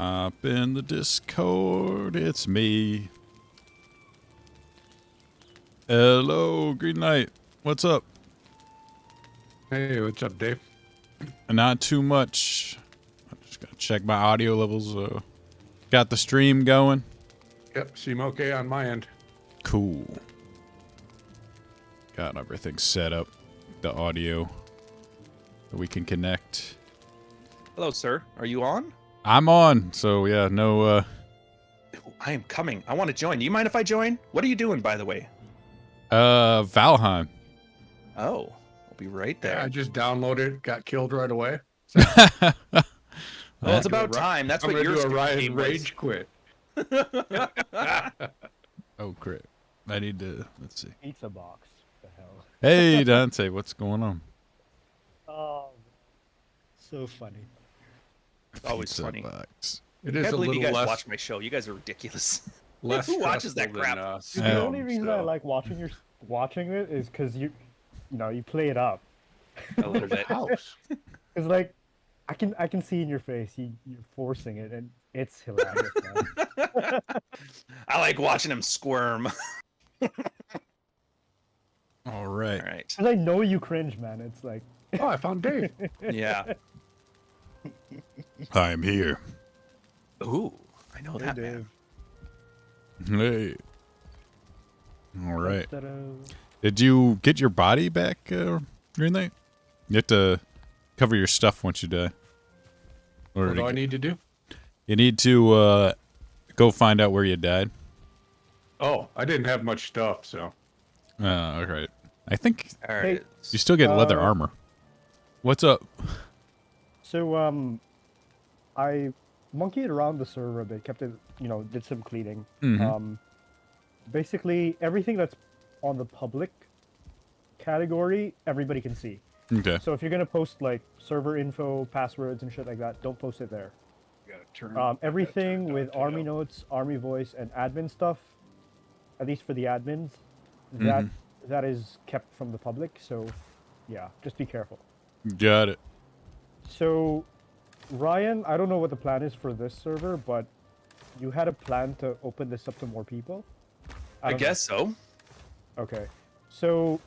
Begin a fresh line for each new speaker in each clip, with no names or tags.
Hop in the Discord, it's me. Hello, Green Knight. What's up?
Hey, what's up, Dave?
Not too much. I'm just gonna check my audio levels. Got the stream going.
Yep, seem okay on my end.
Cool. Got everything set up. The audio. So we can connect.
Hello, sir. Are you on?
I'm on, so yeah, no,
I am coming. I want to join. Do you mind if I join? What are you doing, by the way?
Valheim.
Oh, I'll be right there.
Yeah, I just downloaded it, got killed right away.
Well, it's about time. That's
I'm
what
gonna
your
do a Ryan
game was.
rage quit.
Oh, crap. I need to, let's see.
Pizza box. The hell.
Hey, Dante, what's going on?
Oh, so funny.
Always
Pizza
funny.
box.
It
I
is
can't
a
believe
little
you guys
less,
watch my show. You guys are ridiculous.
less
Who watches that
stressful than,
crap?
The
Yeah.
only reason I like watching it is because you play it up.
A little bit.
house.
It's like I can see in your face you're forcing it, and it's hilarious. Man.
I like watching him squirm.
All right.
All right.
Cause I know you cringe, man. It's like
Oh, I found Dave.
Yeah.
I'm here.
Ooh, I know
hey,
that man.
Dave.
Hey. All right.
Ta-da.
Did you get your body back, Green Knight? You have to cover your stuff once you die. Or
What do I need to do?
you need to go find out where you died.
Oh, I didn't have much stuff, so.
All right. I think
All
Hey,
right.
you still get leather armor. What's up?
So I monkeyed around the server a bit, kept it, did some cleaning.
Mhm.
Basically everything that's on the public category, everybody can see.
Okay.
So if you're gonna post like server info, passwords, and shit like that, don't post it there.
Gotta turn.
Everything
turn
with
down to
army notes, army voice, and admin stuff, at least for the admins, that is kept from the public. So, yeah, just be careful.
Got it.
So, Ryan, I don't know what the plan is for this server, but you had a plan to open this up to more people.
I
don't know.
guess so.
Okay, so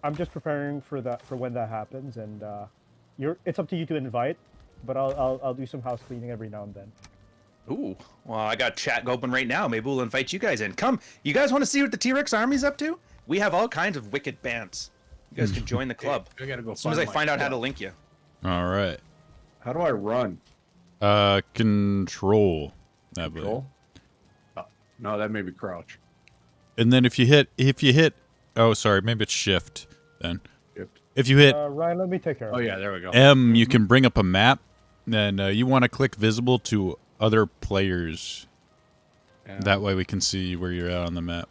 I'm just preparing for that for when that happens, and it's up to you to invite, but I'll do some house cleaning every now and then.
Ooh. Well, I got chat open right now. Maybe we'll invite you guys in. Come. You guys want to see what the T-Rex army's up to? We have all kinds of wicked bands. You guys can join the club.
I gotta go
As soon as I
my
find out how to
stuff.
link you.
All right.
How do I run?
Control. I believe.
Control? Oh, no, that may be crouch.
And then if you hit, oh, sorry, maybe it's shift then.
Shift.
If you hit
Ryan, let me take care of
Oh
it.
yeah, there we go.
M, you can bring up a map, and you want to click visible to other players.
Yeah.
That way we can see where you're at on the map.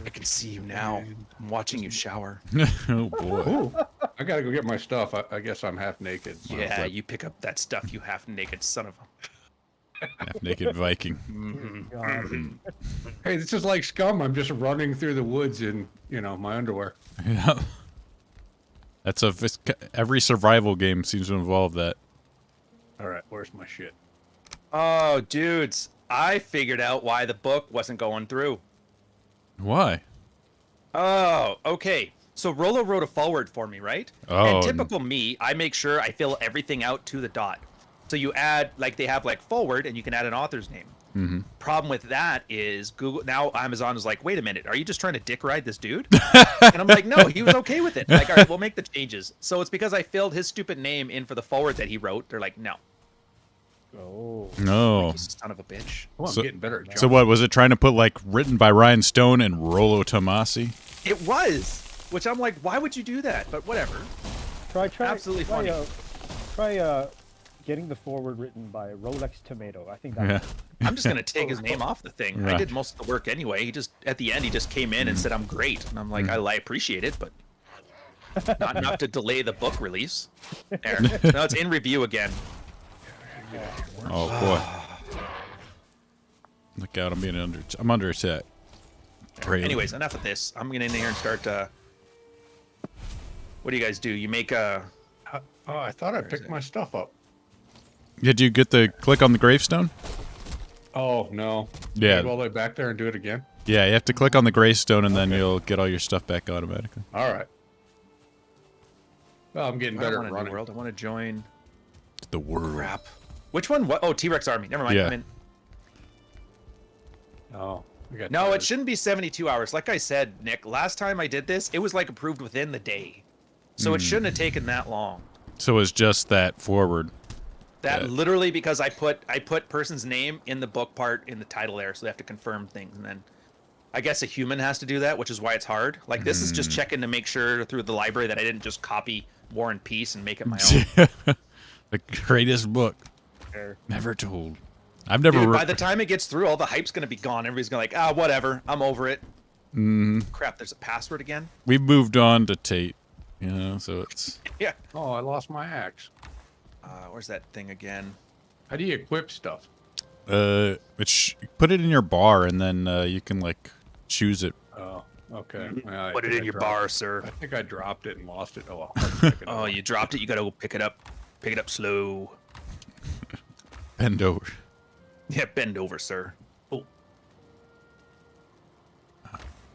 I can see you now. I'm watching you shower.
Oh, boy.
Ooh, I gotta go get my stuff. I guess I'm half naked. So.
Yeah, you pick up that stuff, you half-naked son of a...
Half-naked Viking.
Mhm.
God.
Hey, this is like Scum. I'm just running through the woods in, my underwear.
Yeah. That's every survival game seems to involve that.
All right, where's my shit?
Oh, dudes. I figured out why the book wasn't going through.
Why?
Oh, okay. So Rolo wrote a forward for me, right?
Oh,
And typical me, I make sure I fill everything out to the dot. So you add, like they have like forward, and you can add an author's name.
Mm-hmm.
Problem with that is Google, now Amazon is like, wait a minute, are you just trying to dick ride this dude? And I'm like, no, he was okay with it. Like, all right, we'll make the changes. So it's because I filled his stupid name in for the forward that he wrote. They're like, no,
Oh.
No.
you son of a bitch.
Oh, I'm
So-
getting better at jumping.
So what, was it trying to put, like, written by Ryan Stone and Rollo Tomasi?
It was, which I'm like, why would you do that? But whatever.
Try
Absolutely funny.
Try getting the forward written by Rolex Tomato. I think that.
Yeah.
I'm just gonna take his name off the thing.
Yeah.
I did most of the work anyway. He just at the end he just came in and said I'm great, and I'm like I appreciate it, but not enough to delay the book release. There. Now it's in review again.
Oh, boy. Look out, I'm under attack. Great.
Anyways, enough of this. I'm gonna in here and start. What do you guys do? You make a.
Oh, I thought I picked
it?
my stuff up.
Did you get the click on the gravestone?
Oh, no.
Yeah.
Go all the way back there and do it again?
Yeah, you have to click on the gravestone and then you'll get all your stuff back automatically.
All right. Well, I'm getting better
I
at
want a new
running.
world. I want to join.
The world.
Crap. Which one? What? Oh, T-Rex Army. Never mind.
Yeah.
I'm in.
Oh, I got
No,
tired.
it shouldn't be 72 hours. Like I said, Nick, last time I did this, it was like approved within the day. So it shouldn't have taken that long.
So it's just that forward.
That
Yeah.
literally because I put person's name in the book part in the title there, so they have to confirm things, and then I guess a human has to do that, which is why it's hard. Like this is just checking to make sure through the library that I didn't just copy War and Peace and make it my own.
The greatest book never told. I've never.
Dude, by the time it gets through, all the hype's gonna be gone. Everybody's gonna like, whatever, I'm over it. Crap, there's a password again.
We've moved on to Tate. You know, so it's.
Yeah.
Oh, I lost my axe.
Where's that thing again?
How do you equip stuff?
Put it in your bar and then you can like choose it.
Oh, okay. Well, I
Put it
think
in
I
your
dropped
bar,
it.
sir.
I think I dropped it and lost it. Oh, well. I'll pick it
Oh,
up.
you dropped it. You gotta go pick it up. Pick it up slow.
Bend over.
Yeah, bend over, sir. Oh,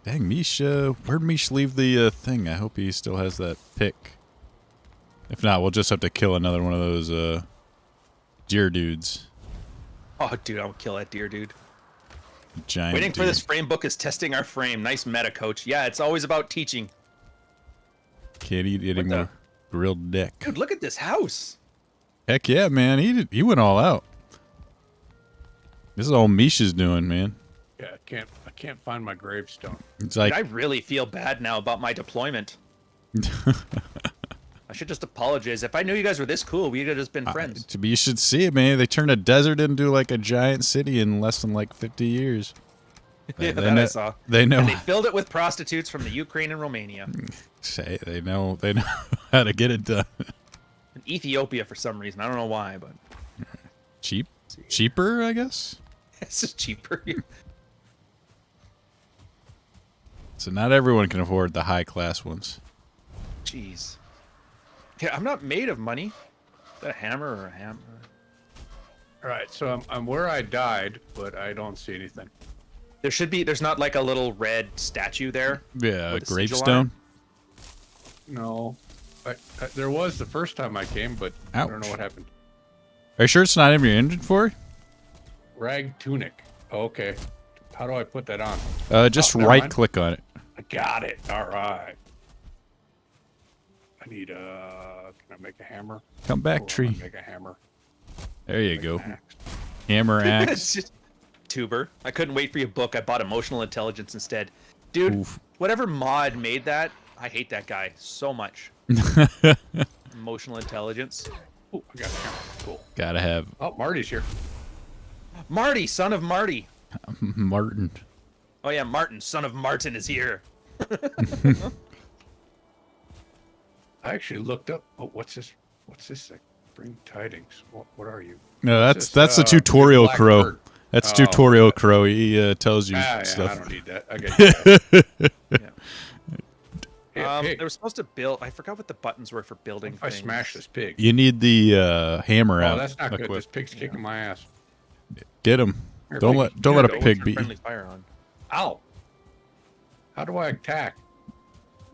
Dang, Mish, where'd Mish leave the thing? I hope he still has that pick. If not, we'll just have to kill another one of those deer dudes.
oh, dude, I'll kill that deer, dude.
Giant
Waiting for
deer.
this frame book is testing our frame. Nice meta, coach. Yeah, it's always about teaching.
Can't eat
What the-
anymore. Grilled dick.
Dude, look at this house.
Heck yeah, man. He went all out. This is all Mish is doing, man.
Yeah, I can't find my gravestone.
It's
Dude,
like,
I really feel bad now about my deployment. I should just apologize. If I knew you guys were this cool, we'd have just been friends.
you should see it, man. They turned a desert into like a giant city in less than like 50 years.
Yeah,
They
that I
know-
saw.
They know.
And they filled it with prostitutes from the Ukraine and Romania.
Say they know how to get it done.
And Ethiopia for some reason. I don't know why, but
Cheaper, I guess.
it's just cheaper.
So not everyone can afford the high class ones.
Jeez. Yeah, I'm not made of money. Is that a hammer or a hammer?
All right, so I'm where I died, but I don't see anything.
There's not like a little red statue there.
Yeah, a
With a sigil on
gravestone.
No, there was the first time I came, but I don't
Ouch.
know what happened.
Are you sure it's not in your inventory?
Rag tunic. Okay, how do I put that on?
Just
never
right
mind.
click on it.
I got it. All right. I need can I make a hammer?
Come back,
Oh,
tree.
Make a hammer.
There you
Make
go.
an axe.
Hammer axe.
It's just tuber. I couldn't wait for your book. I bought emotional intelligence instead. Dude,
Oof.
whatever mod made that, I hate that guy so much. Emotional intelligence.
Oh, I got a hammer. Cool.
Gotta have
Oh, Marty's here.
Marty, son of Marty.
Martin.
Oh yeah, Martin, son of Martin is here.
I actually looked up. Oh, what's this? What's this thing? Bring tidings. What are you?
No,
What's
that's
this,
the tutorial
black
crow.
bird?
That's
Oh,
tutorial crow. He tells you
Yeah, I
stuff.
don't need that. I got that. Hey, pig.
They were supposed to build. I forgot what the buttons were for building.
If I
things.
smash this pig.
You need the hammer
Oh,
out.
that's not good.
equipped.
This pig's kicking my ass.
Get him.
Here,
Don't
piggy.
let a
Go,
pig
turn
beat you.
friendly fire on.
Ow! How do I attack?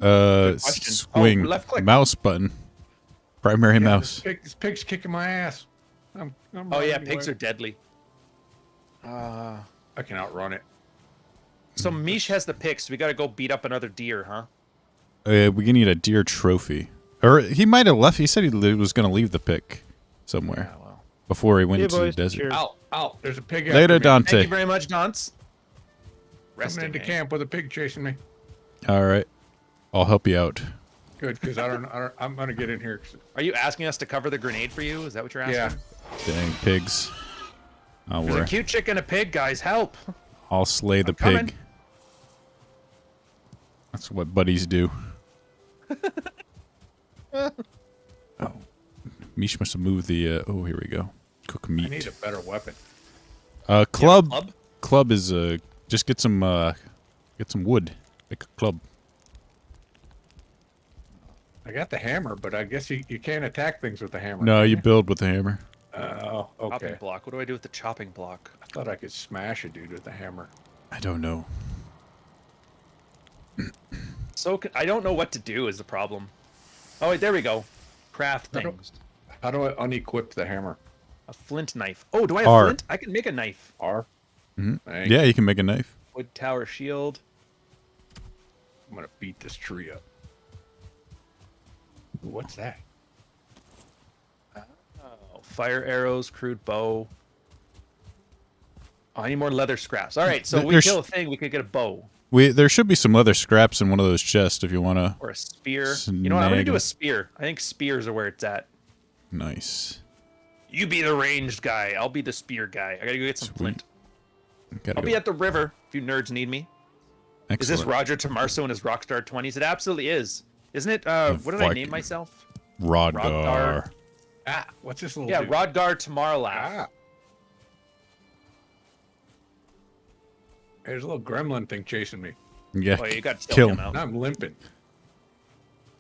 question.
Swing
Oh, left click.
mouse button. Primary
Yeah,
mouse.
This pig's kicking my ass. I'm
Oh yeah,
running
pigs
away.
are deadly.
I can outrun it.
So Mish has the picks. So we got to go beat up another deer, huh?
We need a deer trophy. Or he might have left. He said he was going to leave the pick somewhere
Yeah, well.
before he went
Yeah,
into the
boys,
desert.
cheers.
Ow! Ow! There's a pig
Later,
after me.
Dante.
Thank you very much, Dance.
Coming
Resting,
into
eh?
camp with a pig chasing me.
All right. I'll help you out.
Good, because I'm gonna get in here.
Are you asking us to cover the grenade for you? Is that what you're asking?
Yeah.
Dang pigs. I'll
There's a
worry.
cute chick and a pig, guys. Help!
I'll slay the
coming.
pig. That's what buddies do. Oh. Mish must have moved the oh, here we go. Cook
I need
meat.
a better weapon.
Club.
Club?
Club is just get some wood. Make a club.
I got the hammer, but I guess you can't attack things with the hammer.
No,
can
you build with the hammer.
Oh,
Chopping
okay.
block. What do I do with the chopping block?
I thought I could smash a dude with a hammer.
I don't know.
So I don't know what to do is the problem. Oh wait, there we go. Craft
How do-
things.
How do I unequip the hammer?
A flint knife. Oh, do I have
R.
flint? I can make a knife.
R?
Mhm.
Thanks.
Yeah, you can make a knife.
Wood tower shield.
I'm gonna beat this tree up. Ooh, what's that?
Oh, fire arrows, crude bow. Oh, I need more leather scraps. All right, so we
There's-
kill a thing, we could get a bow
There should be some leather scraps in one of those chests if you want to.
or a spear. You know what? I'm gonna
Snag
do
'em.
a spear. I think spears are where it's at.
Nice.
You be the ranged guy. I'll be the spear guy. I gotta go get some
Sweet.
flint.
Gotta
I'll
go.
be at the river if you nerds need me. Is this
Excellent.
Roger Tomarso and his Rockstar 20s? It absolutely is. Isn't it? What did I name
Viking.
myself?
Rodgar.
Rodgar.
Ah, what's this little
Yeah,
dude?
Rodgar Tomorrowlaugh.
Ah. There's a little gremlin thing chasing me.
Yeah,
Oh, you got to
kill
him
him.
out.
Now I'm limping.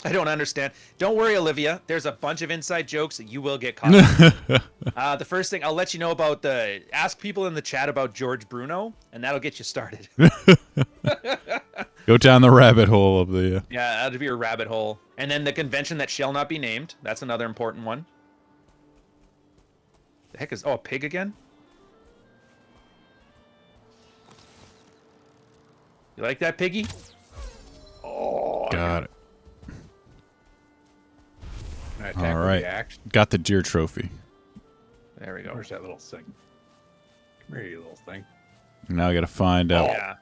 I don't understand. Don't worry, Olivia. There's a bunch of inside jokes that you will get caught. The first thing I'll let you know about ask people in the chat about George Bruno, and that'll get you started.
Go down the rabbit hole of the.
Yeah, that'll be your rabbit hole. And then the convention that shall not be named. That's another important one. The heck is a pig again? You like that, piggy?
Oh,
Got it.
Can I attack
All
with
right.
the axe?
Got the deer trophy.
There we go.
Where's that little thing? Come here, you little thing.
Now I got to find out.
Yeah.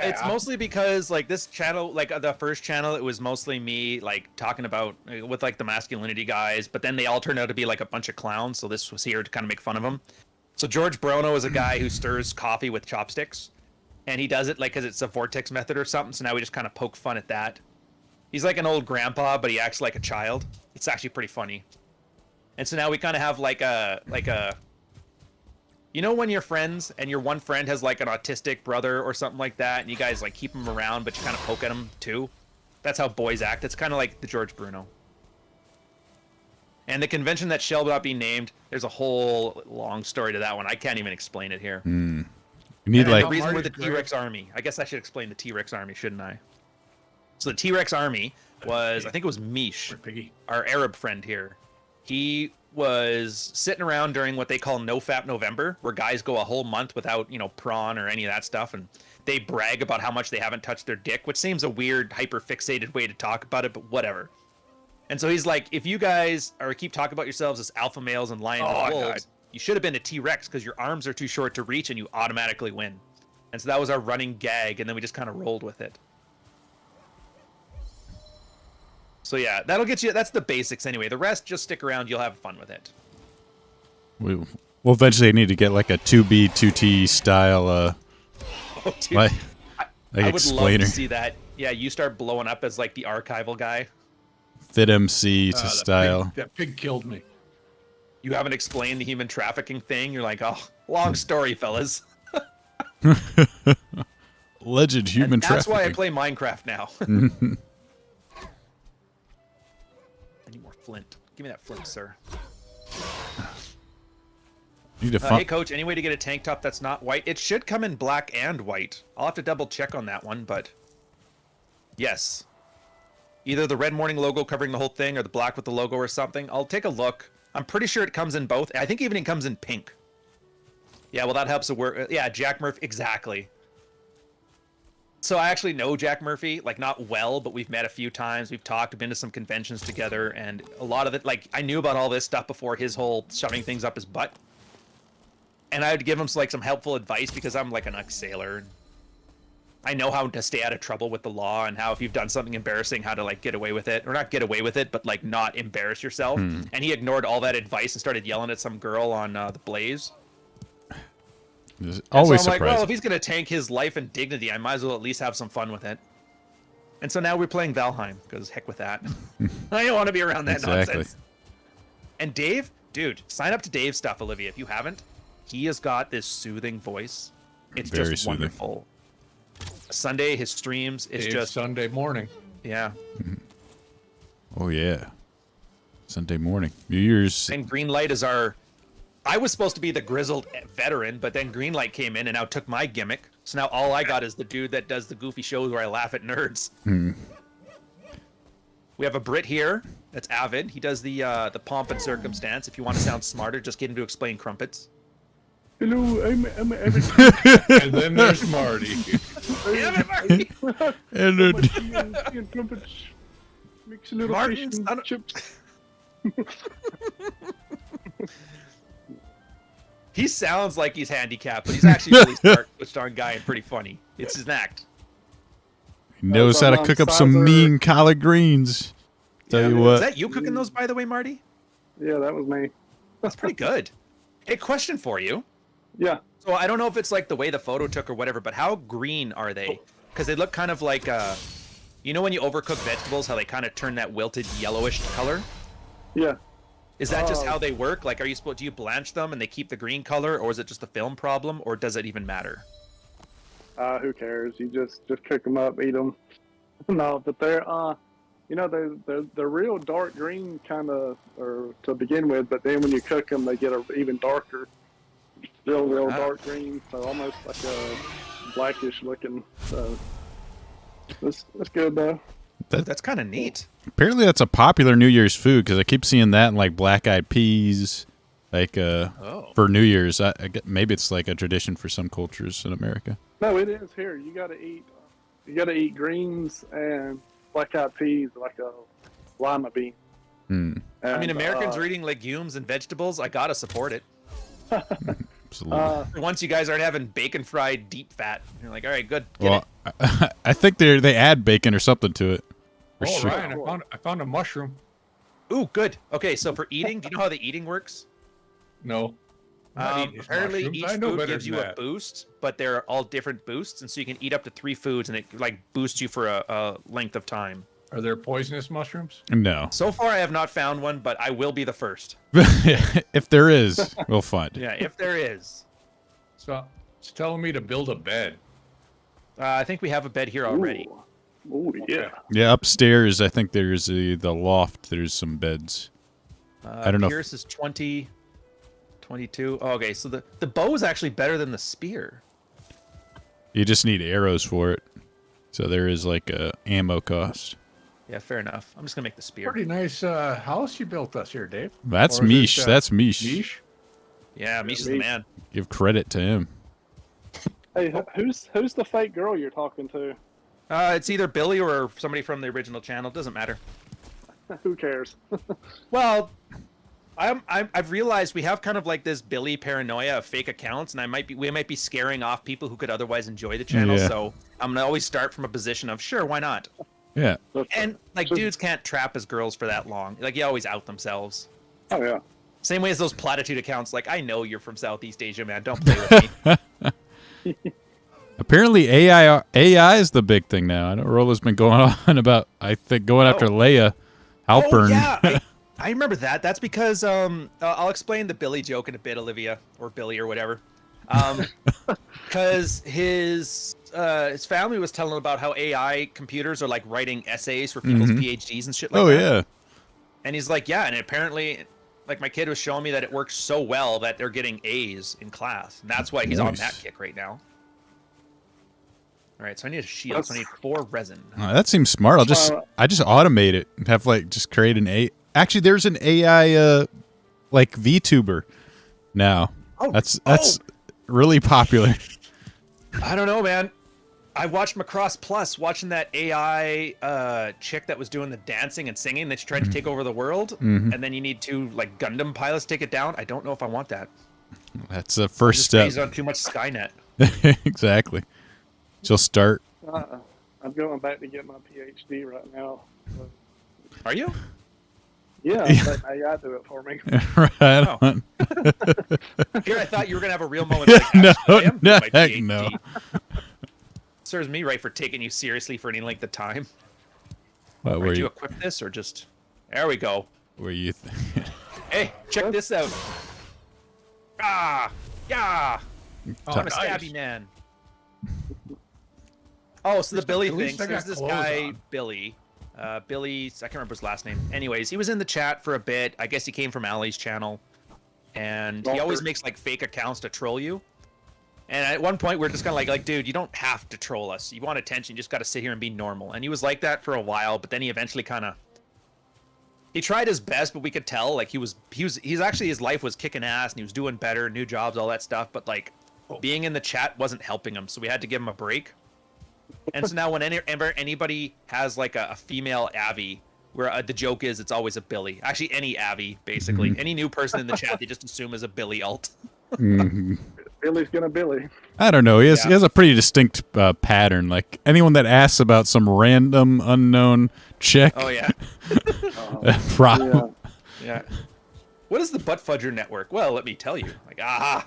It's mostly because like this channel, like the first channel, it was mostly me like talking about with like the masculinity guys, but then they all turned out to be like a bunch of clowns. So this was here to kind of make fun of them. So George Bruno is a guy who stirs coffee with chopsticks, and he does it like because it's a vortex method or something. So now we just kind of poke fun at that. He's like an old grandpa, but he acts like a child. It's actually pretty funny. And so now we kind of have like a you know when you're friends and your one friend has like an autistic brother or something like that, and you guys like keep him around, but you kind of poke at him too? That's how boys act. It's kind of like the George Bruno. And the convention that shall not be named, there's a whole long story to that one. I can't even explain it here.
You need
And
like
the reason we're the
Marty's
T-Rex army. I guess I should explain the T-Rex army, shouldn't I? So the T-Rex army was, I think it was Mish,
Where, piggy?
our Arab friend here. He was sitting around during what they call No Fap November, where guys go a whole month without, prawn or any of that stuff, and they brag about how much they haven't touched their dick, which seems a weird, hyper-fixated way to talk about it, but whatever. And so he's like, if you guys keep talking about yourselves as alpha males and lions
Oh, I
and wolves,
died.
you should have been a T-Rex because your arms are too short to reach and you automatically win. And so that was our running gag, and then we just kind of rolled with it. So yeah, that'll get you. That's the basics anyway. The rest, just stick around. You'll have fun with it.
we'll eventually need to get like a 2B 2T style
Oh, dude.
like
I would love
explainer.
to see that. Yeah, you start blowing up as like the archival guy.
Fit MC to
That
style.
Pig, that pig killed me.
You haven't explained the human trafficking thing. You're like, oh, long story, fellas.
Legend human
And that's
trafficking.
why I play Minecraft now. I need more flint. Give me that flint, sir.
Need to
Hey,
find.
coach, any way to get a tank top that's not white? It should come in black and white. I'll have to double check on that one, but yes. Either the red morning logo covering the whole thing or the black with the logo or something. I'll take a look. I'm pretty sure it comes in both. I think even it comes in pink. Yeah, well, that helps the work. Yeah, Jack Murphy. Exactly. So I actually know Jack Murphy, like not well, but we've met a few times. We've talked, been to some conventions together, and a lot of it, like I knew about all this stuff before his whole shoving things up his butt. And I would give him some helpful advice because I'm like an ex-sailor. I know how to stay out of trouble with the law and how if you've done something embarrassing, how to like get away with it, or not get away with it, but like not embarrass yourself. And he ignored all that advice and started yelling at some girl on the Blaze.
It's
And
always
so I'm like, well,
surprising.
if he's gonna tank his life and dignity, I might as well at least have some fun with it. And so now we're playing Valheim because heck with that. I don't want to be around that
Exactly.
nonsense. And Dave, dude, sign up to Dave's stuff, Olivia, if you haven't. He has got this soothing voice. It's
Very
just
soothing.
wonderful. Sunday, his streams, it's
It's
just
Sunday morning.
yeah.
Oh yeah. Sunday morning. New Year's.
And Greenlight is our I was supposed to be the grizzled veteran, but then Greenlight came in and now took my gimmick. So now all I got is the dude that does the goofy shows where I laugh at nerds. We have a Brit here. That's Avid. He does the pomp and circumstance. If you want to sound smarter, just get him to explain crumpets.
Hello, I'm Avid. And then there's Marty.
Damn it, Marty!
And
Trumpets. Mix a little
Martin,
fish and
son of-
chips.
He sounds like he's handicapped, but he's actually a really smart, switched on guy and pretty funny. It's his act.
he knows how to cook up some mean collard greens. Tell you
Is
what.
that you cooking those, by the way, Marty?
Yeah, that was me.
That's pretty good. Hey, question for you.
Yeah.
So I don't know if it's like the way the photo took or whatever, but how green are they? Because they look kind of like, you know when you overcook vegetables, how they kind of turn that wilted yellowish color?
Yeah.
Is that just how they work? Like, do you blanch them and they keep the green color, or is it just a film problem, or does it even matter?
Who cares? You just cook them up, eat them. No, but they're they're real dark green kind of, or to begin with. But then when you cook them, they get even darker, real dark green. So almost like a blackish looking. So that's good though.
That's kind of neat.
Apparently that's a popular New Year's food because I keep seeing that in like black-eyed peas, like for New Year's. Maybe it's like a tradition for some cultures in America.
No, it is here. You gotta eat greens and black-eyed peas like a lima bean.
Hmm.
I mean, Americans are eating legumes and vegetables. I gotta support it.
Absolutely.
Once you guys aren't having bacon fried deep fat, you're like, all right, good.
Well, I think they add bacon or something to it. For
Oh,
sure.
Ryan, I found a mushroom.
Ooh, good. Okay, so for eating, do you know how the eating works?
No. I'm not eating
Apparently,
mushrooms.
each
I know
food
better
gives
than
you a
that.
boost, but they're all different boosts, and so you can eat up to 3 foods, and it like boosts you for a length of time.
Are there poisonous mushrooms?
No.
So far, I have not found one, but I will be the first.
If there is, we'll find it.
Yeah, if there is.
So it's telling me to build a bed.
I think we have a bed here already.
Ooh, yeah.
Yeah, upstairs, I think there's the loft. There's some beds. I don't know.
Pierce is 20, 22. Oh, okay, so the bow is actually better than the spear.
You just need arrows for it. So there is like a ammo cost.
Yeah, fair enough. I'm just gonna make the spear.
Pretty nice house you built us here, Dave.
That's
Or is it,
Mish. That's Mish.
Mish?
Yeah, Mish is the man.
Give credit to him.
Hey, who's the fake girl you're talking to?
It's either Billy or somebody from the original channel. Doesn't matter.
Who cares?
Well, I've realized we have kind of like this Billy paranoia of fake accounts, and we might be scaring off people who could otherwise enjoy the channel.
Yeah.
So I'm gonna always start from a position of sure, why not?
Yeah.
And like dudes can't trap as girls for that long. Like you always out themselves.
Oh yeah.
Same way as those platitude accounts. Like I know you're from Southeast Asia, man. Don't play with me.
Apparently AI is the big thing now. I know Rola's been going on about, I think, going after Leia Halpern.
Oh yeah, I remember that. That's because I'll explain the Billy joke in a bit, Olivia or Billy or whatever. Because his family was telling him about how AI computers are like writing essays for people's PhDs and shit like that.
Yeah.
And he's like, yeah, and apparently, like my kid was showing me that it works so well that they're getting A's in class. And that's why he's on
Nice.
that kick right now. All right, so I need a shield. So I need 4 resin.
That seems smart. I just automate it and have like just create an A. Actually, there's an AI like VTuber now.
Oh,
That's really popular.
I don't know, man. I watched Macross Plus watching that AI chick that was doing the dancing and singing that she tried to take over the world, and then you need 2 like Gundam pilots to take it down. I don't know if I want that.
That's the first
Just
step.
based on too much Skynet.
Exactly. She'll start.
I'm going back to get my PhD right now.
Are you?
Yeah, I'm letting AI do it for me.
Right
Oh.
on.
Here, I thought you were gonna have a real moment. Like, actually, I am doing
no,
my
heck
PhD.
no.
Serves me right for taking you seriously for any length of time.
What were
Did you
you?
equip this or just? There we go.
Were you?
Hey, check this out. Ah, yeah.
Oh,
I'm a
nice.
stabby man. Oh, so the Billy
at
thing.
least
So
I
there's
got
this
clothes
guy,
on.
Billy. Billy, I can't remember his last name. Anyways, he was in the chat for a bit. I guess he came from Ali's channel. and he always makes like fake accounts to troll you. And at one point, we're just kind of like, dude, you don't have to troll us. You want attention, you just got to sit here and be normal. And he was like that for a while, but then he eventually kind of, he tried his best, but we could tell like he's actually, his life was kicking ass and he was doing better, new jobs, all that stuff. But like being in the chat wasn't helping him, so we had to give him a break. And so now whenever anybody has like a female Abby, where the joke is it's always a Billy. Actually, any Abby, basically. Any new person in the chat, they just assume is a Billy alt.
Billy's gonna Billy.
I don't know. He has a pretty distinct pattern. Like anyone that asks about some random unknown chick.
Oh yeah.
Problem.
Yeah. What is the Butt Fudger Network? Well, let me tell you. Like,
I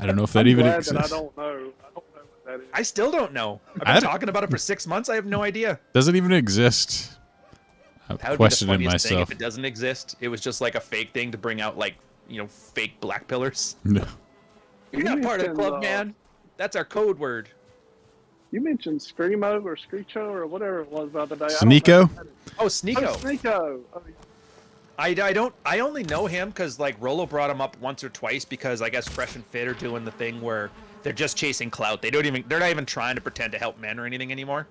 don't know if that even
Glad
exists.
that I don't know what that is.
I still don't know. I've been talking about it for 6 months. I have no idea.
Does it even exist?
That
I'm
would
questioning
be the funniest thing
myself.
if it doesn't exist. It was just like a fake thing to bring out like, fake black pillars.
No.
You're not part of the
mentioned,
club, man. That's our code word.
You mentioned Screamo or Screecho or whatever it was the other day.
Sneeko?
Oh, Sneeko.
Oh, Sneeko. Oh,
I only know him because like Rolo brought him up once or twice because I guess Fresh and Fit are doing the thing where they're just chasing clout. They're not even trying to pretend to help men or anything anymore.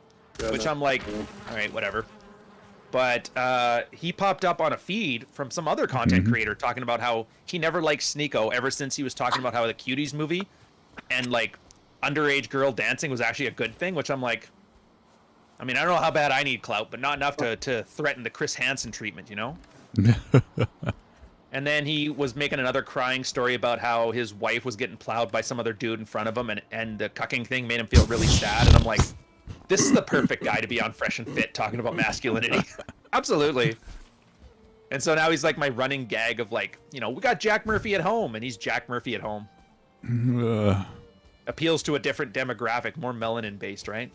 Which I'm like, all right, whatever. But he popped up on a feed from some other content creator talking about how he never liked Sneeko ever since he was talking about how the Cuties movie and like underage girl dancing was actually a good thing, which I'm like, I mean, I don't know how bad I need clout, but not enough to threaten the Chris Hansen treatment, And then he was making another crying story about how his wife was getting plowed by some other dude in front of him, and the cucking thing made him feel really sad. And I'm like, this is the perfect guy to be on Fresh and Fit talking about masculinity. Absolutely. And so now he's like my running gag of like, we got Jack Murphy at home, and he's Jack Murphy at home. Appeals to a different demographic, more melanin based, right?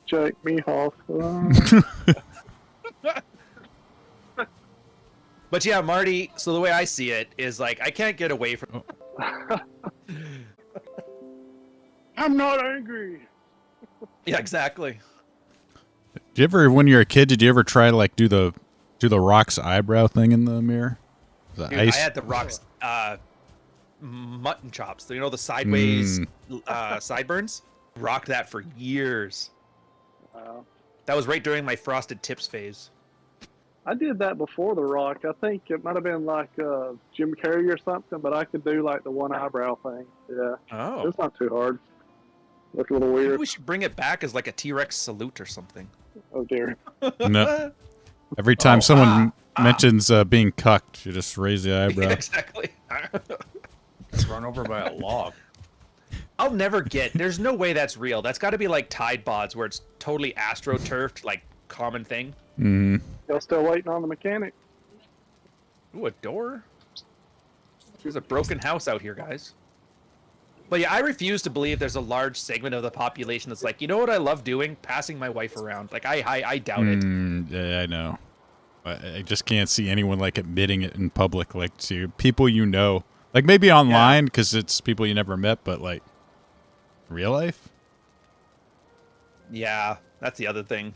Jack me off.
But yeah, Marty, so the way I see it is like, I can't get away from...
I'm not angry.
Yeah, exactly.
Did you ever, when you were a kid, did you ever try to like do the Rock's eyebrow thing in the mirror? The
Dude,
ice?
I had the Rock's mutton chops. The sideways sideburns. Rocked that for years.
Wow.
That was right during my Frosted Tips phase.
I did that before The Rock. I think it might have been like Jim Carrey or something, but I could do like the one eyebrow thing. Yeah.
Oh.
It's not too hard. Look a little
Maybe
weird.
we should bring it back as like a T-Rex salute or something.
Oh dear.
No. Every time someone mentions being cucked, you just raise the eyebrow.
Yeah, exactly.
Run over by a log.
I'll never get. There's no way that's real. That's got to be like Tide Pods, where it's totally astroturfed, like common thing.
Mm.
Y'all still waiting on the mechanic?
Ooh, a door. There's a broken house out here, guys. But yeah, I refuse to believe there's a large segment of the population that's like, you know what I love doing? Passing my wife around. Like, I doubt it.
Yeah, I know. I just can't see anyone like admitting it in public, like to people you know. Like maybe online because it's people you never met, but like real life.
Yeah, that's the other thing.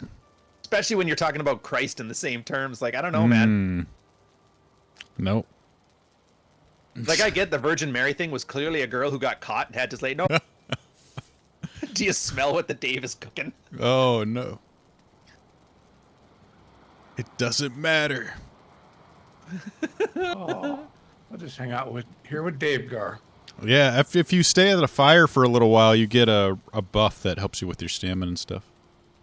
Especially when you're talking about Christ in the same terms. Like, I don't know, man.
Nope.
Like, I get the Virgin Mary thing was clearly a girl who got caught and had to say, no. Do you smell what the Dave is cooking?
Oh, no. It doesn't matter.
Oh, I'll just hang out here with Dave Gar.
Yeah, if you stay at a fire for a little while, you get a buff that helps you with your stamina and stuff.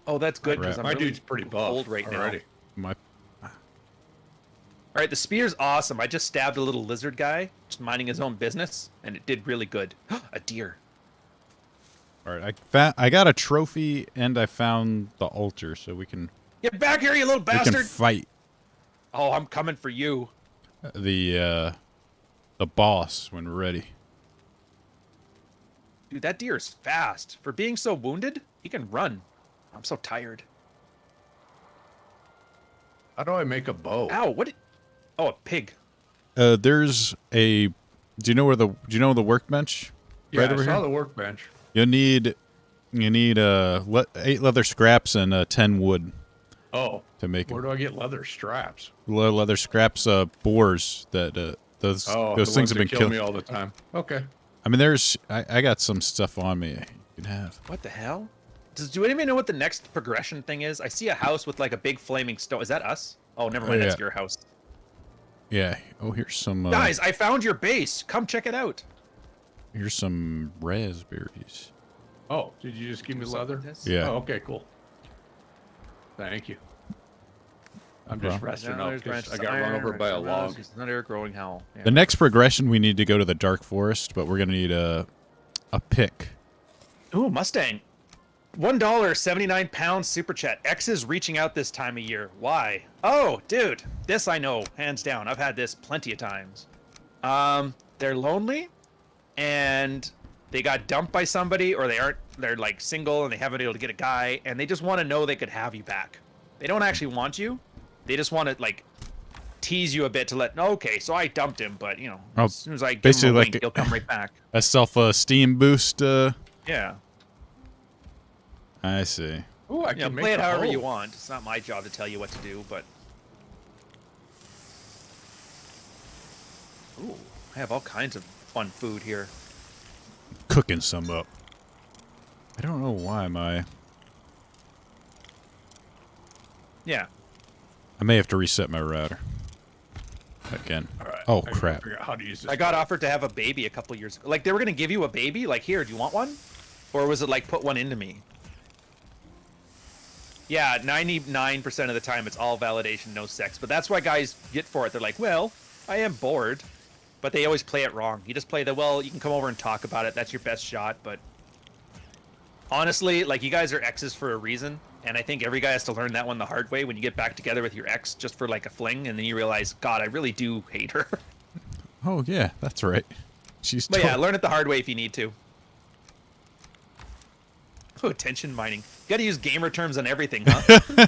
Oh, that's good because
Right.
I'm
My
really
dude's pretty buff
cold right
already.
now. All right, the spear's awesome. I just stabbed a little lizard guy, just minding his own business, and it did really good. A deer.
All right, I got a trophy and I found the altar, so we can
Get back here, you little
we can
bastard!
fight
Oh, I'm coming for you.
the boss when we're ready.
Dude, that deer is fast. For being so wounded, he can run. I'm so tired.
How do I make a bow?
Ow, what? Oh, a pig.
There's a. Do you know the workbench?
Yeah,
right
I
over
saw
here.
the workbench.
You need 8 leather scraps and 10 wood
Oh,
to make
where
it.
do I get leather straps?
Leather scraps, boars that those
the
things
ones
have
that
been
kill
killed.
me all the time. Okay.
I mean, I got some stuff on me. You can have.
What the hell? Do anybody know what the next progression thing is? I see a house with like a big flaming stone. Is that us? Oh, never mind.
Oh,
That's
yeah.
your house.
Yeah. Oh, here's some.
Guys, I found your base. Come check it out.
Here's some raspberries.
Oh, did you just give me
something
leather?
with this?
Yeah.
Oh, okay, cool. Thank you. I'm just resting up because I got run over by a log.
Another growing howl. Yeah.
The next progression, we need to go to the dark forest, but we're gonna need a pick.
Ooh, Mustang. $1, 79 pounds super chat. X is reaching out this time of year. Why? Oh, dude, this I know, hands down. I've had this plenty of times. They're lonely, and they got dumped by somebody, or they're like single and they haven't been able to get a guy, and they just want to know they could have you back. They don't actually want you. They just want to like tease you a bit to okay, so I dumped him, but you know, as soon as I give him a
basically
wink, he'll come right back.
A self-esteem boost.
Yeah.
I see.
Ooh, I
Yeah,
can make
play it
a
however
hole.
you want. It's not my job to tell you what to do, but... Ooh, I have all kinds of fun food here.
Cooking some up. I don't know why
Yeah.
I may have to reset my router. Again.
All right,
Oh,
I gotta
crap.
figure out how to use this.
I got offered to have a baby a couple years ago. Like, they were going to give you a baby? Like, here, do you want one? Or was it like, put one into me? Yeah, 99% of the time it's all validation, no sex. But that's why guys get for it. They're like, well, I am bored. But they always play it wrong. You just play the, well, you can come over and talk about it. That's your best shot. But honestly, like, you guys are exes for a reason. And I think every guy has to learn that one the hard way when you get back together with your ex just for like a fling. And then you realize, God, I really do hate her.
Oh, yeah, that's right. She's
But yeah, learn it the hard way if you need to. Oh, attention mining. You gotta use gamer terms on everything, huh?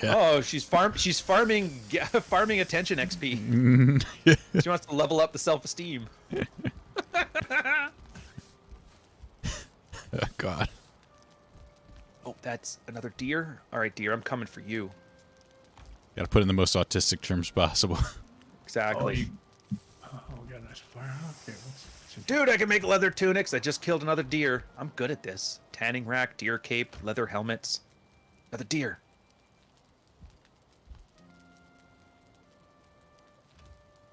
Yeah.
Oh, she's farming farming attention XP. She wants to level up the self-esteem.
Oh, God.
Oh, that's another deer. All right, deer, I'm coming for you.
Got to put it in the most autistic terms possible.
Exactly.
Oh, we got a nice fire. Okay,
Dude, I can make leather tunics. I just killed another deer. I'm good at this. Tanning rack, deer cape, leather helmets. Another deer.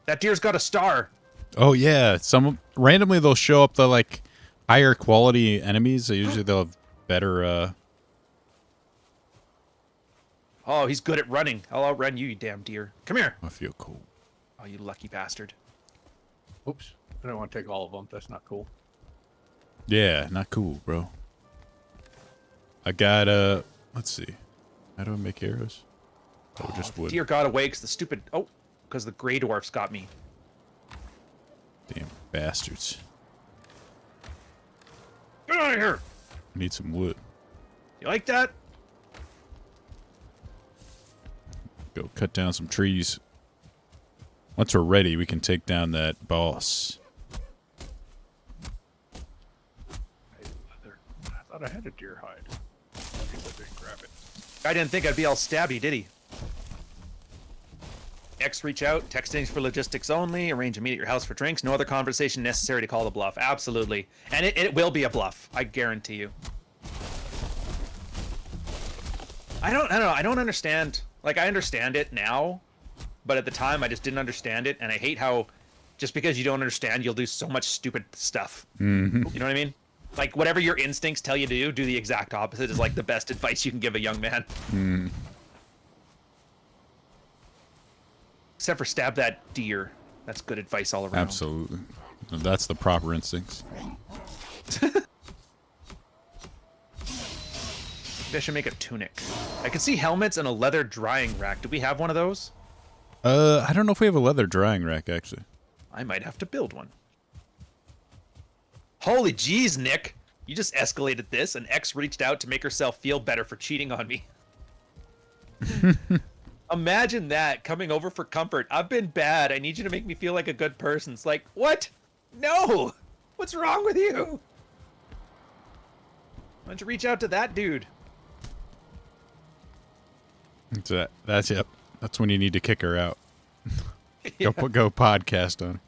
That deer's got a star.
Oh, yeah. Randomly they'll show up the like higher quality enemies. Usually they'll have better
Oh, he's good at running. I'll outrun you, you damn deer. Come here.
I feel cool.
Oh, you lucky bastard.
Oops. I don't want to take all of them. That's not cool.
Yeah, not cool, bro. I got let's see. How do I make arrows? Oh, just wood.
Deer got away because the stupid... Oh, because the gray dwarfs got me.
Damn bastards.
Get out of here.
I need some wood.
You like that?
Go cut down some trees. Once we're ready, we can take down that boss.
Hey, leather. I thought I had a deer hide. I guess I didn't grab it.
I didn't think I'd be all stabby, did he? X, reach out. Texting for logistics only. Arrange a meet at your house for drinks. No other conversation necessary to call the bluff. Absolutely. And it will be a bluff. I guarantee you. I don't know. I don't understand. Like, I understand it now, but at the time I just didn't understand it. And I hate how just because you don't understand, you'll do so much stupid stuff.
Mm-hmm.
You know what I mean? Like, whatever your instincts tell you to do the exact opposite is like the best advice you can give a young man.
Mm.
Except for stab that deer. That's good advice all around.
Absolutely. That's the proper instincts.
Maybe I should make a tunic. I can see helmets and a leather drying rack. Do we have one of those?
I don't know if we have a leather drying rack, actually.
I might have to build one. Holy jeez, Nick. You just escalated this, and X reached out to make herself feel better for cheating on me. Imagine that, coming over for comfort. I've been bad. I need you to make me feel like a good person. It's like, what? No! What's wrong with you? Why don't you reach out to that dude?
That's yep. That's when you need to kick her out. Go podcast on.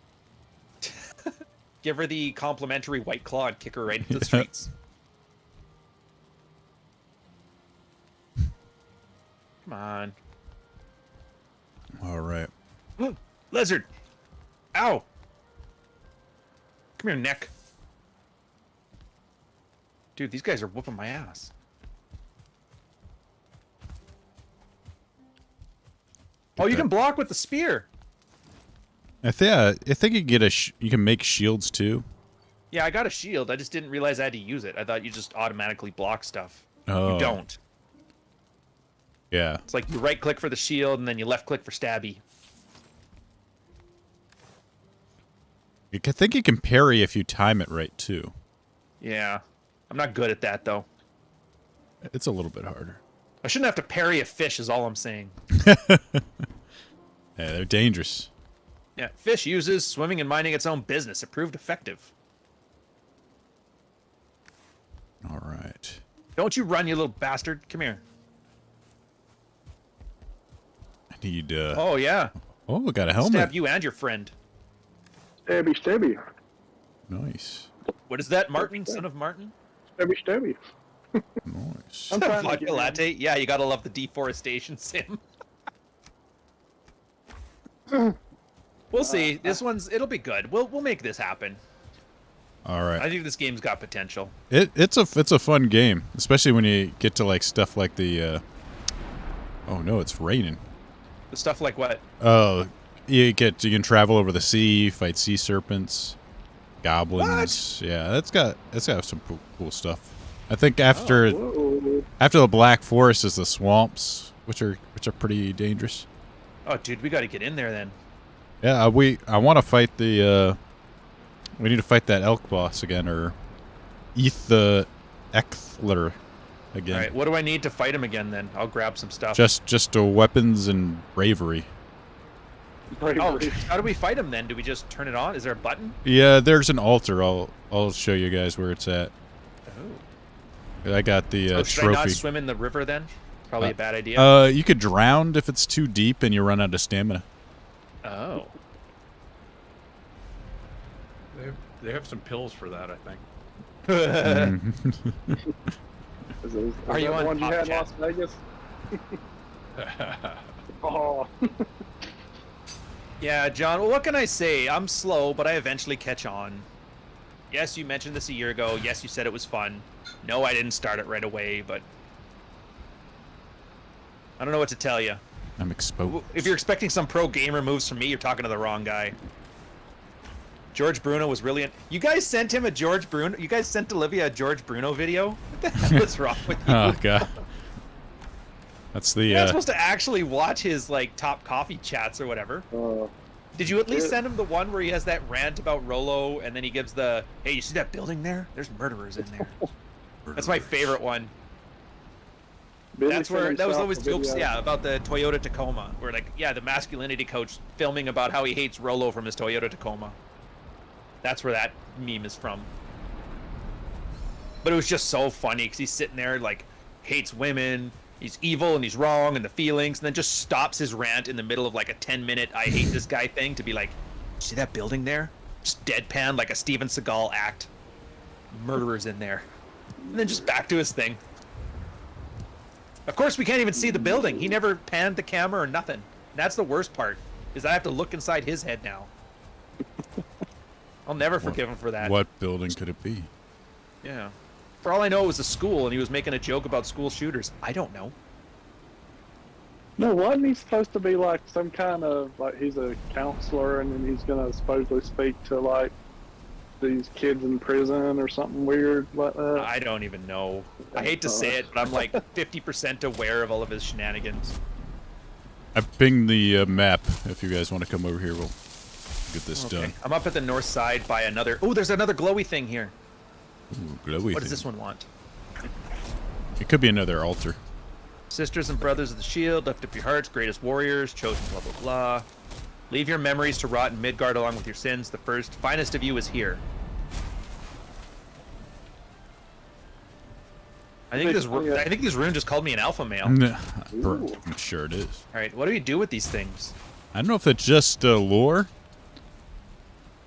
Give her the complimentary White Claw and kick her right into the streets. Come on.
All right.
Lizard! Ow! Come here, Nick. Dude, these guys are whooping my ass. Oh, you can block with the spear.
I think you can get you can make shields too.
Yeah, I got a shield. I just didn't realize I had to use it. I thought you just automatically block stuff.
Oh.
You don't.
Yeah.
It's like you right click for the shield and then you left click for stabby.
I think you can parry if you time it right too.
Yeah. I'm not good at that though.
It's a little bit harder.
I shouldn't have to parry a fish is all I'm saying.
Yeah, they're dangerous.
Yeah, fish uses swimming and minding its own business. It proved effective.
All right.
Don't you run, you little bastard. Come here.
I need
Oh, yeah.
Oh, we got a helmet.
Stab you and your friend.
Stabby, stabby.
Nice.
What is that, Martin? Son of Martin?
Stabby, stabby.
Nice.
I'm trying to
Vodka
get
latte? Yeah, you gotta love the deforestation sim. We'll see. This it'll be good. We'll make this happen.
All right.
I think this game's got potential.
It's a fun game, especially when you get to like stuff like the oh no, it's raining.
The stuff like what?
Oh, you can travel over the sea, fight sea serpents, goblins.
What?
Yeah, that's got some cool stuff. I think after
Whoa.
the Black Forest is the swamps, which are pretty dangerous.
Oh, dude, we got to get in there then.
Yeah, I want to fight the we need to fight that elk boss again, or the Echtler again.
All right, what do I need to fight him again then? I'll grab some stuff.
Just weapons and bravery.
Oh, how do we fight him then? Do we just turn it on? Is there a button?
Yeah, there's an altar. I'll show you guys where it's at.
Oh.
I got the
So should I not
trophy.
swim in the river then? Probably a bad idea.
You could drown if it's too deep and you run out of stamina.
Oh.
They have some pills for that, I think.
Is
Are
that
you
the
on
one you
Top
had in
Chat?
Las Vegas? Oh.
Yeah, John, well, what can I say? I'm slow, but I eventually catch on. Yes, you mentioned this a year ago. Yes, you said it was fun. No, I didn't start it right away, but I don't know what to tell you.
I'm exposed.
If you're expecting some pro gamer moves from me, you're talking to the wrong guy. George Bruno was really... You guys sent him a George Bruno... You guys sent Olivia a George Bruno video? What the hell is wrong with you?
Oh god. That's the
You're not supposed to actually watch his, like, top coffee chats or whatever. Did you at least send him the one where he has that rant about Rolo, and then he gives the, hey, you see that building there? There's murderers in there. That's my favorite one. That's where, that was always jokes, yeah, about the Toyota Tacoma, where, like, yeah, the masculinity coach filming about how he hates Rolo from his Toyota Tacoma. That's where that meme is from. But it was just so funny, because he's sitting there, like, hates women, he's evil and he's wrong and the feelings, and then just stops his rant in the middle of like a 10-minute I hate this guy thing to be like, see that building there? Just deadpan like a Steven Seagal act. Murderers in there. And then just back to his thing. Of course, we can't even see the building. He never panned the camera or nothing. That's the worst part, is I have to look inside his head now. I'll never forgive him for that.
What building could it be?
Yeah. For all I know, it was a school, and he was making a joke about school shooters. I don't know.
No, wasn't he supposed to be like some kind of, like, he's a counselor and then he's gonna supposedly speak to like these kids in prison or something weird like that?
I don't even know. I hate to say it, but I'm like 50% aware of all of his shenanigans.
I pinged the map. If you guys want to come over here, we'll get this done.
I'm up at the north side by another... Oh, there's another glowy thing here.
Ooh, glowy
What does
thing.
this one want?
It could be another altar.
Sisters and brothers of the shield, lift up your hearts, greatest warriors, chosen blah blah blah. Leave your memories to rot in Midgard along with your sins. The first, finest of you is here. I think this rune just called me an alpha male.
I'm sure it is.
All right, what do we do with these things?
I don't know if it's just lore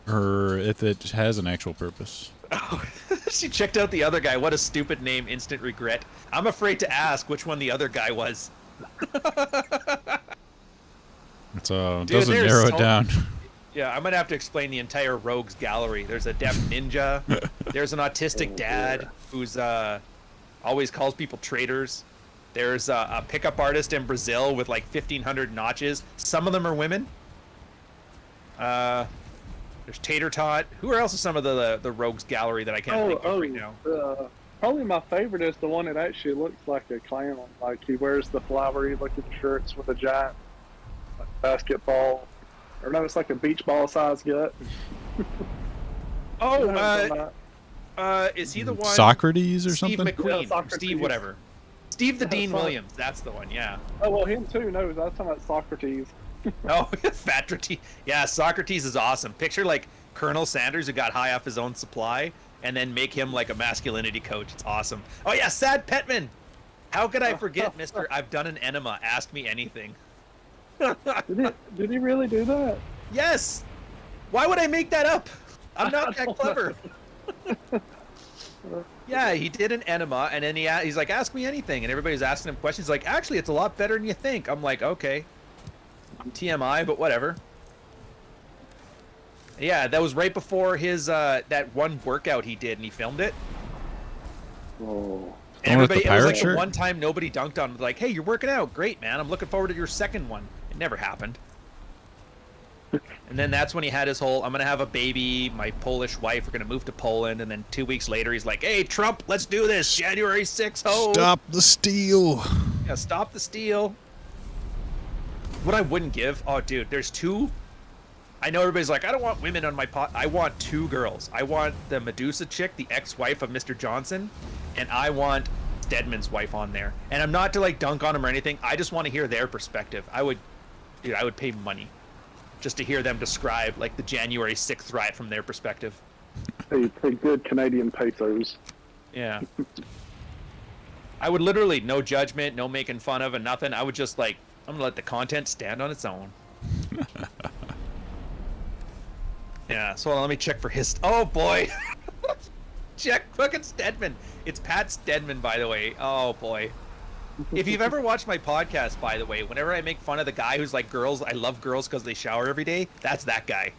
or if it has an actual purpose.
Oh, she checked out the other guy. What a stupid name. Instant regret. I'm afraid to ask which one the other guy was.
So
Dude,
doesn't
there's
narrow it
so-
down.
Yeah, I'm gonna have to explain the entire rogues gallery. There's a deaf ninja. There's an autistic dad who's always calls people traitors. There's a pickup artist in Brazil with like 1,500 notches. Some of them are women. There's Tater Tot. Who else is some of the rogues gallery that I can't think of right now?
Probably my favorite is the one that actually looks like a clown. Like he wears the flowery looking shirts with a giant basketball, or no, it's like a beach ball size gut.
Is he the one?
Socrates or
Steve
something?
McQueen.
Yeah, Socrates.
Steve whatever. Steve the
Yeah,
Dean Williams. That's the one. Yeah.
Oh well, him too. No, I was talking about Socrates.
Oh, Fatrates. Yeah, Socrates is awesome. Picture like Colonel Sanders who got high off his own supply, and then make him like a masculinity coach. It's awesome. Oh yeah, Sad Petman. How could I forget, Mister? I've done an enema. Ask me anything.
Did he really do that?
Yes. Why would I make that up? I'm not that clever. Yeah, he did an enema, and then he's like, ask me anything, and everybody's asking him questions. He's like, actually, it's a lot better than you think. I'm like, okay. TMI, but whatever. Yeah, that was right before his that one workout he did, and he filmed it.
Oh.
And
One with the
everybody, it was
pirate
like
shirt?
the one time nobody dunked on him. Like, hey, you're working out, great, man. I'm looking forward to your second one. It never happened. And then that's when he had his whole, I'm gonna have a baby. My Polish wife, we're gonna move to Poland. And then 2 weeks later, he's like, hey, Trump, let's do this. January 6th, ho.
Stop the steal.
Yeah, stop the steal. What I wouldn't give, oh dude, there's two. I know everybody's like, I don't want women on my pot. I want two girls. I want the Medusa chick, the ex-wife of Mr. Johnson, and I want Stedman's wife on there. And I'm not to like dunk on him or anything. I just want to hear their perspective. I would pay money just to hear them describe like the January 6th riot from their perspective.
Hey, good Canadian pesos.
Yeah. I would literally, no judgment, no making fun of and nothing. I would just like, I'm gonna let the content stand on its own. Yeah, so let me check for his. Oh boy, check fucking Stedman. It's Pat Stedman, by the way. Oh boy. If you've ever watched my podcast, by the way, whenever I make fun of the guy who's like, girls, I love girls because they shower every day. That's that guy.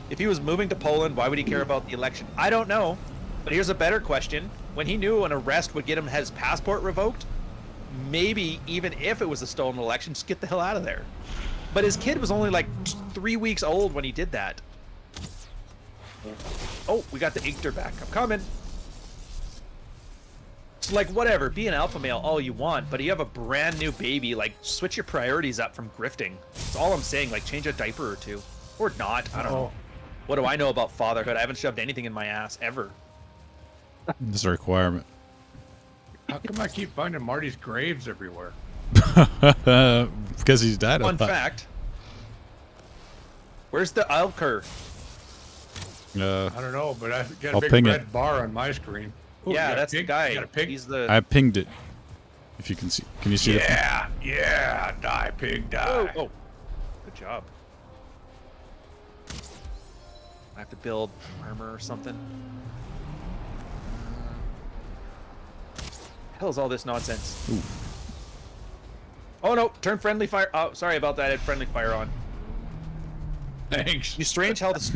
If he was moving to Poland, why would he care about the election? I don't know. But here's a better question: when he knew an arrest would get him his passport revoked, maybe even if it was a stolen election, just get the hell out of there. But his kid was only like 3 weeks old when he did that. Oh, we got the Inkter back. I'm coming. It's like, whatever, be an alpha male all you want, but you have a brand new baby, like, switch your priorities up from grifting. That's all I'm saying, like, change a diaper or two. Or not, I don't know. What do I know about fatherhood? I haven't shoved anything in my ass, ever.
This is a requirement.
How come I keep finding Marty's graves everywhere?
Because he's died.
Fun fact. Where's the Alker?
I don't know, but I've got a
I'll
big
ping
red
it.
bar on my screen. Ooh, you got
Yeah,
a
that's the
pig?
guy.
You got a pig?
He's the...
I pinged it. If you can see, can you see it?
Yeah, die, pig, die.
Oh, good job. I have to build armor or something. Hell is all this nonsense?
Ooh.
Oh no! Turn friendly fire. Oh, sorry about that. I had friendly fire on.
Thanks.
You strange how this.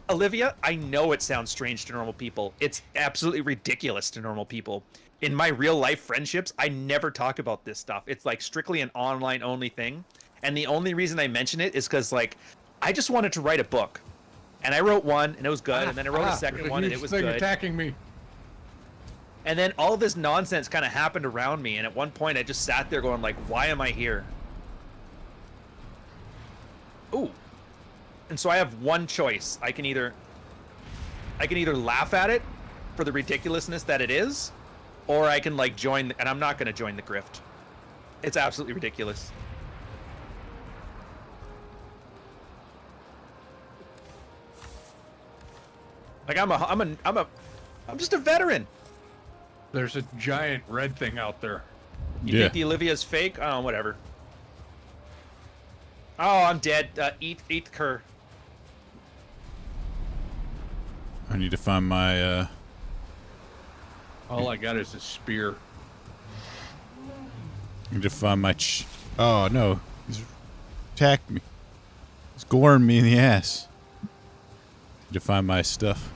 Olivia, I know it sounds strange to normal people. It's absolutely ridiculous to normal people. In my real life friendships, I never talk about this stuff. It's like strictly an online only thing. And the only reason I mention it is because like, I just wanted to write a book. And I wrote one and it was good. And then I wrote a second one and it was
thing
good.
attacking me.
And then all this nonsense kind of happened around me. And at one point I just sat there going like, why am I here? Ooh. And so I have one choice. I can either laugh at it for the ridiculousness that it is, or I can like join, and I'm not going to join the grift. It's absolutely ridiculous. Like I'm just a veteran.
There's a giant red thing out there.
You
Yeah.
think the Olivia's fake? Oh, whatever. Oh, I'm dead. Eat the cur.
I need to find my.
All I got is a spear.
I need to find my. Oh no! He's attacked me. He's goring me in the ass. Need to find my stuff.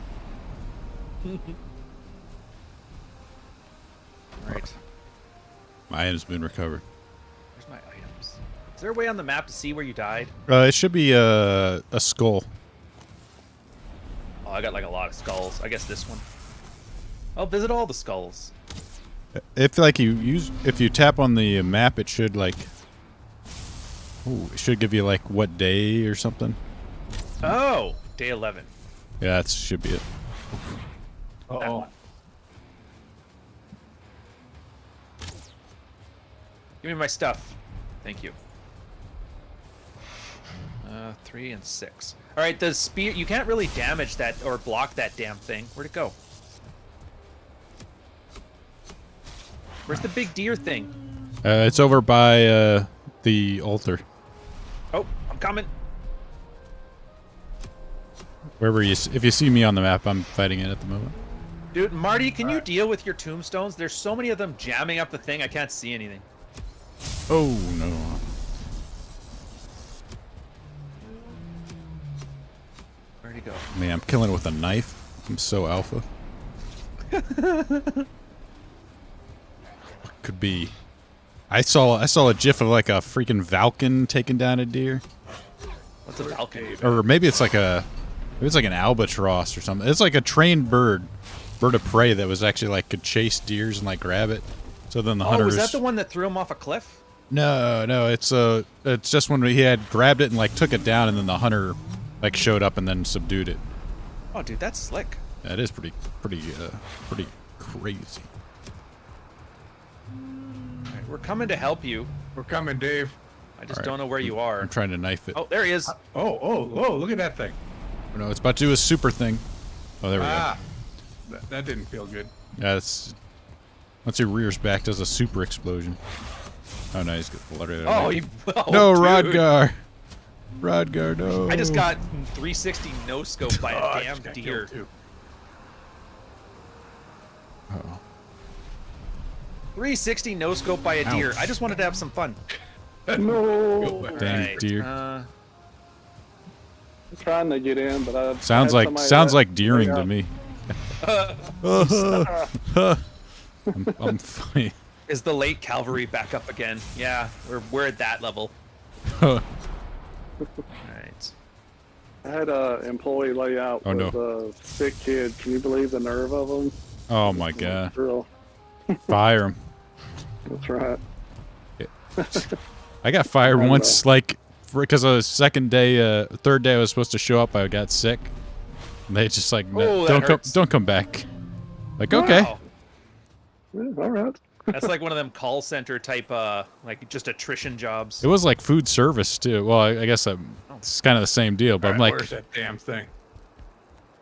Right.
My item's been recovered.
Where's my items? Is there a way on the map to see where you died?
It should be a skull.
Oh, I got like a lot of skulls. I guess this one. I'll visit all the skulls.
If like if you tap on the map, it should like. Ooh, it should give you like what day or something.
Oh, day 11.
Yeah, that should be it.
Uh-oh.
Give me my stuff. Thank you. 3 and 6. All right, the spear. You can't really damage that or block that damn thing. Where'd it go? Where's the big deer thing?
It's over by the altar.
Oh, I'm coming.
Wherever if you see me on the map, I'm fighting it at the moment.
Dude, Marty, can you deal with your tombstones? There's so many of them jamming up the thing, I can't see anything.
Oh no!
Where'd he go?
Man, I'm killing it with a knife. I'm so alpha. Could be. I saw a gif of like a freaking falcon taking down a deer,
What's a falcon?
or maybe it's like an albatross or something. It's like a trained bird of prey that was actually like could chase deers and like grab it. So then the
Oh,
hunters.
was that the one that threw him off a cliff?
No, it's just when he had grabbed it and like took it down, and then the hunter like showed up and then subdued it.
Oh, dude, that's slick.
That is pretty crazy.
All right, we're coming to help you.
We're coming, Dave.
I just
All right.
don't know where you are.
I'm trying to knife it.
Oh, there he is.
Oh, look at that thing.
Oh, no, it's about to do a super thing. Oh, there we
Ah, that didn't feel good.
go. Yeah, it's once he rears back, does a super explosion. Oh no, he's got blood right
Oh,
there.
oh,
No,
dude.
Rodgar, no.
I just got 360 no scope by
Oh, I
a
just
damn
got
deer.
killed, too.
Uh-oh.
360 no scope by a deer.
Ouch.
I just wanted to have some fun.
No.
Dang
Right,
deer.
I'm trying to get in, but I
Sounds like deering to me. I'm fine.
Is the late cavalry back up again? Yeah, we're at that level.
Oh
Right.
I had a employee lay out
Oh,
with a sick kid. Can you believe the nerve of them?
oh my god.
Real.
Fire him.
That's right.
I got fired
I
once, like, because a third day I was supposed to show up, I got sick. And they just like,
Oh, that hurts.
don't come back. Like, okay.
Wow.
Yeah, all right.
That's like one of them call center type, like just attrition jobs.
It was like food service too. Well, I guess it's kind of the same deal, but I'm
Alright,
like,
where's that damn thing?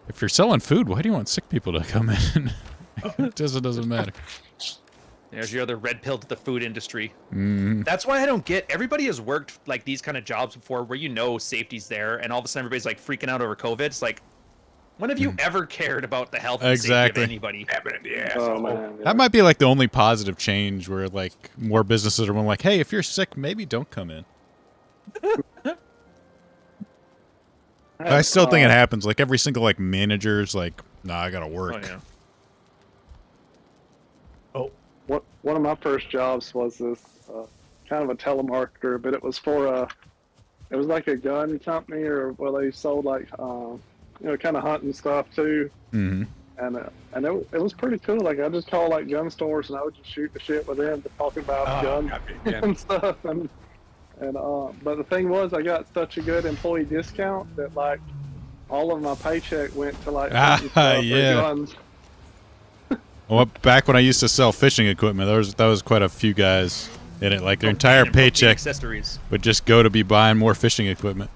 if you're selling food, why do you want sick people to come in? It doesn't matter.
There's your other red pill to the food industry.
Mm.
That's why I don't get. Everybody has worked like these kind of jobs before, where you know safety's there, and all of a sudden everybody's like freaking out over COVID. It's like, when have you ever cared about the health and
Exactly.
safety of anybody?
Happening, yeah.
Oh man.
That might be like the only positive change where like more businesses are like, hey, if you're sick, maybe don't come in. I still think it happens. Like every single like manager's like, nah, I gotta work.
Oh yeah.
One of my first jobs was this kind of a telemarketer, but it was for it was like a gun company, or where they sold like kind of hunting stuff too.
Mm-hmm.
And it was pretty cool. Like I just called like gun stores and I would just shoot the shit with them to talk about guns
got me again.
and stuff. And but the thing was, I got such a good employee discount that like all of my paycheck went to like hunting stuff or
yeah.
guns.
Well, back when I used to sell fishing equipment, that was quite a few guys in it. Like their entire
And protein
paycheck
accessories.
would just go to be buying more fishing equipment.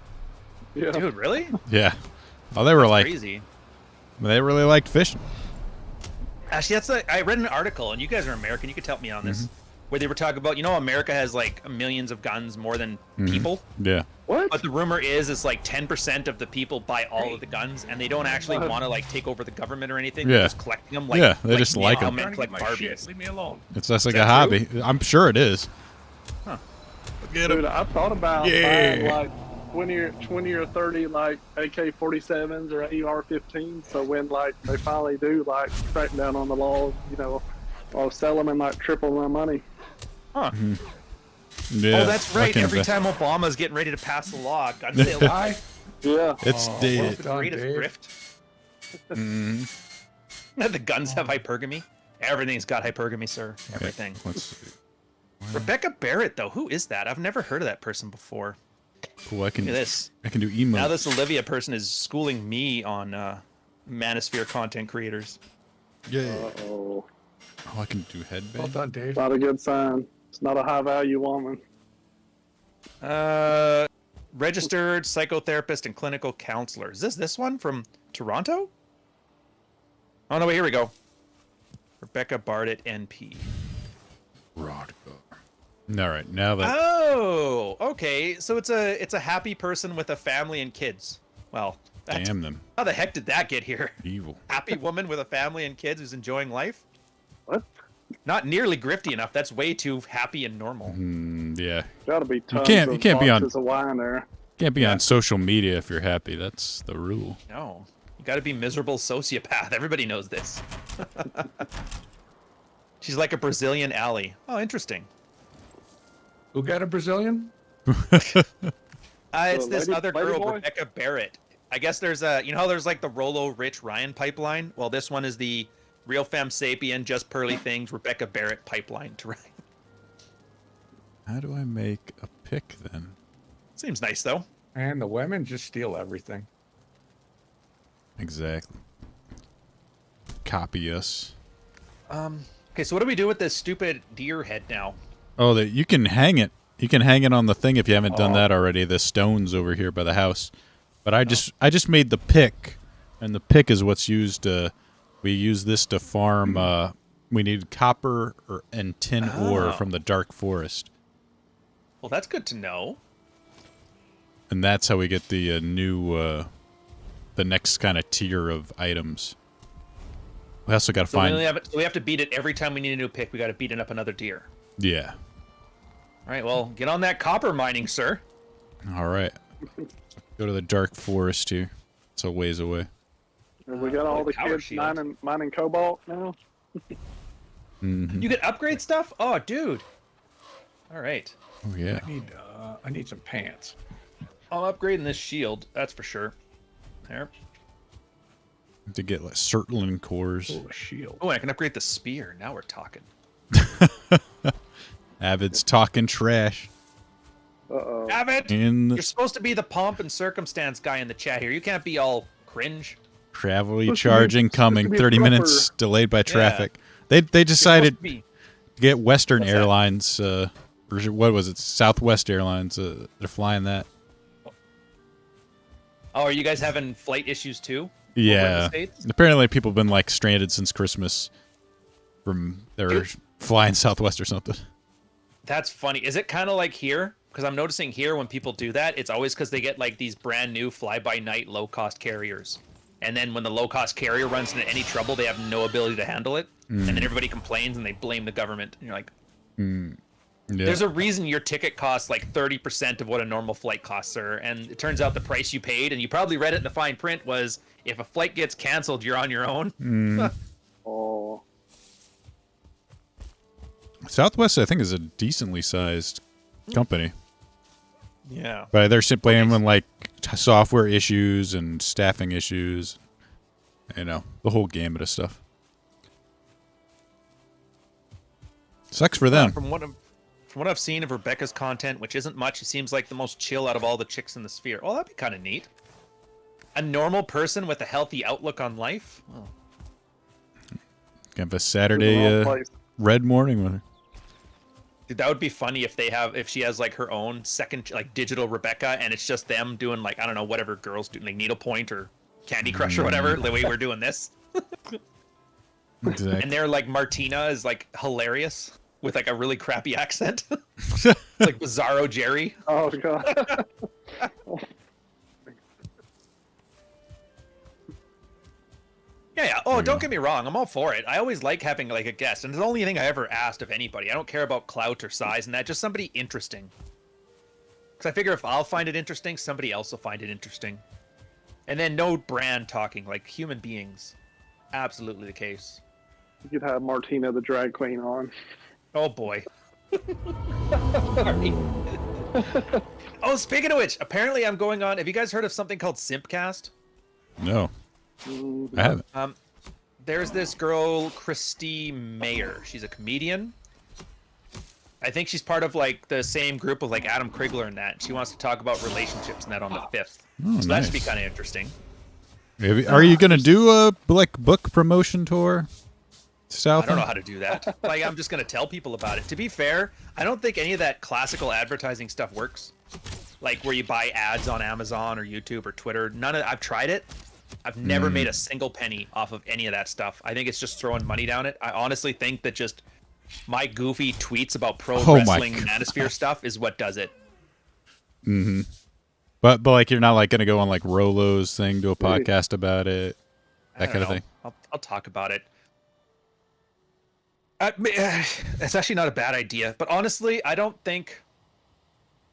Yeah.
Dude, really?
Yeah. Well, they were like,
Crazy.
they really liked fishing.
Actually, I read an article, and you guys are American. You could help me on this. where they were talking about, America has like millions of guns more than people.
Yeah.
What?
But the rumor is it's like 10% of the people buy all of the guns, and they don't actually want to like take over the government or anything.
Yeah.
They're just collecting them. Like,
Yeah, they just like
how
'em.
men
Trying to
collect
get my shit.
Barbies.
Leave me alone.
It's just like
that
a hobby. I'm sure it is. Get
Dude,
him.
I thought about
Yeah.
buying like 20 or 30 like AK-47s or AR-15s. So when like they finally do like crack down on the laws, I'll sell them and like triple my money.
Huh.
Yeah.
Oh, that's right.
fucking
Every
invest-
time Obama's getting ready to pass a law, gun sales
Why?
Yeah.
It's
Oh,
dead.
well
the
done,
greatest
Dave.
grift. The guns have hypergamy. Everything's got hypergamy, sir. Everything.
Let's see.
Rebecca Barrett, though, who is that? I've never heard of that person before.
Cool. I can
Look at this.
do emo.
Now this Olivia person is schooling me on Manosphere content creators.
Yeah.
Oh,
Oh, I can do
Well
headband.
done, Dave.
not a good sign. It's not a high value woman.
Registered psychotherapist and clinical counselor. Is this one from Toronto? Oh no, wait, here we go. Rebecca Barrett, NP.
Rod. All right. Now that
Oh, okay. So it's a happy person with a family and kids. Well,
damn them.
how the heck did that get here?
Evil.
Happy woman with a family and kids who's enjoying life?
What?
Not nearly grifty enough. That's way too happy and normal.
Yeah.
Gotta be tons
can't-
of
you can't be on-
boxes of wine there.
Can't be on social media if you're happy. That's the rule.
No, you got to be miserable sociopath. Everybody knows this. She's like a Brazilian alley. Oh, interesting.
Who got a Brazilian?
It's this
lady-
other
lady
girl,
boy?
Rebecca Barrett. I guess there's how there's like the Rollo Rich Ryan pipeline. Well, this one is the Real Femme Sapien, Just Pearly Things, Rebecca Barrett pipeline to Ryan.
How do I make a pick then?
Seems nice though.
And the women just steal everything.
Exactly. Copy us.
Okay, so what do we do with this stupid deer head now?
Oh, that you can hang it. You can hang it on the thing if you haven't done
Oh.
that already. The stones over here by the house. But I just made the pick, and the pick is what's used. We use this to farm. We need copper and tin ore from the dark forest,
Well, that's good to know.
and that's how we get the the next kind of tier of items. We also got to
So
find.
we have to beat it every time we need a new pick. We got to beat it up another deer.
Yeah.
All right, well, get on that copper mining, sir.
All right. Go to the dark forest here. It's a ways away.
And we got all the
power
kids
shield.
mining cobalt now.
You can upgrade stuff? Oh, dude. All right.
Oh yeah.
I need some pants.
I'm upgrading this shield, that's for sure. There.
To get like certain cores.
Oh, a shield.
Oh, I can upgrade the spear. Now we're talking.
Avid's talking trash.
Uh-oh.
Avid!
In
You're supposed to be the pomp and circumstance guy in the chat here. You can't be all cringe.
travel
Supposed to be-
charging
supposed to
coming.
be
30 minutes
proper.
delayed by
Yeah.
traffic. They
You're
decided
supposed to be-
to get Western
What's that?
Airlines. Or what was it? Southwest Airlines. They're flying that.
Oh, are you guys having flight issues too? over in the
Yeah.
States?
Apparently, people have been like stranded since Christmas. From they're
Dude.
flying Southwest or something.
That's funny. Is it kind of like here? Because I'm noticing here when people do that, it's always because they get like these brand new fly-by-night low-cost carriers. And then when the low-cost carrier runs into any trouble, they have no ability to handle it. And then everybody complains and they blame the government. And you're like,
Yeah.
there's a reason your ticket costs like 30% of what a normal flight costs, sir. And it turns out the price you paid, and you probably read it in the fine print, was if a flight gets canceled, you're on your own.
Oh,
Southwest, I think, is a decently sized company.
Yeah.
But they're simply having like software issues and staffing issues. You know, the whole gamut of stuff. Sucks for them.
From what I've seen of Rebecca's content, which isn't much, she seems like the most chill out of all the chicks in the sphere. Oh, that'd be kind of neat. A normal person with a healthy outlook on life. Oh.
Have a
the
Saturday
wrong place.
red morning with her.
Dude, that would be funny if she has like her own second like digital Rebecca, and it's just them doing like I don't know whatever girls do, like needlepoint or Candy Crush or whatever. The way we're doing this,
Exactly.
and they're like Martina is like hilarious. with like a really crappy accent. It's like Bizarro Jerry.
Oh god.
Yeah. Oh, don't get me wrong. I'm all for it. I always like having like a guest, and it's the only thing I ever asked of anybody. I don't care about clout or size and that. Just somebody interesting. Because I figure if I'll find it interesting, somebody else will find it interesting. And then no brand talking, like human beings. Absolutely the case.
You could have Martina the drag queen on.
Oh boy. Sorry. Oh, speaking of which, apparently I'm going on. Have you guys heard of something called Simpcast?
No, I haven't.
There's this girl, Christy Mayer. She's a comedian. I think she's part of like the same group of like Adam Krigler and that. She wants to talk about relationships and that on the 5th.
Oh,
So that should be
nice.
kind of interesting.
Maybe, are you gonna do a like book promotion tour? South.
I don't know how to do that. Like, I'm just going to tell people about it. To be fair, I don't think any of that classical advertising stuff works. Like where you buy ads on Amazon or YouTube or Twitter. I've tried it. I've never made a single penny off of any of that stuff. I think it's just throwing money down it. I honestly think that just my goofy tweets about pro wrestling manosphere stuff is what does it.
Mm-hmm. But like you're not like gonna go on like Rolo's thing, do a podcast about it, that kind of thing.
I'll talk about it. It's actually not a bad idea, but honestly, I don't think.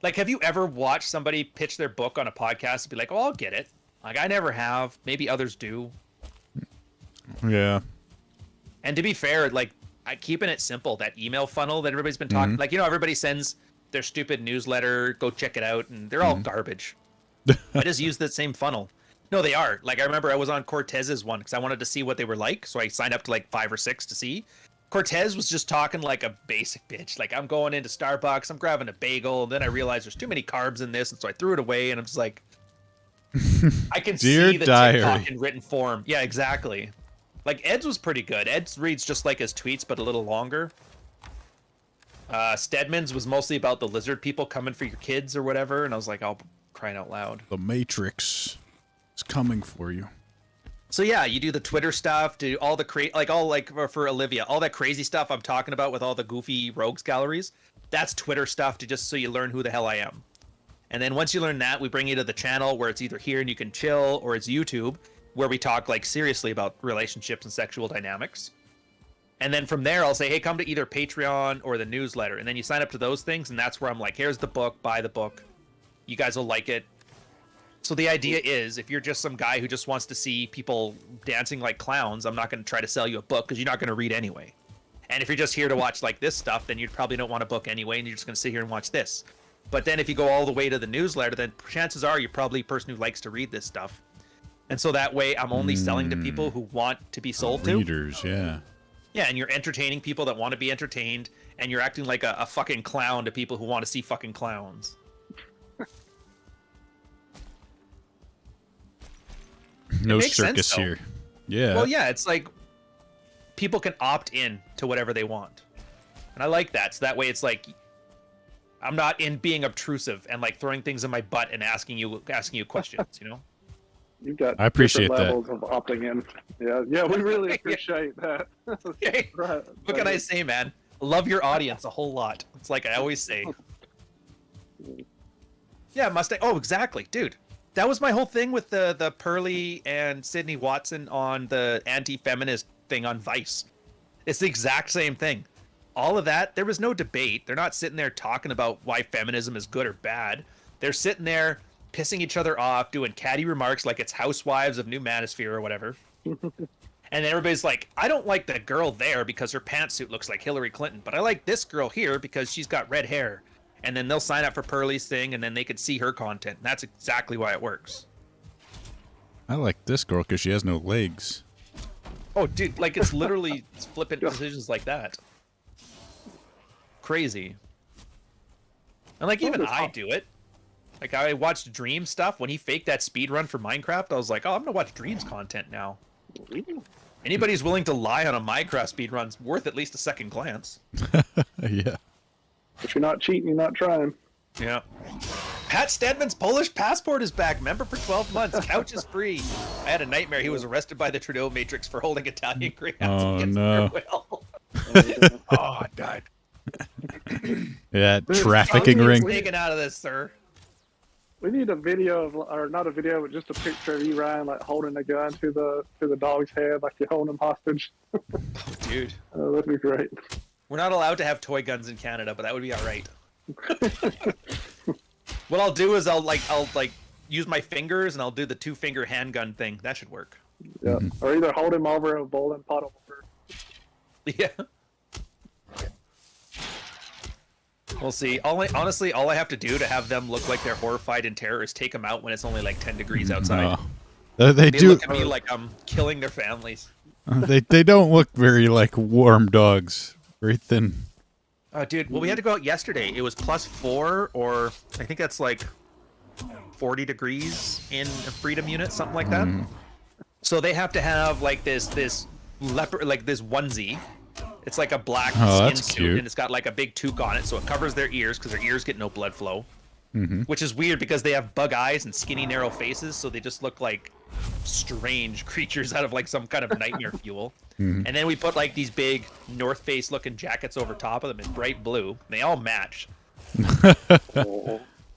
Like, have you ever watched somebody pitch their book on a podcast and be like, "Oh, I'll get it"? Like, I never have. Maybe others do.
Yeah.
And to be fair, like, keeping it simple, that email funnel that everybody's been talking, like, you know, everybody sends their stupid newsletter, go check it out, and they're all garbage. I just use that same funnel. No, they are. Like, I remember I was on Cortez's one because I wanted to see what they were like, so I signed up to like 5 or 6 to see. Cortez was just talking like a basic bitch. Like, I'm going into Starbucks, I'm grabbing a bagel, and then I realized there's too many carbs in this, and so I threw it away, and I'm just like, I can
Dear
see the
diary.
TikTok in written form. Yeah, exactly. Like, Ed's was pretty good. Ed's reads just like his tweets, but a little longer. Stedman's was mostly about the lizard people coming for your kids or whatever, and I was like, oh, crying out loud.
The Matrix is coming for you.
So yeah, you do the Twitter stuff, do all the for Olivia, all that crazy stuff I'm talking about with all the goofy rogues galleries. That's Twitter stuff to just so you learn who the hell I am. And then once you learn that, we bring you to the channel where it's either here and you can chill, or it's YouTube where we talk like seriously about relationships and sexual dynamics. And then from there, I'll say, hey, come to either Patreon or the newsletter. And then you sign up to those things, and that's where I'm like, here's the book, buy the book. You guys will like it. So the idea is, if you're just some guy who just wants to see people dancing like clowns, I'm not going to try to sell you a book because you're not going to read anyway. And if you're just here to watch like this stuff, then you probably don't want a book anyway, and you're just going to sit here and watch this. But then if you go all the way to the newsletter, then chances are you're probably a person who likes to read this stuff. And so that way I'm only selling to people who want to be sold to.
Readers, yeah.
Yeah, and you're entertaining people that want to be entertained, and you're acting like a fucking clown to people who want to see fucking clowns.
No
makes sense,
circus
though.
here. Yeah.
Well, yeah, it's like people can opt in to whatever they want. And I like that. So that way it's like I'm not in being obtrusive and like throwing things in my butt and asking you questions, you know?
You've got
I appreciate
different
that.
levels of opting in. Yeah, we really appreciate that.
Okay.
Right.
What can I say, man? Love your audience a whole lot. It's like I always say. Yeah, Mustang. Oh, exactly, dude. That was my whole thing with the Pearly and Sydney Watson on the anti-feminist thing on Vice. It's the exact same thing. All of that, there was no debate. They're not sitting there talking about why feminism is good or bad. They're sitting there pissing each other off, doing catty remarks like it's Housewives of New Manosphere or whatever. And then everybody's like, I don't like the girl there because her pantsuit looks like Hillary Clinton, but I like this girl here because she's got red hair. And then they'll sign up for Pearly's thing, and then they could see her content. And that's exactly why it works.
I like this girl because she has no legs.
Oh, dude, like it's literally flippant decisions like that. Crazy. And like even I do it. Like I watched Dream stuff when he faked that speed run for Minecraft. I was like, oh, I'm gonna watch Dream's content now. Anybody who's willing to lie on a Minecraft speed run's worth at least a second glance.
Yeah.
If you're not cheating, you're not trying.
Yeah. Pat Stedman's Polish passport is back. Member for 12 months. Couch is free. I had a nightmare. He was arrested by the Trudeau Matrix for holding Italian greyhounds
Oh,
against
no.
their will.
Oh, I died.
Yeah,
Dude,
trafficking
obviously-
ring.
Taken out of this, sir.
We need a video of, or not a video, but just a picture of you, Ryan, like holding a gun to the dog's head, like you're holding him hostage.
Dude,
That'd be great.
we're not allowed to have toy guns in Canada, but that would be all right. What I'll do is I'll use my fingers and I'll do the 2-finger handgun thing. That should work.
Yeah. Or either hold him over a boiling pot of water.
Yeah. We'll see. Honestly, all I have to do to have them look like they're horrified in terror is take them out when it's only like 10 degrees outside.
They
They
do.
look at me like I'm killing their families.
They don't look very like warm dogs. Very thin.
Oh, dude. Well, we had to go out yesterday. It was +4, or I think that's like 40 degrees in a Freedom unit, something like that. So they have to have like this leopard, like this onesie. It's like a black
Oh,
skin
that's
suit,
cute.
and it's got like a big toque on it, so it covers their ears because their ears get no blood flow. Which is weird because they have bug eyes and skinny, narrow faces, so they just look like strange creatures out of like some kind of nightmare fuel. And then we put like these big North Face looking jackets over top of them in bright blue. And they all match.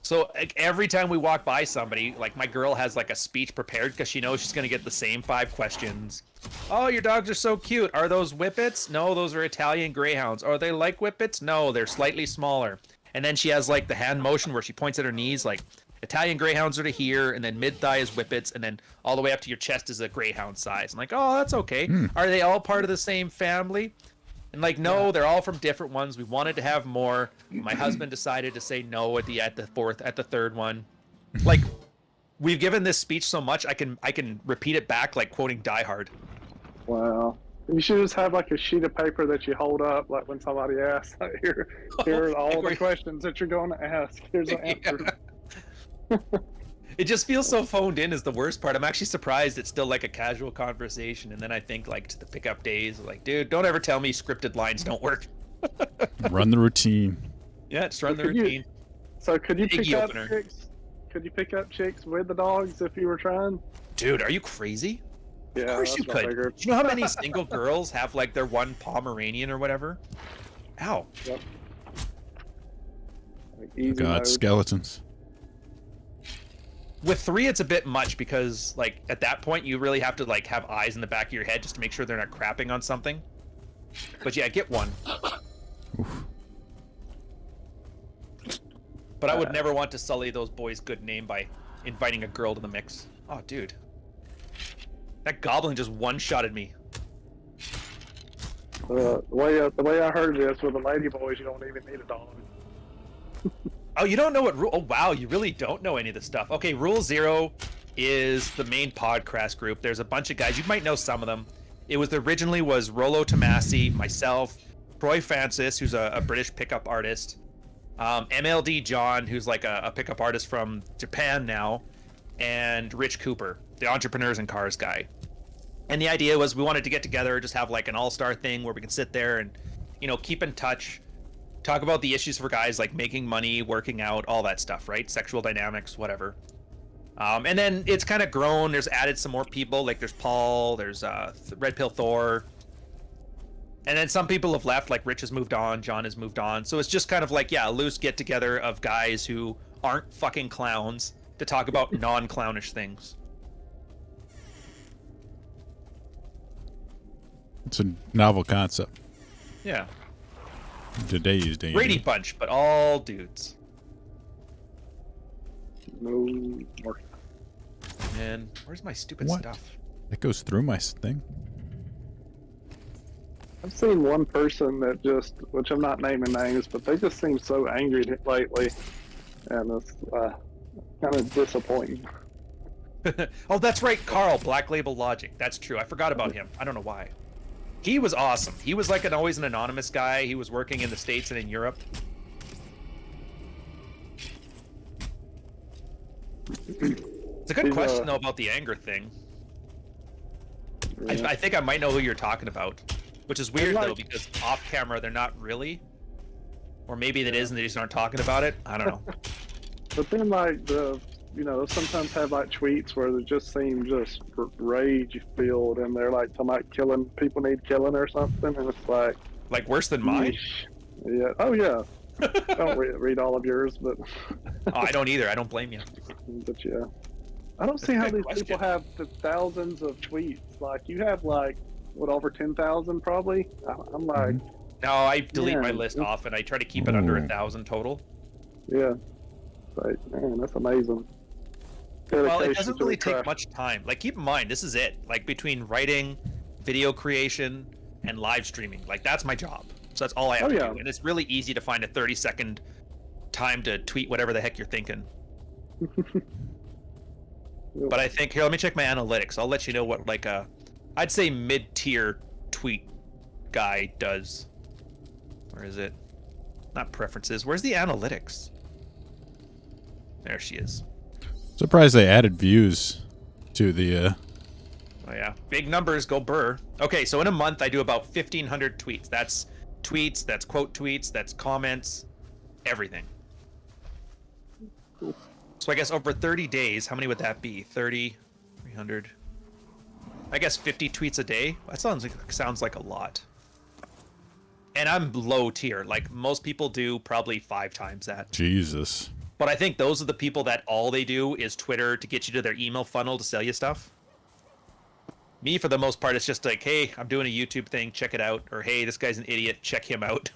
So like, every time we walk by somebody, like my girl has like a speech prepared because she knows she's gonna get the same 5 questions. Oh, your dogs are so cute. Are those whippets? No, those are Italian greyhounds. Are they like whippets? No, they're slightly smaller. And then she has like the hand motion where she points at her knees, like Italian greyhounds are to here, and then mid thigh is whippets, and then all the way up to your chest is a greyhound size. I'm like, oh, that's okay. Are they all part of the same family? And like, no, they're all from different ones. We wanted to have more. My husband decided to say no at the third one. Like, we've given this speech so much, I can repeat it back like quoting Die Hard.
Wow. You should just have like a sheet of paper that you hold up, like when somebody asks, like, here are all the questions that you're going to ask. Here's the answer.
It just feels so phoned in is the worst part. I'm actually surprised it's still like a casual conversation, and then I think like to the pickup days, like, dude, don't ever tell me scripted lines don't work.
Run the routine.
Yeah, just run the
Could you-
routine.
So could you pick
Iggy
up
opener.
chicks? Could you pick up chicks with the dogs if you were trying?
Dude, are you crazy?
Yeah,
Of course
that's
you
what I
could.
figured.
Do you know how many single girls have like their one Pomeranian or whatever? Ow.
Like, easy
God,
mode.
skeletons.
With 3, it's a bit much because like at that point you really have to like have eyes in the back of your head just to make sure they're not crapping on something. But yeah, get 1. But I would never want to sully those boys' good name by inviting a girl to the mix. Oh, dude. That goblin just one-shotted me.
The way I heard this with the lady boys, you don't even need a dog.
Oh, you don't know what rule? Oh, wow, you really don't know any of this stuff. Okay, Rule 0 is the main podcast group. There's a bunch of guys. You might know some of them. It was originally was Rollo Tomasi, myself, Troy Francis, who's a British pickup artist, MLD John, who's like a pickup artist from Japan now, and Rich Cooper, the entrepreneurs and cars guy. And the idea was we wanted to get together, just have like an all-star thing where we can sit there and, you know, keep in touch, talk about the issues for guys like making money, working out, all that stuff, right? Sexual dynamics, whatever. And then it's kind of grown. There's added some more people, like there's Paul, there's Red Pill Thor. And then some people have left, like Rich has moved on, John has moved on. So it's just kind of like, yeah, a loose get together of guys who aren't fucking clowns to talk about non-clownish things.
It's a novel concept.
Yeah.
Today's day.
Brady Bunch, but all dudes.
No more.
Man, where's my stupid
What?
stuff?
That goes through my thing.
I've seen one person that just, which I'm not naming names, but they just seem so angry lately, and it's kind of disappointing.
Oh, that's right, Carl, Black Label Logic. That's true. I forgot about him. I don't know why. He was awesome. He was like always an anonymous guy. He was working in the States and in Europe. It's a good
He's,
question, though, about the anger thing. I think I might know who you're talking about. Which is weird, though, because off camera, they're not really. Or maybe it is and they just aren't talking about it. I don't know.
But then, like, they'll sometimes have, like, tweets where they just seem just rage-filled, and they're, like, talking about killing, people need killing or something, and it's like...
Like, worse than mine?
yeesh. Yeah. Oh yeah. I don't read all of yours, but
Oh, I don't either. I don't blame you.
yeah. I don't see
a
how
good
these
question.
people have the thousands of tweets. Like you have like what over 10,000 probably. I'm like,
No, I delete my
Man,
list
it's-
often. I try to keep it under
Ooh.
1,000 total.
yeah. Like man, that's amazing.
Well, it
Dedication
doesn't
to the
really take
craft.
much time. Like, keep in mind, this is it. Like, between writing, video creation, and live streaming, like that's my job. So that's all I have
Oh,
to
yeah.
do, and it's really easy to find a 30-second time to tweet whatever the heck you're thinking. But I think here, let me check my analytics. I'll let you know what like a, I'd say mid-tier tweet guy does. Where is it? Not preferences. Where's the analytics? There she is.
Surprised they added views to the.
Oh yeah, big numbers go burr. Okay, so in a month I do about 1,500 tweets. That's tweets, that's quote tweets, that's comments, everything.
Cool.
So I guess over 30 days, how many would that be? 30, 300. I guess 50 tweets a day. That sounds like a lot. And I'm low tier. Like most people do probably 5 times that.
Jesus.
But I think those are the people that all they do is Twitter to get you to their email funnel to sell you stuff. Me, for the most part, it's just like, hey, I'm doing a YouTube thing, check it out. Or, hey, this guy's an idiot, check him out.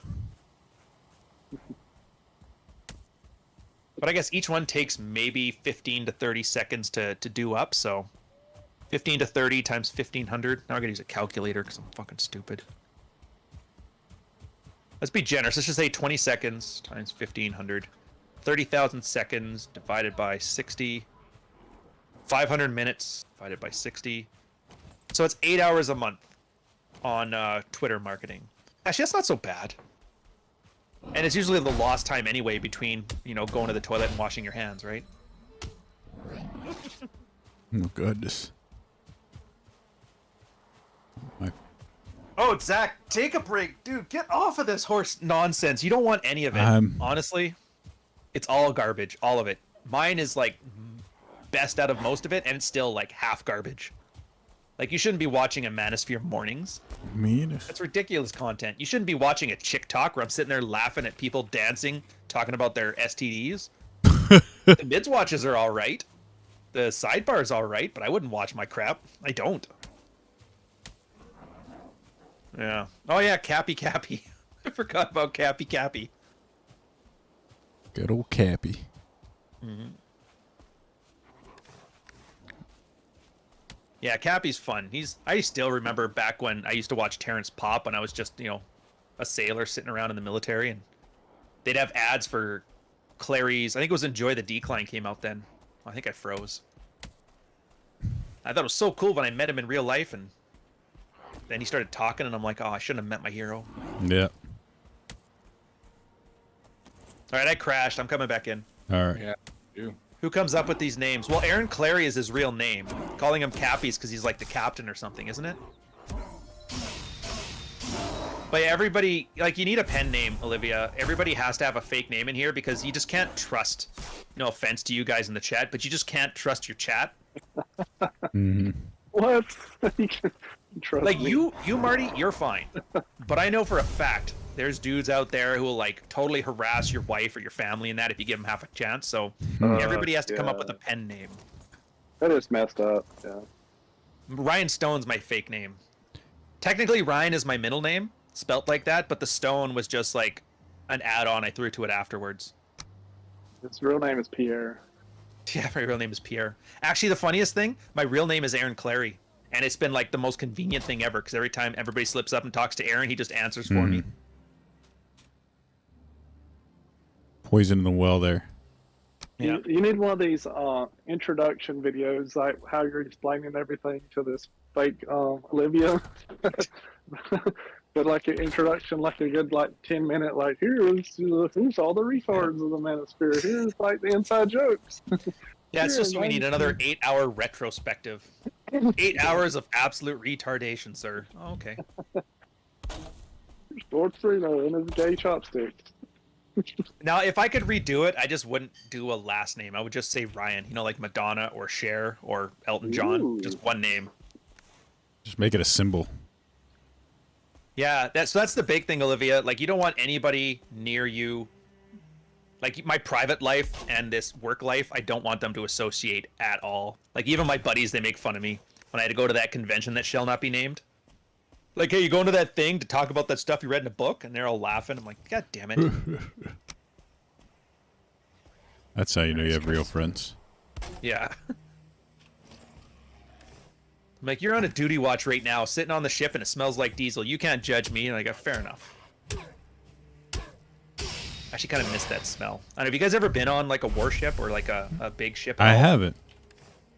But I guess each one takes maybe 15 to 30 seconds to do up, so 15 to 30 times 1,500. Now I'm going to use a calculator because I'm fucking stupid. Let's be generous. Let's just say 20 seconds times 1,500. 30,000 seconds divided by 60. 500 minutes divided by 60. So it's 8 hours a month on Twitter marketing. Actually, that's not so bad. And it's usually the lost time anyway between, you know, going to the toilet and washing your hands, right?
Oh goodness.
Oh, Zach, take a break. Dude, get off of this horse nonsense. You don't want any of it. Honestly, it's all garbage. All of it. Mine is like best out of most of it, and it's still like half garbage. Like, you shouldn't be watching a Manosphere mornings. That's ridiculous content. You shouldn't be watching a Chick Talk where I'm sitting there laughing at people dancing, talking about their STDs. The mids watches are all right. The sidebar is all right, but I wouldn't watch my crap. I don't. Yeah. Oh, yeah, Cappy Cappy. I forgot about Cappy Cappy.
Good old Cappy.
Mm-hmm. Yeah, Cappy's fun. I still remember back when I used to watch Terrence Pop when I was just, you know, a sailor sitting around in the military, and they'd have ads for Clary's. I think it was Enjoy the Decline came out then. I think I froze. I thought it was so cool when I met him in real life, and then he started talking, and I'm like, oh, I shouldn't have met my hero.
Yeah.
All right, I crashed. I'm coming back in.
All right.
Yeah, you.
Who comes up with these names? Well, Aaron Clary is his real name. Calling him Cappy's because he's like the captain or something, isn't it? But yeah, everybody, like, you need a pen name, Olivia. Everybody has to have a fake name in here because you just can't trust, no offense to you guys in the chat, but you just can't trust your chat.
Mm-hmm.
What? You can trust
Like,
me.
you, Marty, you're fine. But I know for a fact there's dudes out there who will, like, totally harass your wife or your family and that if you give them half a chance. So everybody has to come up with a pen name.
That is messed up. Yeah.
Ryan Stone's my fake name. Technically, Ryan is my middle name, spelt like that, but the Stone was just like an add-on I threw to it afterwards.
His real name is Pierre.
Yeah, my real name is Pierre. Actually, the funniest thing, my real name is Aaron Clary, and it's been like the most convenient thing ever because every time everybody slips up and talks to Aaron, he just answers for me.
Poison in the well there.
Yeah.
You need one of these introduction videos, like how you're explaining everything to this fake Olivia. But like an introduction, like a good like 10-minute, like here's all the retards of the Manosphere. Here's like the inside jokes.
Yeah, it's just
Here,
we need
man.
another 8-hour retrospective. 8 hours of absolute retardation, sir. Oh, okay.
George Frino and his gay chopsticks.
Now, if I could redo it, I just wouldn't do a last name. I would just say Ryan, you know, like Madonna or Cher or Elton John.
Ooh.
Just one name.
Just make it a symbol.
Yeah, that's the big thing, Olivia. Like, you don't want anybody near you. Like, my private life and this work life, I don't want them to associate at all. Like, even my buddies, they make fun of me when I had to go to that convention that shall not be named. Like, hey, you going to that thing to talk about that stuff you read in a book? And they're all laughing. I'm like, God damn it.
That's how you know you have real friends.
Yeah. I'm like, you're on a duty watch right now, sitting on the ship, and it smells like diesel. You can't judge me. And I go, fair enough. I actually kind of miss that smell. I don't know, have you guys ever been on like a warship or like a big ship at
I
all?
haven't.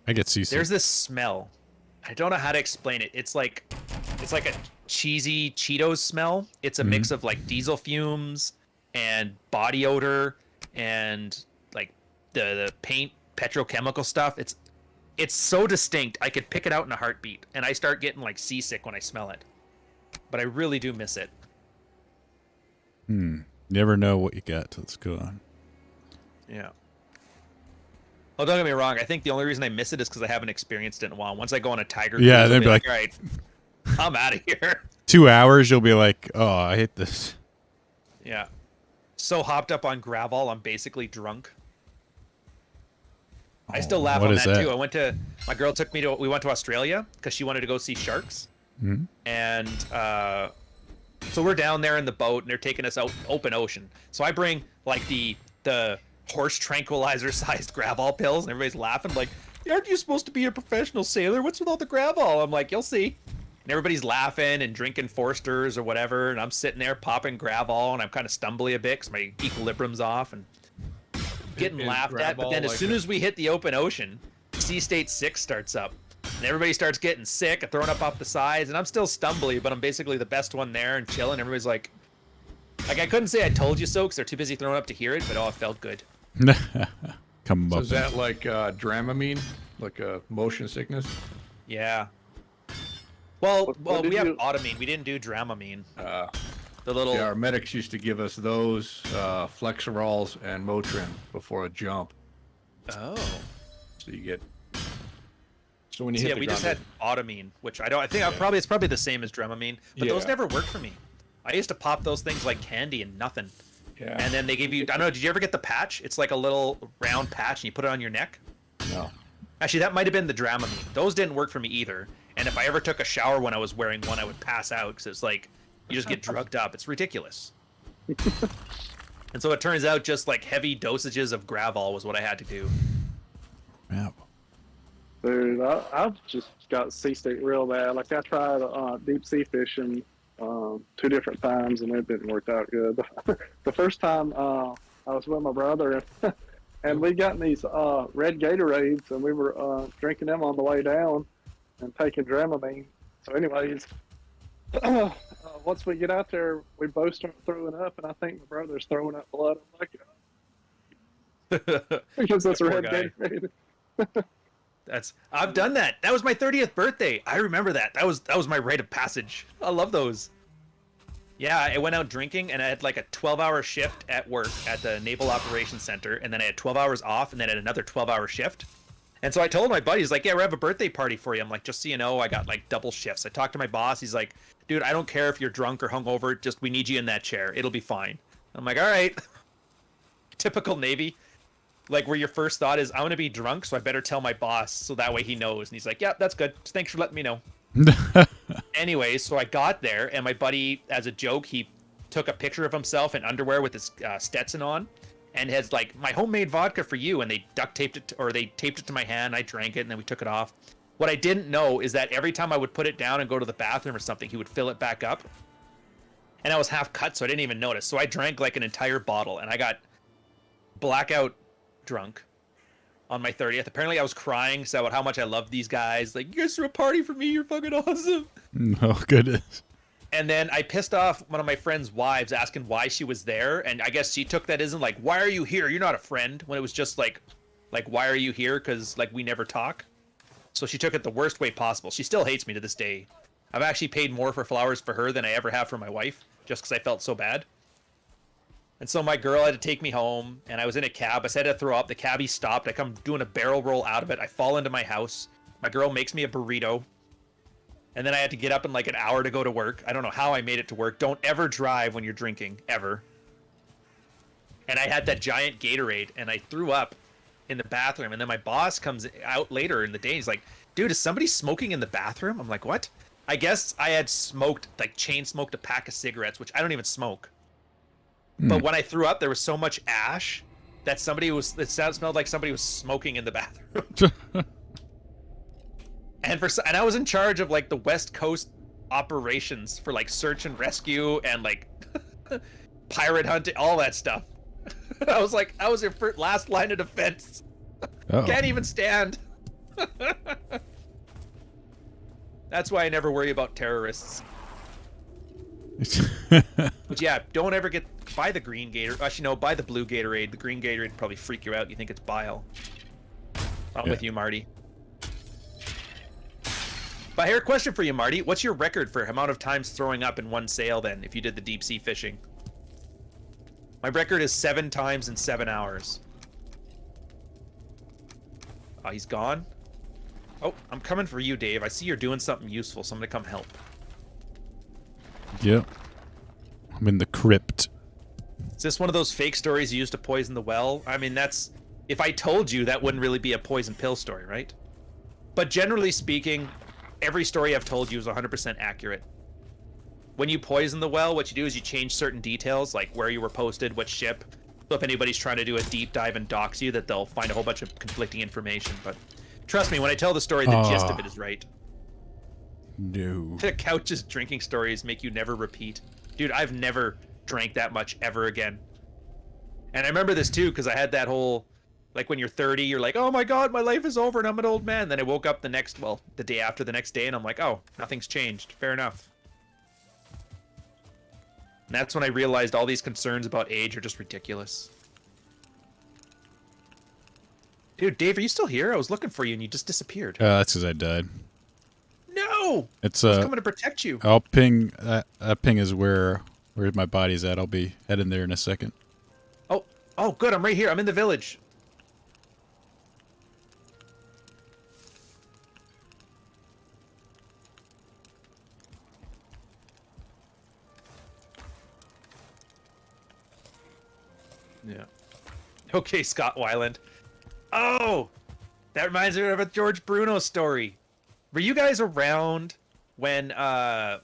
I get seasick.
There's this smell. I don't know how to explain it. It's like a cheesy Cheetos smell. It's a mix of like diesel fumes and body odor and like the paint petrochemical stuff. It's so distinct. I could pick it out in a heartbeat, and I start getting like seasick when I smell it. But I really do miss it.
Never know what you got till it's gone.
Yeah. Oh, don't get me wrong. I think the only reason I miss it is because I haven't experienced it in a while. Once I go on a tiger cruise,
Yeah,
I'll
they'd be like,
all right, I'm out of here.
2 hours, you'll be like, oh, I hate this.
Yeah. So hopped up on Gravel, I'm basically drunk. I still laugh
what
on
is
that,
that?
too. My girl took me to, we went to Australia because she wanted to go see sharks. And so we're down there in the boat, and they're taking us out open ocean. So I bring like the horse tranquilizer sized Gravel pills, and everybody's laughing like, aren't you supposed to be a professional sailor? What's with all the Gravel? I'm like, you'll see. And everybody's laughing and drinking Forsters or whatever, and I'm sitting there popping Gravel, and I'm kind of stumbly a bit because my equilibrium's off and getting
Is
laughed at. But
Gravel
then as
like
soon
a-
as we hit the open ocean, Sea State 6 starts up. And everybody starts getting sick and throwing up off the sides, and I'm still stumbly, but I'm basically the best one there and chilling. Everybody's like I couldn't say I told you so because they're too busy throwing up to hear it, but oh, it felt good.
Come
So
up.
is that like Dramamine, like a motion sickness?
Yeah. Well,
What did
we have
you-
Automine. We didn't do Dramamine.
Uh,
The little.
yeah, our medics used to give us those Flexerols and Motrin before a jump,
Oh.
so you get. So when you
So
hit
yeah,
the
we just
ground,
had Automine, which I think it's probably the same as Dramamine, but those
Yeah.
never worked for me. I used to pop those things like candy and nothing.
yeah,
And then they give you, I don't know, did you ever get the patch? It's like a little round patch and you put it on your neck.
no.
Actually, that might have been the Dramamine. Those didn't work for me either. And if I ever took a shower when I was wearing one, I would pass out because it's like, you just get drugged up. It's ridiculous. And so it turns out just like heavy dosages of Gravol was what I had to do.
Yeah.
Dude, I've just got seasick real bad. Like I tried deep sea fishing 2 different times, and it didn't work out good. The first time I was with my brother, and we got in these red Gatorades, and we were drinking them on the way down and taking Dramamine. So, anyways, once we get out there, we both start throwing up, and I think my brother's throwing up blood. I'm like, because that's
Poor
red
guy.
Gatorade.
I've done that. That was my 30th birthday. I remember that. That was my rite of passage. I love those. Yeah, I went out drinking and I had like a 12-hour shift at work at the Naval Operations Center, and then I had 12 hours off, and then I had another 12-hour shift. And so I told my buddies, like, yeah, we have a birthday party for you. I'm like, just so you know, I got like double shifts. I talked to my boss. He's like, dude, I don't care if you're drunk or hungover. Just we need you in that chair. It'll be fine. I'm like, all right. Typical Navy. Like where your first thought is, I'm going to be drunk, so I better tell my boss so that way he knows. And he's like, yeah, that's good. Thanks for letting me know. Anyway, so I got there, and my buddy, as a joke, he took a picture of himself in underwear with his Stetson on, and has like, my homemade vodka for you, and they duct taped it, or they taped it to my hand. I drank it, and then we took it off. What I didn't know is that every time I would put it down and go to the bathroom or something, he would fill it back up. And I was half cut, so I didn't even notice. So I drank like an entire bottle, and I got blackout drunk on my 30th. Apparently I was crying about how much I love these guys. Like, you guys threw a party for me. You're fucking awesome.
Oh, goodness.
And then I pissed off one of my friend's wives asking why she was there. And I guess she took that as in like, why are you here? You're not a friend. When it was just like, why are you here? Because like we never talk. So she took it the worst way possible. She still hates me to this day. I've actually paid more for flowers for her than I ever have for my wife, just because I felt so bad. And so my girl had to take me home, and I was in a cab. I said to throw up. The cabbie stopped. I come doing a barrel roll out of it. I fall into my house. My girl makes me a burrito. And then I had to get up in like an hour to go to work. I don't know how I made it to work. Don't ever drive when you're drinking, ever. And I had that giant Gatorade, and I threw up in the bathroom. And then my boss comes out later in the day. He's like, dude, is somebody smoking in the bathroom? I'm like, what? I guess I had smoked, like chain smoked a pack of cigarettes, which I don't even smoke. But when I threw up, there was so much ash that it smelled like somebody was smoking in the bathroom. And I was in charge of like the West Coast operations for like search and rescue and like pirate hunting, all that stuff. I was your last line of defense.
Oh.
Can't even stand. That's why I never worry about terrorists. But yeah, don't ever buy the green Gatorade. Actually, no, buy the blue Gatorade. The green Gatorade would probably freak you out. You think it's bile. I'm with you, Marty. But here, a question for you, Marty. What's your record for amount of times throwing up in one sail then, if you did the deep sea fishing? My record is 7 times in 7 hours. Oh, he's gone? Oh, I'm coming for you, Dave. I see you're doing something useful, so I'm gonna come help.
Yep. I'm in the crypt.
Is this one of those fake stories you used to poison the well? I mean, if I told you, that wouldn't really be a poison pill story, right? But generally speaking, every story I've told you is 100% accurate. When you poison the well, what you do is you change certain details, like where you were posted, what ship. So if anybody's trying to do a deep dive and dox you, that they'll find a whole bunch of conflicting information. But trust me, when I tell the story, the gist of it is right.
No.
Couch's drinking stories make you never repeat. Dude, I've never drank that much ever again. And I remember this too, because I had that whole, like when you're 30, you're like, oh my God, my life is over and I'm an old man. Then I woke up the day after the next day, and I'm like, oh, nothing's changed. Fair enough. And that's when I realized all these concerns about age are just ridiculous. Dude, Dave, are you still here? I was looking for you and you just disappeared.
That's because I died.
No!
It's
I was coming to protect you.
I'll ping. That ping is where my body's at. I'll be heading there in a second.
Oh, good. I'm right here. I'm in the village. Yeah. Okay, Scott Weiland. Oh! That reminds me of a George Bruno story. Were you guys around when I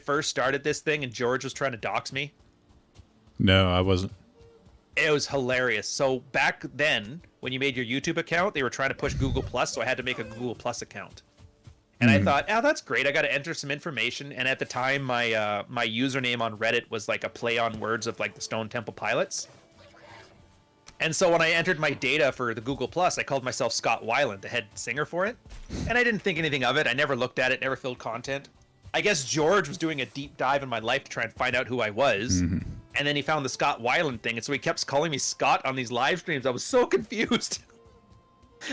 first started this thing and George was trying to dox me?
No, I wasn't.
It was hilarious. So back then, when you made your YouTube account, they were trying to push Google Plus, so I had to make a Google Plus account. And I thought, oh, that's great. I got to enter some information. And at the time, my my username on Reddit was like a play on words of like the Stone Temple Pilots. And so when I entered my data for the Google Plus, I called myself Scott Weiland, the head singer for it. And I didn't think anything of it. I never looked at it, never filled content. I guess George was doing a deep dive in my life to try and find out who I was. And then he found the Scott Weiland thing. And so he kept calling me Scott on these live streams. I was so confused.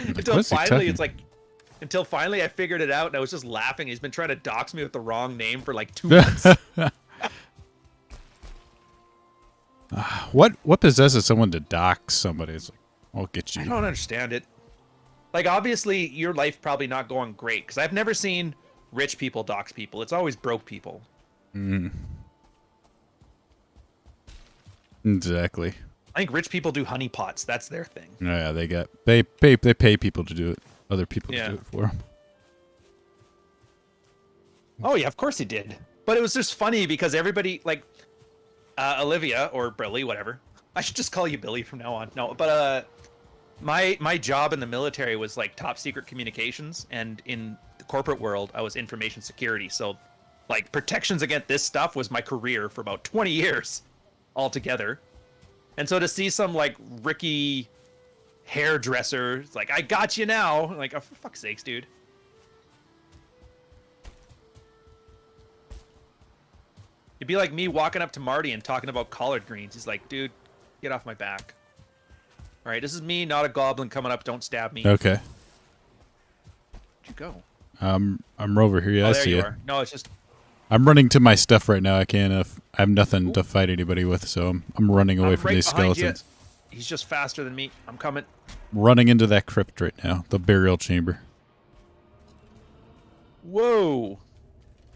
Until finally I figured it out and I was just laughing. He's been trying to dox me with the wrong name for like 2 months.
What possesses someone to dox somebody? It's like, I'll get you.
I don't understand it. Like, obviously, your life probably not going great, because I've never seen rich people dox people. It's always broke people.
Exactly.
I think rich people do honeypots. That's their thing.
Yeah, they pay people to do it. Other people to do it for them.
Oh yeah, of course he did. But it was just funny because everybody, like, Olivia or Billy, whatever. I should just call you Billy from now on. No, but my job in the military was like top secret communications, and in the corporate world, I was information security. So, like, protections against this stuff was my career for about 20 years altogether. And so to see some like Ricky hairdresser, it's like, I got you now. I'm like, oh, for fuck's sakes, dude. It'd be like me walking up to Marty and talking about collard greens. He's like, dude, get off my back. All right, this is me, not a goblin coming up. Don't stab me.
Okay.
Where'd you go?
I'm over here. Yeah,
Oh,
I
there
see
you
you.
are. No, it's just...
I'm running to my stuff right now. I can't. I have nothing to fight anybody with, so I'm running away
I'm
from
right
these
behind you.
skeletons.
He's just faster than me. I'm coming.
Running into that crypt right now, the burial chamber.
Whoa.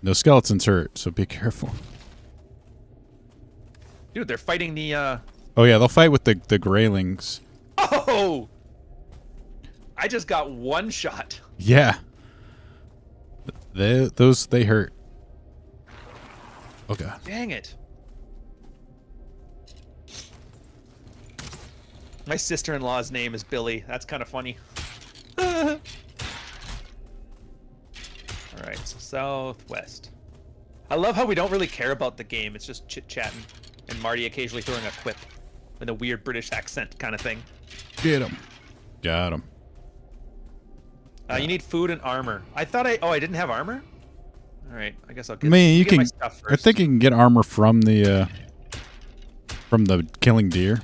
No skeletons hurt, so be careful.
Dude, they're fighting the,
Oh yeah, they'll fight with the Greylings.
Oh! I just got one shot.
Yeah. They hurt. Oh god.
Dang it. My sister-in-law's name is Billy. That's kind of funny. All right, so southwest. I love how we don't really care about the game. It's just chit-chatting. And Marty occasionally throwing a quip with a weird British accent kind of thing.
Get him. Got him.
You need food and armor. I thought I didn't have armor? All right, I guess I'll get,
You
get my
can.
stuff first.
I think you can get armor from the killing deer,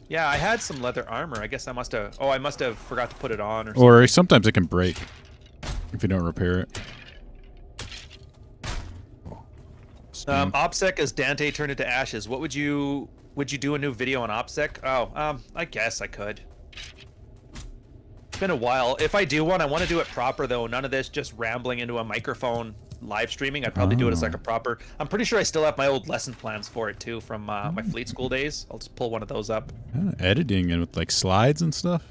Yeah, I had some leather armor. I guess I must have... Oh, I must have forgot to put it on or something.
or sometimes it can break if you don't repair it.
OPSEC as Dante turned into ashes. What would you do a new video on OPSEC? Oh, I guess I could. It's been a while. If I do one, I want to do it proper though. None of this just rambling into a microphone live streaming. I'd probably do it as like a proper. I'm pretty sure I still have my old lesson plans for it too from my fleet school days. I'll just pull one of those up.
Editing and with like slides and stuff.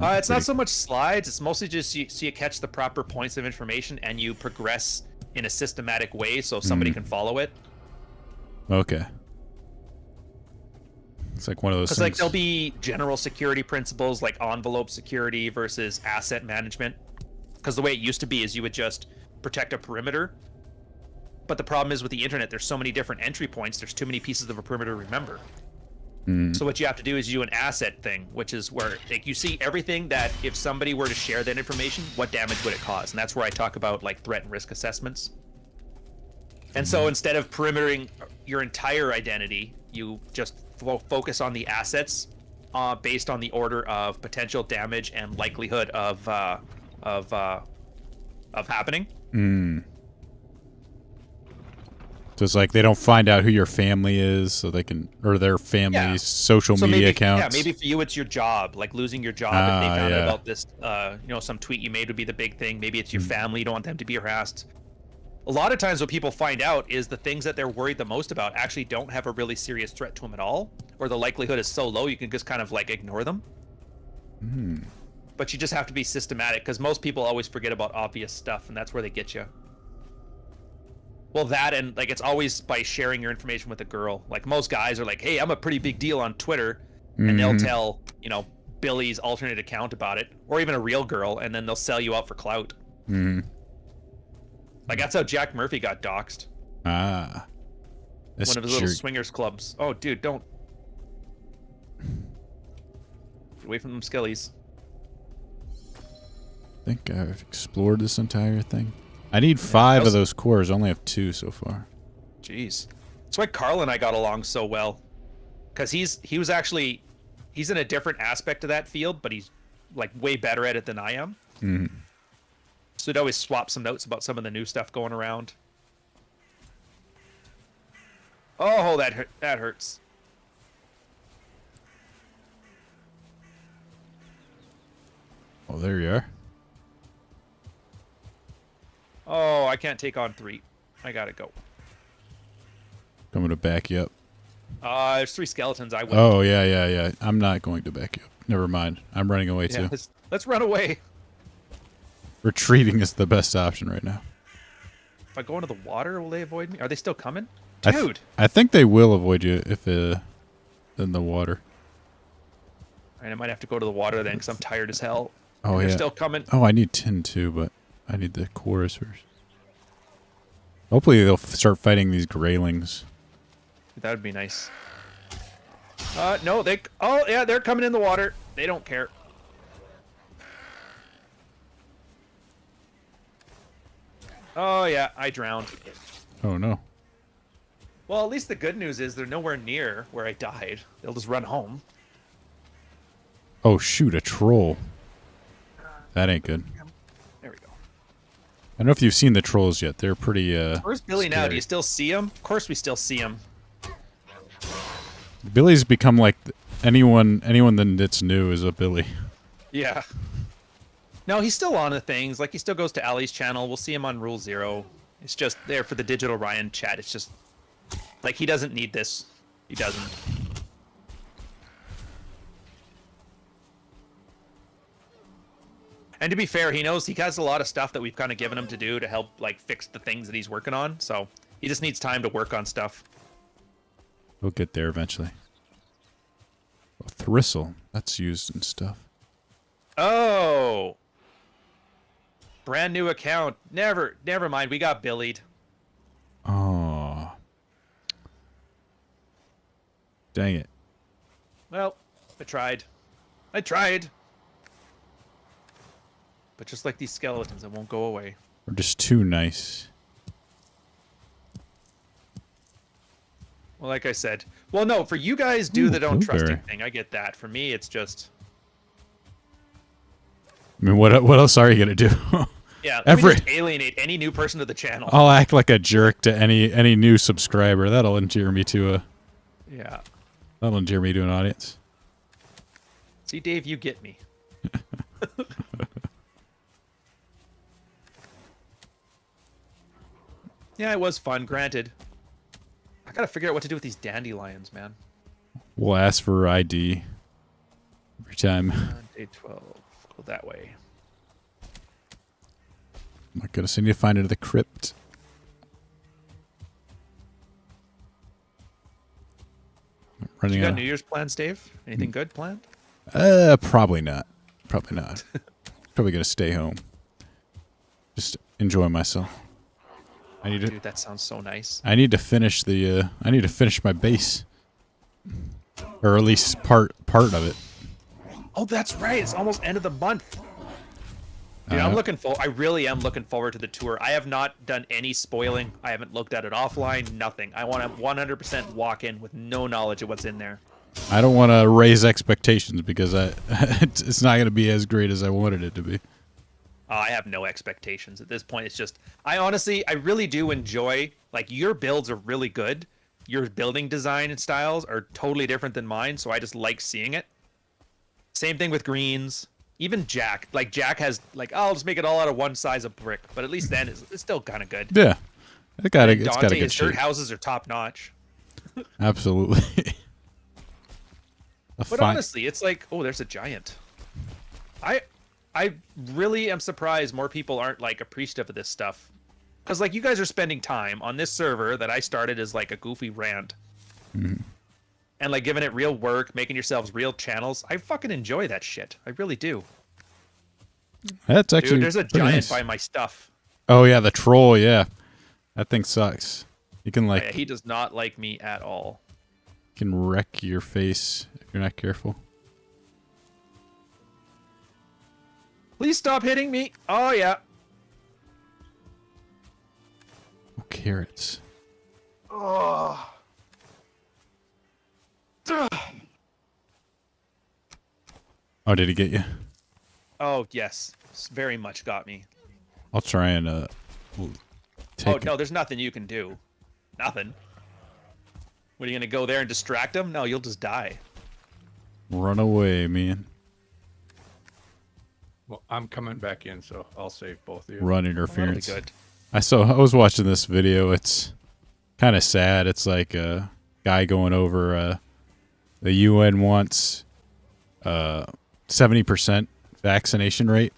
It's not so much slides. It's mostly just so you catch the proper points of information and you progress in a systematic way so somebody can follow it.
Okay. It's like one of those
Because
things.
like there'll be general security principles like envelope security versus asset management. Because the way it used to be is you would just protect a perimeter. But the problem is with the internet, there's so many different entry points. There's too many pieces of a perimeter to remember. So what you have to do is you do an asset thing, which is where like you see everything that if somebody were to share that information, what damage would it cause? And that's where I talk about like threat and risk assessments. And so instead of perimetering your entire identity, you just focus on the assets based on the order of potential damage and likelihood of happening.
So it's like they don't find out who your family is, so they can, or their family's social
So
media
maybe,
accounts.
Yeah, maybe for you it's your job, like losing your job if they found out
yeah.
about this. Some tweet you made would be the big thing. Maybe it's your family. You don't want them to be harassed. A lot of times what people find out is the things that they're worried the most about actually don't have a really serious threat to them at all, or the likelihood is so low you can just kind of like ignore them. But you just have to be systematic because most people always forget about obvious stuff, and that's where they get you. Well, that and like it's always by sharing your information with a girl. Like most guys are like, "Hey, I'm a pretty big deal on Twitter," and they'll tell Billy's alternate account about it, or even a real girl, and then they'll sell you out for clout. Like that's how Jack Murphy got doxxed.
This
One of his little
jerk.
swingers clubs. Oh, dude, don't get away from them skillies.
I think I've explored this entire thing. I need 5 of those cores. I only have 2 so far.
Jeez, that's why Carl and I got along so well, because he's in a different aspect of that field, but he's like way better at it than I am. So we'd always swap some notes about some of the new stuff going around. Oh, that hurts.
Oh, there you are.
Oh, I can't take on 3. I gotta go.
I'm gonna back you up.
There's 3 skeletons. I will.
Oh yeah. I'm not going to back you up. Never mind. I'm running away
Yeah,
too.
let's run away.
Retreating is the best option right now.
If I go into the water, will they avoid me? Are they still coming?
I
Dude.
I think they will avoid you if in the water.
Alright, I might have to go to the water then, because I'm tired as hell.
Oh
They're
yeah.
still coming.
Oh, I need tin too, but I need the cores first. Hopefully they'll start fighting these Greylings.
That would be nice. No, oh yeah, they're coming in the water. They don't care. Oh yeah, I drowned.
Oh no.
Well, at least the good news is they're nowhere near where I died. They'll just run home.
Oh shoot, a troll. That ain't good.
There we go.
I don't know if you've seen the trolls yet. They're pretty
Where's Billy now? Do
scary.
you still see him? Of course we still see him.
Billy's become like anyone that's new is a Billy.
Yeah. No, he's still on the things. Like, he still goes to Ali's channel. We'll see him on Rule 0. It's just there for the Digital Ryan chat. It's just, like, he doesn't need this. He doesn't. And to be fair, he knows he has a lot of stuff that we've kind of given him to do to help, like, fix the things that he's working on. So he just needs time to work on stuff.
We'll get there eventually. Oh, Thristle. That's used and stuff.
Oh! Brand new account. Never mind. We got billied.
Oh. Dang it.
Well, I tried. But just like these skeletons, it won't go away.
We're just too nice.
Well, like I said. Well, no, for you guys do the don't trust
blueberry.
thing. I get that. For me, it's just...
I mean, what else are you gonna do?
Yeah, let me
Every-
just alienate any new person to the channel.
I'll act like a jerk to any new subscriber. That'll endear me to a.
Yeah.
That'll endear me to an audience.
See, Dave, you get me. Yeah, it was fun, granted. I gotta figure out what to do with these dandelions, man.
We'll ask for ID every time.
Day 12. Go that way.
Oh my goodness, I need to find into the crypt. I'm running
You got
out.
New Year's plans, Dave? Anything good planned?
Probably not. Probably not. Probably gonna stay home. Just enjoy myself. I need to.
Dude, that sounds so nice.
I need to finish the. I need to finish my base, or at least part of it.
Oh, that's right. It's almost end of the month. Dude, I really am looking forward to the tour. I have not done any spoiling. I haven't looked at it offline. Nothing. I want to 100% walk in with no knowledge of what's in there.
I don't want to raise expectations because it's not going to be as great as I wanted it to be.
I have no expectations at this point. It's just, I really do enjoy, like, your builds are really good. Your building design and styles are totally different than mine, so I just like seeing it. Same thing with greens. Even Jack. Like, Jack has, like, oh, I'll just make it all out of one size of brick. But at least then it's still kind of good.
Yeah, it's got a
Dante,
good
his dirt
shape.
houses are top notch.
Absolutely.
But honestly, it's like, oh, there's a giant. I really am surprised more people aren't, like, appreciative of this stuff. Because, like, you guys are spending time on this server that I started as, like, a goofy rant.
Mm-hmm.
And, like, giving it real work, making yourselves real channels. I fucking enjoy that shit. I really do.
That's actually
Dude, there's a
pretty
giant
nice.
by my stuff.
Oh yeah, the troll. Yeah, that thing sucks. You can like
Yeah, he does not like me at all.
can wreck your face if you're not careful.
Please stop hitting me. Oh, yeah.
Oh, carrots.
Oh.
Oh, did he get you?
Oh, yes. Very much got me.
I'll try and take
Oh, no, there's nothing you can do. Nothing. What, are you going to go there and distract him? No, you'll just die.
Run away, man.
Well, I'm coming back in, so I'll save both of you.
Run
That'll be
interference.
good.
I was watching this video. It's kind of sad. It's like a guy going over the UN wants 70% vaccination rate.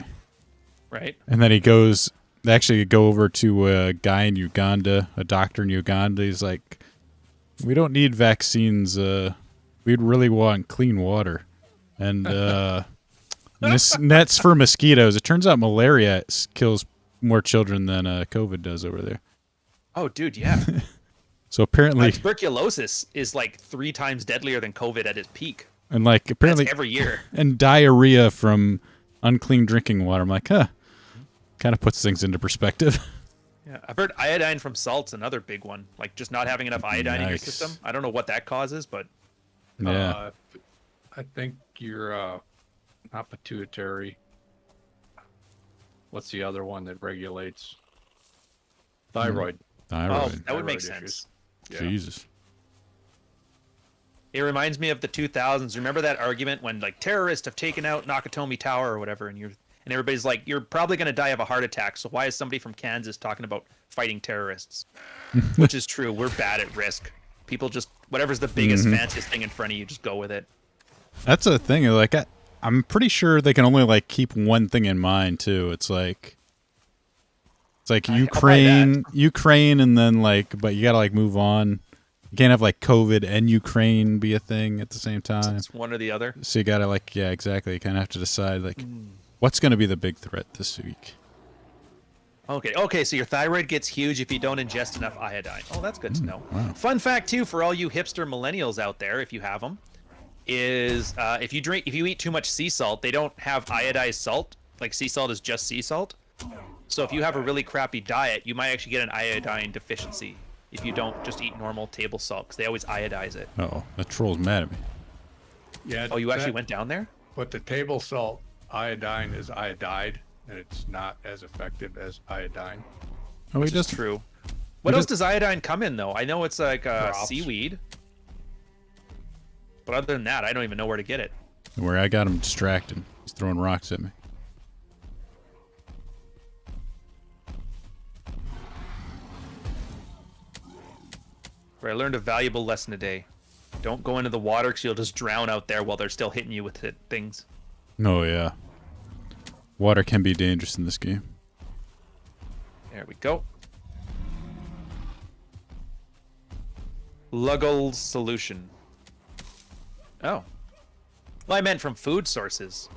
Right?
And then they actually go over to a guy in Uganda, a doctor in Uganda. He's like, we don't need vaccines. We'd really want clean water. And nets for mosquitoes. It turns out malaria kills more children than COVID does over there.
Oh, dude, yeah.
So apparently,
Like, tuberculosis is like 3 times deadlier than COVID at its peak.
and like apparently
That's every year.
and diarrhea from unclean drinking water. I'm like, huh. Kind of puts things into perspective.
Yeah, I've heard iodine from salt's another big one. Like, just not having enough iodine in your
Yikes.
system. I don't know what that causes, but
Yeah.
I think you're not pituitary. What's the other one that regulates? Thyroid.
Thyroid.
oh, that would make
Thyroid issues.
sense.
Yeah.
Jesus.
It reminds me of the 2000s. Remember that argument when, like, terrorists have taken out Nakatomi Tower or whatever, and And everybody's like, you're probably going to die of a heart attack. So why is somebody from Kansas talking about fighting terrorists? Which is true. We're bad at risk. People just, whatever's the biggest, fanciest thing in front of you, just go with it.
That's a thing. Like, I'm pretty sure they can only like keep one thing in mind too. It's like Ukraine, and then like, but you gotta like move on. You can't have like COVID and Ukraine be a thing at the same time.
It's one or the other.
So you gotta like, yeah, exactly. You kind of have to decide like, what's gonna be the big threat this week.
Okay, so your thyroid gets huge if you don't ingest enough iodine. Oh, that's good to know.
Wow.
Fun fact too, for all you hipster millennials out there, if you have them, is if you eat too much sea salt, they don't have iodized salt. Like sea salt is just sea salt. So if you have a really crappy diet, you might actually get an iodine deficiency if you don't just eat normal table salt, because they always iodize it.
Oh, that troll's mad at me.
Yeah.
Oh, you actually went down there?
But the table salt iodine is iodide, and it's not as effective as iodine.
Oh,
Which is true. What else does iodine come in though? I know it's like
Drops.
seaweed. But other than that, I don't even know where to get it.
Where I got him distracted. He's throwing rocks at me.
Where I learned a valuable lesson today. Don't go into the water because you'll just drown out there while they're still hitting you with things.
Oh yeah. Water can be dangerous in this game.
There we go. Luggle's solution. Oh. Well, I meant from food sources.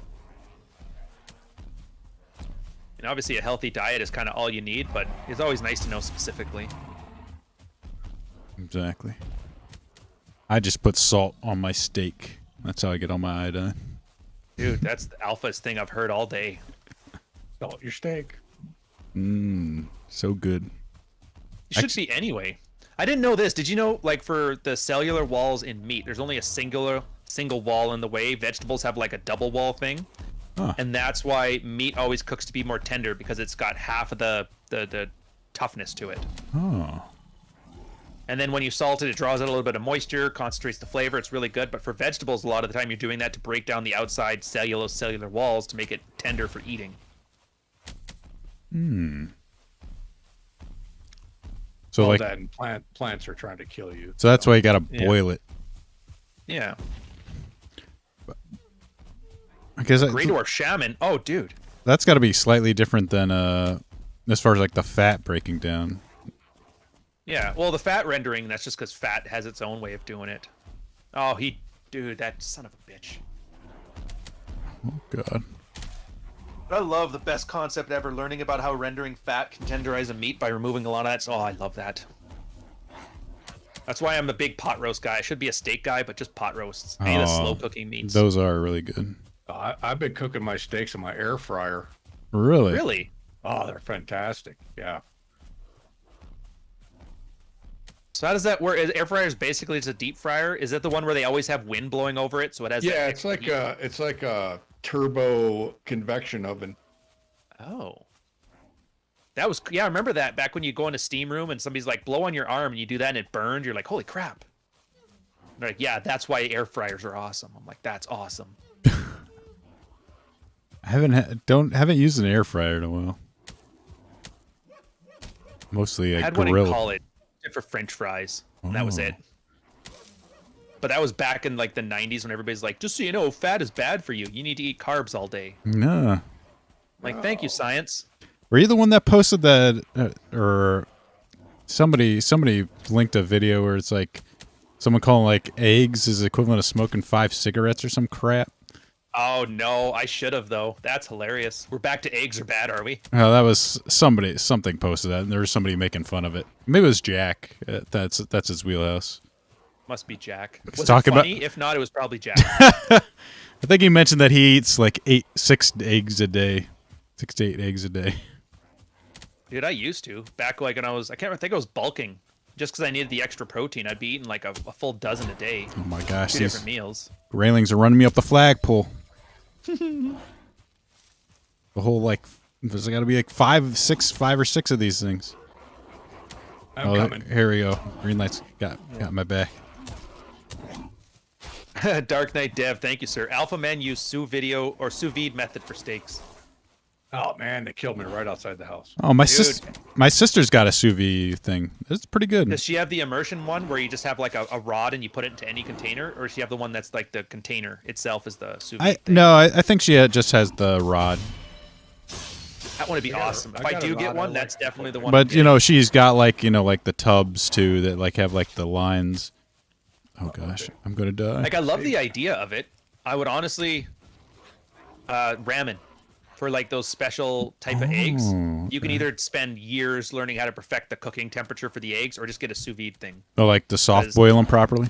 And obviously a healthy diet is kind of all you need, but it's always nice to know specifically.
Exactly. I just put salt on my steak. That's how I get all my iodine.
Dude, that's the alphas thing I've heard all day.
Salt your steak.
Mmm, so good.
It should be anyway. I didn't know this. Did you know, like, for the cellular walls in meat, there's only a single wall in the way. Vegetables have like a double wall thing.
Huh.
And that's why meat always cooks to be more tender, because it's got half of the toughness to it.
Oh.
And then when you salt it, it draws out a little bit of moisture, concentrates the flavor. It's really good. But for vegetables, a lot of the time you're doing that to break down the outside cellular walls to make it tender for eating.
Hmm. So
All
like
that and plants are trying to kill you.
so that's why you gotta boil it.
Yeah.
I guess
Grey Dwarf Shaman. Oh, dude.
that's got to be slightly different than as far as like the fat breaking down.
Yeah. Well, the fat rendering, that's just because fat has its own way of doing it. Oh, dude, that son of a bitch.
Oh god.
I love the best concept ever, learning about how rendering fat can tenderize a meat by removing a lot of that. Oh, I love that. That's why I'm a big pot roast guy. I should be a steak guy, but just pot roasts. Any of the slow cooking meats.
Those are really good.
I've been cooking my steaks in my air fryer.
Really?
Really?
Oh, they're fantastic. Yeah.
So how does that work? Air fryer is basically just a deep fryer. Is that the one where they always have wind blowing over it, so it has?
Yeah,
that
it's like a turbo convection oven.
Oh. That was, yeah, I remember that back when you go in a steam room and somebody's like, blow on your arm, and you do that and it burned. You're like, holy crap. And they're like, yeah, that's why air fryers are awesome. I'm like, that's awesome.
I haven't used an air fryer in a while. Mostly
I
a
had
grill.
one in college for French fries, and that was it. But that was back in like the 90s when everybody's like, just so you know, fat is bad for you. You need to eat carbs all day.
Nah.
Like, thank you, science.
Were you the one that posted that, or somebody linked a video where it's like someone calling like eggs is equivalent of smoking 5 cigarettes or some crap?
Oh no, I should have though. That's hilarious. We're back to eggs are bad, are we?
Oh, that was something posted that, and there was somebody making fun of it. Maybe it was Jack. That's his wheelhouse.
Must be Jack.
He's
Was it
talking
funny? If not, it was probably Jack.
I think he mentioned that he eats like 6 eggs a day, 6 to 8 eggs a day.
Dude, I used to. Back like when I think I was bulking. Just because I needed the extra protein, I'd be eating like a full dozen a day.
Oh my gosh,
2
these
different meals.
railings are running me up the flagpole. The whole like, there's got to be like 5 or 6 of these things.
I'm coming.
Here we go. Green lights got my back.
Dark Knight Dev, thank you, sir. Alpha men use sous vide method for steaks.
Oh man, they killed me right outside the house.
Oh, my
Dude.
my sister's got a sous vide thing. It's pretty good.
Does she have the immersion one where you just have like a rod and you put it into any container, or does she have the one that's like the container itself is the sous vide thing?
No, I think she just has the rod.
That one would be
I got a-
awesome.
I
If I
got a
do get
rod, I
one,
like
that's
to
definitely the one.
But you know, she's got like like the tubs too that like have like the lines. Oh gosh, I'm gonna die.
Like I love the idea of it. I would honestly, ramen, for like those special type of eggs. You can either spend years learning how to perfect the cooking temperature for the eggs, or just get a sous vide thing.
Oh, like the soft
Because-
boil them properly.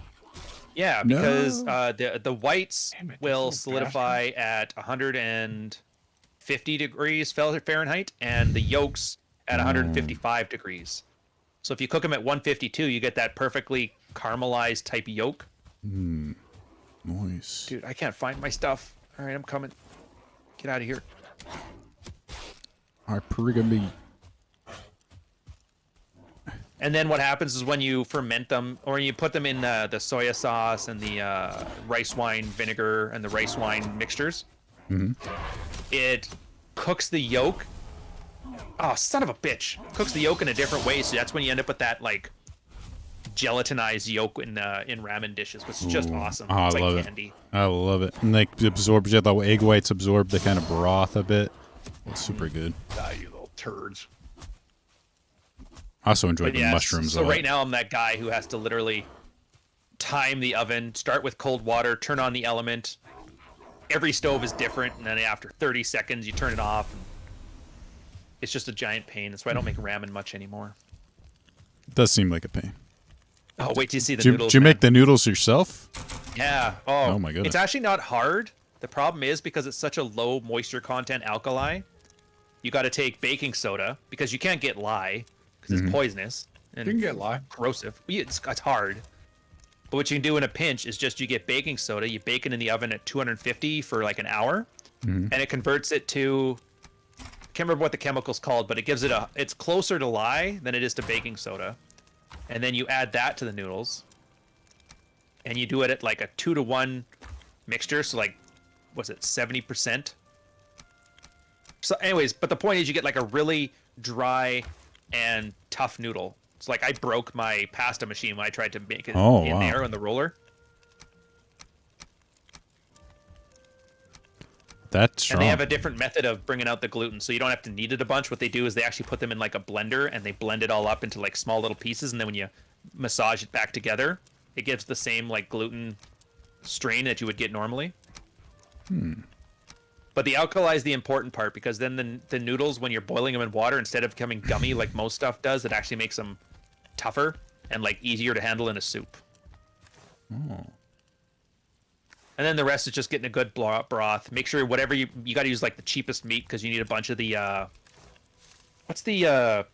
Yeah,
No.
because the whites
Damn it, this
will
little
solidify at 150 degrees Fahrenheit, and the yolks at 155 degrees. So if you cook them at 152, you get that perfectly caramelized type yolk.
Nice.
Dude, I can't find my stuff. All right, I'm coming. Get out of here.
Our polygamy.
And then what happens is when you ferment them, or you put them in the soya sauce and the rice wine vinegar and the rice wine mixtures, it cooks the yolk. Oh, son of a bitch! Cooks the yolk in a different way, so that's when you end up with that like gelatinized yolk in ramen dishes, which is just awesome.
Oh,
It's
I
like
love
candy.
it. I love it. And they absorb the egg whites absorb the kind of broth a bit. It's super good.
Ah, you little turds.
I also enjoyed
But
the
yeah,
mushrooms.
so
a lot.
right now I'm that guy who has to literally time the oven, start with cold water, turn on the element. Every stove is different, and then after 30 seconds you turn it off. And it's just a giant pain. That's why I don't make ramen much anymore.
It does seem like a pain.
Oh, wait till you see the
Did you,
noodles.
did you make
man.
the noodles yourself?
Yeah.
Oh my goodness.
It's actually not hard. The problem is because it's such a low moisture content alkali, you got to take baking soda because you can't get lye because it's poisonous and
You can get lye.
corrosive. It's hard. But what you can do in a pinch is just you get baking soda, you bake it in the oven at 250 for like an hour, and it converts it to, I can't remember what the chemical's called, but it gives it it's closer to lye than it is to baking soda. And then you add that to the noodles, and you do it at like a 2-to-1 mixture, so like, what's it, 70%? So anyways, but the point is you get like a really dry and tough noodle. It's like I broke my pasta machine when I tried to make it
Oh,
in
wow.
there on the roller.
That's strong.
And they have a different method of bringing out the gluten, so you don't have to knead it a bunch. What they do is they actually put them in like a blender, and they blend it all up into like small little pieces, and then when you massage it back together, it gives the same like gluten strain that you would get normally. But the alkali is the important part, because then the noodles, when you're boiling them in water, instead of becoming gummy like most stuff does, it actually makes them tougher and like easier to handle in a soup.
Oh.
And then the rest is just getting a good broth. Make sure whatever you got to use like the cheapest meat, because you need a bunch of the what's the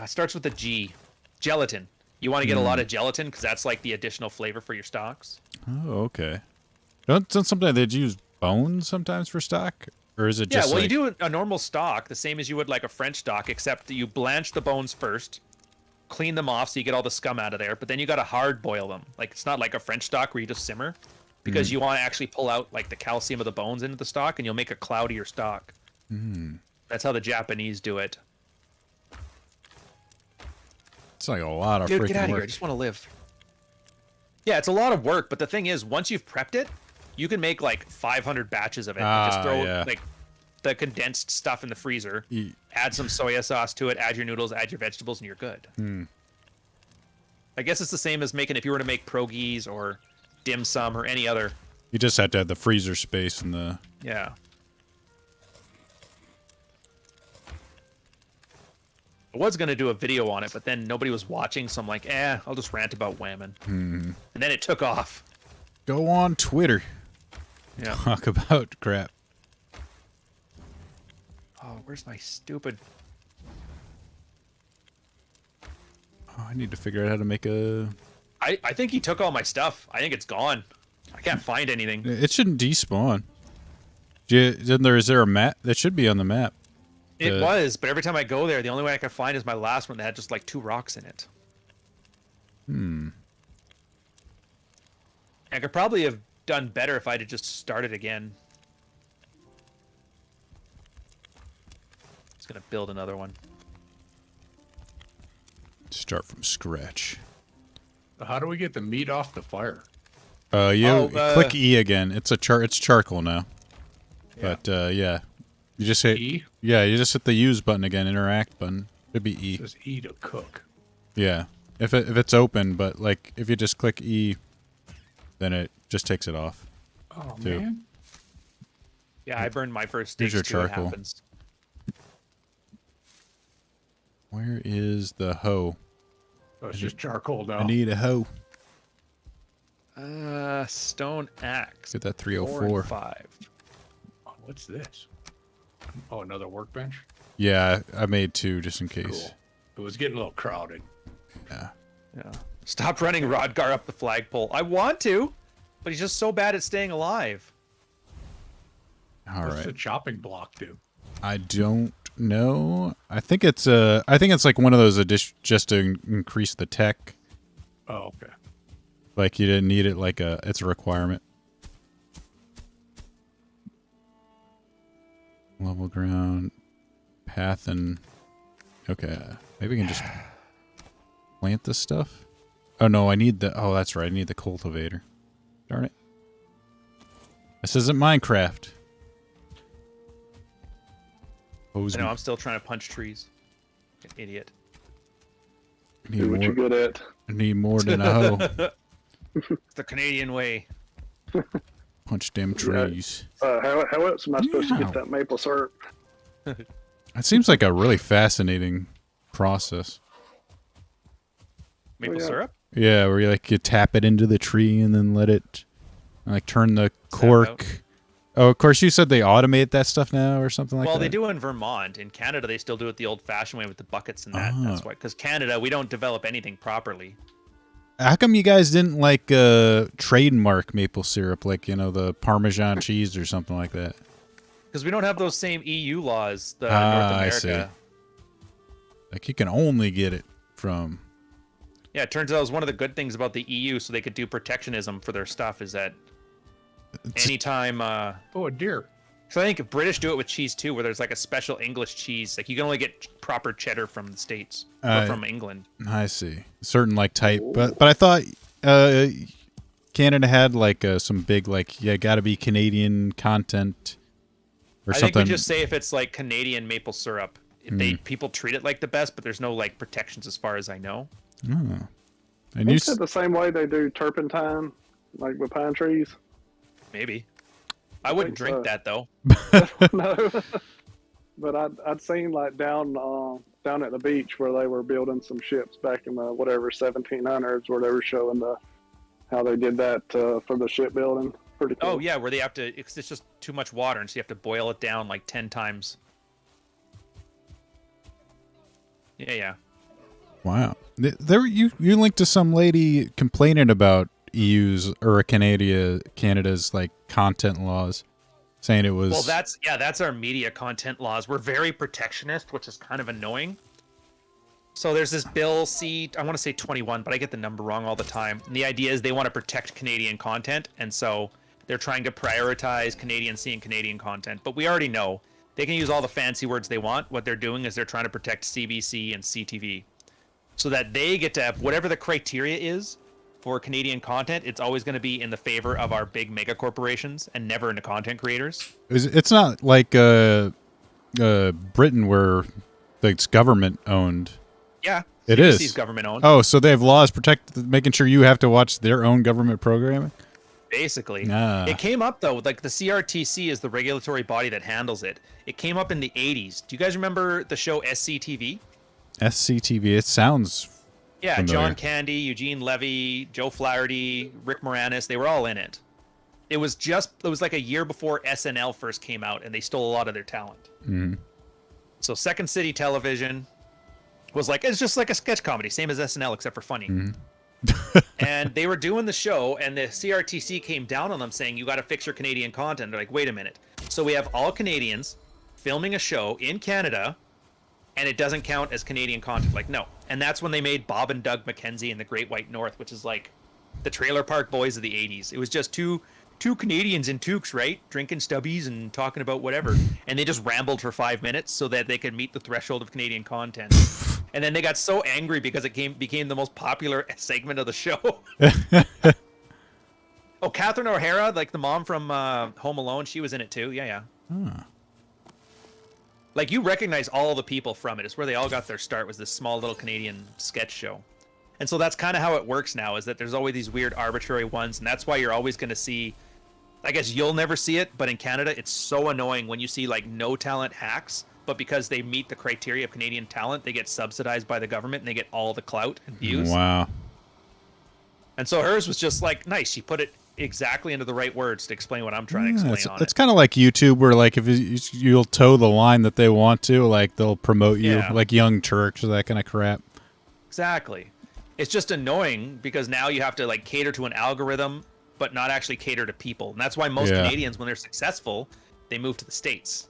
starts with a G, gelatin. You want to get a lot of gelatin because that's like the additional flavor for your stocks.
Oh, okay. Don't sometimes they use bones sometimes for stock, or is it
Yeah,
just
well,
like,
you do a normal stock the same as you would like a French stock, except that you blanch the bones first, clean them off so you get all the scum out of there, but then you got to hard boil them. Like it's not like a French stock where you just simmer, because you want to actually pull out like the calcium of the bones into the stock, and you'll make a cloudier stock. That's how the Japanese do it.
it's like a lot of
Dude,
freaking
get out of here! I
work.
just want to live. Yeah, it's a lot of work, but the thing is, once you've prepped it, you can make like 500 batches of it. And just throw
yeah.
like the condensed stuff in the freezer,
Ye-
add some soya sauce to it, add your noodles, add your vegetables, and you're good. I guess it's the same as making if you were to make pierogies or dim sum or any other.
You just have to have the freezer space and the.
Yeah. I was gonna do a video on it, but then nobody was watching, so I'm like, I'll just rant about Whammon. And then it took off.
Go on Twitter.
Yeah.
Talk about crap.
Oh, where's my stupid?
Oh, I need to figure out how to make a.
I think he took all my stuff. I think it's gone. I can't find anything.
It shouldn't despawn. Is there a map? That should be on the map.
It was, but every time I go there, the only way I can find is my last one that had just like 2 rocks in it. I could probably have done better if I'd have just started again. Just gonna build another one.
Start from scratch.
How do we get the meat off the fire?
Click E again. It's charcoal now.
Yeah.
But yeah, you just hit
E?
Yeah, you just hit the use button again. Interact button. Should be E.
It says E to cook.
Yeah, if it's open, but like if you just click E, then it just takes it off.
Oh
Too.
man.
Yeah, I burned my first
Here's
steaks
your
too. It
charcoal.
happens.
Where is the hoe?
Oh, it's just charcoal now.
I need a hoe.
Stone axe.
Get that
4 and
304.
5.
Oh, what's this? Oh, another workbench.
Yeah, I made 2 just in case.
Cool. It was getting a little crowded.
Yeah.
Yeah. Stop running Rodgar up the flagpole. I want to, but he's just so bad at staying alive.
All
What's the
right.
chopping block do?
I don't know. I think it's like one of those just to increase the tech.
Oh, okay.
Like you didn't need it like it's a requirement. Level ground, path, and okay. Maybe we can just plant this stuff. Oh no, I need the. Oh, that's right. I need the cultivator. Darn it. This isn't Minecraft.
I know, I'm still trying to punch trees. Like an idiot.
Do what you're good at.
I need more than a hoe.
It's the Canadian way.
Punch them trees.
How else am I supposed to
Meow.
get that maple syrup?
It seems like a really fascinating process.
Maple
yeah.
syrup?
Yeah, where you tap it into the tree and then let it like turn the cork. Oh, of course you said they automate that stuff now or something like that.
Well, they do in Vermont. In Canada, they still do it the old-fashioned way with the buckets and that. That's why. Because Canada, we don't develop anything properly.
How come you guys didn't like trademark maple syrup, like the Parmesan cheese or something like that?
Because we don't have those same EU laws, the North
I see.
America.
Like you can only get it from.
Yeah, it turns out it was one of the good things about the EU, so they could do protectionism for their stuff, is that anytime...
Oh, a deer.
So I think British do it with cheese too, where there's like a special English cheese. Like you can only get proper cheddar from the States or from England.
I see. Certain like type, but I thought Canada had like some big gotta be Canadian content or
I
something.
think we just say if it's like Canadian maple syrup, people treat it like the best, but there's no like protections as far as I know.
Oh. And you
Is it the same way they do turpentine, like with pine trees?
Maybe. I wouldn't
think
drink
so.
that though.
No, but I'd seen like down at the beach where they were building some ships back in the 1700s, where they were showing how they did that for the shipbuilding. Pretty cool.
Oh yeah, where they have to. It's just too much water, and so you have to boil it down like 10 times. Yeah.
Wow. There you linked to some lady complaining about EU's or Canada's like content laws, saying it was.
Well, that's our media content laws. We're very protectionist, which is kind of annoying. So there's this bill I want to say 21, but I get the number wrong all the time. And the idea is they want to protect Canadian content, and so they're trying to prioritize Canadian C and Canadian content. But we already know they can use all the fancy words they want. What they're doing is they're trying to protect CBC and CTV, so that they get to have whatever the criteria is for Canadian content. It's always going to be in the favor of our big mega corporations and never in the content creators.
It's not like Britain where it's government owned.
Yeah,
It
CBC's
is
government owned.
Oh, so they have laws making sure you have to watch their own government programming.
Basically.
Ah.
It came up though, like the CRTC is the regulatory body that handles it. It came up in the 80s. Do you guys remember the show SCTV?
SCTV. It sounds.
Yeah,
familiar.
John Candy, Eugene Levy, Joe Flaherty, Rick Moranis, they were all in it. It was like a year before SNL first came out, and they stole a lot of their talent.
Mm-hmm.
So Second City Television was like, it's just like a sketch comedy, same as SNL except for funny.
Mm-hmm.
And they were doing the show, and the CRTC came down on them saying, you got to fix your Canadian content. They're like, wait a minute. So we have all Canadians filming a show in Canada, and it doesn't count as Canadian content. Like, no. And that's when they made Bob and Doug McKenzie and the Great White North, which is like the Trailer Park Boys of the 80s. It was just two two Canadians in toques, right? Drinking stubbies and talking about whatever. And they just rambled for 5 minutes so that they could meet the threshold of Canadian content. And then they got so angry because it became the most popular segment of the show. Oh, Catherine O'Hara, like the mom from Home Alone, she was in it too. Yeah. Like, you recognize all the people from it. It's where they all got their start, was this small little Canadian sketch show. And so that's kind of how it works now, is that there's always these weird arbitrary ones, and that's why you're always going to see, I guess you'll never see it, but in Canada, it's so annoying when you see, like, no talent hacks, but because they meet the criteria of Canadian talent, they get subsidized by the government, and they get all the clout and views.
Wow.
And so hers was just, like, nice. She put it exactly into the right words to explain what I'm trying to explain on it.
It's kind of like YouTube, where like if you'll toe the line that they want to, like they'll promote you, like Young Turks or that kind of crap.
Exactly. It's just annoying because now you have to like cater to an algorithm, but not actually cater to people. And that's why most Canadians, when they're successful, they move to the States.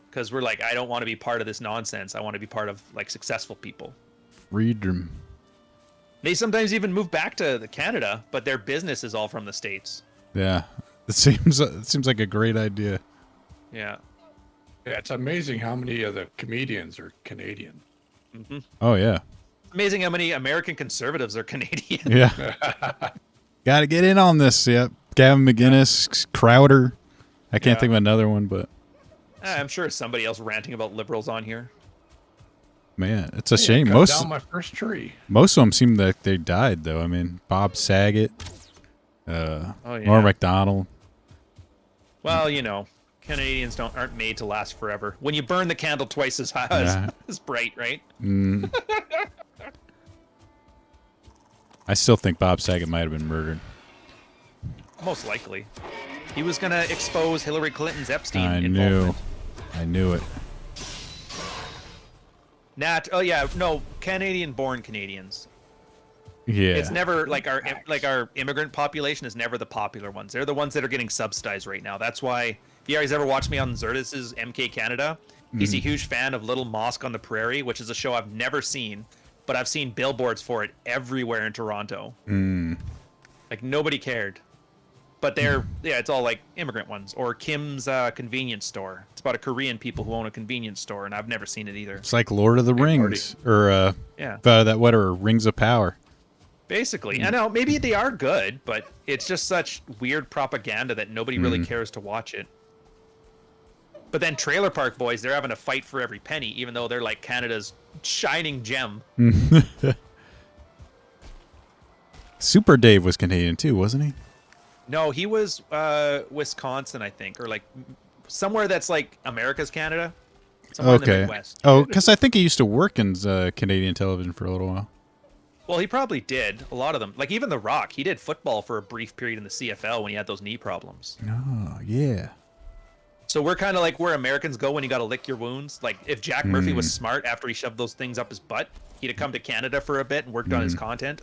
Because we're like, I don't want to be part of this nonsense. I want to be part of like successful people.
Freedom.
They sometimes even move back to Canada, but their business is all from the States.
Yeah, it seems like a great idea.
Yeah.
Yeah, it's amazing how many of the comedians are Canadian.
Mm-hmm.
Oh yeah.
Amazing how many American conservatives are Canadian.
Yeah. Got to get in on this. Yep. Gavin McInnes, Crowder. I can't think of another one, but
I'm sure somebody else ranting about liberals on here.
Man, it's a shame.
Cut down my first tree.
Most of them seem like they died, though. I mean, Bob Saget, Norm Macdonald.
Well, you know, Canadians aren't made to last forever. When you burn the candle twice as high as bright, right?
I still think Bob Saget might have been murdered.
Most likely. He was going to expose Hillary Clinton's Epstein
I knew it. Canadian-born
Canadians.
Yeah.
It's never like our immigrant population is never the popular ones. They're the ones that are getting subsidized right now. That's why if you guys ever watched me on Zertis's MK Canada, he's a huge fan of Little Mosque on the Prairie, which is a show I've never seen, but I've seen billboards for it everywhere in Toronto. Like nobody cared. But it's all like immigrant ones. Or Kim's Convenience Store. It's about a Korean people who own a convenience store, and I've never seen it either.
It's like Lord of the Rings, or Rings of Power.
Basically. I know, maybe they are good, but it's just such weird propaganda that nobody really cares to watch it. But then Trailer Park Boys, they're having a fight for every penny, even though they're like Canada's shining gem.
Super Dave was Canadian too, wasn't he?
No, he was Wisconsin, I think, or like somewhere that's like America's Canada. Somewhere in the Midwest.
Oh, because I think he used to work in Canadian television for a little while.
Well, he probably did. A lot of them. Like even The Rock, he did football for a brief period in the CFL when he had those knee problems.
Oh, yeah.
So we're kind of like where Americans go when you got to lick your wounds. Like if Jack Murphy was smart after he shoved those things up his butt, he'd have come to Canada for a bit and worked on his content.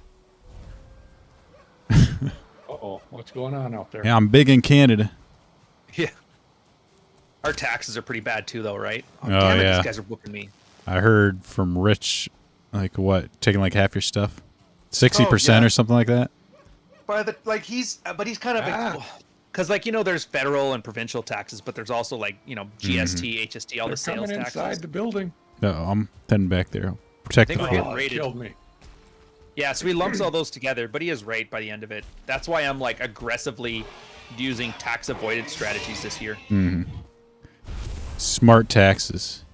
Uh-oh, what's going on out there?
Yeah, I'm big in Canada.
Yeah. Our taxes are pretty bad too, though, right?
Damn it,
these guys are whooping me.
I heard from Rich, like what, taking like half your stuff, 60% or something like that.
But he's kind of because like there's federal and provincial taxes, but there's also like GST, HST, all the sales
coming
taxes.
Inside the building.
No, I'm heading back there. Protect the
we're getting
killed me.
Yeah, so he lumps all those together, but he is right by the end of it. That's why I'm like aggressively using tax avoidance strategies this year.
Smart taxes.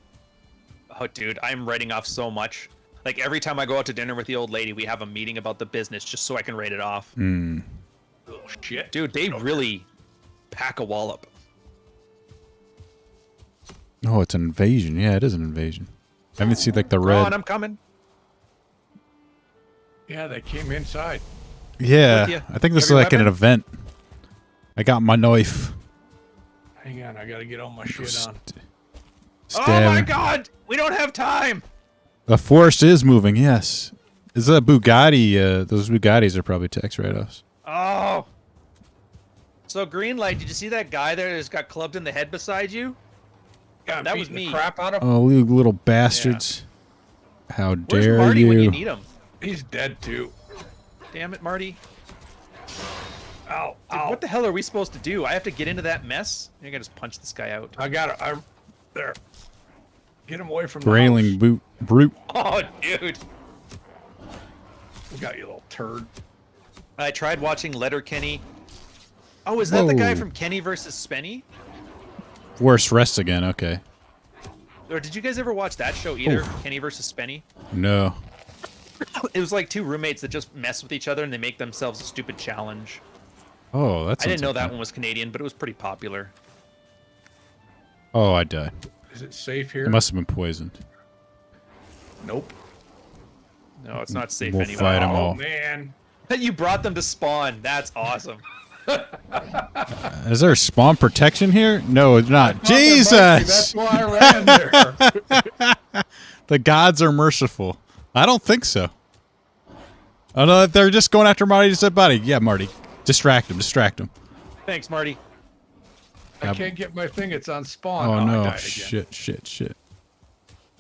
Oh, dude, I'm writing off so much. Like every time I go out to dinner with the old lady, we have a meeting about the business just so I can write it off.
Oh shit,
dude, they really pack a wallop.
Oh, it's an invasion. Yeah, it is an invasion. I haven't seen like the red.
On, I'm coming.
Yeah, they came inside.
Yeah, I think this is like an event. I got my knife.
Hang on, I gotta get all my shit on.
Oh my god, we don't have time.
The forest is moving. Yes, is that Bugatti? Those Bugattis are probably tax write-offs.
Oh. So Greenlight, did you see that guy there that just got clubbed in the head beside you?
Yeah,
that was me.
Crap out of him.
Oh, you little bastards! Yeah. How dare you?
Where's Marty when you need him?
He's dead too.
Damn it, Marty.
Ow!
Dude,
Ow!
what the hell are we supposed to do? I have to get into that mess? I gotta just punch this guy out.
I got it. I'm there. Get him away from the
Grayling
house.
brute.
Oh, dude.
We got you, little turd.
I tried watching Letterkenny. Oh, is that the guy
Whoa.
from Kenny versus Spenny?
Worse rest again. Okay.
Or did you guys ever watch that show either?
Oof.
Kenny versus Spenny?
No.
It was like two roommates that just mess with each other and they make themselves a stupid challenge.
Oh, that's.
I didn't know that one was Canadian, but it was pretty popular.
Oh, I died.
Is it safe here?
It must have been poisoned.
Nope.
No, it's not safe
We'll
anymore.
fight 'em
Oh
all.
man.
You brought them to spawn. That's awesome.
Is there spawn protection here? No, it's not.
Thought there might be,
Jesus!
That's why I ran there.
The gods are merciful. I don't think so. Oh no, they're just going after Marty's dead body. Yeah, Marty. Distract him. Distract him.
Thanks, Marty.
I can't get my thing. It's on spawn.
Oh
I
no!
died again.
Shit!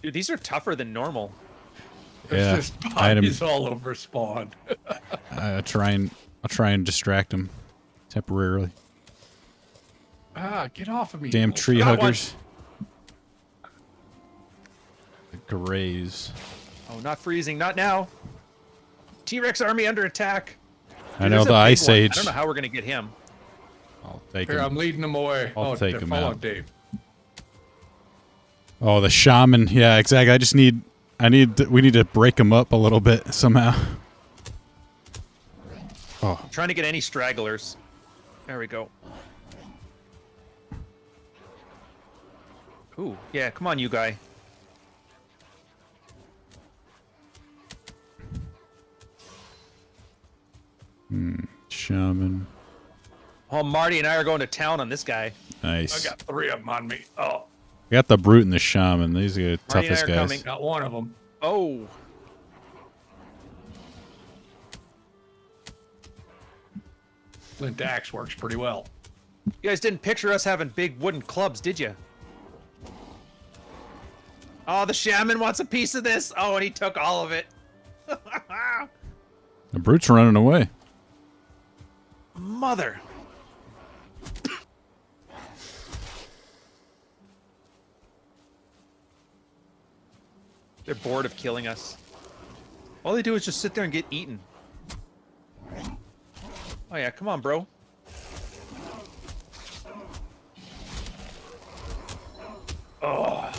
Dude, these are tougher than normal.
Yeah,
There's just
item.
bodies all over spawn.
I'll try and distract him temporarily.
Get off of me.
Damn
little
tree
turd.
huggers. Graze.
Oh, not freezing. Not now. T-Rex army under attack.
I
Dude,
know
there's a
the
big
Ice
one.
Age.
I don't know how we're going to get him.
I'll take
Here,
him.
I'm leading them away.
I'll take
they're
'em
following
out.
Dave.
Oh, the shaman. Yeah, exactly. We need to break him up a little bit somehow. Oh,
I'm trying to get any stragglers. There we go. Ooh, yeah, come on, you guy.
shaman.
Oh, Marty and I are going to town on this guy.
Nice.
I got 3 of them on me. Oh,
We got the brute and the shaman. These are the
Marty and I
toughest
are
guys.
coming.
got one of them.
Oh,
Flint axe works pretty well.
you guys didn't picture us having big wooden clubs, did you? Oh, the shaman wants a piece of this. Oh, and he took all of it.
The brute's running away.
Mother. They're bored of killing us. All they do is just sit there and get eaten. Oh yeah, come on, bro.
Oh,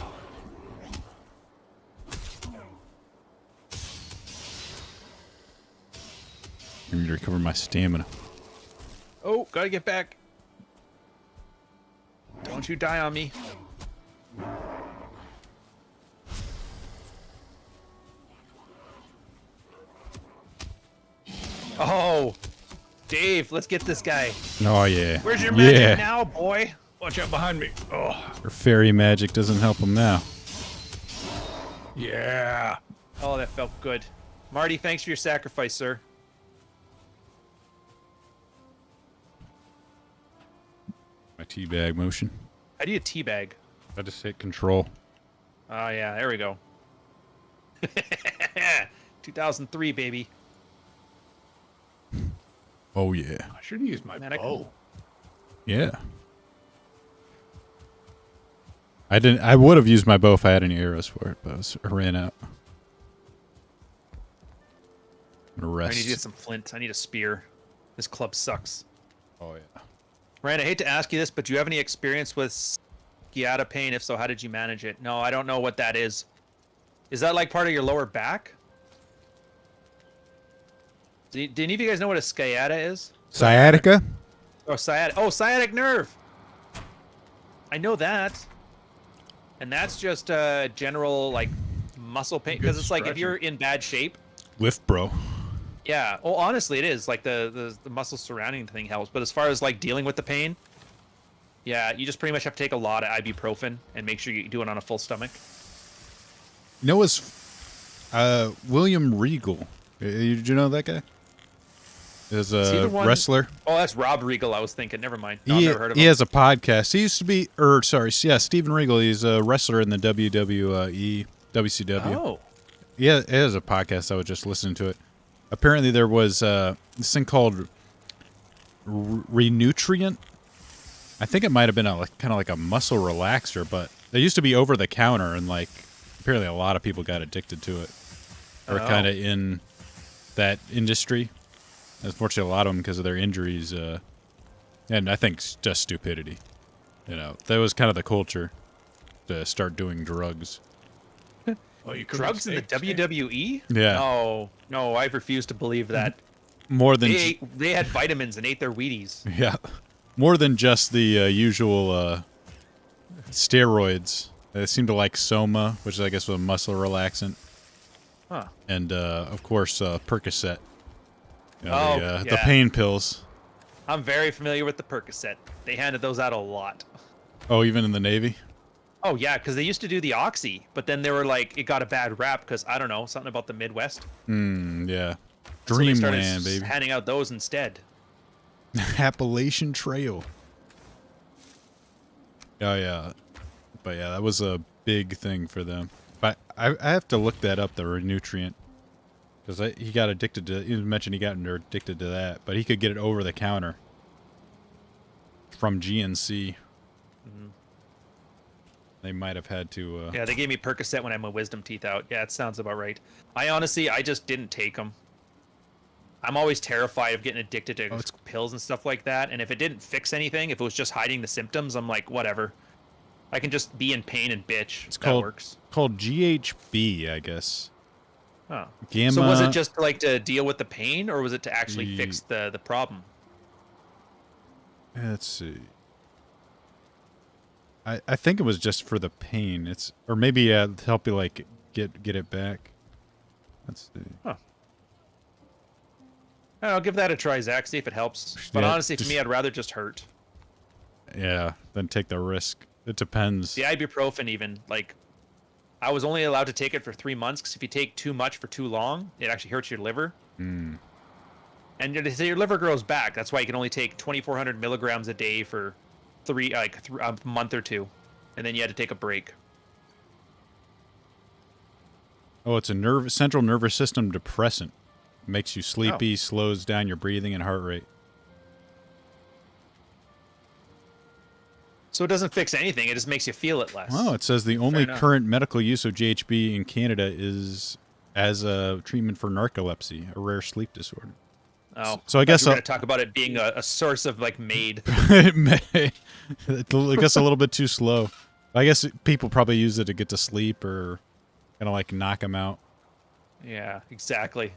I need to recover my stamina.
Oh, gotta get back. Don't you die on me. Oh, Dave, let's get this guy.
Oh yeah.
Where's your magic
Yeah.
now, boy?
watch out behind me. Oh,
Your fairy magic doesn't help him now.
yeah.
Oh, that felt good. Marty, thanks for your sacrifice, sir.
My teabag motion.
How do you teabag?
I just hit control.
Oh, yeah, there we go. 2003, baby.
Oh yeah.
I should have used my
Man, I
bow.
Yeah. I would have used my bow if I had any arrows for it, but I ran out. I'm gonna
I need to get
rest.
some flint. I need a spear. This club sucks.
Oh yeah.
Ryan, I hate to ask you this, but do you have any experience with sciatica pain? If so, how did you manage it? No, I don't know what that is. Is that like part of your lower back? Do any of you guys know what a sciatica is?
Sciatica?
Oh, sciatic. Oh, sciatic nerve. I know that. And that's just general like muscle pain because
Good
it's like if
stretching.
you're in bad shape.
Lift, bro.
Yeah. Well, honestly, it is like the muscle surrounding the thing helps. But as far as like dealing with the pain, yeah, you just pretty much have to take a lot of ibuprofen and make sure you do it on a full stomach.
You know, it's William Regal. Did you know that guy? Is
he
a
the one-
wrestler.
Oh, that's Rob Regal. I was thinking. Never mind. No, I've
He,
never heard of
he
him.
has a podcast. He used to be, Steven Regal. He's a wrestler in the WWE, WCW.
Oh.
Yeah, it is a podcast. I was just listening to it. Apparently, there was this thing called Renutrient. I think it might have been kind of like a muscle relaxer, but they used to be over the counter, and like apparently a lot of people got addicted to it, or kind of in that industry. Unfortunately, a lot of them because of their injuries, and I think just stupidity. You know, that was kind of the culture to start doing drugs.
Oh, you
Drugs in the WWE?
Yeah.
No, I refuse to believe that.
More than
They had vitamins and ate their Wheaties.
yeah, more than just the usual steroids. They seem to like Soma, which I guess was a muscle relaxant, and of course Percocet. You know, the pain pills.
I'm very familiar with the Percocet. They handed those out a lot.
Oh, even in the Navy?
Oh, yeah, because they used to do the Oxy, but then they were like, it got a bad rap because, I don't know, something about the Midwest.
Yeah.
So they started
Dreamland, baby.
handing out those instead.
Appalachian Trail. Oh, yeah. But yeah, that was a big thing for them. But I have to look that up, the Renutrient. Because he got addicted to, you mentioned he got addicted to that, but he could get it over the counter from GNC. They might have had to...
Yeah, they gave me Percocet when I had my wisdom teeth out. Yeah, it sounds about right. I just didn't take them. I'm always terrified of getting addicted to pills and stuff like that. And if it didn't fix anything, if it was just hiding the symptoms, I'm like, whatever. I can just be in pain and bitch.
It's
that works.
called GHB, I guess.
Oh.
Gamma...
So was it just like to deal with the pain, or was it to actually fix the problem?
Let's see. I think it was just for the pain. Or maybe to help you like get it back. Let's see.
Huh. I'll give that a try, Zach. See if it helps. But honestly, for me, I'd rather just hurt.
Yeah, than take the risk. It depends.
The ibuprofen, even like, I was only allowed to take it for 3 months because if you take too much for too long, it actually hurts your liver. And your liver grows back. That's why you can only take 2,400 milligrams a day for a month or two, and then you had to take a break.
Oh, it's a central nervous system depressant. Makes you sleepy, slows down your breathing and heart rate.
So it doesn't fix anything. It just makes you feel it less.
Oh, it says the only current medical use of GHB in Canada is as a treatment for narcolepsy, a rare sleep disorder.
Oh,
so I guess
we're going to talk about it being a source of like MAID.
I guess a little bit too slow. I guess people probably use it to get to sleep or kind of like knock them out.
Yeah, exactly.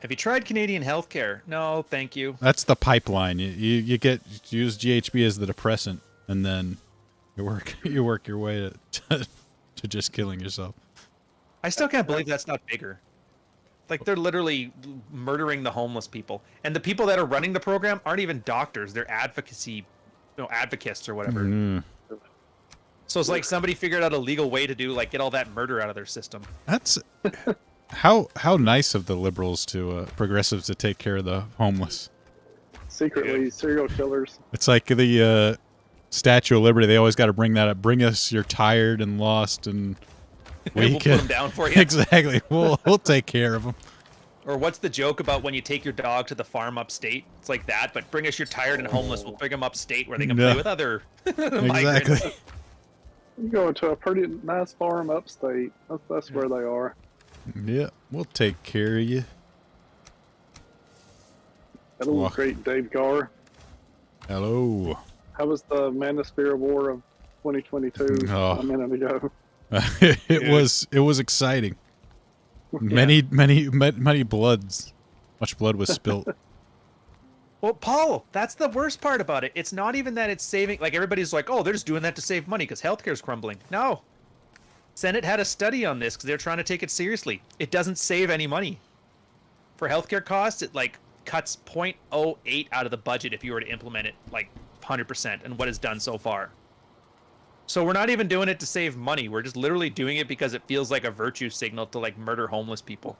Have you tried Canadian healthcare? No, thank you.
That's the pipeline. You use GHB as the depressant, and then you work your way to just killing yourself.
I still can't believe that's not bigger. Like, they're literally murdering the homeless people. And the people that are running the program aren't even doctors. They're advocates or whatever. So it's like somebody figured out a legal way to do, like, get all that murder out of their system.
That's... How nice of the liberals progressives to take care of the homeless.
Secretly, serial killers.
It's like the Statue of Liberty. They always got to bring that up. Bring us, you're tired and lost and...
We'll put them down for you.
Exactly. We'll take care of them.
Or what's the joke about when you take your dog to the farm upstate? It's like that, but bring us your tired and homeless. We'll bring them upstate where they can play with other migrants.
Exactly.
You go to a pretty nice farm upstate. That's where they are.
Yeah, we'll take care of you.
Hello, great Dave Garr.
Hello.
How was the Manosphere War of 2022 a minute ago?
It was exciting. Many bloods. Much blood was spilt.
Well, Paul, that's the worst part about it. It's not even that it's saving, like everybody's like, oh, they're just doing that to save money because healthcare's crumbling. No. Senate had a study on this because they're trying to take it seriously. It doesn't save any money. For healthcare costs, it like cuts 0.08 out of the budget if you were to implement it like 100% and what is done so far. So we're not even doing it to save money. We're just literally doing it because it feels like a virtue signal to like murder homeless people.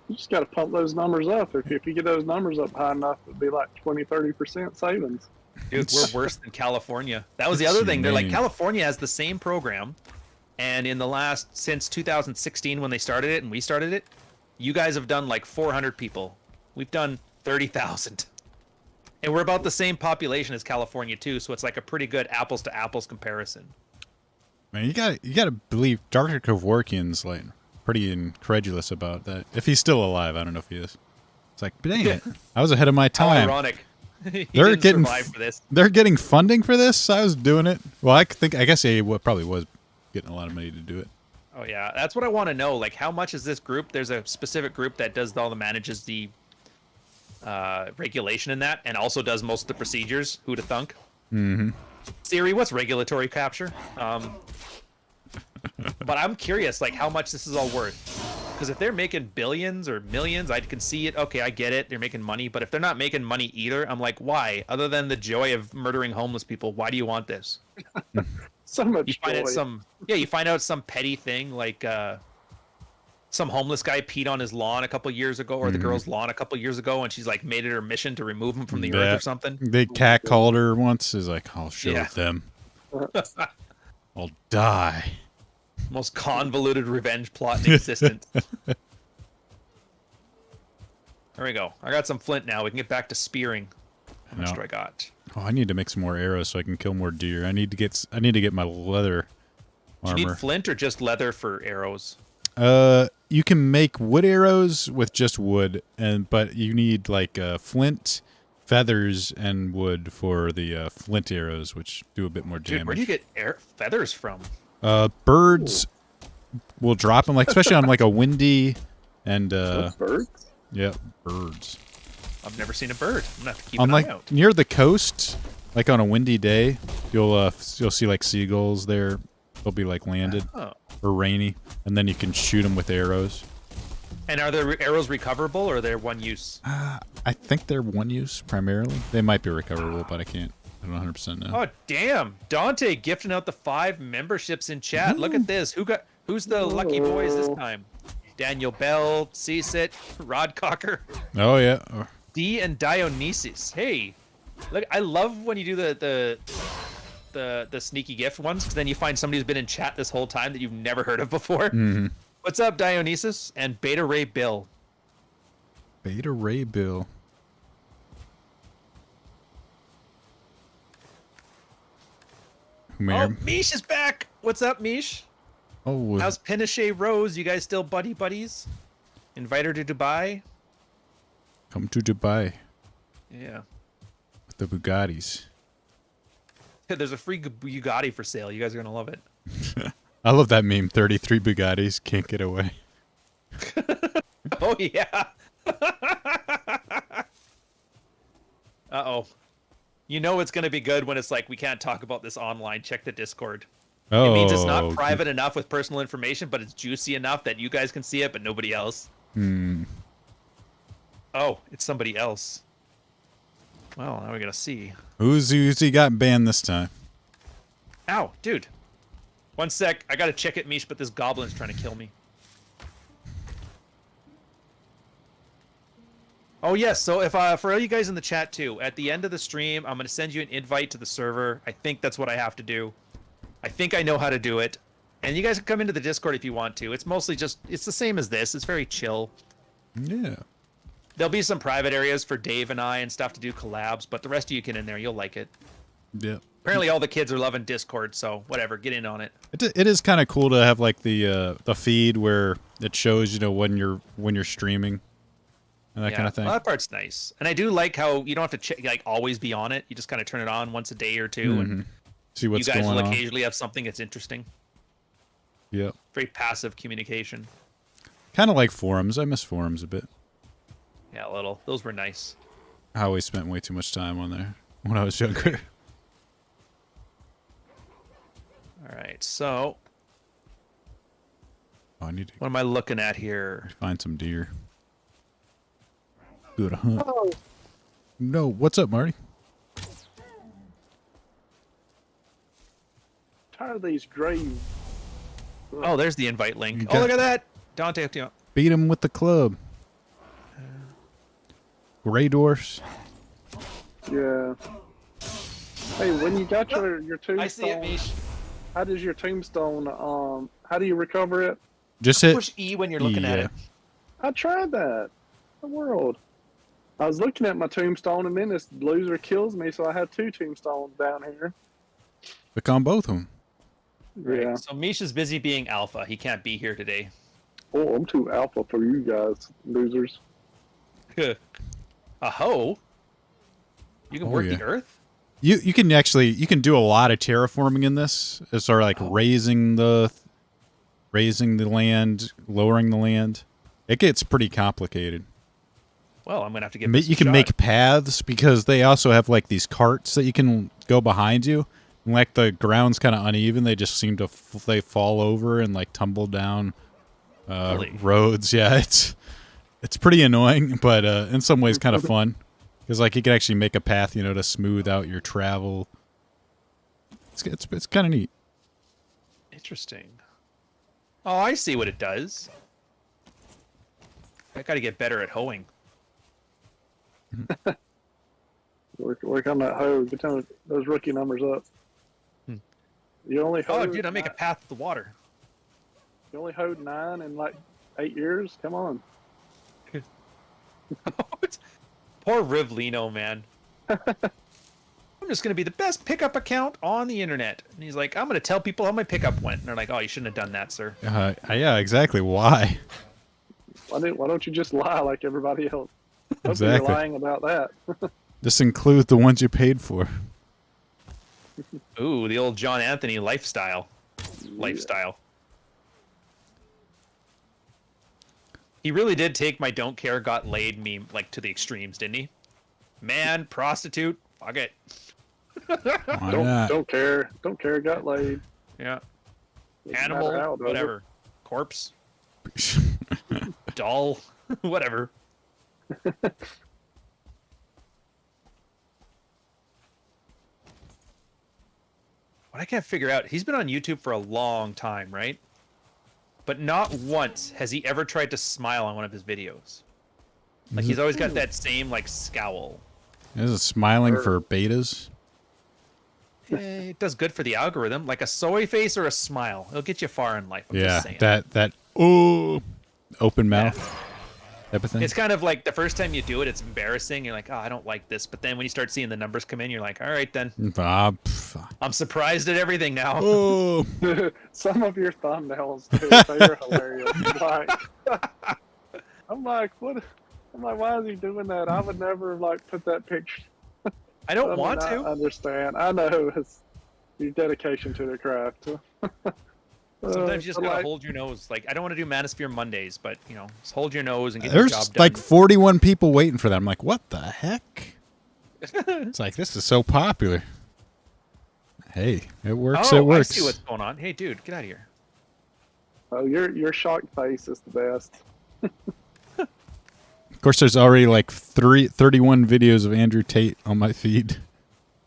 You just got to pump those numbers up. If you get those numbers up high enough, it'd be like 20-30% savings.
Dude, we're worse than California. That was the other thing. They're like, California has the same program. And since 2016 when they started it and we started it, you guys have done like 400 people. We've done 30,000. And we're about the same population as California too, so it's like a pretty good apples to apples comparison.
Man, you gotta believe Dr. Kevorkian's like pretty incredulous about that. If he's still alive, I don't know if he is. It's like, dang it, I was ahead of my
How
time.
ironic. He
They're
didn't
getting
survive for this.
they're getting funding for this. I was doing it. Well, I guess he probably was getting a lot of money to do it.
Oh yeah, that's what I want to know. Like, how much is this group? There's a specific group that does all the manages the regulation in that, and also does most of the procedures. Who'da thunk?
Mm-hmm.
Siri, what's regulatory capture? But I'm curious, like, how much this is all worth. Because if they're making billions or millions, I can see it. Okay, I get it. They're making money. But if they're not making money either, I'm like, why? Other than the joy of murdering homeless people, why do you want this?
So much
You find
joy.
out you find out some petty thing like some homeless guy peed on his lawn a couple years ago, or the girl's lawn a couple years ago, and she's like made it her mission to remove him from the earth or something.
They catcalled her once. Is like, I'll show
Yeah.
them. I'll die.
Most convoluted revenge plot in existence. There we go. I got some flint now. We can get back to spearing. How much
No.
do I got?
Oh, I need to make some more arrows so I can kill more deer. I need to get my leather
Do you need
armor.
flint or just leather for arrows?
You can make wood arrows with just wood, but you need like flint, feathers, and wood for the flint arrows, which do a bit more damage.
Dude, where do you get feathers from?
Birds will drop them, like especially on like a windy and
Those birds?
yeah, birds.
I've never seen a bird. I'm gonna have to keep
On
an
like
eye out.
near the coast, like on a windy day, you'll see like seagulls there. They'll be like landed
Oh.
or rainy, and then you can shoot them with arrows.
And are the arrows recoverable, or are they one use?
I think they're one use primarily. They might be recoverable, but I don't 100% know.
Oh damn! Dante gifting out the 5 memberships in chat. Look at this. Who's the lucky boys this time? Daniel Bell, Ceasit, Rod Cocker,
Oh yeah.
D, and Dionysus. Hey, look! I love when you do the sneaky gift ones, because then you find somebody who's been in chat this whole time that you've never heard of before.
Mm-hmm.
What's up, Dionysus and Beta Ray Bill?
Beta Ray Bill.
Oh, Mish is back. What's up, Mish?
Oh,
How's Pinochet Rose? You guys still buddy-buddies? Invite her to Dubai?
come to Dubai
Yeah.
with the Bugattis.
There's a free Bugatti for sale. You guys are going to love it.
I love that meme. 33 Bugattis can't get away.
Oh, yeah. Uh-oh. You know it's going to be good when it's like, we can't talk about this online. Check the Discord.
Oh,
It means it's not private enough with personal information, but it's juicy enough that you guys can see it, but nobody else. Oh, it's somebody else. Well, now we're going to see.
Who's he got banned this time?
Ow, dude. One sec. I got to check it, Mish, but this goblin's trying to kill me. Oh, yes. So if for all you guys in the chat, too, at the end of the stream, I'm going to send you an invite to the server. I think that's what I have to do. I think I know how to do it. And you guys can come into the Discord if you want to. It's mostly just, it's the same as this. It's very chill.
Yeah.
There'll be some private areas for Dave and I and stuff to do collabs, but the rest of you get in there. You'll like it.
Yeah.
Apparently all the kids are loving Discord, so whatever. Get in on it.
It is kind of cool to have like the feed where it shows when you're streaming and that kind of thing.
Well, that part's nice. And I do like how you don't have to always be on it. You just kind of turn it on once a day or two, and
See what's
you guys
going
will
on.
occasionally have something that's interesting.
Yeah.
Very passive communication.
Kind of like forums. I miss forums a bit.
Yeah, a little. Those were nice.
I always spent way too much time on there when I was younger.
All right, so
Oh, I need to
what am I looking at here?
find some deer. Do a hunt.
Oh,
No, what's up, Marty?
tired of these graves.
Oh, there's the invite link.
You
Oh,
got-
look at that. Dante,
Beat him with the club. Gray dwarfs.
Yeah. Hey, when you got your tombstone,
I see it, Mish.
how does your tombstone? How do you recover it?
Just hit
Push E when you're looking at
yeah.
it.
I tried that. The world. I was looking at my tombstone, and then this loser kills me, so I have 2 tombstones down here.
Click on both of them.
Right.
Yeah.
So Misha's busy being alpha. He can't be here today.
Oh, I'm too alpha for you guys, losers.
A hoe? You can
Oh,
work
yeah.
the earth?
You can actually do a lot of terraforming in this. It's sort of like raising the land, lowering the land. It gets pretty complicated.
Well, I'm gonna have to give this
You
a
can
shot.
make paths because they also have like these carts that you can go behind you. And like the ground's kind of uneven, they just seem to they fall over and like tumble down
Really?
roads. Yeah, it's pretty annoying, but in some ways kind of fun because like you can actually make a path, to smooth out your travel. It's kind of neat.
Interesting. Oh, I see what it does. I gotta get better at hoeing.
Work on that hoe. Get those rookie numbers up. You only
Oh,
hoed
dude, I make a path to the water.
You only hoed 9 in like 8 years. Come on.
Poor Rivlino, man. I'm just gonna be the best pickup account on the internet. And he's like, I'm gonna tell people how my pickup went. And they're like, oh, you shouldn't have done that, sir.
Yeah, exactly. Why?
Why don't you just lie like everybody else? Hopefully
Exactly.
You're lying about that.
Just include the ones you paid for.
Ooh, the old John Anthony lifestyle. He really did take my don't care got laid meme like to the extremes, didn't he? Man, prostitute, fuck it.
Why not?
Don't care. Don't care. Got laid.
Yeah.
Doesn't
Animal,
matter how, does it?
whatever. Corpse, doll, whatever. What I can't figure out, he's been on YouTube for a long time, right? But not once has he ever tried to smile on one of his videos. Like he's always got that same like scowl.
Is it smiling for betas?
It does good for the algorithm, like a soy face or a smile. It'll get you far in life. I'm
Yeah,
just saying.
that open mouth type of thing.
It's kind of like the first time you do it, it's embarrassing. You're like, oh, I don't like this. But then when you start seeing the numbers come in, you're like, all right, then. I'm surprised at everything now.
Oh,
Some of your thumbnails, dude, they're hilarious. I'm like, what? I'm like, why is he doing that? I would never like put that picture.
I don't
I mean,
want
I
to.
understand. I know it's your dedication to the craft.
Sometimes you just
but,
gotta
like,
hold your nose. Like, I don't want to do Manosphere Mondays, but, just hold your nose and get the job
there's
done.
like 41 people waiting for that. I'm like, what the heck? It's like, this is so popular. Hey, it works.
Oh,
It works.
I see what's going on. Hey, dude, get out of here.
Oh, your shocked face is the best.
Of course, there's already like 31 videos of Andrew Tate on my feed.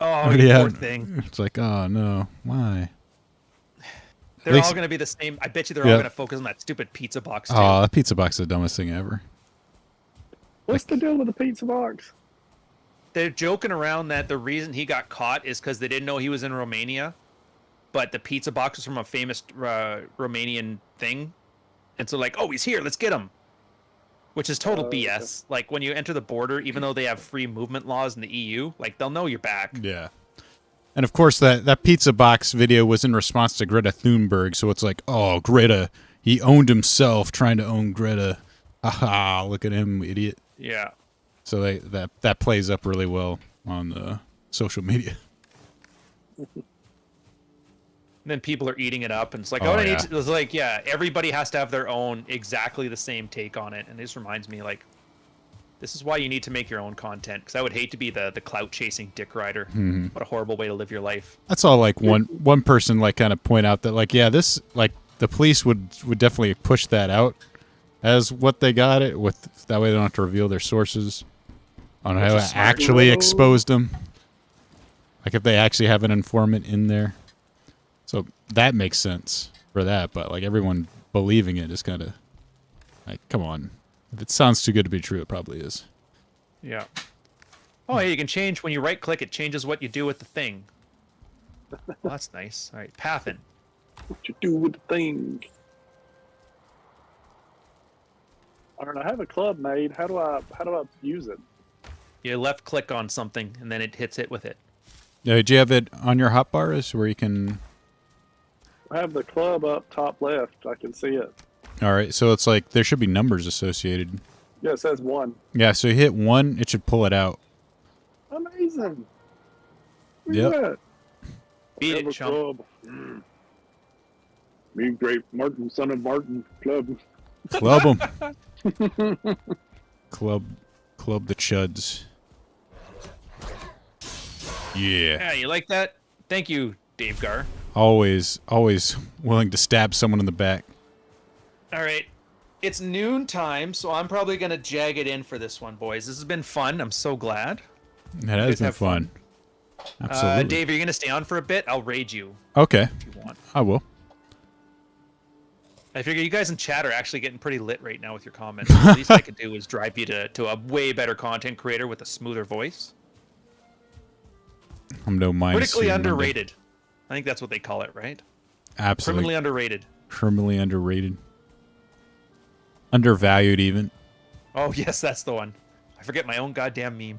Oh,
Already
you poor
had-
thing.
It's like, oh no, why?
They're
least-
all going to be the same. I bet you they're
Yeah.
all going to focus on that stupid pizza box, too.
Oh, that pizza box is the dumbest thing ever.
What's the deal with the pizza box?
They're joking around that the reason he got caught is because they didn't know he was in Romania, but the pizza box was from a famous Romanian thing. And so, like, oh, he's here, let's get him. Which is total
Okay.
BS. Like, when you enter the border, even though they have free movement laws in the EU, like, they'll know you're back.
Yeah. And of course, that pizza box video was in response to Greta Thunberg. So it's like, oh, Greta, he owned himself trying to own Greta. Aha, look at him, idiot.
Yeah.
So that plays up really well on social media.
And then people are eating it up, and it's like,
Oh,
I need
yeah.
to, it's like, yeah, everybody has to have their own exactly the same take on it. And this reminds me, like, this is why you need to make your own content, because I would hate to be the clout chasing dick rider.
Mm-hmm.
What a horrible way to live your life.
That's all. Like one person like kind of point out that like, yeah, this like the police would definitely push that out as what they got it with. That way they don't have to reveal their sources on how
Which
it
is smart.
actually exposed them. Like if they actually have an informant in there. So that makes sense for that, but like everyone believing it is kind of like, come on. If it sounds too good to be true, it probably is.
Yeah. Oh, hey, you can change when you right click, it changes what you do with the thing. Well, that's nice. All right, Pathin.
What you do with the thing? I don't know. I have a club made. How do I use it?
You left click on something, and then it hits it with it.
Do you have it on your hotbars where you can?
I have the club up top left. I can see it.
All right, so it's like there should be numbers associated.
Yeah, it says 1.
Yeah, so you hit 1, it should pull it out.
Amazing. Look
Yep.
at that.
Beat
Have
it,
a
chump.
club. Me, great Martin, son of Martin, club.
Club them. Club the chuds. Yeah.
Yeah, you like that? Thank you, Dave Gar.
Always willing to stab someone in the back.
All right. It's noon time, so I'm probably going to jag it in for this one, boys. This has been fun. I'm so glad.
That has
guys
been
have
fun. Absolutely.
Dave, are you going to stay on for a bit? I'll raid you
Okay,
if you want.
I will.
I figure you guys in chat are actually getting pretty lit right now with your comments. The least I could do is drive you to a way better content creator with a smoother voice.
I'm no minus.
Critically
you, Monday.
underrated. I think that's what they call it, right?
Absolutely.
Criminally underrated.
Criminally underrated. Undervalued, even.
Oh, yes, that's the one. I forget my own goddamn meme.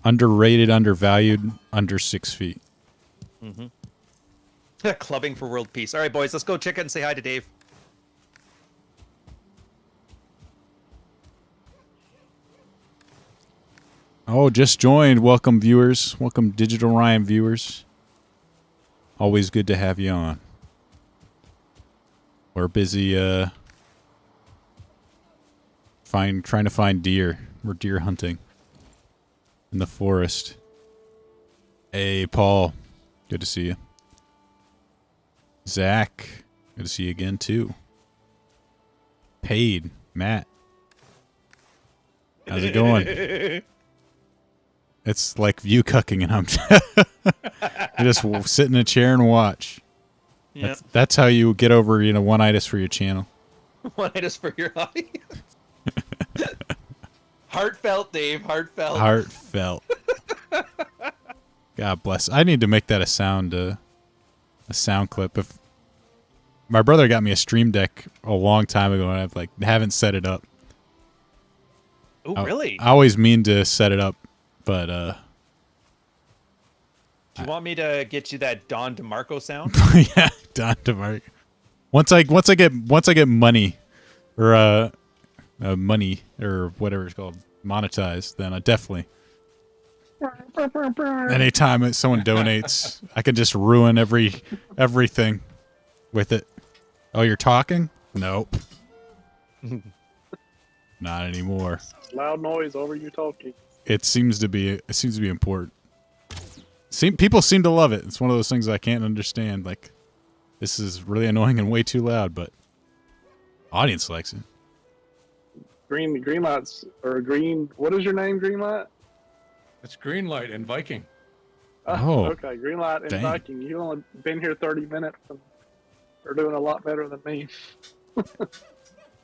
Underrated, undervalued, under 6 feet.
Clubbing for world peace. All right, boys, let's go check it and say hi to Dave.
Oh, just joined. Welcome, viewers. Welcome, Digital Ryan viewers. Always good to have you on. We're busy trying to find deer. We're deer hunting in the forest. Hey, Paul. Good to see you. Zach. Good to see you again, too. Paid. Matt. How's it going? It's like view cucking, and I'm you just sit in a chair and watch.
Yeah.
That's how you get over, one-itis for your channel.
One itis for your audience. Heartfelt, Dave. Heartfelt.
Heartfelt. God bless. I need to make that a sound clip. If my brother got me a stream deck a long time ago, and I've haven't set it up.
Oh, really?
I always mean to set it up, but
Do you want me to get you that Don DeMarco sound?
yeah, Don DeMarco. Once I get money, or money or whatever it's called, monetized, then I definitely. Anytime someone donates, I can just ruin everything with it. Oh, you're talking? Nope. Not anymore.
Loud noise over you talking.
It seems to be important. People seem to love it. It's one of those things I can't understand. Like, this is really annoying and way too loud, but audience likes it.
Green lights or green. What is your name, Green Light?
It's green light in Viking.
Oh,
Okay, Green Light and
dang.
Viking. You only been here 30 minutes and are doing a lot better than me.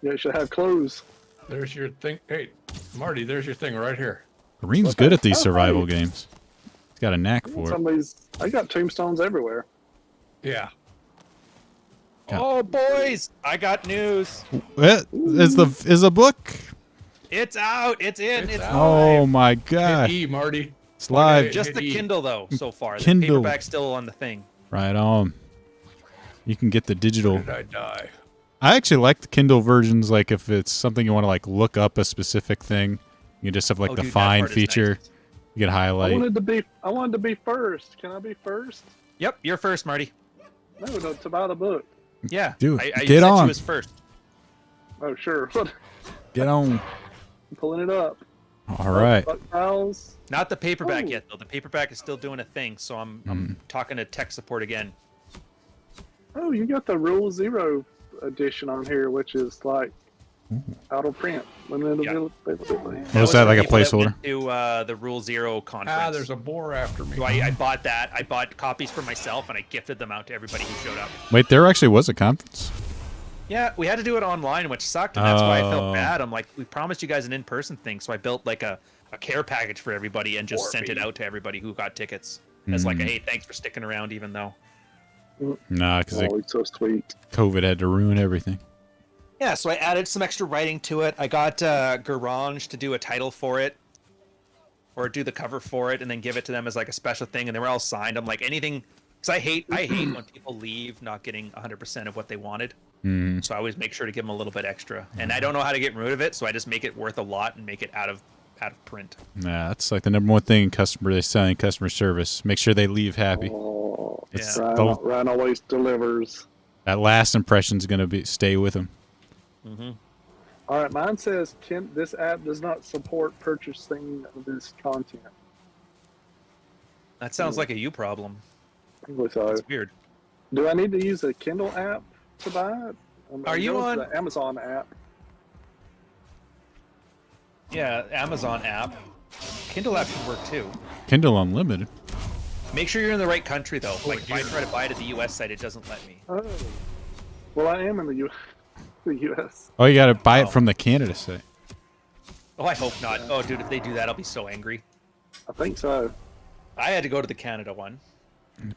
You should have clothes.
There's your thing. Hey, Marty, there's your thing right here.
Green's good at these survival games. He's got a knack for it.
Somebody's. I got tombstones everywhere.
Yeah.
Yeah.
Oh, boys, I got news.
Is the book?
It's out. It's in. It's
out.
Oh my
Hit
gosh!
E, Marty.
It's live.
Okay.
just the
Hit E.
Kindle, though, so far. The
Kindle.
paperback's still on the thing.
Right on. You can get the digital.
Did I die?
I actually like the Kindle versions. Like if it's something you want to look up a specific thing, you just have
Oh,
the
dude, that
find
part is
feature.
nice.
You can
I
highlight.
wanted to be first. Can I be first?
Yep, you're first, Marty.
No, to buy the book.
Yeah.
Dude,
I
get
said
on.
you as first.
Oh sure.
Get on.
I'm pulling it up.
All right.
Buck files.
Not the paperback
Oh.
yet, though. The paperback is still doing a thing, so I'm talking to tech support again.
Oh, you got the Rule Zero edition on here, which is out of print, limited
Yeah.
availability.
Was that
for
like a
people that
placeholder?
went To the Rule Zero conference.
Ah, there's a boar after me.
So I bought that. I bought copies for myself, and I gifted them out to everybody who showed up.
Wait, there actually was a conference.
Yeah, we had to do it online, which sucked, and that's why I
Oh.
felt bad. I'm like, we promised you guys an in-person thing, so I built a care package for everybody and just sent it out to everybody who got tickets as a hey, thanks for sticking around, even though.
Nah, because
Oh, it's so sweet.
COVID had to ruin everything.
Yeah, so I added some extra writing to it. I got Garage to do a title for it, or do the cover for it, and then give it to them as like a special thing. And they were all signed. I'm like, anything, because I hate when people leave not getting 100% of what they wanted.
Mm.
So I always make sure to give them a little bit extra. And I don't know how to get rid of it, so I just make it worth a lot and make it out of print.
Nah, that's like the number one thing they selling customer service. Make sure they leave happy.
Oh,
It's
Yeah.
Ryan always delivers.
That last impression's gonna stay with them.
Mm-hmm.
All right, mine says this app does not support purchasing of this content.
That sounds like a you problem.
Probably so.
That's weird.
Do I need to use a Kindle app to buy it?
Are you on
the Amazon app?
Yeah, Amazon app. Kindle app should work too.
Kindle Unlimited.
Make sure you're in the right country though. Like if I try to buy it at the US site, it doesn't let me.
Oh, well, I am in the U.S.
Oh, you gotta buy
Oh.
it from the Canada site.
Oh, I hope not. Oh, dude, if they do that, I'll be so angry.
I think so.
I had to go to the Canada one.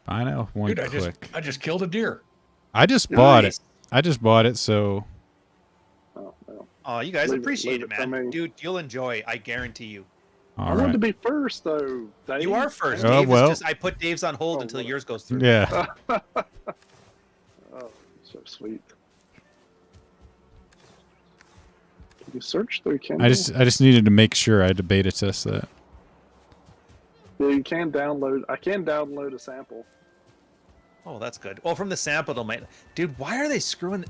Buy now, one
Dude,
click.
I just killed a deer.
I just bought
Nice.
it. I just bought it, so
Oh, well.
Oh, you guys
Leave it-
appreciate
leave
it,
it to
man.
me.
Dude, you'll enjoy. I guarantee you.
I
all
wanted
right.
to be first, though. Dave.
You are first.
Oh,
Dave
well.
is just. I put Dave's on hold
Oh,
until
well.
yours goes through.
Yeah.
Oh, so sweet. Can you search through Kindle?
I just needed to make sure I had to beta test that.
Yeah, you can download. I can download a sample.
Oh, that's good. Well, from the sample, they'll make. Dude, why are they screwing?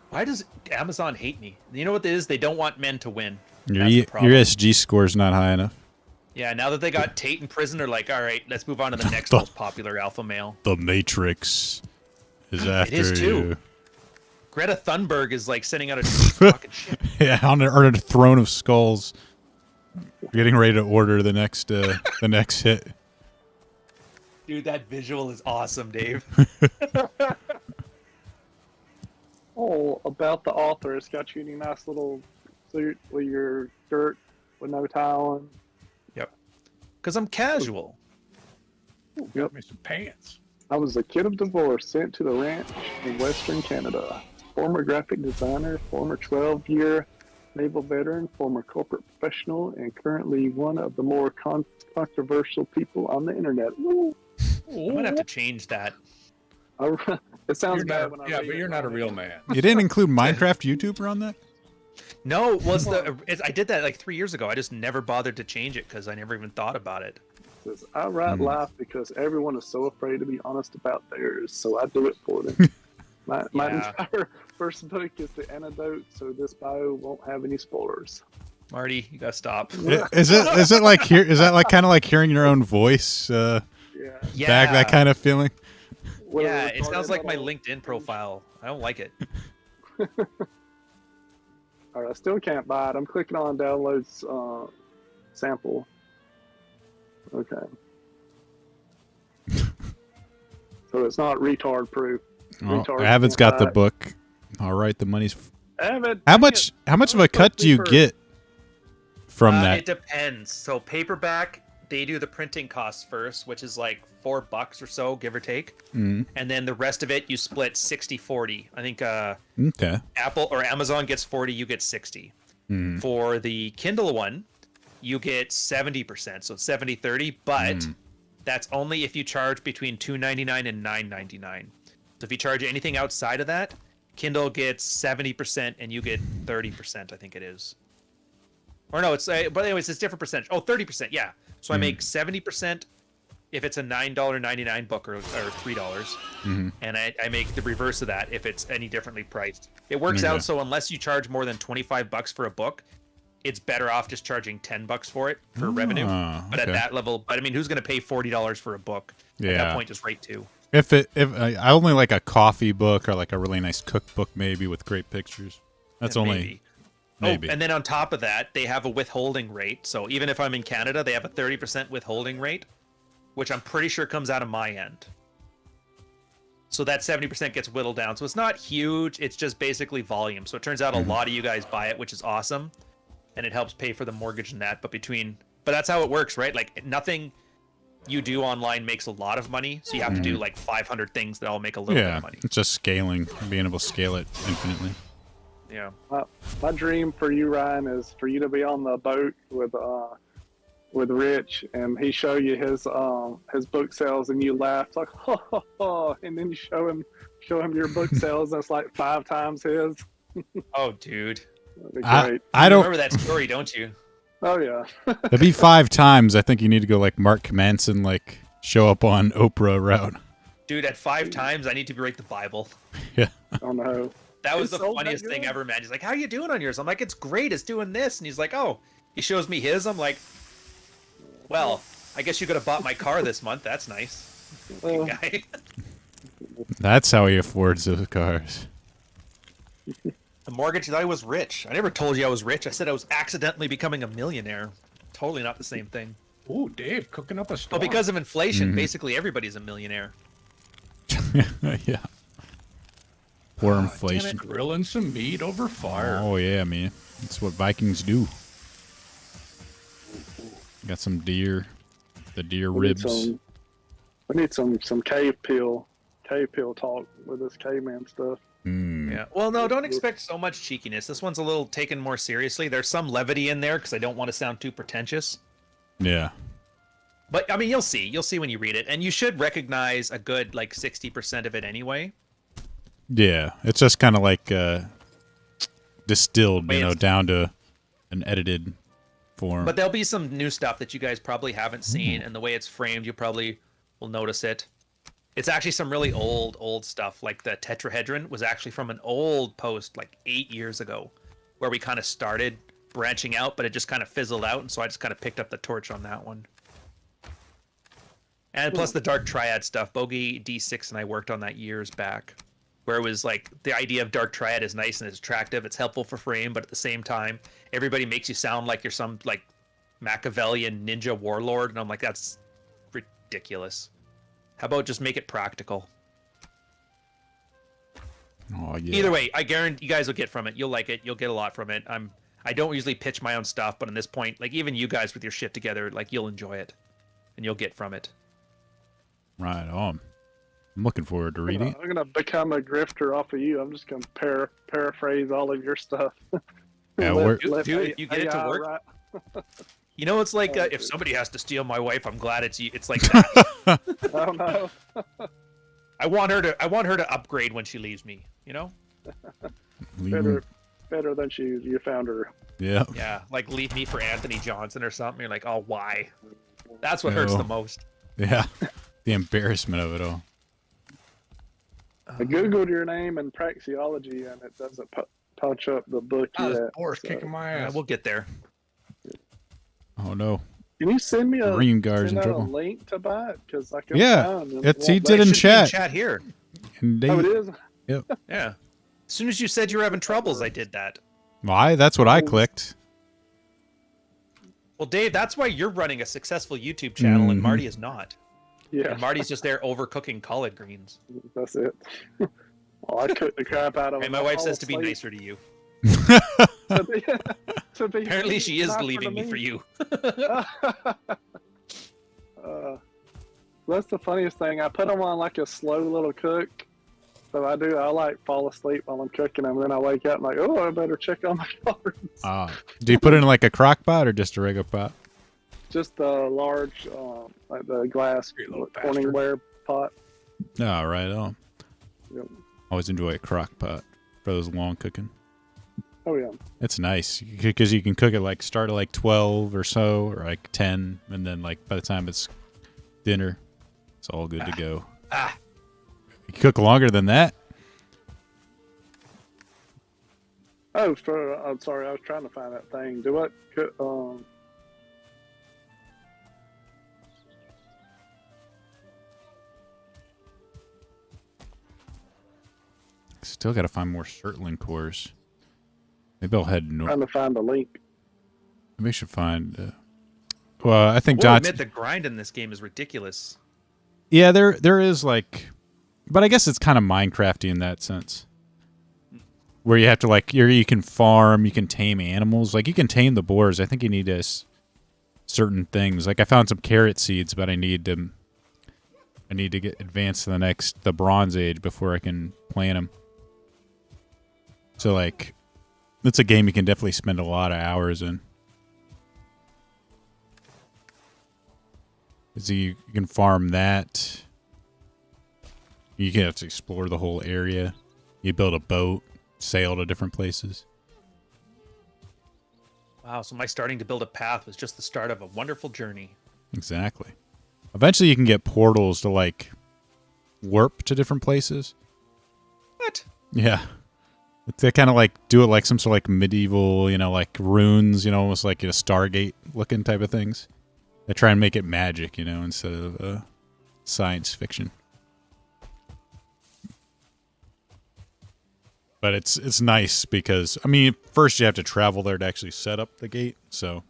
Why does Amazon hate me? You know what it is? They don't want men to win.
Your
That's the problem.
SG score is not high enough.
Yeah, now that they got Tate in prison, they're like, all right, let's move on to the next most popular alpha male.
The Matrix is after
is too.
you.
Greta Thunberg is like sending out a fucking shit.
Yeah, on the throne of skulls, getting ready to order the next hit.
Dude, that visual is awesome, Dave.
Oh, about the author. It's got you in a nice little suit with your shirt with no tie on.
Yep. Because I'm casual.
Got me some pants.
I was a kid of divorce sent to the ranch in Western Canada. Former graphic designer, former 12-year naval veteran, former corporate professional, and currently one of the more controversial people on the internet. Woo.
I'm gonna have to change that.
It sounds
You're
bad
not,
when I
yeah,
read
but
it.
you're not a real man.
You didn't include Minecraft YouTuber on that?
No, I did that like 3 years ago. I just never bothered to change it because I never even thought about it.
It says, I write life because everyone is so afraid to be honest about theirs, so I do it for them. My
Yeah.
entire first book is the antidote, so this bio won't have any spoilers.
Marty, you gotta stop.
Is it like is that like kind of like hearing your own voice?
Yeah.
Yeah,
Back that kind of feeling.
What a
yeah, it
retarded
sounds like my
little-
LinkedIn profile. I don't like it.
All right, I still can't buy it. I'm clicking on downloads sample. Okay. So it's not retard proof.
Oh,
Retard
Avid's
can't
got the
buy it.
book. All right, the money's.
Avid,
How
dang
much?
it.
How much of
I'm
a cut
supposed to
do you
be first.
get from
It
that?
depends. So paperback, they do the printing costs first, which is like $4 or so, give or take.
Mm,
And then the rest of it, you split 60-40. I think
okay.
Apple or Amazon gets 40, you get 60.
Mm,
For the Kindle one, you get 70%, so it's 70-30, but that's only if you charge between $2.99 and $9.99. So if you charge anything outside of that, Kindle gets 70% and you get 30%, I think it is. Or no, it's but anyways, it's different percentage. Oh, 30%, yeah. So I make 70% if it's a $9.99 book or $3,
mhm.
and I make the reverse of that if it's any differently priced. It works
Okay.
out so unless you charge more than $25 for a book, it's better off just charging $10 for it for revenue.
Ah,
But at
okay.
that level, I mean, who's going to pay $40 for a book? At
Yeah.
that point, just rate 2.
If I only like a coffee book or like a really nice cookbook maybe with great pictures. That's
Yeah,
only maybe.
Oh, and then on top of that, they have a withholding rate. So even if I'm in Canada, they have a 30% withholding rate, which I'm pretty sure comes out of my end. So that 70% gets whittled down. So it's not huge. It's just basically volume. So it turns out a lot of you guys buy it, which is awesome. And it helps pay for the mortgage and that. But that's how it works, right? Like nothing you do online makes a lot of money. So you have to do like 500 things that all make a little bit
Yeah,
of money.
it's just scaling, being able to scale it infinitely.
Yeah.
My dream for you, Ryan, is for you to be on the boat with Rich, and he show you his book sales, and you laugh it's like ho ho ho, and then you show him your book sales that's like 5 times his.
Oh, dude.
That'd be
I,
great.
I
You
don't.
remember that story, don't you?
Oh yeah.
It'd be 5 times. I think you need to go like Mark Manson, like show up on Oprah route.
Dude, at 5 times, I need to write the Bible.
Yeah.
Oh no.
That was
It's
the
so
funniest
good.
thing ever, man. He's like, how you doing on yours? I'm like, it's great. It's doing this. And he's like, oh. He shows me his. I'm like, well, I guess you could have bought my car this month. That's nice.
Uh,
Guy.
That's how he affords those cars.
The mortgage, I was rich. I never told you I was rich. I said I was accidentally becoming a millionaire. Totally not the same thing.
Ooh, Dave, cooking up a storm.
But because of inflation,
Mhm.
basically everybody's a millionaire.
Yeah. Poor
Ah,
inflation.
Grilling some meat over fire.
Oh yeah, man. That's what Vikings do. Got some deer. The deer
we need
ribs.
some cave peel talk with this caveman stuff.
Mm.
Yeah. Well, no, don't expect so much cheekiness. This one's a little taken more seriously. There's some levity in there because I don't want to sound too pretentious.
Yeah.
But I mean, you'll see. You'll see when you read it, and you should recognize a good like 60% of it anyway.
Yeah. It's just kind of like distilled,
Way it's-
down to an edited form.
But there'll be some new stuff that you guys probably haven't seen, and the way it's framed, you probably will notice it. It's actually some really old stuff. Like the tetrahedron was actually from an old post like 8 years ago, where we kind of started branching out, but it just kind of fizzled out, and so I just kind of picked up the torch on that one. And plus the Dark Triad stuff, Bogey D6 and I worked on that years back, where it was like the idea of Dark Triad is nice and it's attractive, it's helpful for frame, but at the same time, everybody makes you sound like you're some like Machiavellian ninja warlord, and I'm like, that's ridiculous. How about just make it practical?
Oh yeah.
Either way, I guarantee you guys will get from it. You'll like it. You'll get a lot from it. I don't usually pitch my own stuff, but on this point, like even you guys with your shit together, like you'll enjoy it, and you'll get from it.
Right on. I'm looking forward to reading it.
I'm gonna become a grifter off of you. I'm just gonna paraphrase all of your stuff.
Yeah, we're-
Dude, if you get it to
AI
work,
write-
you know, it's like
Oh,
if
dude.
somebody has to steal my wife, I'm glad it's you. It's like that.
Oh no.
I want her to upgrade when she leaves me. You know?
Leave 'em-
Better than you found her.
Yeah.
Yeah, like leave me for Anthony Johnson or something. You're like, oh, why? That's what hurts
No.
the most.
Yeah. The embarrassment of it all.
I googled your name and praxeology, and it doesn't punch up the book
Ah, this
yet.
boar's
so-
kicking my
Yeah,
ass.
we'll get there.
Oh no.
Can you send me a
Green guard's in
send out a
trouble.
link to buy it? Because I can
Yeah,
find and
it's-
it
he
won't
did
let
in
It should be
chat.
chat here.
And
me- Oh, it
they,
is.
Yeah. As soon as you said you were having troubles, I did that.
why? That's what I clicked.
Well, Dave, that's why you're running a successful YouTube channel and
Mhm.
Marty is not.
Yeah,
And Marty's just there overcooking collard greens.
that's it. Well, I cooked the crap out of
And
it.
my wife
I'll
says to be
sleep.
nicer to you.
To be, to be
Apparently, she is
nicer
leaving
to
me for you.
That's the funniest thing. I put them on like a slow little cook. So I like fall asleep while I'm cooking them. Then I wake up and like, oh, I better check on my cards.
Do you put it in like a crock pot or just a regular pot?
Just the large, like the glass
You little bastard.
Corningware pot.
Oh, right on.
Yep.
Always enjoy a crock pot for those long cooking.
Oh yeah.
It's nice because you can cook it like start at like 12 or so or like 10, and then like by the time it's dinner, it's all good to go.
Ah.
You cook longer than that?
Oh, I'm sorry. I was trying to find that thing. Do what?
Still got to find more Surtling cores. Maybe I'll head north.
Trying to find the link.
Maybe I should find. Well, I think
We'll
John.
admit the grind in this game is ridiculous.
Yeah, there is like, but I guess it's kind of Minecrafty in that sense, where you have to like you can farm, you can tame animals, like you can tame the boars. I think you need certain things. Like I found some carrot seeds, but I need to get advanced to the Bronze Age before I can plant them. So like, it's a game you can definitely spend a lot of hours in. You can farm that. You can have to explore the whole area. You build a boat, sail to different places.
Wow, so my starting to build a path was just the start of a wonderful journey.
Exactly. Eventually you can get portals to, like, warp to different places.
What?
Yeah. They kind of, like, do it like some sort of, like, medieval, like, runes, almost like Stargate-looking type of things. They try and make it magic, instead of science fiction. But it's nice because, I mean, first you have to travel there to actually set up the gate, so...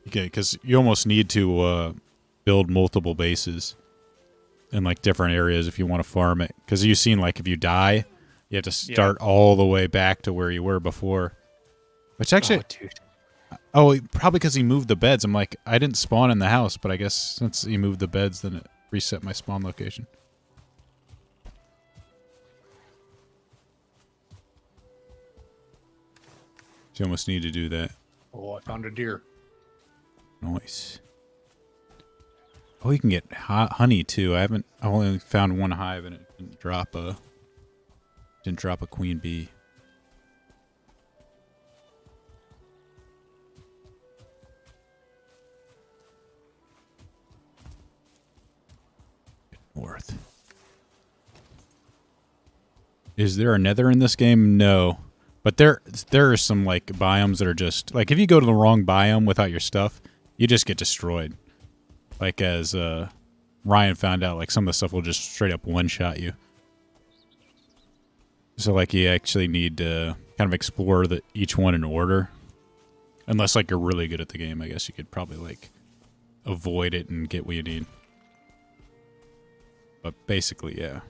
Okay, because you almost need to build multiple bases in, like, different areas if you want to farm it. Because you've seen, like, if you die, you have to start all the way back to where you were before. Which actually...
Oh, dude.
Oh, probably because he moved the beds. I'm like, I didn't spawn in the house, but I guess since he moved the beds, then it reset my spawn location. So you almost need to do that.
Oh, I found a deer.
Nice. Oh, you can get honey too. I only found one hive and it didn't drop a queen bee. North. Is there a nether in this game? No. But there are some, like, biomes that are just... Like, if you go to the wrong biome without your stuff, you just get destroyed. Like, as Ryan found out, like, some of the stuff will just straight up one-shot you. So, like, you actually need to kind of explore each one in order. Unless, like, you're really good at the game, I guess you could probably, like, avoid it and get what you need. But basically, yeah.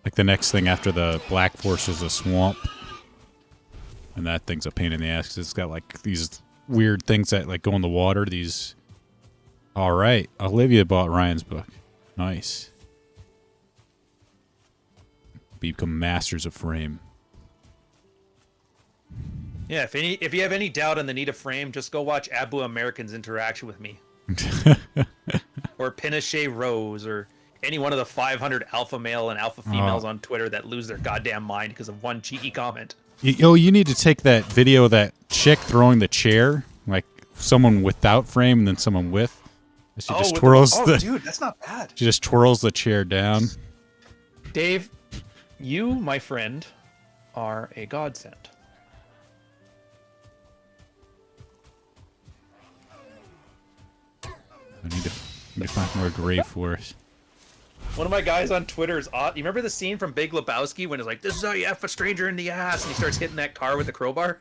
Like, the next thing after the Black Forest is a swamp. And that thing's a pain in the ass because it's got, like, these weird things that, like, go in the water. These... Alright. Olivia bought Ryan's book. Nice. Become masters of frame.
Yeah, if you have any doubt on the need of frame, just go watch Abu American's interaction with me. Or Pinochet Rose, or any one of the 500 alpha male and alpha females on Twitter that lose their goddamn mind because of one cheeky comment.
You need to take that video of that chick throwing the chair, like someone without frame and then someone with. She just twirls
dude, that's not bad.
She just twirls the chair down.
Dave, you, my friend, are a godsend.
I need to find more grave forest.
One of my guys on Twitter is you remember the scene from Big Lebowski when it's like, this is how you F a stranger in the ass, and he starts hitting that car with the crowbar?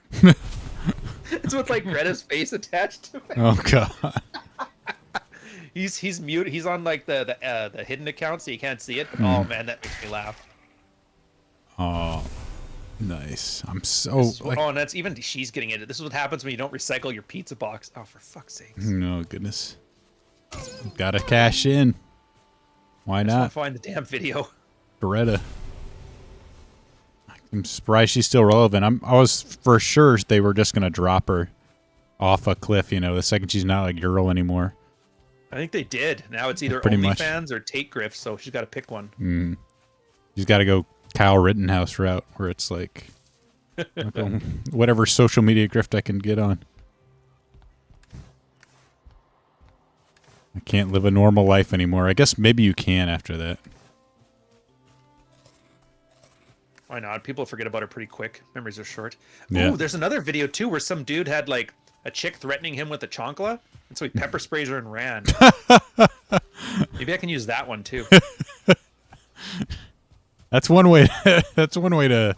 It's with, like, Greta's face attached to it.
Oh, God.
He's mute. He's on, like, the hidden account, so you can't see it. But, oh, man, that makes me laugh.
Oh, nice. I'm so...
Oh, and that's even... She's getting into it. This is what happens when you don't recycle your pizza box. Oh, for fuck's sakes.
No, goodness. Gotta cash in. Why not?
Find the damn video.
Greta. I'm surprised she's still relevant. I was for sure they were just gonna drop her off a cliff, the second she's not a girl anymore.
I think they did. Now it's either
Pretty much.
OnlyFans or Tate Griff, so she's got to pick one.
She's got to go Kyle Rittenhouse route, where it's like whatever social media grift I can get on. I can't live a normal life anymore. I guess maybe you can after that.
Why not? People forget about it pretty quick. Memories are short.
Yeah.
Ooh, there's another video too where some dude had, like, a chick threatening him with a chancla, and so he pepper sprays her and ran. Maybe I can use that one too.
That's one way. That's one way to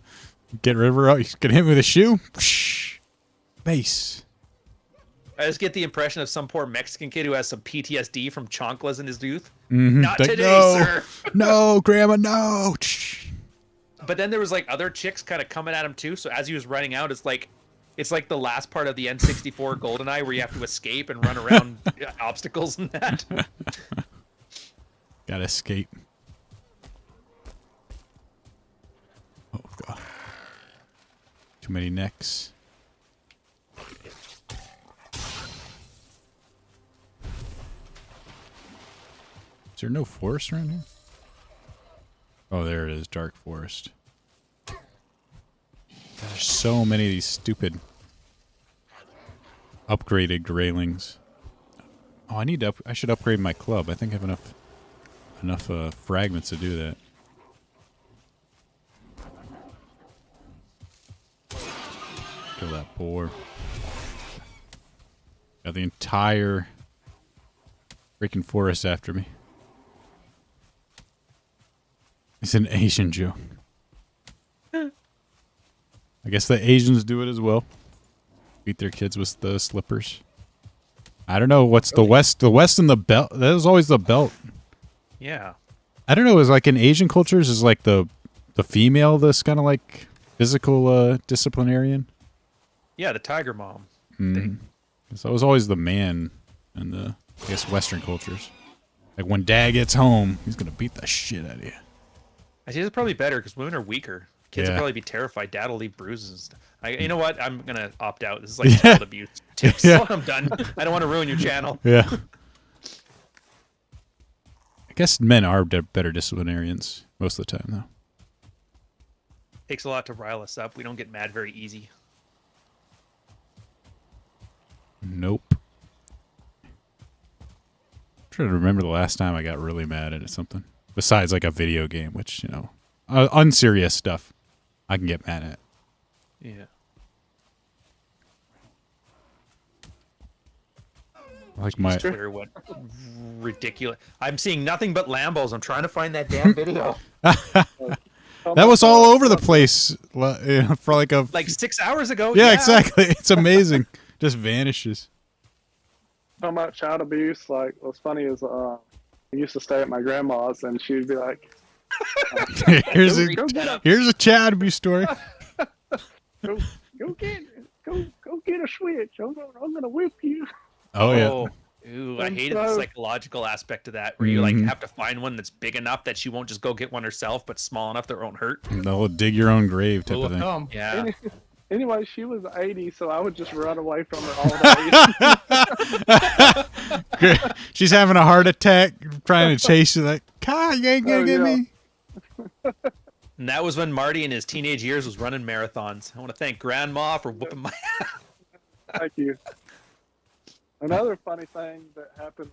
get rid of her. You can hit me with a shoe. Base.
I just get the impression of some poor Mexican kid who has some PTSD from chanclas in his youth.
Mm-hmm.
Not
Like,
today,
no,
sir.
No, Grandma, no.
But then there was, like, other chicks kind of coming at him too. So as he was running out, it's like the last part of the N64 GoldenEye where you have to escape and run around obstacles and that.
Gotta escape. Oh Too many necks. Is there no forest around here? Oh, there it is. Dark forest. There's so many of these stupid upgraded railings. Oh, I should upgrade my club. I think I have enough fragments to do that. Kill that boar. Got the entire freaking forest after me. It's an Asian joke. I guess the Asians do it as well. Beat their kids with the slippers. I don't know what's the West. The West and the belt. That was always the belt.
Yeah.
I don't know. Is like in Asian cultures, is like the female this kind of like physical disciplinarian.
Yeah, the tiger mom.
Mm. So it was always the man in the, I guess, Western cultures. Like when dad gets home, he's gonna beat the shit out of you.
I see it's probably better because women are weaker. Kids
Yeah.
will probably be terrified. Dad will leave bruises and stuff. You know what? I'm gonna opt out. This is like child abuse tips.
Yeah.
I'm done. I don't want to ruin your channel.
Yeah. I guess men are better disciplinarians most of the time, though.
Takes a lot to rile us up. We don't get mad very easy.
Nope. I'm trying to remember the last time I got really mad at something. Besides, like, a video game, which, you know, unserious stuff I can get mad at.
Yeah.
Like my...
Twitter went ridiculous. I'm seeing nothing but Lambos. I'm trying to find that damn video.
That was all over the place for like a...
Like 6 hours ago.
Yeah, exactly. It's amazing. Just vanishes.
Talking about child abuse, like what's funny is I used to stay at my grandma's and she'd be like,
here's
go
a child abuse story.
go get a switch. I'm gonna whip you.
Oh, yeah.
Oh, ooh, I
And
hated the
so-
psychological aspect of that, where you like have to find one that's big enough that she won't just go get one herself, but small enough that it won't hurt.
They'll dig your own grave type
Rule
of
of
thing.
thumb.
Yeah.
Anyway, she was 80, so I would just run away from her all day.
She's having a heart attack, trying to chase you. Like, God, you ain't gonna get
yeah.
me.
And that was when Marty in his teenage years was running marathons. I want to thank Grandma for whooping my ass.
Thank you. Another funny thing that happened,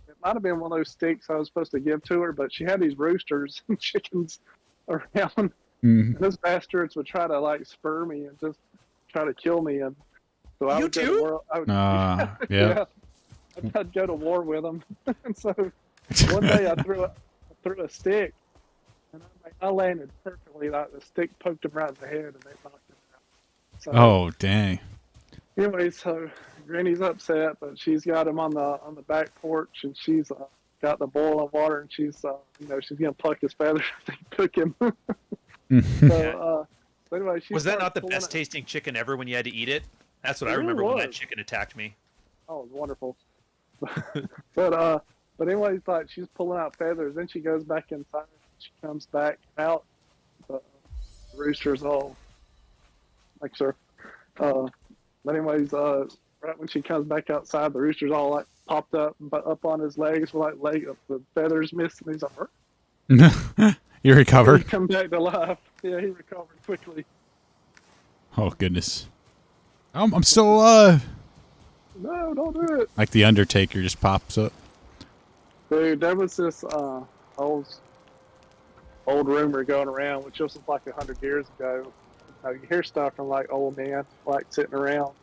it might have been one of those sticks I was supposed to give to her, but she had these roosters and chickens around.
Mhm.
And those bastards would try to like spur me and just try to kill me, and so I
You
would go
too?
to war. I would,
Yeah.
I'd go to war with them. And so one day I threw a stick, and I landed perfectly. Like the stick poked him right in the head, and they knocked him out. So,
Oh, dang.
anyway, so Granny's upset, but she's got him on the back porch, and she's got the boiling water, and she's she's gonna pluck his feathers and cook him. So anyway, she
Was that
starts
not the
pulling
best
it-
tasting chicken ever when you had to eat it? That's what I
It really
remember when that
was.
chicken attacked me.
Oh, it was wonderful. But anyways, like she's pulling out feathers, then she goes back inside. She comes back out. The rooster's all like, sir. But anyways, right when she comes back outside, the rooster's all like popped up, but up on his legs with like the feathers missing. He's like,
You
he
recovered?
come back to life. Yeah, he recovered quickly.
Oh, goodness. I'm still alive.
No, don't do it.
Like the Undertaker just pops up.
Dude, there was this old rumor going around, which was like 100 years ago. You hear stuff from like old men, like sitting around.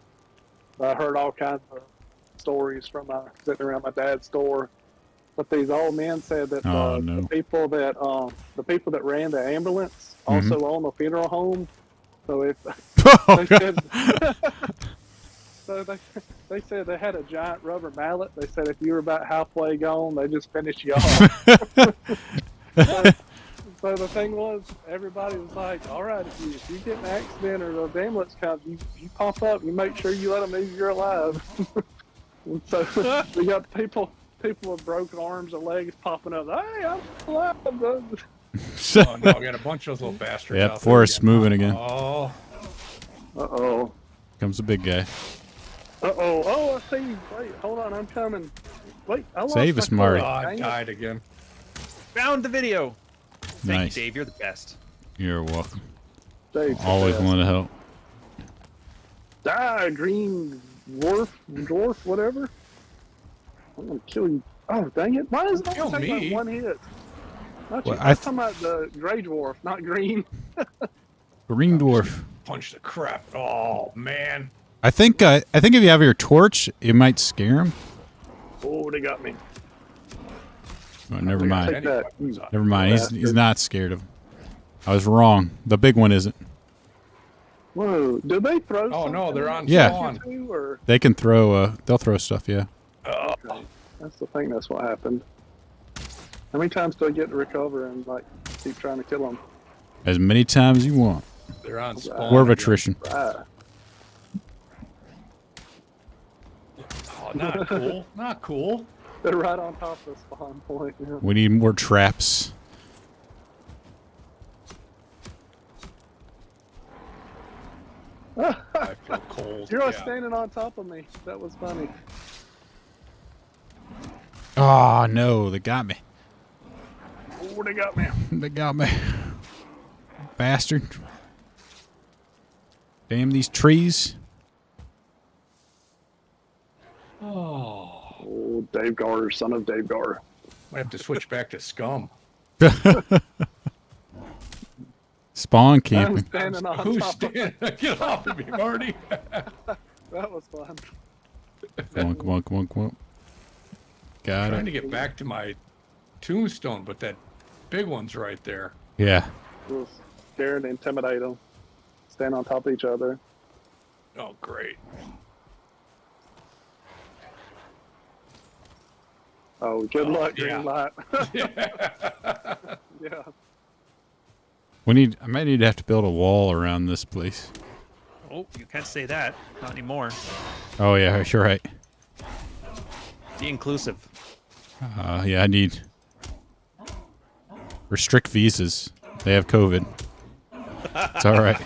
I heard all kinds of stories from sitting around my dad's store. But these old men said that
Oh, no.
the people that ran the ambulance also own the funeral home. So if
Oh,
they
God.
said, so they said they had a giant rubber mallet. They said if you were about halfway gone, they just finished you off. So the thing was, everybody was like, all right, if you get in an accident or the ambulance comes, you pop up, you make sure you let them know you're alive. And so we got people with broken arms and legs popping up. Hey, I'm alive.
Oh no, I got a bunch of those little bastards.
Yep,
out there
forest's
again.
moving again.
Oh,
Uh-oh.
Comes the big guy.
Uh-oh. Oh, I see. Wait, hold on. I'm coming. Wait, I lost
Save
my
us, Marty.
Oh,
club.
I
Dang it.
died again.
Found the video. Thank
Nice.
you, Dave. You're the best.
You're welcome.
Dave's the
Always
best.
want to help.
Die, green dwarf, whatever. I'm gonna kill you. Oh, dang it. Why is it
Kill
only taking
me?
like one hit? Not
Well,
you.
I
I'm talking about the gray dwarf, not green.
Green dwarf.
Punch the crap. Oh, man.
I think if you have your torch, it might scare him.
Oh, they got me.
Oh, never
Take
mind.
that.
weapons on.
Never mind. He's
Bastard.
not scared of him. I was wrong. The big one isn't.
Whoa, do they throw
Oh, no,
something
they're on
Yeah.
spawn.
too, or?
They can throw. They'll throw stuff. Yeah.
Oh,
Okay. That's the thing, that's what happened. How many times do I get to recover and, like, keep trying to kill them?
As many times as you want.
they're on spawn.
War of
again.
attrition.
Ah,
Oh, not cool. Not cool.
they're right on top of the spawn point. Yeah.
We need more traps.
I feel cold.
You're all
Yeah.
standing on top of me. That was funny.
Oh no! They got me.
Oh, they got me.
They got me. Bastard. Damn these trees.
Oh, Dave Gar, son of Dave Gar.
Might have to switch back to scum.
Spawn
I'm
camping.
standing on
Who's
top of
standing? Get off of me, Marty.
That was fun.
Come on, come on, come on, come on. Got
Trying to
it.
get back to my tombstone, but that big one's right there.
Yeah.
We'll scare and intimidate them. Stand on top of each other.
Oh, great.
Oh, good luck,
yeah.
green light. Yeah.
I might need to have to build a wall around this place.
Oh, you can't say that. Not anymore.
Oh yeah, you're right.
Be inclusive.
Yeah, I need restrict visas. They have COVID. It's all right.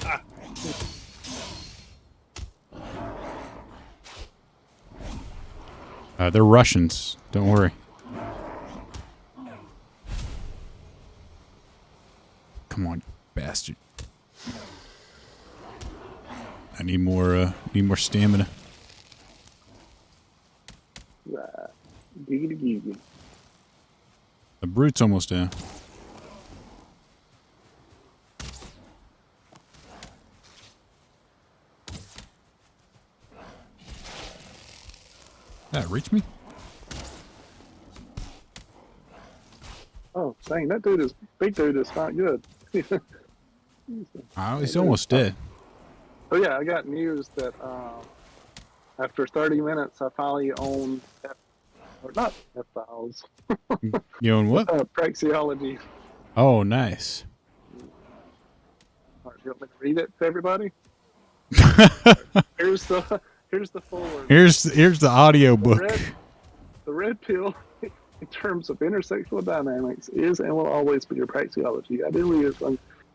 They're Russians. Don't worry. Come on, bastard. I need more stamina.
Right. Giggity giggity.
The brute's almost down. That reach me?
Oh, dang, that big dude is not good.
Oh, he's almost dead.
Oh yeah, I got news that after 30 minutes, I finally own, or not F-Files,
You own what?
Praxeology.
Oh, nice.
All right, you want me to read it to everybody? Here's the forward.
Here's the audio book.
The red pill, in terms of intersexual dynamics, is and will always be your praxeology. Ideally, is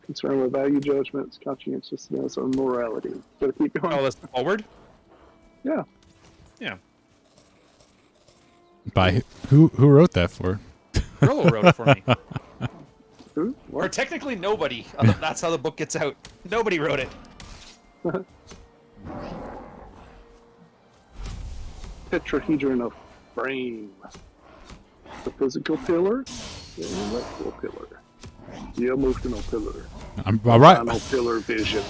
concerned with value judgments, conscientiousness, or morality. Gotta keep going.
Oh, that's forward?
Yeah.
Yeah.
By who wrote that for?
Rolo wrote it for me.
Who?
Or
What?
technically nobody. That's how the book gets out. Nobody wrote it.
Tetrahedron of frame. The physical pillar, the intellectual pillar, the emotional pillar,
I'm all right.
final pillar vision.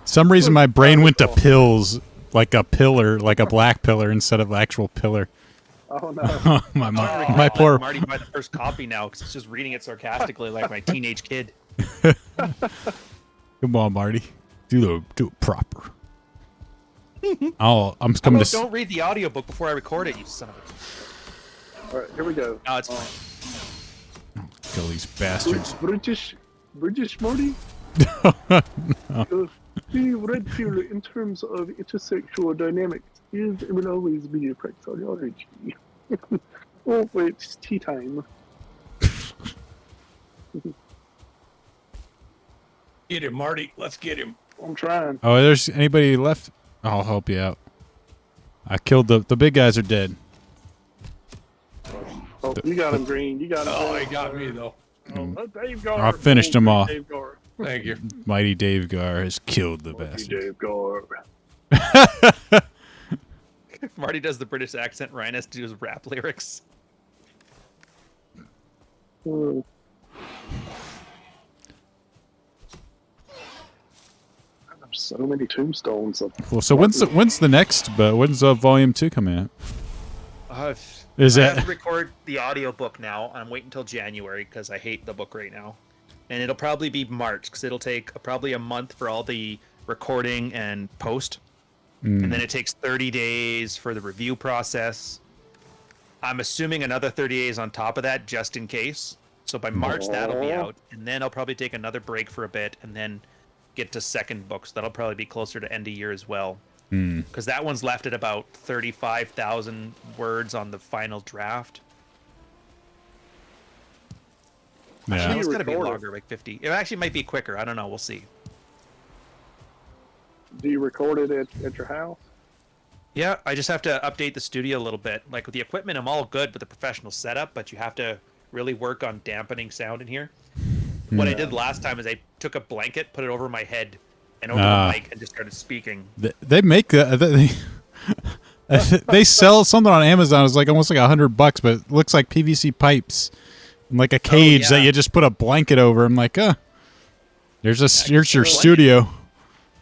Some reason my brain went to pills, like a pillar, like a black pillar instead of actual pillar.
Oh no.
my poor.
I'm already by the first copy now because it's just reading it sarcastically like my teenage kid.
Come on, Marty. Do it proper. I'm
No,
coming to.
don't read the audiobook before I record it, you son of a...
All right, here we go.
No, it's fine.
Kill these bastards.
British Marty. The red pill, in terms of intersexual dynamics, is and will always be a praxeology. Oh wait, it's tea time.
Get him, Marty. Let's get him.
I'm trying.
Oh, there's anybody left? I'll help you out. I killed the big guys are dead.
Oh, you got him green. You got him.
Oh,
green.
he got me though.
Oh, Dave Gar.
I finished him off.
Dave Gar.
Thank you.
Mighty Dave Gar has killed the
Lucky
bastard.
Dave Gar.
If Marty does the British accent, Ryan has to do his rap lyrics.
Hmm. There's so many tombstones.
Well, so when's the next? But when's Volume 2 coming out? Is
I
that-
have to record the audiobook now. I'm waiting until January because I hate the book right now. And it'll probably be March because it'll take probably a month for all the recording and post. And then it takes 30 days for the review process. I'm assuming another 30 days on top of that just in case. So by March, that'll be out. And then I'll probably take another break for a bit and then get to second books. That'll probably be closer to end of year as well. Because that one's left at about 35,000 words on the final draft.
Yeah.
It's got to be
record it?
longer, like 50. It actually might be quicker. I don't know. We'll see.
Do you record it at your house?
Yeah, I just have to update the studio a little bit. Like with the equipment, I'm all good with the professional setup, but you have to really work on dampening sound in here. What I did last time is I took a blanket, put it over my head, and over the mic, and just started speaking.
They make they sell something on Amazon. It's like almost like $100, but it looks like PVC pipes and like a cage that
yeah.
you just put a blanket over. I'm like, here's your studio.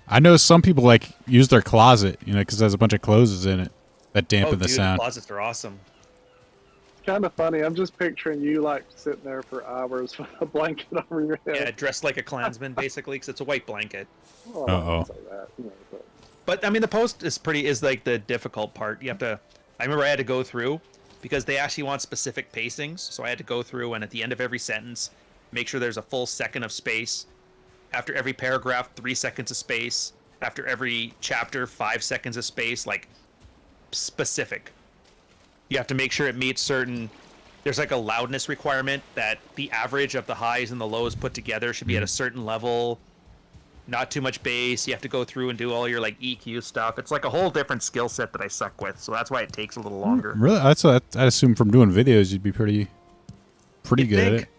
I know some people like use their closet, because there's a bunch of clothes in it that dampen the sound.
Closets are awesome.
It's kind of funny. I'm just picturing you like sitting there for hours with a blanket over your
Yeah,
head.
dressed like a Klansman, basically, because it's a white blanket.
Oh,
Uh-oh.
say that, but
But I mean, the post is like the difficult part. You have to. I remember I had to go through because they actually want specific pacings. So I had to go through and at the end of every sentence, make sure there's a full second of space. After every paragraph, 3 seconds of space. After every chapter, 5 seconds of space. Like specific. You have to make sure it meets certain. There's like a loudness requirement that the average of the highs and the lows put together should be at a certain level. Not too much bass. You have to go through and do all your like EQ stuff. It's like a whole different skill set that I suck with. So that's why it takes a little longer.
Really, that's what I assume from doing videos, you'd be pretty
You'd
good at
think,
it.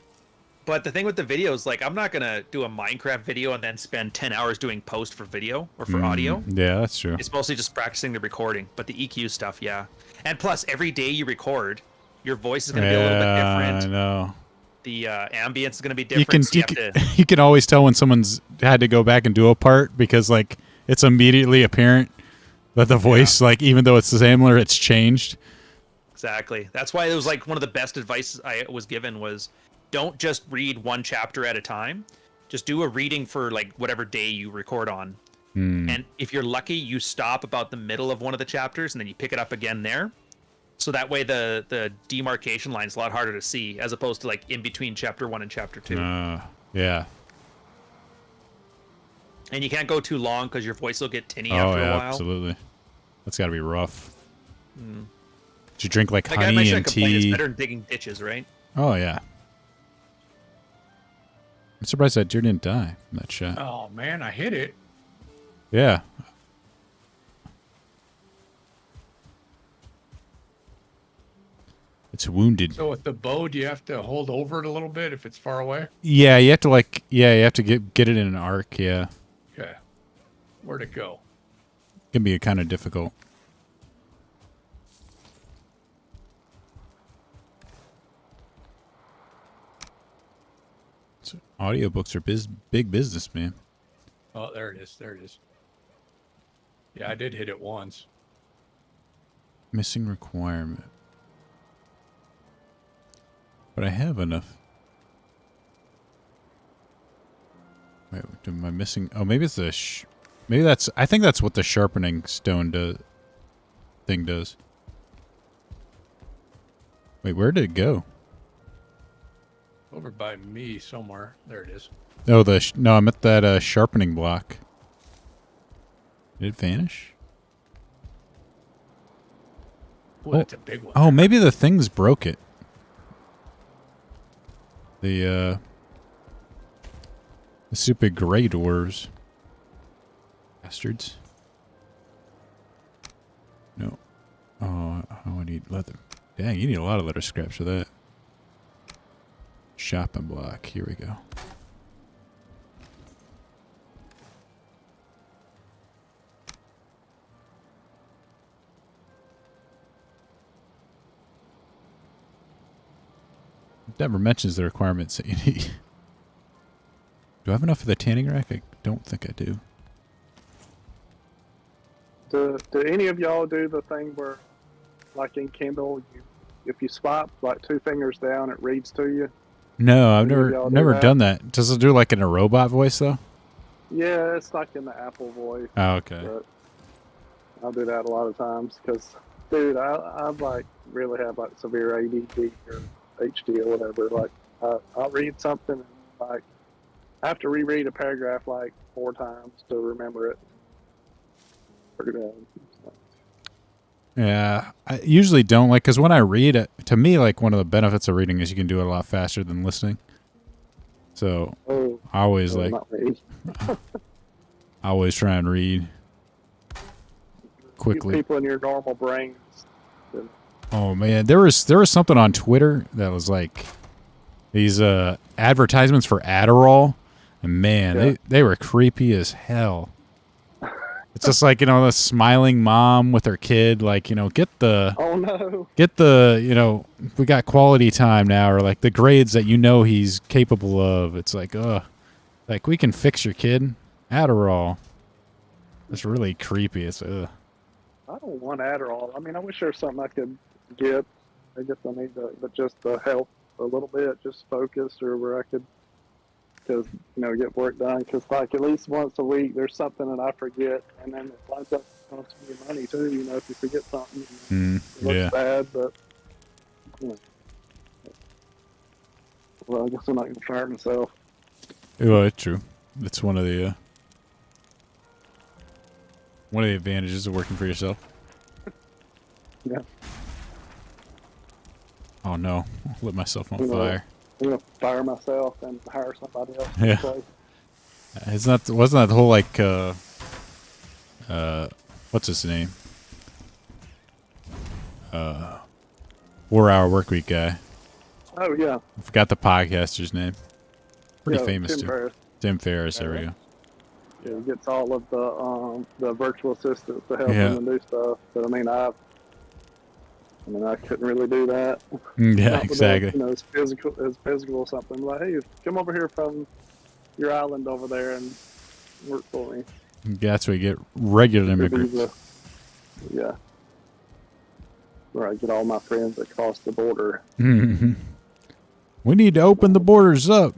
But the thing with the videos, like I'm not gonna do a Minecraft video and then spend 10 hours doing post for video or for audio.
Yeah, that's true.
It's mostly just practicing the recording. But the EQ stuff, yeah. And plus, every day you record, your voice is gonna be a little bit different.
I know.
The ambience is gonna be
You
different.
can you can always tell when someone's had to go back and do a part because like it's immediately apparent that the voice, like even though it's similar, it's changed.
Exactly. That's why it was like one of the best advice I was given was don't just read one chapter at a time. Just do a reading for like whatever day you record on. And if you're lucky, you stop about the middle of one of the chapters and then you pick it up again there. So that way the demarcation line is a lot harder to see as opposed to like in between chapter 1 and chapter 2.
Yeah.
And you can't go too long because your voice will get tinny after a while.
Absolutely. That's got to be rough. Did you drink like
Like I
honey
mentioned,
and
it's
tea?
better than digging ditches, right?
Oh yeah. I'm surprised that deer didn't die from that shot.
Oh man, I hit it.
Yeah. It's wounded.
So with the bow, do you have to hold over it a little bit if it's far away?
Yeah, you have to get it in an arc, yeah.
Okay. Where'd it go?
Can be kind of difficult. So, audiobooks are big business, man.
Oh, there it is. There it is. Yeah, I did hit it once.
Missing requirement. But I have enough. Wait, am I missing? Oh, maybe it's maybe that's. I think that's what the sharpening stone thing does. Wait, where did it go?
Over by me somewhere. There it is.
Oh, no, I'm at that sharpening block. Did it vanish?
Ooh, that's a big one.
Oh, maybe the things broke it. The super gray dwarves. bastards. No. Oh, I need leather. Dang, you need a lot of leather scraps for that. Shopping block. Here we go. It never mentions the requirements that you need. Do I have enough for the tanning rack? I don't think I do.
Do any of y'all do the thing where, like in Kindle, if you swipe like 2 fingers down, it reads to you?
No, I've
Any of y'all do
never
that?
done that. Does it do like in a robot voice though?
Yeah, it's like in the Apple voice.
Oh, okay.
But I'll do that a lot of times because, dude, I like really have like severe ADD or HD or whatever. Like, I'll read something and like I have to reread a paragraph like 4 times to remember it. Pretty bad.
Yeah, I usually don't like because when I read it, to me, like one of the benefits of reading is you can do it a lot faster than listening. So
Oh,
I always like
not me.
I always try and read quickly.
You people in your normal brains.
Oh man, there was something on Twitter that was like these advertisements for Adderall, and man,
Yeah.
they were creepy as hell. It's just like, the smiling mom with her kid, like, get the,
Oh no.
we got quality time now, or like the grades that he's capable of. It's like, like we can fix your kid. Adderall. It's really creepy. It's,
I don't want Adderall. I mean, I wish there was something I could get. I guess I need to, but just to help a little bit, just focus, or where I could, because get work done. Because like at least once a week, there's something that I forget, and then it winds up costing you money too. If you forget something, it looks
yeah.
bad. But well, I guess I'm not gonna fire myself.
Well, it's true. It's one of the advantages of working for yourself.
Yeah.
Oh no! I'll lit myself on
You know,
fire.
I'm gonna fire myself and hire somebody else.
Yeah.
To
Wasn't that the whole like what's his name? 4-hour work week guy.
Oh yeah.
I forgot the podcaster's name. Pretty
Yeah,
famous
Tim
too.
Ferriss.
Tim Ferriss. There we go.
Yeah, he gets all of the virtual assistants to help
Yeah.
him and do stuff. But I couldn't really do that.
Yeah,
Not
exactly.
without, it's physical or something. Like, hey, come over here from your island over there and work for me.
That's where you get regular immigrants.
Yeah. Where I get all my friends that cross the border.
We need to open the borders up.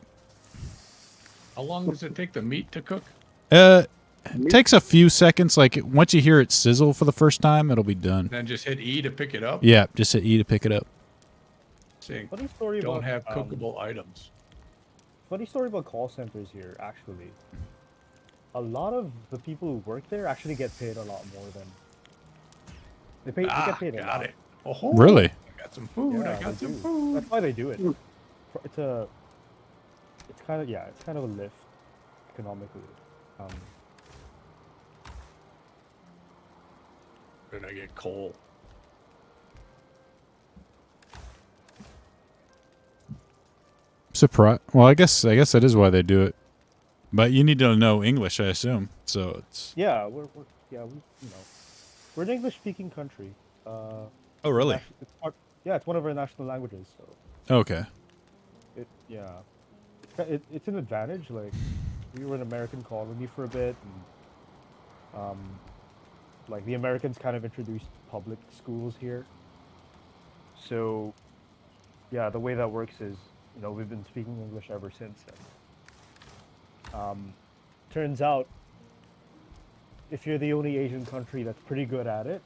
How long does it take the meat to cook?
It takes a few seconds. Like once you hear it sizzle for the first time, it'll be done.
Then just hit E to pick it up?
Yeah, just hit E to pick it up.
Saying,
Funny story
don't
about
have cookable items.
funny story about call centers here. Actually, a lot of the people who work there actually get paid a lot more than they get paid a
got
lot.
it. Oh,
Really?
I got some food.
Yeah,
I got
they
some
do.
food.
That's why they do it. It's kind of a lift economically.
Then I get coal.
Surprise. Well, I guess that is why they do it. But you need to know English, I assume. So it's.
Yeah, we're we're an English-speaking country.
Oh, really?
It's one of our national languages. So
Okay.
it's an advantage. Like we were an American colony for a bit, and like the Americans kind of introduced public schools here. So yeah, the way that works is we've been speaking English ever since. And, turns out, if you're the only Asian country that's pretty good at it,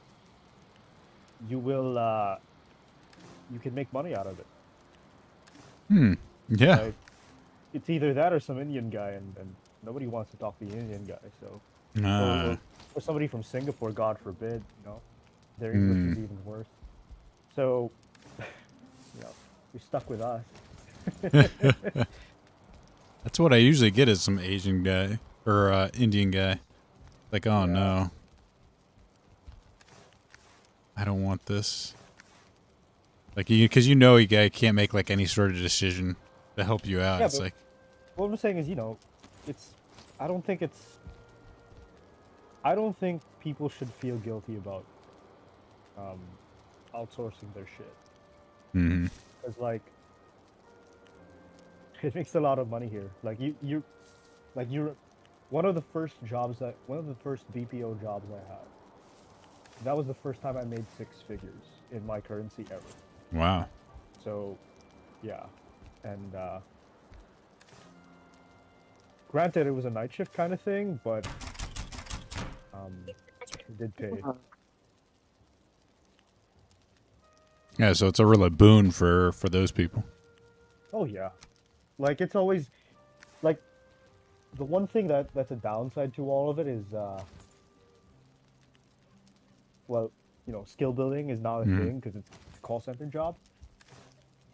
you can make money out of it.
Yeah.
Like, it's either that or some Indian guy, and nobody wants to talk to the Indian guy. So, or somebody from Singapore, God forbid, their English is even worse. So, you're stuck with us.
That's what I usually get is some Asian guy or Indian guy. Like, oh no, I don't want this. Like, because you know, guy can't make like any sort of decision to help you out.
Yeah,
It's
but
like,
what I'm saying is, it's. I don't think it's. I don't think people should feel guilty about outsourcing their shit.
mm-hmm.
Because like, it makes a lot of money here. Like you're one of the first BPO jobs I had. That was the first time I made 6 figures in my currency ever.
Wow.
So, yeah, and granted, it was a night shift kind of thing, but it did pay.
Yeah, so it's a real boon for those people.
Oh yeah, like it's always like the one thing that's a downside to all of it is well, skill building is not a thing because it's a call center job.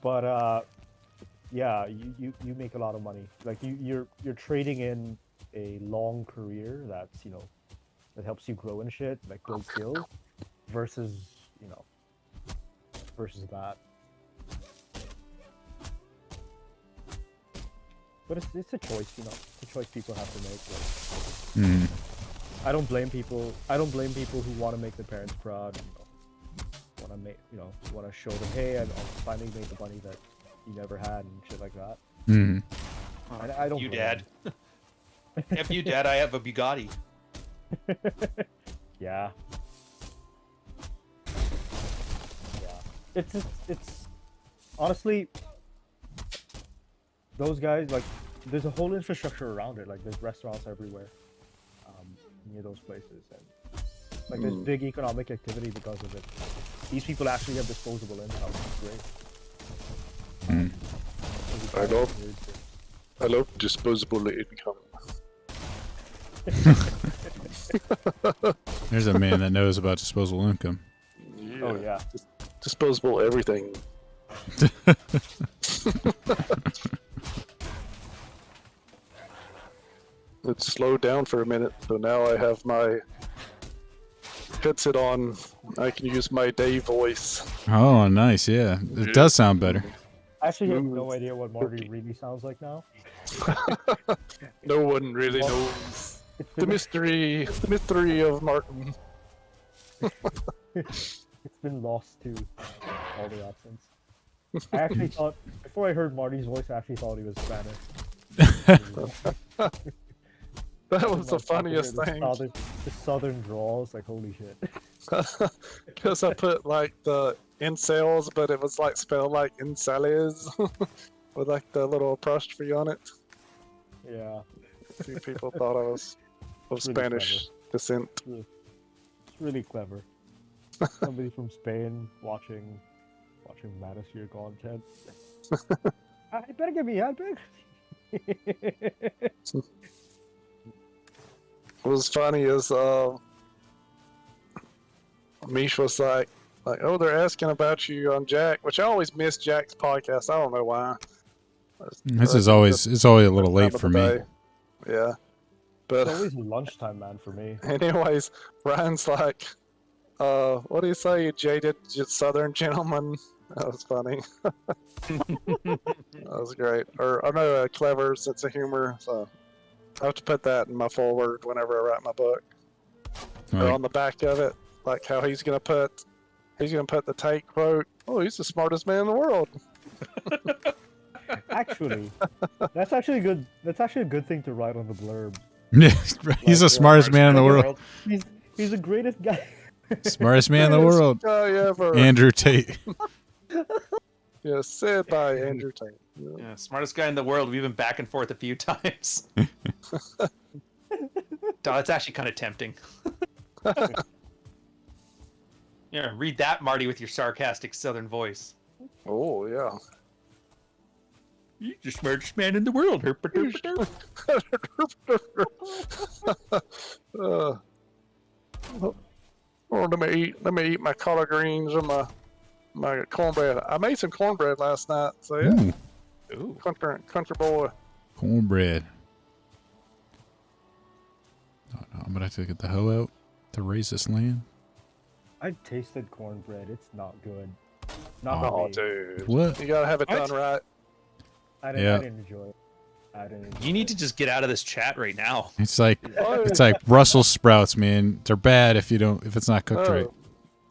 But yeah, you make a lot of money. Like you're trading in a long career that's that helps you grow and shit, like build skills, versus versus that. But it's a choice, it's a choice people have to make. Like, I don't blame people. I don't blame people who want to make their parents proud. Want to make, want to show them, hey, I finally made the money that you never had and shit like that. I don't.
You,
blame
Dad.
them.
If you, Dad, I have a Bugatti.
Yeah. Yeah. It's honestly, those guys, like, there's a whole infrastructure around it. Like, there's restaurants everywhere near those places, and like there's big economic activity because of it. These people actually have disposable income. It's great.
I love disposable income.
There's a man that knows about disposable income.
Yeah.
Oh yeah.
Disposable everything. It slowed down for a minute, so now I have my headset on. I can use my day voice.
Oh, nice. Yeah, it does sound better.
I actually have no idea what Marty really sounds like now.
No one really knows. The mystery of Martin.
It's been lost to all the accents. I actually thought, before I heard Marty's voice, I actually thought he was Spanish.
That was the funniest thing.
The southern drawl is like, holy shit.
Because I put like the incels, but it was like spelled like incels with like the little apostrophe on it.
Yeah.
A few people thought I was of
Really
Spanish descent.
It's really clever. Somebody from Spain watching Manosphere content. I better give me help.
What was funny is Mish was like, oh, they're asking about you on Jack, which I always miss Jack's it's I don't know why.
It's always a little late for me.
Day. Yeah. But
It's always lunchtime, man, for me.
anyways, Ryan's like, what do you say, you jaded southern gentleman? That was funny. That was great. Or I know a clever sense of humor, so I have to put that in my foreword whenever I write my book. Or on the back of it, like how he's gonna put the take quote, oh, he's the smartest man in the world.
Actually, that's actually good. That's actually a good thing to write on the blurb.
He's the smartest man in the world.
He's the greatest guy.
Smartest man in the world.
Guy ever.
Andrew Tate.
Yeah, said by Andrew Tate. Yeah.
Yeah, smartest guy in the world. We've been back and forth a few times. It's actually kind of tempting. Yeah, read that, Marty, with your sarcastic southern voice.
Oh yeah.
You're the smartest man in the world.
Let me eat my collard greens and my cornbread. I made some cornbread last night, so yeah.
Ooh.
Country boy.
Cornbread. I'm gonna have to get the hoe out to raise this land.
I've tasted cornbread. It's not good.
Oh.
Not for
Oh,
me.
dude.
What?
You gotta have it
What?
done right.
I didn't,
Yeah.
I didn't enjoy it. I didn't enjoy
You need
it.
to just get out of this chat right now.
It's like
Oh,
it's like Brussels sprouts, man. They're bad if it's not cooked right.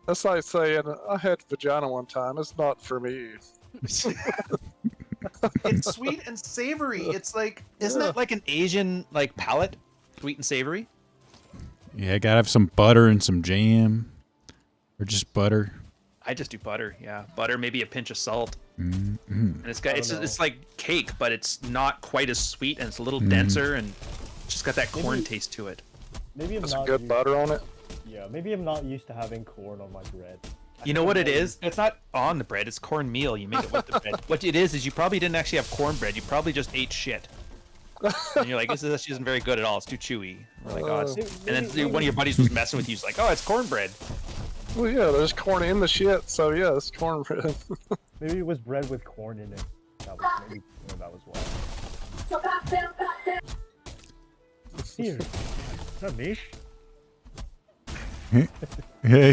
That's like saying I had vagina one time. It's not for me.
It's sweet and savory. It's like, isn't that like an Asian like palate? Sweet and savory.
Yeah, gotta have some butter and some jam, or just butter.
I just do butter. Yeah, butter, maybe a pinch of salt,
Mm-hmm.
and it's like cake, but it's not quite as sweet, and it's a little denser, and it's just got that corn
Maybe-
taste to it.
Maybe I'm
Put
not
some good
used,
butter on it.
Yeah, maybe I'm not used to having corn on my bread.
You know what it is? It's not on the bread. It's cornmeal. You make it with the bread. What it is you probably didn't actually have cornbread. You probably just ate shit. And you're like, this isn't very good at all. It's too chewy. We're like, oh, it's... And then one of your buddies was messing with you. He's like, oh, it's cornbread.
Well, yeah, there's corn in the shit, so yeah, it's cornbread.
Maybe it was bread with corn in it. That was why. Here. Is that Mish?
Hey,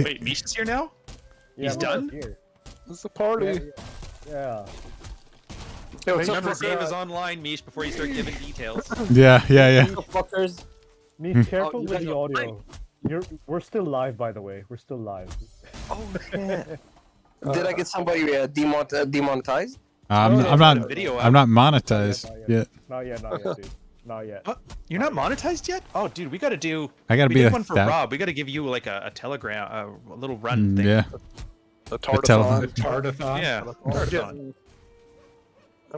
Wait, Mish is here now?
Yeah,
He's
Mish is
done?
Here.
It's a party.
Yeah.
Yo, what's up
Remember,
for
save is online, Mish, before you start giving details.
yeah.
Fuckers.
Mish, careful
you
with
guys
the
are
audio. We're still live, by the way. We're still live.
Oh shit. Did I get somebody demonetized?
I'm
Put a
not.
video
I'm
out.
not monetized yet.
Not yet, dude. Not yet.
You're not monetized yet? Oh, dude, we got to do.
I gotta
We
be
did
a
one for
that-
Rob. We got to give you like a telegram, a little run thing.
Yeah.
the
tele-
tartathon.
Tartathon.
Yeah.
I'm
Tartathon.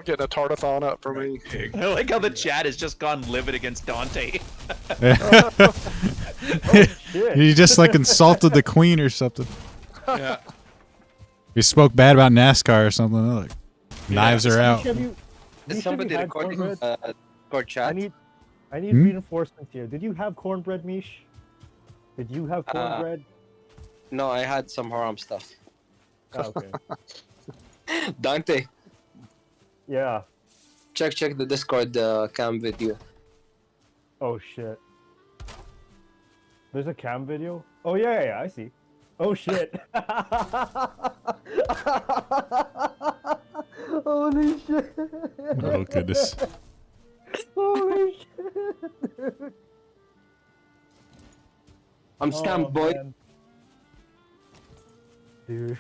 getting a tartathon up for me.
Pig.
I like how the chat has just gone livid against Dante.
Shit.
You just like insulted the queen or something.
Yeah.
You spoke bad about NASCAR or something. Like, knives are out.
Mish, have you-
Is
Mish, have
somebody
you had
recording?
cornbread?
Record chat?
I need
Hmm?
reinforcements here. Did you have cornbread, Mish? Did you have cornbread?
No, I had some haram stuff.
Oh, okay.
Dante,
Yeah.
check the Discord cam video.
Oh shit. There's a cam video? Oh yeah, I see. Oh shit. Holy shit.
Oh goodness.
Holy shit.
I'm stamped, boy.
Man. Dude.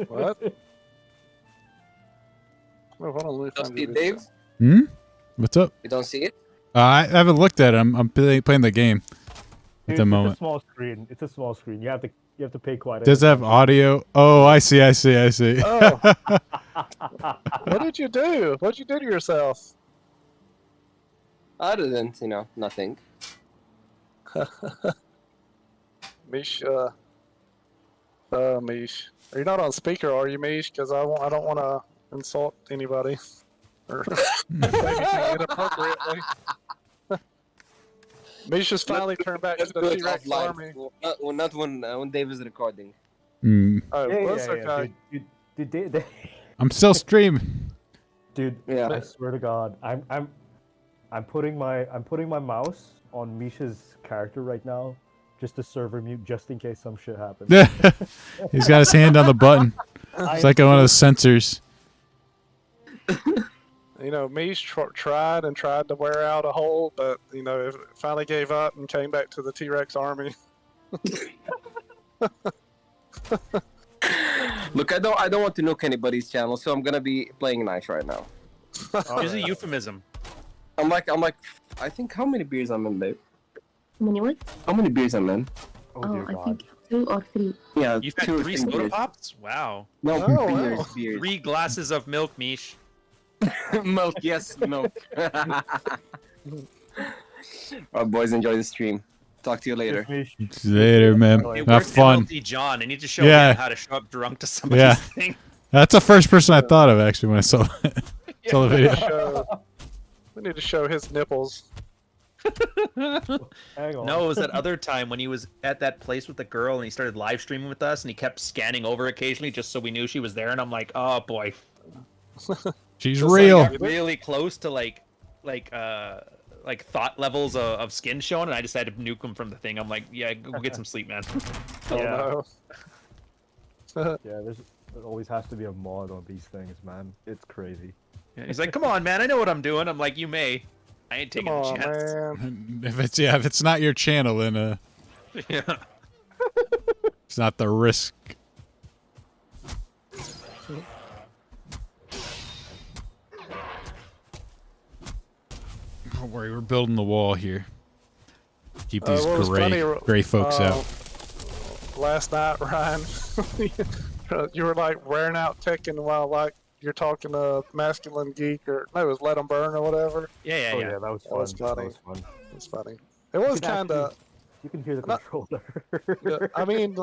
What? Oh, hold on, let me
Don't
find
see
the
it,
video.
Dave?
Hmm? What's up?
You don't see it?
I haven't looked at it. I'm playing the game at
Dude,
the
it's
moment.
a small screen. It's a small screen. You have to pay quite a
Does it have audio? Oh, I see.
Oh. What did you do? What'd you do to yourself?
Other than, nothing.
Mish, Mish. You're not on speaker, are you, Mish? Because I don't want to insult anybody. Or say anything inappropriately. Mish has finally turned back to
Let's
the
do it
T-Rex
offline.
army.
Well, not when Dave is recording.
Hmm.
Oh,
Yeah,
well, that's
yeah,
okay.
Dude,
I'm still streaming.
dude,
Yeah.
I swear to God, I'm putting my mouse on Misha's character right now, just to server mute, just in case some shit happens.
He's got his hand on the button. It's like one of those sensors.
Mish tried to wear out a hole, but it finally gave up and came back to the T-Rex army.
Look, I don't want to nuke anybody's channel, so I'm gonna be playing nice right now.
Use a euphemism.
I'm like, I think how many beers I'm in, babe?
How many what?
How many beers I'm in?
Oh
Oh,
dear
I
God.
think 2 or 3.
Yeah,
You've had
2 or
3
3
soda
beers.
pops? Wow.
No,
Oh,
beers,
wow.
beers.
3 glasses of milk, Mish.
Milk, yes, milk. Alright, boys, enjoy the stream. Talk to you later.
Mish.
Later, man.
Hey,
Have
where's
fun.
MLT John? I need to show
Yeah.
him how to show up drunk to somebody's
Yeah.
thing.
That's the first person I thought of actually when I saw saw the video.
We need to show his nipples.
Hang on.
No, it was that other time when he was at that place with the girl and he started live streaming with us and he kept scanning over occasionally just so we knew she was there. And I'm like, oh boy.
She's
Just
real.
Got really close to like like thought levels of skin shown, and I decided to nuke him from the thing. I'm like, yeah, go get some sleep, man.
Oh
Yeah.
no.
Yeah, there always has to be a mod on these things, man. It's crazy.
Yeah, he's like, come on, man, I know what I'm doing. I'm like, you may. I ain't
Come
taking a
on,
chance.
man.
If it's not your channel, then
Yeah.
it's not the risk. Don't worry, we're building the wall here. Keep these
what was funny,
gray folks out.
Last night, Ryan, you were like wearing out Tekken while like you're talking to Masculine Geek or no, it was Let 'em Burn or whatever.
Yeah,
Oh
yeah.
yeah, that was
That
fun.
was
That
funny.
was fun.
It was funny. It was
could
kind of.
You can hear the
Not-
controller.
I mean,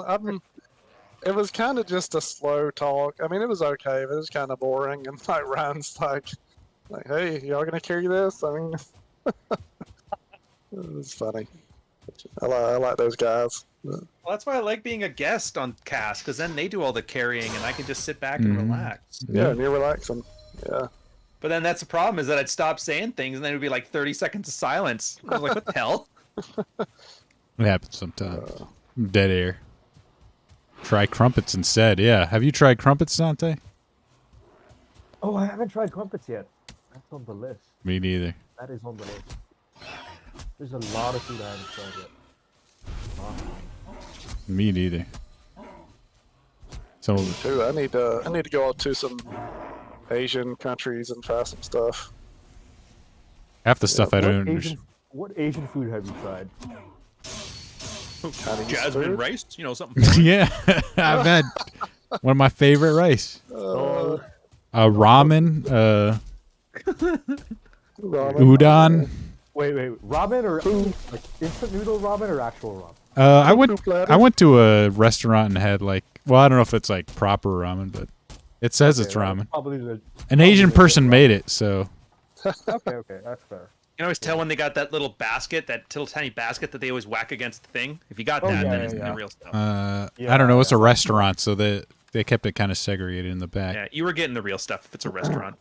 it was kind of just a slow talk. I mean, it was okay, but it was kind of boring. And like Ryan's like, hey, y'all gonna carry this? I mean, it was funny. I like those guys.
Well, that's why I like being a guest on cast, because then they do all the carrying, and I can just sit back and relax.
Yeah, and you're relaxing. Yeah.
But then that's the problem, is that I'd stop saying things, and then it would be like 30 seconds of silence. I was like, what the hell?
It happens sometimes. Dead air. Try crumpets instead. Yeah. Have you tried crumpets, Dante?
Oh, I haven't tried crumpets yet. That's on the list.
Me neither.
That is on the list. There's a lot of food I haven't tried yet.
Me neither. So
Too. I need to go out to some Asian countries and try some stuff.
half the stuff I don't understand.
What Asian food have you tried?
Chinese
Jasmine
food.
rice? You know, something.
Yeah, I've had one of my favorite rice.
Uh,
Ramen,
ramen.
udon.
Wait, ramen or like instant noodle ramen or actual ramen?
I
platter?
went to a restaurant and had like, well, I don't know if it's like proper ramen, but it says it's
Okay, that's
ramen.
Probably the.
An Asian
legit
person
ramen.
made it, so
Okay, that's fair.
You can always tell when they got that little basket, that little tiny basket that they always whack against the thing. If you got
Oh,
that,
yeah,
then
yeah,
it's
yeah.
the real stuff.
I don't know. It's a restaurant, so they kept it kind of segregated in the back.
Yeah, you were getting the real stuff if it's a restaurant.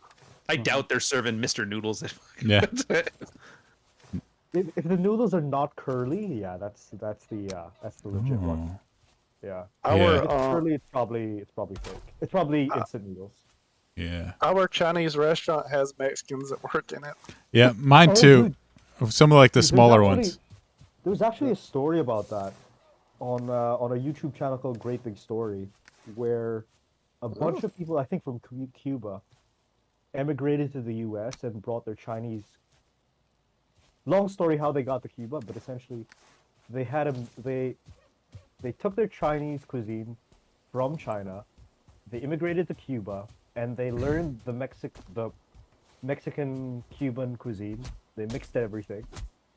I doubt they're serving Mr. Noodles.
Yeah.
If the noodles are not curly, yeah, that's the legit one. Yeah.
Our
Yeah.
If it's curly, it's probably fake. It's probably instant noodles.
Yeah.
our Chinese restaurant has Mexicans that work in it.
Yeah, mine
Oh,
too. Some of like the
Dude,
smaller ones.
There was actually a story about that on a YouTube channel called Great Big Story, where a bunch of people, I think from Cuba, emigrated to the U.S. and brought their Chinese. Long story how they got to Cuba, but essentially, they had they took their Chinese cuisine from China, they immigrated to Cuba, and they learned the Mexican Cuban cuisine. They mixed everything,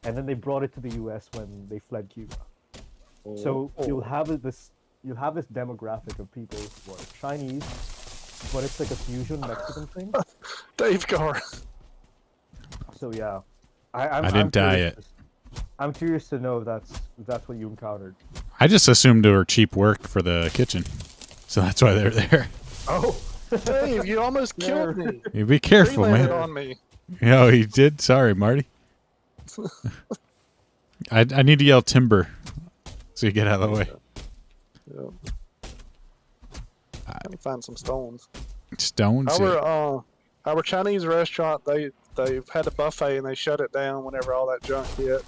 and then they brought it to the U.S. when they fled Cuba. So you'll have this demographic of people who are Chinese, but it's like a fusion Mexican thing.
Dave Carr.
So yeah,
I didn't die
curious- I'm curious to know if that's what you encountered.
I just assumed they were cheap work for the kitchen, so that's why they're there.
Oh,
Dave, you almost killed me.
You be careful,
Landed
man.
on me.
Oh, he did. Sorry, Marty. I need to yell timber, so you get out of the way.
Yeah. Gotta find some stones.
Stones. Yeah.
Our Chinese restaurant, they've had a buffet and they shut it down whenever all that junk hit,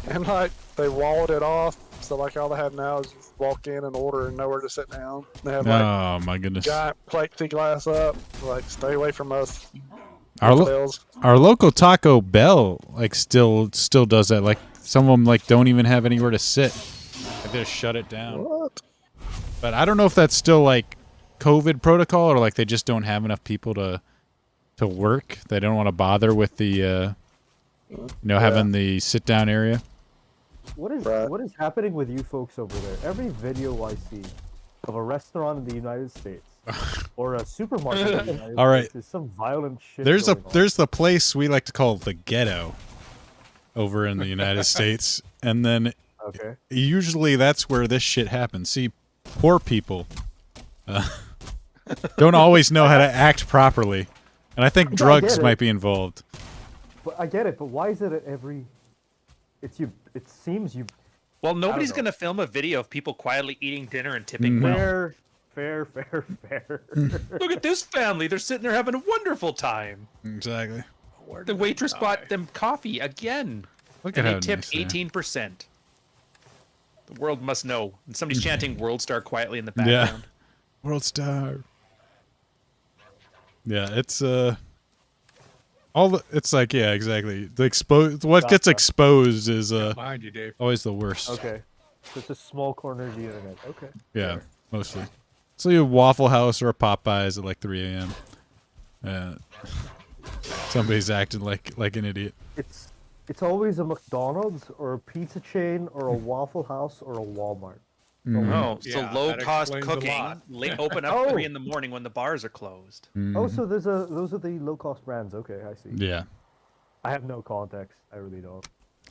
and like they walled it off. So like all they have now is just walk in and order and nowhere to sit down. They have like
Oh my goodness.
giant plexiglass up, like stay away from us.
Our
infidels.
our local Taco Bell like still does that. Like some of them like don't even have anywhere to sit. Like, they just shut it down.
What?
But I don't know if that's still like COVID protocol or like they just don't have enough people to work. They don't want to bother with the having the sit down area.
what is
Right.
what is happening with you folks over there? Every video I see of a restaurant in the United States or a supermarket in the United
All right.
States is some violent shit.
There's
going on.
there's the place we like to call the ghetto over in the United States, and then
Okay.
usually that's where this shit happens. See, poor people don't always know how to act properly, and I think
I
drugs
get it.
might be involved.
But I get it. But why is it at every? It's you. It seems you.
Well, nobody's
know.
gonna film a video of people quietly eating dinner and tipping well.
Fair.
Look at this family. They're sitting there having a wonderful time.
Exactly.
Where
The
did I
waitress
die?
bought them coffee again.
Look
And
at
they
how
tipped
nice they are.
18%. The world must know. And somebody's chanting World Star quietly in the background.
World Star. Yeah, it's all the, it's like yeah, exactly. The what gets
Gotcha.
exposed is
Behind you, Dave.
always the worst.
Okay. So it's a small corner of the internet. Okay.
Yeah,
fair.
mostly. So you have Waffle House or a Popeyes at like 3 a.m. Somebody's acting like an idiot.
It's always a McDonald's or a pizza chain or a Waffle House or a Walmart.
Oh, so
Yeah,
low
that
cost
explains a
cooking.
lot.
Open up
Oh.
3 in the morning when the bars are closed.
Oh, so those are the low cost brands. Okay, I see.
Yeah.
I have no context. I really don't.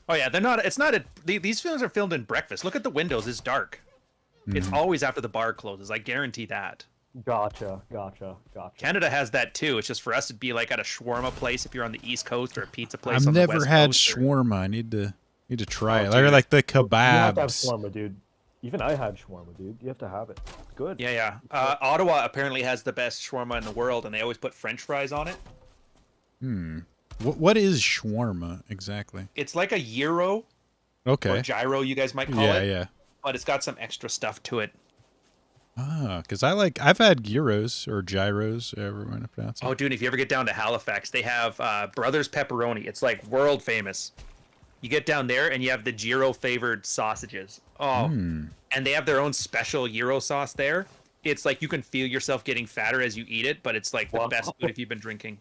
Oh yeah, they're not. It's not a. These films are filmed in breakfast. Look at the windows. It's dark. It's always after the bar closes. I guarantee that.
Gotcha.
Canada has that too. It's just for us it'd be like at a shawarma place if you're on the East Coast or a pizza place.
I've
on the
never
West
had
Coast or-
shawarma. I need to try it.
dude.
Like the
You have to have
kebabs.
shawarma, dude. Even I had shawarma, dude. You have to have it. It's good.
Yeah. Ottawa apparently has the best shawarma in the world, and they always put French fries on it.
What is shawarma exactly?
It's like a gyro or
Okay.
gyro, you guys might call
Yeah,
it.
yeah.
But it's got some extra stuff to it.
Ah, because I've had gyros or gyros, however you want to pronounce it.
Oh, dude, if you ever get down to Halifax, they have Brothers Pepperoni. It's like world famous. You get down there and you have the gyro flavored sausages. Oh, and they have their own special gyro sauce there. It's like you can feel yourself getting fatter as you eat it, but it's like the best food if you've been drinking.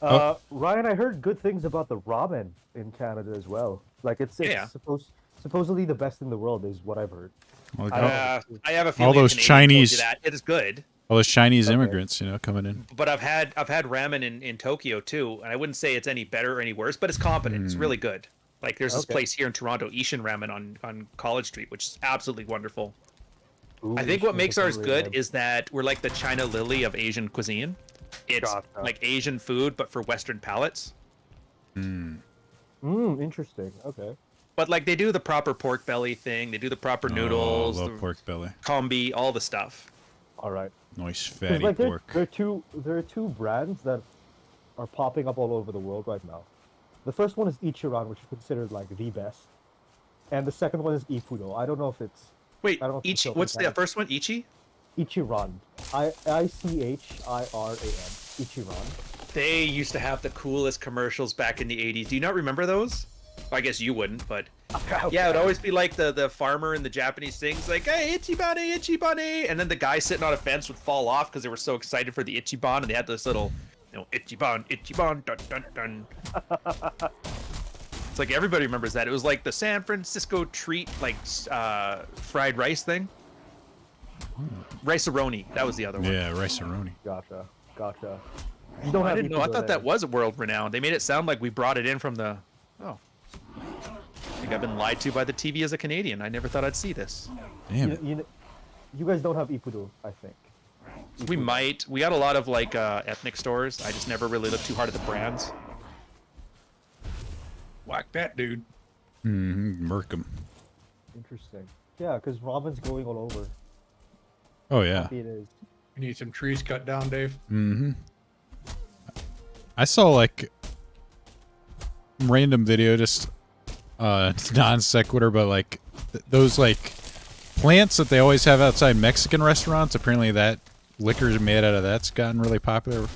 Ryan, I heard good things about the ramen in Canada as well. Like it's
Yeah.
supposedly the best in the world is what I've heard.
Like,
I have a feeling
those
a Canadian told you
Chinese-
that. It is good.
all those Chinese
Okay.
immigrants, coming in.
But I've had ramen in Tokyo too, and I wouldn't say it's any better or any worse, but it's competent. It's really good. Like there's this
Okay.
place here in Toronto, Ishin Ramen on College Street, which is absolutely wonderful.
Ooh,
I think what makes ours
definitely
good is that we're like the China Lily of Asian cuisine. It's
Gotcha.
like Asian food, but for Western palates.
interesting. Okay.
But like they do the proper pork belly thing, they do the proper noodles,
Oh,
the
love pork belly.
kombi, all the stuff.
All right.
Nice
'Cause,
fatty
like
pork.
there are two brands that are popping up all over the world right now. The first one is Ichiran, which is considered like the best, and the second one is Ippudo. I don't know if it's
Wait,
I don't know if it's
Ichi,
still
what's the
Canada.
first one? Ichi?
Ichiran. ICHIRAN. Ichiran.
They used to have the coolest commercials back in the 80s. Do you not remember those? I guess you wouldn't, but yeah, it would always be like the farmer in the Japanese things, like, hey, itchy bunny, and then the guy sitting on a fence would fall off because they were so excited for the Ichiban, and they had this little, Ichiban, dun, dun, dun. It's like everybody remembers that. It was like the San Francisco treat, like fried rice thing. Rice-a-roni, that was the other one.
Yeah, rice-a-roni.
Gotcha. You don't
I
have
didn't know. I
Ippudo
thought
there.
that was world renowned. They made it sound like we brought it in from the. Oh. I think I've been lied to by the TV as a Canadian. I never thought I'd see this.
Damn it.
You guys don't have Ippudo, I think.
We might. We got a lot of like ethnic stores. I just never really looked too hard at the brands.
Whack that dude.
Merkham.
Interesting. Yeah, because ramen's going all over.
Oh yeah.
It is.
You need some trees cut down, Dave.
I saw like random video, just non sequitur, but like those like plants that they always have outside Mexican restaurants. Apparently, that liquor made out of that's gotten really popular.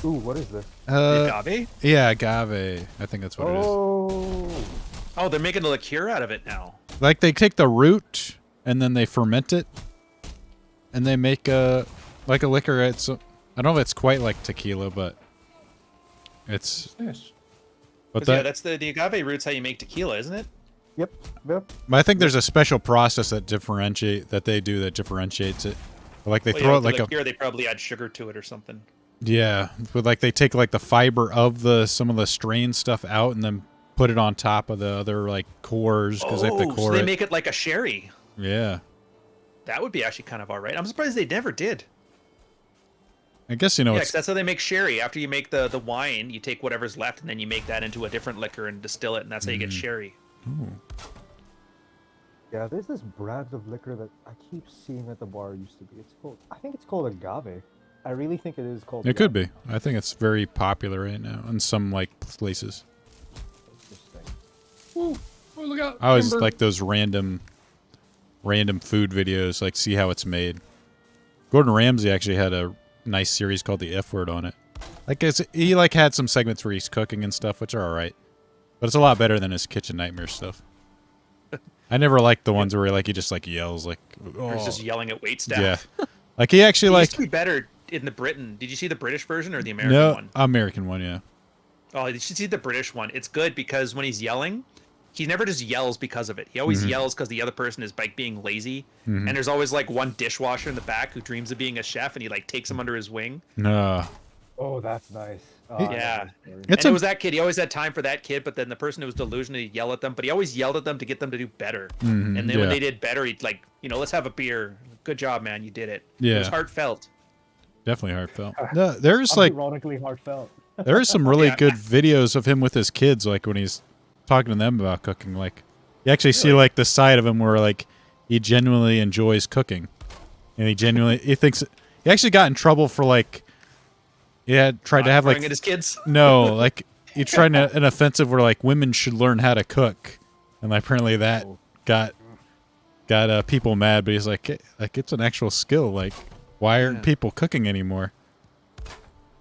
Ooh, what is this?
The agave?
Yeah, agave. I think that's what it is.
Oh, they're making a liqueur out of it now.
Like they take the root and then they ferment it, and they make a liquor. It's I don't know if it's quite like tequila, but it's.
Yes.
But
Yeah,
that,
that's the agave root's how you make tequila, isn't it?
Yep.
but I think there's a special process that differentiates it. Like they
Well,
throw
yeah,
it like
the
a
liqueur, they probably add sugar to it or something.
yeah, but like they take like the fiber of some of the strain stuff out and then put it on top of the other like cores because they have to
so
core
they
it.
make it like a sherry.
Yeah.
That would be actually kind of all right. I'm surprised they never did.
I guess you know
Yeah,
it's
'cause that's how they make sherry. After you make the wine, you take whatever's left and then you make that into a different liquor and distill it, and that's how you get sherry.
Ooh.
Yeah, there's this brand of liquor that I keep seeing at the bar used to be. I think it's called agave. I really think it is called
It could
agave.
be. I think it's very popular right now in some like places.
Interesting.
Oh, look out!
I always
timber.
like those random food videos, like see how it's made. Gordon Ramsay actually had a nice series called The F Word on it. Like he like had some segments where he's cooking and stuff, which are all right, but it's a lot better than his kitchen nightmare stuff. I never liked the ones where he just like yells like,
Or it's just yelling at wait staff.
yeah, like he actually
It
like
used to be better in the Britain. Did you see the British version or the American
no
one?
American one, yeah.
Oh, you should see the British one. It's good because when he's yelling, he never just yells because of it. He always yells because the other person is like being lazy. And there's always like one dishwasher in the back who dreams of being a chef, and he like takes him under his wing.
No,
Oh, that's nice. I love
Yeah.
that story.
it's
And it was that kid. He always had time for that kid, but then the person who was delusional, he'd yell at them. But he always yelled at them to get them to do better. And then
yeah.
when they did better, he'd like, let's have a beer. Good job, man. You did it. It
Yeah.
was heartfelt.
definitely heartfelt. No, there's like
Ironically heartfelt.
there are some really
Yeah.
good videos of him with his kids, like when he's talking to them about cooking. Like you actually see like the side of him where like he genuinely enjoys cooking, and he thinks he actually got in trouble for like tried to have
Throwing
like
at his kids.
no like he tried an offensive where like women should learn how to cook, and apparently that got people mad. But he's like it's an actual skill. Like why aren't people cooking anymore?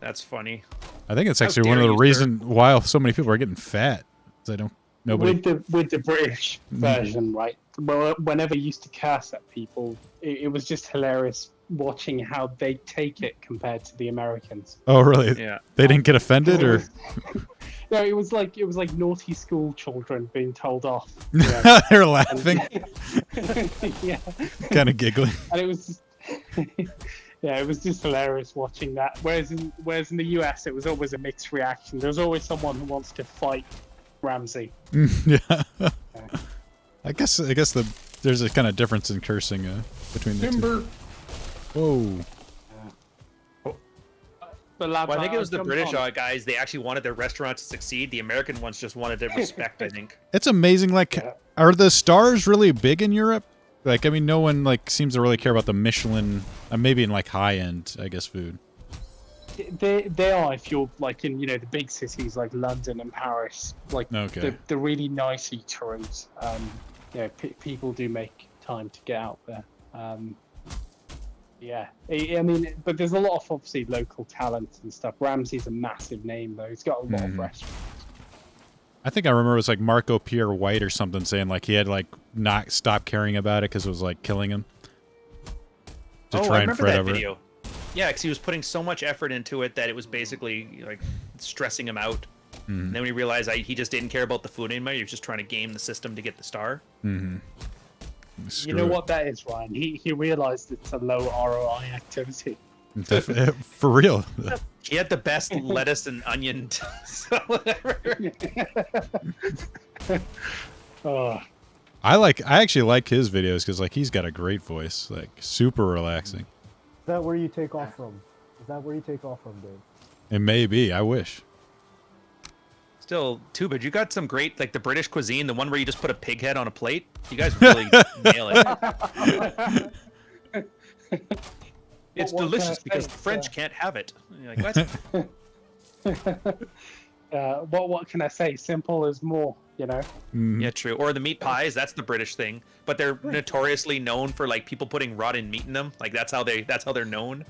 That's funny.
I think it's
How
actually one of
dare
the
you, sir.
reasons why so many people are getting fat. 'Cause nobody.
With the British version, right? Well, whenever you used to curse at people, it was just hilarious watching how they take it compared to the Americans.
Oh, really?
Yeah.
They didn't get offended, or
No, it was like naughty school children being told off. You know?
they're laughing,
Yeah,
kind of giggling.
and it was yeah, it was just hilarious watching that. Whereas in the US, it was always a mixed reaction. There's always someone who wants to fight Ramsey.
Yeah. I guess there's a kind of difference in cursing between the two.
Timber.
Whoa.
But lads,
Well, I think it was the
jumped
British
on.
guys. They actually wanted their restaurant to succeed. The American ones just wanted their respect, I think.
It's amazing. Like, are the stars really big in Europe? Like, I mean, no one like seems to really care about the Michelin. Maybe in like high end, I guess, food.
They are if you're like in the big cities like London and Paris, like
Okay.
the really nice eateries. People do make time to get out there. Yeah, I mean, but there's a lot of obviously local talent and stuff. Ramsey's a massive name though. He's got a lot of restaurants.
I think I remember it was like Marco Pierre White or something saying like he had like not stop caring about it because it was like killing him. To
I
try and
remember
fret
that
over it.
video. Yeah, because he was putting so much effort into it that it was basically like stressing him out. And then when he realized he just didn't care about the food anymore, he was just trying to game the system to get the star.
You know what that is, Ryan? He realized it's a low ROI activity.
For real.
He had the best lettuce and onion salad ever.
Oh,
I actually like his videos because like he's got a great voice, like super relaxing.
Is that where you take off from? Dave?
It may be. I wish.
Still, too, but you got some great, like the British cuisine, the one where you just put a pig head on a plate. You guys really nail it. It's
What can I
delicious because
say?
the French can't have it. And you're like, what?
what can I say? Simple as more,
Yeah, true. Or the meat pies, that's the British thing. But they're notoriously known for like people putting rotten meat in them. Like that's how they're known.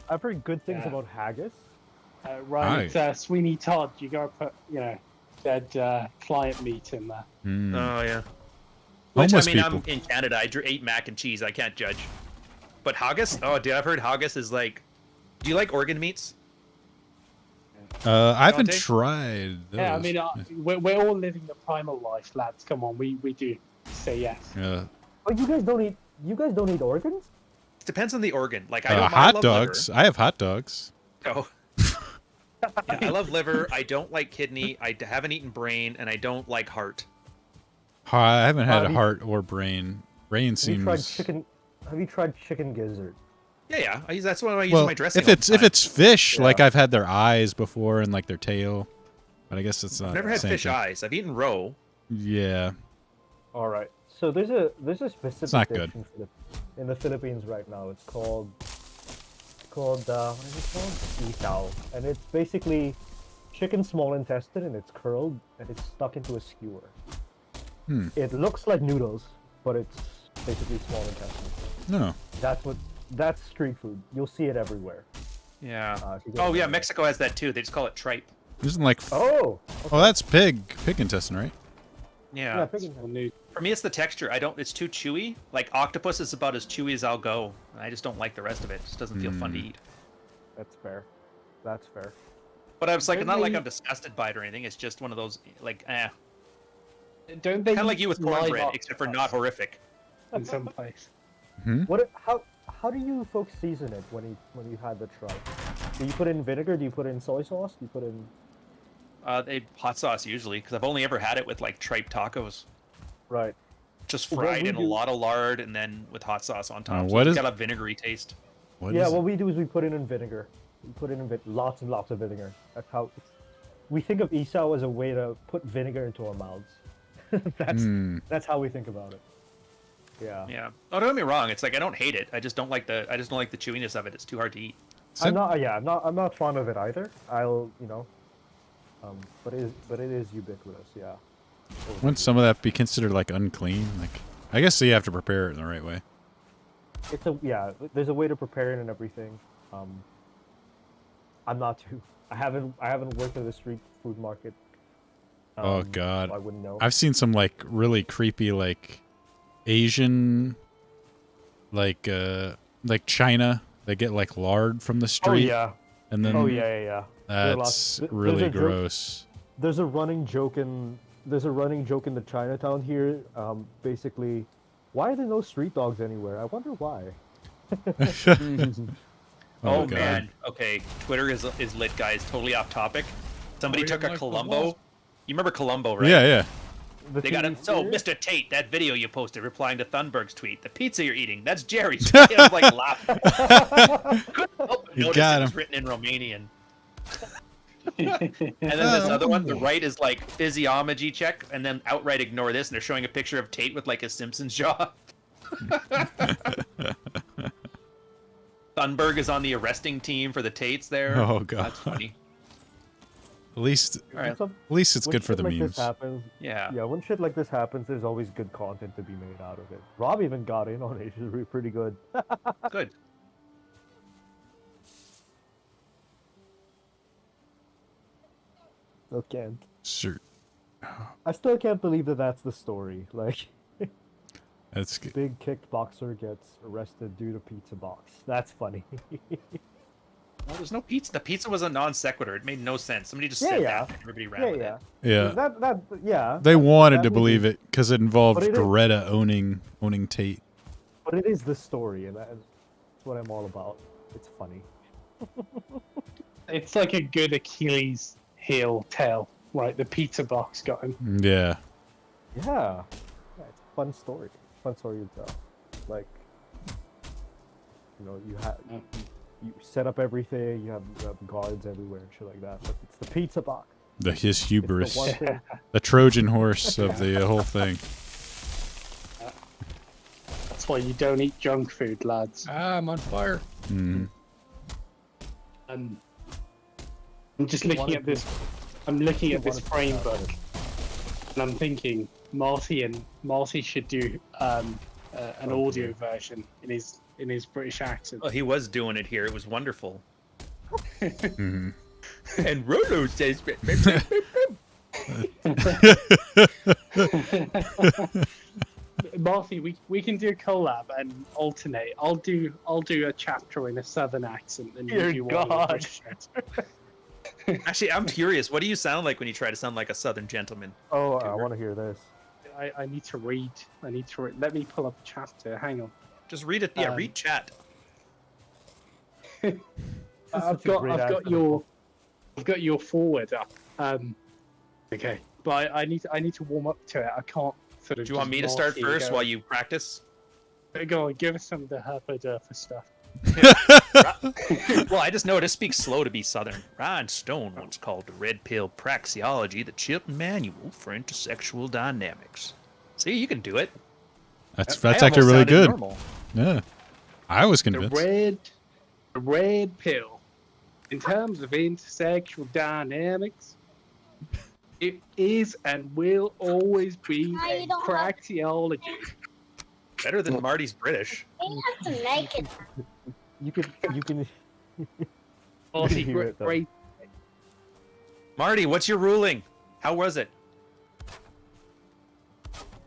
I've heard good things
Yeah.
about haggis.
Right, it's Sweeney Todd. You gotta put, dead client meat in there.
Oh yeah. Which
Homeless
I mean,
people.
I'm in Canada. I ate mac and cheese. I can't judge. But haggis? Oh, dude, I've heard haggis is like. Do you like organ meats?
I haven't
Dante?
tried.
Yeah, I
those.
mean, we're all living the primal life, lads. Come on, we do say yes.
Yeah.
Oh, you guys don't eat organs?
It depends on the organ. Like I don't. I
Hot
love
dogs. I have hot dogs.
Liver. Oh. Yeah, I love liver. I don't like kidney. I haven't eaten brain, and I don't like heart.
I haven't had a
Have you-
heart or brain. Brain
Have you tried
seems.
chicken? Have you tried chicken gizzard?
Yeah. That's what I use in
Well,
my dressing.
if it's fish,
Yeah.
like I've had their eyes before and like their tail, but I guess it's not.
I've never
the
had
same
fish
thing.
eyes. I've eaten roe.
Yeah.
All right. So there's a specific
not
dish
good.
in the Philippines right now. It's called what is it called? Isaw, and it's basically chicken small intestine, and it's curled and it's stuck into a skewer. It looks like noodles, but it's basically small intestine.
No.
That's street food. You'll see it everywhere.
Yeah.
If you go
Oh yeah,
around.
Mexico has that too. They just call it tripe.
Isn't like.
Oh.
Oh, that's pig intestine, right?
Yeah.
Yeah, pig intestine.
For me, it's the texture. It's too chewy. Like octopus is about as chewy as I'll go. I just don't like the rest of it. It just doesn't feel fun to eat.
That's fair. That's fair.
But I was like,
Don't
not like
they-
I'm disgusted by it or anything. It's just one of those like,
Don't they
kind of like you with
use live
cornbread, except for not horrific.
in some place?
How do you folks season it when you had the tripe? Do you put in vinegar? Do you put in soy sauce? Do you put in
Hot sauce usually, because I've only ever had it with like tripe tacos,
right?
just
What
fried
we
in a
do-
lot of lard and then with hot sauce on top. So
what
it's
is-
got a vinegary taste.
What
Yeah,
is
what
it?
we do is we put it in vinegar. We put it in lots and lots of vinegar. That's how we think of isaw as a way to put vinegar into our mouths. That's how we think about it. Yeah.
Yeah. Oh, don't get me wrong. It's like I don't hate it. I just don't like the chewiness of it. It's too hard to eat.
I'm not fond of it either. But it is ubiquitous. Yeah.
Wouldn't some of that be considered like unclean? Like, I guess you have to prepare it in the right way.
There's a way to prepare it and everything. I'm not too. I haven't worked at a street food market.
Oh God,
so I wouldn't know.
I've seen some like really creepy like Asian, like China. They get like lard from the
Oh
street.
yeah.
And then
Yeah. There are lots-
that's
there's
really
a joke-
gross.
There's a running joke in the Chinatown here. Basically, why are there no street dogs anywhere? I wonder why.
Oh,
God.
man. Okay, Twitter is lit, guys. Totally off topic. Somebody
Oh,
took
yeah,
a
like
Columbo.
footballs?
You remember Columbo, right?
Yeah, yeah.
The
They got
TV
it. So,
series?
Mr. Tate, that video you posted replying to Thunberg's tweet, the pizza you're eating, that's Jerry's. I was like laughing. Couldn't help but
You
notice
got
it was
him.
written in Romanian. And then this other one, the right is like physiology check, and then outright ignore this, and they're showing a picture of Tate with like a Simpsons jaw. Thunberg is on the arresting team for the Tates there.
Oh, God.
That's funny.
At least
All right.
it's
When
good for
shit
the
like
memes.
This happens,
Yeah.
yeah, when shit like this happens, there's always good content to be made out of it. Rob even got in on it. It's pretty good.
Good.
Still can't.
Sure.
I still can't believe that that's the story. Like,
That's good.
big kickboxer gets arrested due to pizza box. That's funny.
Well, there's no pizza. The pizza was a non sequitur. It made no sense. Somebody just
Yeah,
said
yeah.
that. And everybody ran
yeah,
with
yeah.
Yeah.
Yeah.
They wanted
that
to
would
believe
be-
it because it involved
But it is-
Greta owning Tate.
But it is the story, and that's what I'm all about. It's funny.
It's like a good Achilles heel tale. Like the pizza box got him.
Yeah.
Yeah. It's a fun story. Fun story to tell. Like, you set up everything. You have guards everywhere and shit like that. But it's the pizza box.
His
It's
hubris.
the one thing.
The Trojan horse of the whole thing.
That's why you don't eat junk food, lads.
Ah, I'm on fire.
Mm.
I'm just looking at this. I'm looking at this frame book, and I'm thinking Marty should do an audio version in his British accent.
Oh, he was doing it here. It was wonderful.
Mhm.
And Rolo says,
Marty, we can do a collab and alternate. I'll do a chapter in a southern accent, and
Dear
you do one in a
God.
British accent.
Actually, I'm curious. What do you sound like when you try to sound like a Southern gentleman?
Oh, I want to hear this.
I need to read. Let me pull up a chapter. Hang on.
Just read it. Yeah,
Um,
read chat.
This is
I've
such a
got
great
I've got
accent.
your forward up. Okay, but I need to warm up to it. I can't sort of.
Do you want
just
me to start
Marty
first
go.
while you practice?
Go on, give us some of the herpa derpa stuff.
Well, I just know to speak slow to be Southern. Ryan Stone once called the red pill praxeology the Chilton Manual for intersexual dynamics. See, you can do it.
That's
I
actually
almost
really
sounded
good.
normal.
Yeah, I was
The
convinced.
red pill. In terms of intersexual dynamics, it is and will always be a praxeology.
Better than Marty's British.
You can
Marty,
hear it, though.
great.
Marty, what's your ruling? How was it?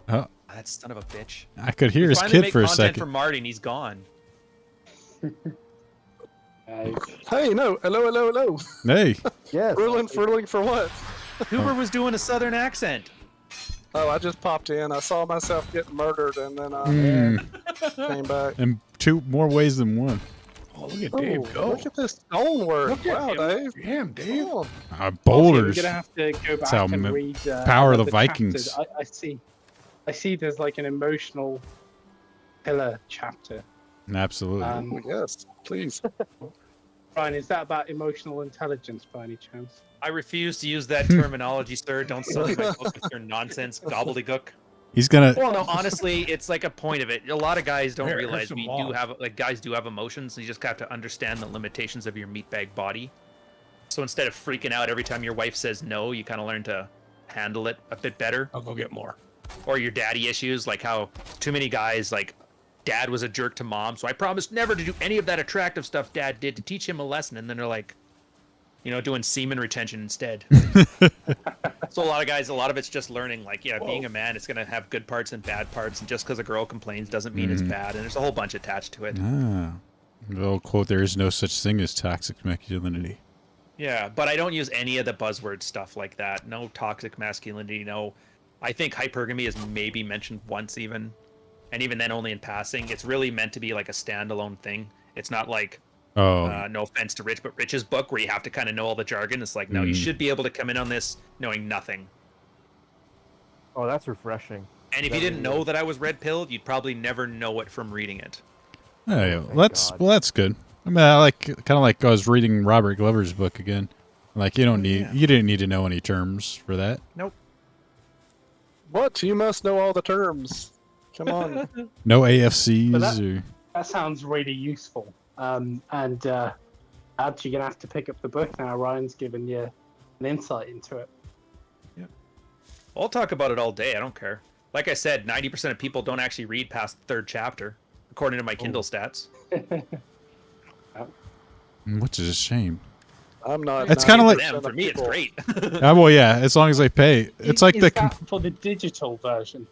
Oh,
That son of a bitch.
I could hear
We
his
finally
kid
make
for a
content
second.
for Marty, and he's gone.
Hey, no, hello.
Hey,
Yes.
Ruling for what?
Hoover was doing a Southern accent.
Oh, I just popped in. I saw myself getting murdered, and then I came back.
in two more ways than one.
Oh, look at Dave go.
Look at this stonework.
Look at
Wow,
him.
Dave.
Damn, Dave.
Oh,
Boulders.
We're gonna have to go back
how
and read
power of the
another
Vikings.
chapter. I see. There's like an emotional pillar chapter.
Absolutely.
yes, please.
Ryan, is that about emotional intelligence by any chance?
I refuse to use that terminology, sir. Don't sell me my book with your nonsense gobbledygook.
He's gonna.
Well, no, honestly, it's like a point of it. A lot of guys don't
Here, here's
realize
some
we do
logs.
have, like, guys do have emotions. You just have to understand the limitations of your meatbag body. So instead of freaking out every time your wife says no, you kind of learn to handle it a bit better.
I'll go get more.
Or your daddy issues, like how too many guys, like, dad was a jerk to mom, so I promised never to do any of that attractive stuff dad did to teach him a lesson, and then they're like, you know, doing semen retention instead. So a lot of guys, a lot of it's just learning, like, yeah, being a man, it's gonna have good parts and bad parts, and just because a girl complains doesn't mean it's bad, and there's a whole bunch attached to it.
Ah, the old quote: "There is no such thing as toxic masculinity."
Yeah, but I don't use any of the buzzword stuff like that. No toxic masculinity, no. I think hypergamy is maybe mentioned once even, and even then only in passing. It's really meant to be like a standalone thing. It's not like,
Oh,
no offense to Rich, but Rich's book where you have to kind of know all the jargon. It's like, no, you should be able to come in on this knowing nothing.
Oh, that's refreshing.
And if you didn't know that I was red-pilled, you'd probably never know it from reading it.
yeah,
thank God.
that's good. I mean, I like kind of like I was reading Robert Glover's book again. Like you didn't need to know any terms for that.
Nope.
What? You must know all the terms. Come on.
No AFCs
But that-
or
That sounds really useful. And Ad, you're gonna have to pick up the book now. Ryan's given you an insight into it.
I'll talk about it all day. I don't care. Like I said, 90% of people don't actually read past the third chapter, according to my Kindle stats.
which is a shame.
I'm not.
It's kinda like-
For them, for me, it's great.
Well, yeah, as long as they pay. It's like
Is
the.
that for the digital version.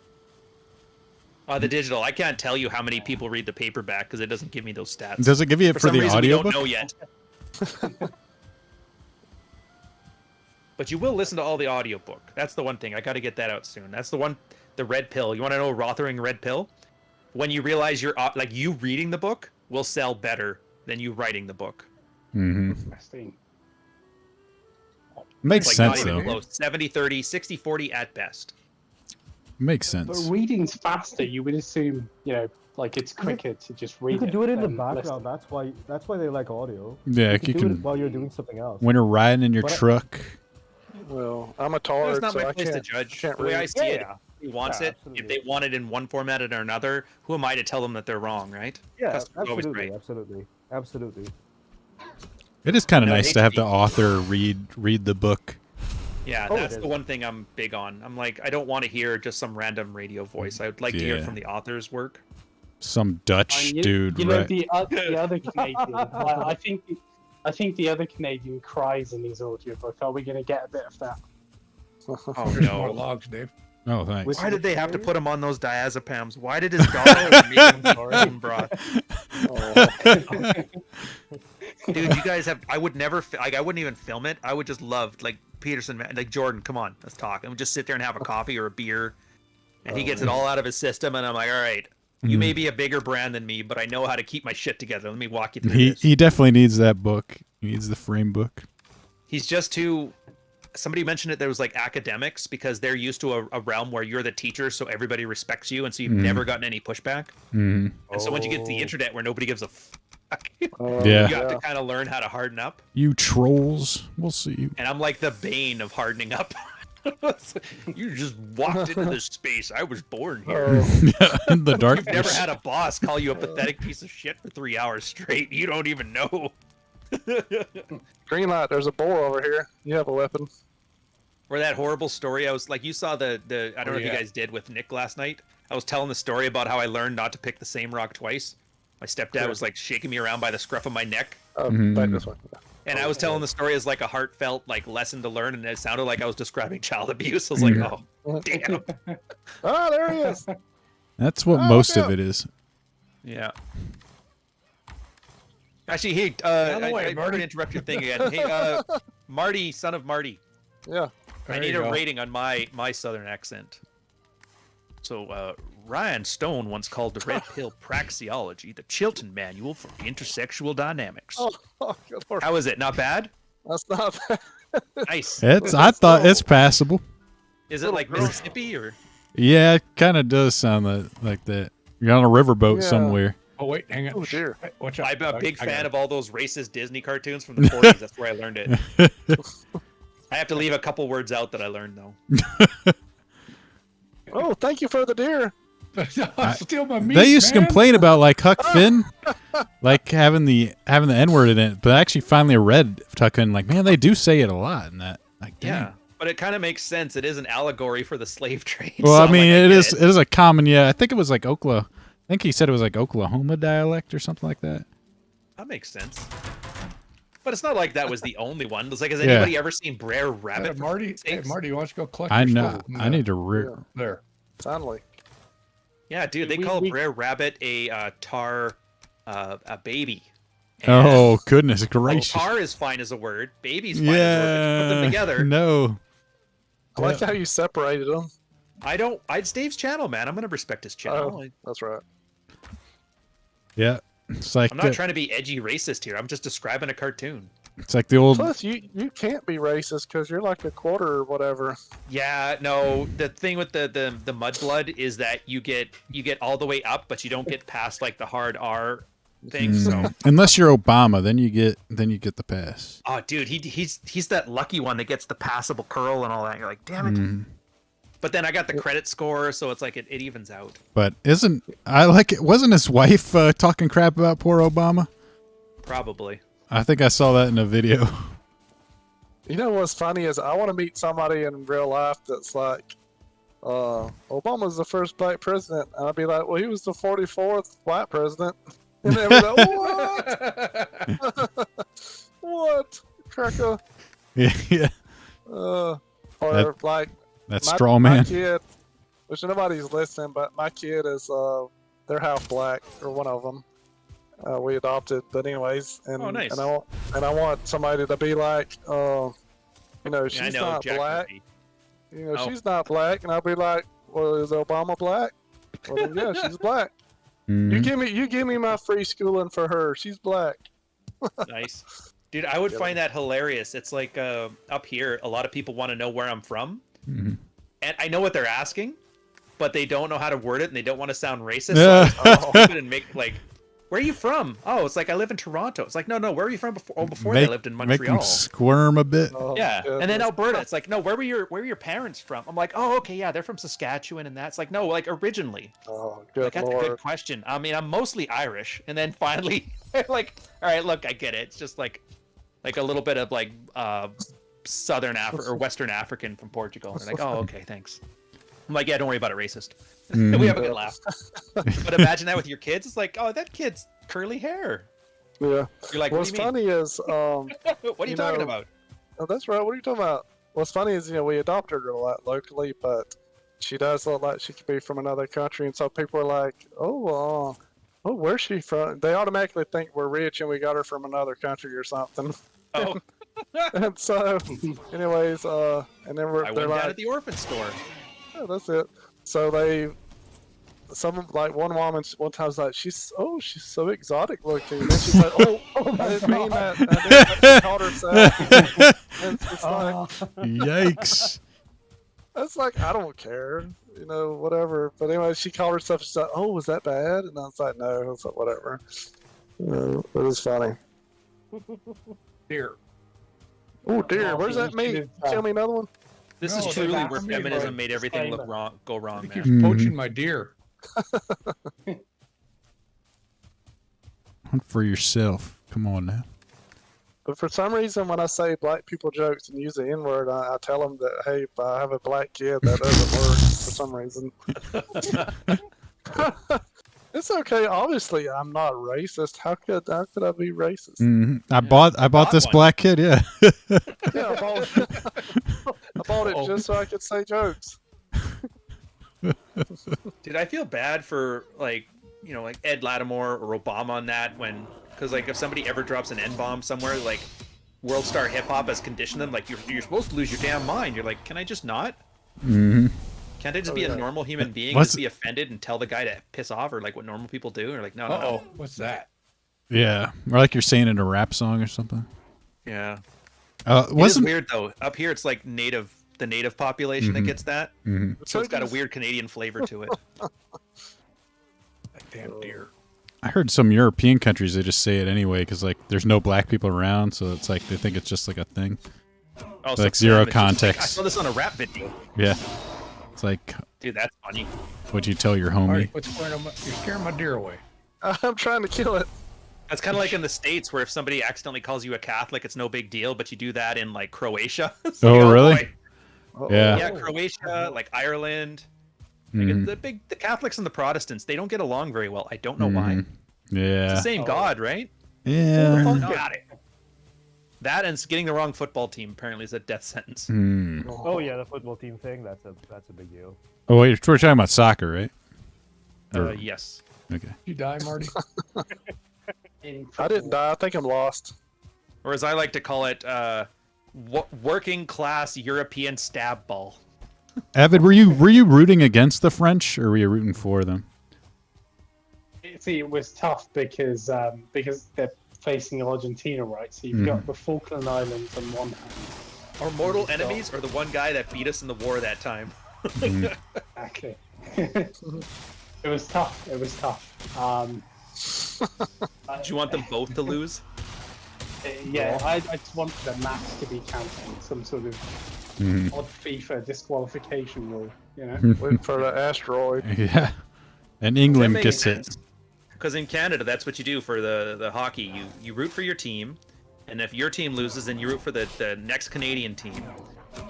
The digital, I can't tell you how many people read the paperback because it doesn't give me those stats.
Does it give you it
For
for
some
the
reason, we
audiobook?
don't know yet. But you will listen to all the audiobook. That's the one thing. I got to get that out soon. That's the one, the red pill. You want to know Rothering red pill? When you realize you're like you reading the book will sell better than you writing the book.
Mm-hmm.
Interesting.
Makes
Like
sense
not even
though.
close. 70-30, 60-40 at best.
Makes
But
sense.
reading's faster. You would assume, like it's quicker to just read.
You can do it in the
than
background.
listen.
That's why they like audio.
Yeah,
You can
you
do it
can.
while you're doing something else.
When you're riding in your
But I-
truck.
Well, I'm a
It's
tard,
not
so
my
I
place to
can't.
judge.
can't
The way I
read.
see it,
Yeah.
if he wants
Yeah,
it. If
absolutely.
they want it in one format or another, who am I to tell them that they're wrong, right?
Yeah,
Customer's always
absolutely,
right.
absolutely.
It is kind of
No, it
nice
needs
to
to
have
be-
the author read the book.
Yeah,
Oh, it
that's
is.
the one thing I'm big on. I'm like, I don't want to hear just some random radio voice. I would like to hear it
Yeah.
from the author's work.
Some Dutch
And
dude,
you know
right?
the other Canadian. I think the other Canadian cries in his audiobook. Are we going to get a bit of that?
Oh
Here's more
no!
logs, Dave.
Oh, thanks.
Why did they have to put him on those diazepams? Why did his daughter make him garden broth? Dude, you guys have. I would never. Like, I wouldn't even film it. I would just love, like, Peterson, like, Jordan, come on, let's talk. And we'd just sit there and have a coffee or a beer, and he gets it all out of his system. And I'm like, all right, you may be a bigger brand than me, but I know how to keep my shit together. Let me walk you through
He
this.
he definitely needs that book. He needs the frame book.
He's just too. Somebody mentioned it. There was like academics because they're used to a realm where you're the teacher, so everybody respects you, and so you've never gotten any pushback.
Mm-hmm.
And so once you get to the
Oh.
internet where nobody gives
Yeah.
You have to kind of learn how to harden up.
You trolls. We'll see you.
And I'm like the bane of hardening up. You just walked into this space. I was born here.
In the dark.
You've never had a boss call you a pathetic piece of shit for 3 hours straight. You don't even know.
Green light, there's a boar over here. You have a weapon.
Or that horrible story. I was like, you saw the I don't know if you guys did with Nick last night. I was telling the story about how I learned not to pick the same rock twice. My stepdad was like shaking me around by the scruff of my neck.
Oh, back this way.
And I was telling the story as like a heartfelt like lesson to learn, and it sounded like I was describing child abuse. I was like, oh, damn.
Oh, there he is.
That's what most of it is.
Yeah. Actually, hey,
the way,
I'm going to interrupt your thing again. Hey, Marty, son of Marty.
Yeah.
I need a rating on my southern accent. So, Ryan Stone once called the Red Pill Praxeology the Chilton Manual for Intersexual Dynamics.
Oh, good Lord.
How is it? Not bad?
That's not bad.
Nice.
I thought it's passable.
Is it like Mississippi or?
Yeah, it kind of does sound like that. You're on a riverboat somewhere.
Oh wait, hang on.
Oh dear.
Watch out.
I'm a big fan of all those racist Disney cartoons from the 40s. That's where I learned it. I have to leave a couple words out that I learned though.
Oh, thank you for the deer.
Steal my meat.
They used to
man.
complain about like Huck Finn, like having the N-word in it, but I actually finally read Huck Finn, like, man, they do say it a lot in that. Like, dang.
Yeah, but it kind of makes sense. It is an allegory for the slave trade.
Well,
so
I mean,
it
is a common. Yeah, I think it was like Oklahoma. I think he said it was like Oklahoma dialect or something like that.
That makes sense. But it's not like that was the only one. It's like, has anybody ever seen Brer Rabbit?
Marty, Marty, why don't you go collect
I
your
know.
stove?
I need to.
There.
Finally.
Yeah, dude, they call Brer Rabbit a tar, a baby.
Oh goodness
Well,
gracious!
tar is fine as a word. Baby's fine as a word. Put them together.
No.
I like how you separated them.
I don't. It's Dave's channel, man. I'm gonna respect his channel.
Oh, that's right.
Yeah, it's like
I'm not trying to be edgy racist here. I'm just describing a cartoon.
It's like the old.
Plus, you can't be racist because you're like a quarter or whatever.
Yeah, no. The thing with the mudblood is that you get all the way up, but you don't get past like the hard R thing. So
Unless you're Obama, then you get the pass.
oh, dude, he's that lucky one that gets the passable curl and all that. You're like, damn it. But then I got the credit score, so it's like it evens out.
But wasn't his wife talking crap about poor Obama?
Probably.
I think I saw that in a video.
You know what's funny is I want to meet somebody in real life that's like, Obama's the first black president. And I'd be like, well, he was the 44th white president. And they'd be like, what? What? Cracker.
Yeah.
Or like,
That's
my
straw man.
kid, which nobody's listening, but my kid is, they're half black, or one of them. We adopted, but anyways, and
Oh, nice.
and I want somebody to be like, she's not
Jack
black.
would be.
She's not black, and I'll be like, well, is Obama black? Well, then, yeah, she's black. You give me my free schooling for her. She's black.
Nice. Dude, I would find that hilarious. It's like up here, a lot of people want to know where I'm from.
Mhm.
And I know what they're asking, but they don't know how to word it, and they don't want to sound racist.
Yeah.
So I just stupid and make like, where are you from? Oh, it's like I live in Toronto. It's like, no, where were you from before? Oh, before I lived in
Make
Montreal.
them squirm a bit.
Oh,
Yeah, and then
goodness.
Alberta. It's like, no, where were your parents from? I'm like, oh, okay, yeah, they're from Saskatchewan, and that's like, no, like originally.
Oh,
Like,
good
that's a
lord.
good question. I mean, I'm mostly Irish, and then finally, like, all right, look, I get it. It's just like a little bit of like Southern Africa or Western African from Portugal. And they're like, oh, okay, thanks. I'm like, yeah, don't worry about it, racist. We have a good laugh. But imagine that with your kids. It's like, oh, that kid's curly hair.
Yeah.
You're like,
What's
what do you
funny is,
mean? What are you talking about?
Oh, that's right. What are you talking about? What's funny is, we adopted her a lot locally, but she does look like she could be from another country, and so people are like, oh, where's she from? They automatically think we're rich and we got her from another country or something.
Oh,
And so, anyways, and then
I
they're
went down
like,
at the orphan store.
oh, that's it. So one woman one time's like, she's so exotic looking. And then she's like, I didn't mean that. I didn't mean she called herself. And it's like,
Yikes.
that's like, I don't care, whatever. But anyway, she called herself. She's like, oh, was that bad? And I was like, no. I was like, whatever. That is funny.
Deer.
Oh dear,
Well,
where's
you
that meat?
should have,
Kill me another one.
This
No,
is
they
truly
got
where
me,
feminism
bro.
made everything look
Disclaimer.
wrong, go wrong.
He
There.
keeps poaching my deer.
Hunt for yourself. Come on now.
But for some reason, when I say black people jokes and use the N word, I tell them that, hey, if I have a black kid, that doesn't work for some reason. It's okay. Obviously, I'm not racist. How could I be racist?
I bought this
one.
black kid. Yeah.
Yeah, I bought it just so I could say jokes.
Dude, I feel bad for like Ed Lattimore or Obama on that because like if somebody ever drops an N-bomb somewhere, like World Star Hip Hop has conditioned them, like you're supposed to lose your damn mind. You're like, can I just not?
Mm-hmm.
Can't I just be a normal human being,
What's-
just be offended and tell the guy to piss off, or like what normal people do? Or like, no,
Uh-oh. What's that?
Yeah. Or like you're saying in a rap song or something.
Yeah. It is
Wasn't
weird though. Up here, it's like the native population that gets that, so it's got a weird Canadian flavor to it.
That damn deer.
I heard some European countries they just say it anyway because like there's no black people around, so it's like they think it's just like a thing.
Oh,
Like
for
zero
them, it's just like,
context.
I saw this on a rap video.
Yeah. It's like,
Dude, that's funny.
what'd you tell your
All
homie?
right, what's going on? You're scaring my deer away.
I'm trying to kill it.
That's kind of like in the States where if somebody accidentally calls you a Catholic, it's no big deal, but you do that in like Croatia. It's like,
Oh, really?
boy.
Yeah.
Yeah, Croatia, like Ireland.
Mhm.
Like the Catholics and the Protestants, they don't get along very well. I don't know why.
Mhm. Yeah.
It's the same God, right?
Yeah.
Got it. That and getting the wrong football team apparently is a death sentence.
Hmm.
Oh yeah, the football team thing. That's a big deal.
Oh wait, we're talking about soccer, right? Or-
Yes.
Okay.
You die, Marty?
I didn't die. I think I'm lost.
Or as I like to call it, working class European stab ball.
Avid, were you rooting against the French or were you rooting for them?
See, it was tough because they're facing Argentina, right? So you've got the Falkland Islands on one hand.
Our mortal enemies or the one guy that beat us in the war that time.
Exactly. It was tough. It was tough.
Do you want them both to lose?
Yeah, I just wanted the match to be counting, some sort of odd FIFA disqualification rule, you know?
Waiting for the asteroid.
Yeah. And England
That
gets
makes
it.
sense. Because in Canada, that's what you do for the hockey. You root for your team, and if your team loses, then you root for the next Canadian team.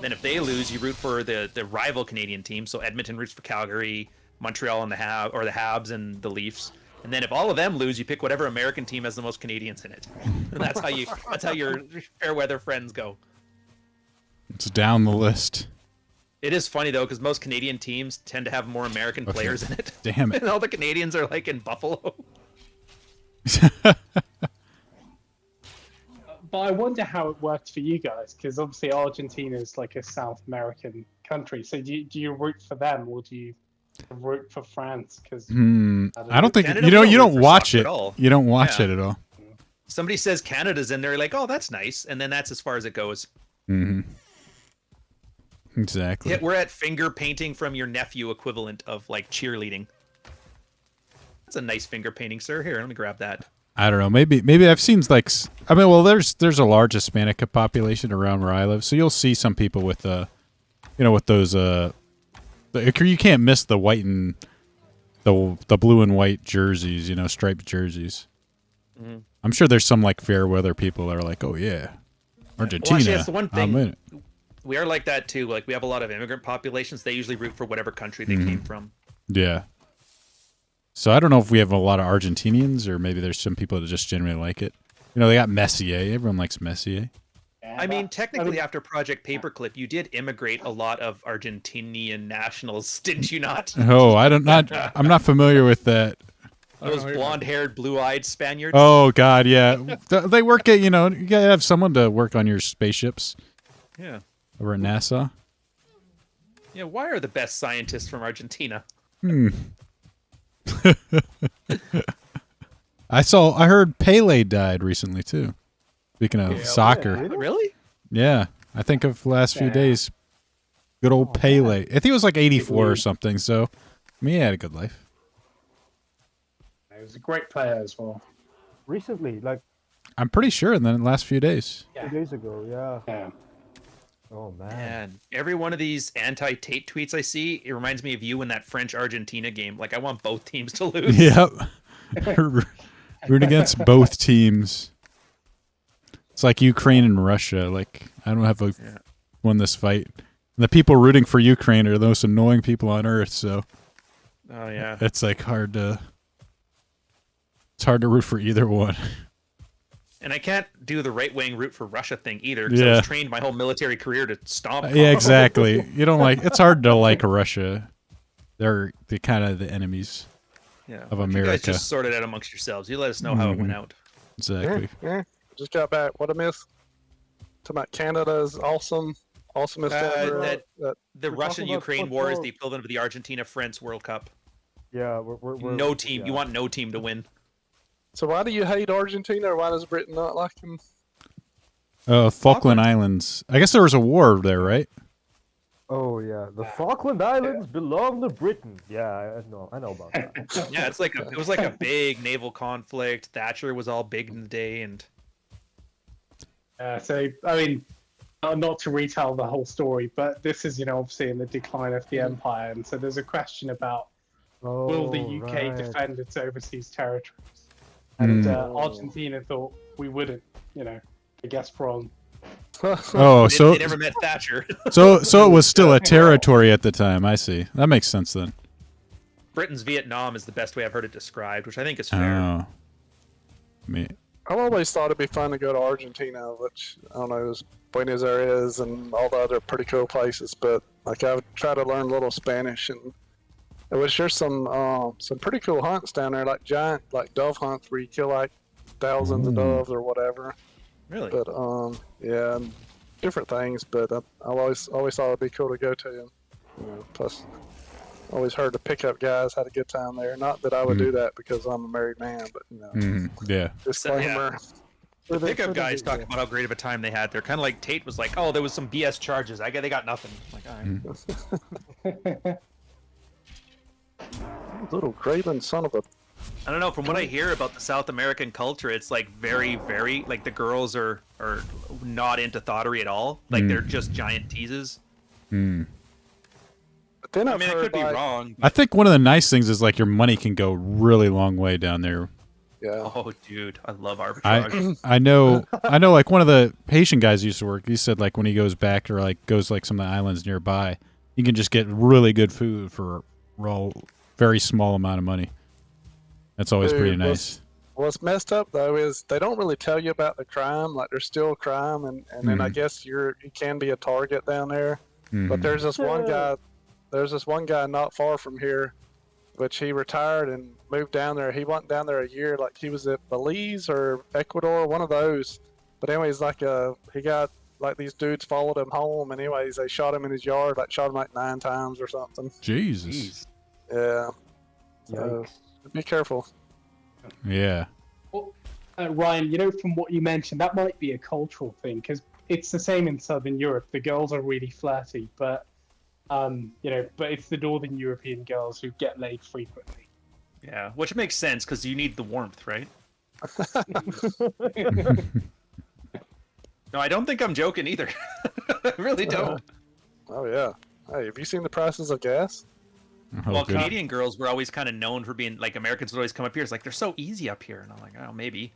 Then if they lose, you root for the rival Canadian team. So Edmonton roots for Calgary, Montreal and the Habs and the Leafs. And then if all of them lose, you pick whatever American team has the most Canadians in it. And that's how your fair weather friends go.
It's down the list.
It is funny though, because most Canadian teams tend to have more American players in it.
Damn it.
And all the Canadians are like in Buffalo.
But I wonder how it worked for you guys, because obviously Argentina is like a South American country. So do you root for them, or do you root for France? Because
I don't think
Canada
you
don't
don't
root for
watch
soccer
it.
at all.
You don't watch
Yeah.
it at all.
Somebody says Canada's in there, like, oh, that's nice, and then that's as far as it goes.
Mm-hmm. Exactly.
Yeah, we're at finger painting from your nephew equivalent of like cheerleading. That's a nice finger painting, sir. Here, let me grab that.
I don't know. Maybe I've seen like I mean, well, there's a large Hispanic population around where I live, so you'll see some people with with those you can't miss the white and the blue and white jerseys, striped jerseys.
Mm-hmm.
I'm sure there's some like fair weather people that are like, oh yeah, Argentina.
Well, actually, that's the one
I'm in
thing.
it.
We are like that too. Like we have a lot of immigrant populations. They usually root for whatever country they came from.
Yeah. So I don't know if we have a lot of Argentinians or maybe there's some people that just generally like it. They got Messier. Everyone likes Messier.
I mean, technically, after Project Paperclip, you did immigrate a lot of Argentinian nationals, didn't you not?
Oh, I'm not familiar with that.
Those blonde-haired, blue-eyed Spaniards.
Oh God, yeah. They work at you gotta have someone to work on your spaceships
Yeah.
over at NASA.
Yeah. Why are the best scientists from Argentina?
I heard Pele died recently too. Speaking of soccer.
Really?
Yeah. I think of the last few days. Good old Pele. I think it was like 84 or something, so I mean he had a good life.
he was a great player as well.
Recently, like
I'm pretty sure in the last few days.
2 days ago. Yeah.
Yeah.
Oh man.
Man, every one of these anti-Tate tweets I see, it reminds me of you in that French-Argentina game. Like, I want both teams to lose.
Yep. Root against both teams. It's like Ukraine and Russia. Like, I don't have won this fight. And the people rooting for Ukraine are the most annoying people on earth. So,
Oh yeah.
it's like hard to. It's hard to root for either one.
And I can't do the right-wing root for Russia thing either, because I
Yeah.
was trained my whole military career to stomp.
Yeah, exactly. You don't like. It's hard to like Russia. They're the kind of the enemies
Yeah.
of
You guys
America.
just sort it out amongst yourselves. You let us know how it went out.
Exactly.
Yeah. Just got back. What a miss. Talking about Canada is awesome. Awesomest ever.
The
We're talking
Russian-Ukraine
about
war is
football.
the equivalent of the Argentina-France World Cup.
Yeah, we're
No team.
yeah.
You want no team to win.
So why do you hate Argentina, or why does Britain not like them?
Falkland Islands. I guess there was a war there, right?
Oh yeah, the Falkland Islands belong to Britain. Yeah, I know about that.
Yeah, it was like a big naval conflict. Thatcher was all big in the day, and
So, I mean, not to retell the whole story, but this is, obviously in the decline of the empire, and so there's a question about will the
Oh,
UK
right.
defend its overseas territories? And Argentina thought we wouldn't, I guess wrong.
Oh,
they never met Thatcher.
so it was still a territory at the time. I see. That makes sense then.
Britain's Vietnam is the best way I've heard it described, which I think is fair.
Oh.
I've always thought it'd be fun to go to Argentina, which I don't know, is Buenos Aires and all the other pretty cool places. But like I've tried to learn a little Spanish, and it was sure some pretty cool hunts down there, like giant like dove hunts where you kill like thousands of doves or whatever.
Really?
But yeah, and different things. But I always thought it'd be cool to go to. And, plus, always heard the pickup guys had a good time there. Not that I would do that because I'm a married man, but
Yeah.
disclaimer.
The pickup guys talking about how great of a time they had. They're kind of like Tate was like, "Oh, there was some BS charges. They got nothing." Like, all right.
Little craven son of a.
I don't know. From what I hear about the South American culture, it's like very, very like the girls are not into thottery at all. Like they're just giant teases.
But then
I
I've
mean, it
heard
could be
like,
wrong.
I think one of the nice things is like your money can go really long way down there.
Yeah.
Oh, dude, I love arbitrage.
I know like one of the Haitian guys used to work. He said like when he goes back or like goes like some of the islands nearby, you can just get really good food for a very small amount of money. That's always pretty nice.
What's messed up though is they don't really tell you about the crime. Like there's still crime, and then I guess you can be a target down there. But there's this one guy. There's this one guy not far from here, which he retired and moved down there. He went down there a year, like he was at Belize or Ecuador, one of those. But anyways, like he got like these dudes followed him home, and anyways they shot him in his yard, like shot him like 9 times or something.
Jesus.
Yeah. So, be careful.
Yeah.
Well, Ryan, from what you mentioned, that might be a cultural thing because it's the same in Southern Europe. The girls are really flirty, but but it's the Northern European girls who get laid frequently.
Yeah, which makes sense because you need the warmth, right? No, I don't think I'm joking either. I really don't.
Oh yeah. Hey, have you seen the prices of gas?
Oh,
Well,
good.
Canadian girls were always kind of known for being like Americans would always come up here. It's like they're so easy up here, and I'm like, oh, maybe.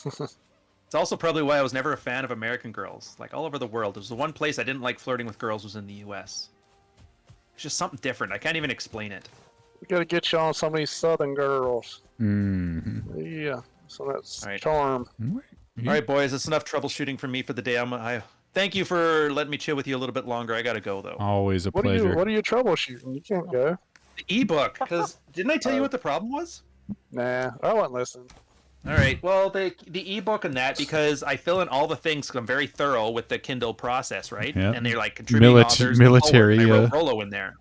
It's also probably why I was never a fan of American girls. Like all over the world, there's the one place I didn't like flirting with girls was in the U.S. It's just something different. I can't even explain it.
We gotta get you on some of these Southern girls.
Mm-hmm.
Yeah. So that's
All right.
charm.
All right, boys, that's enough troubleshooting for me for the day. I thank you for letting me chill with you a little bit longer. I gotta go though.
Always a
What
pleasure.
are you troubleshooting? You can't go.
The ebook, because didn't I tell you what the problem was?
Nah, I wasn't listening.
All right. Well, the ebook and that because I fill in all the things. 'Cause I'm very thorough with the Kindle process, right?
Yeah.
And they're like contributing authors.
military,
I wrote Rollo in there.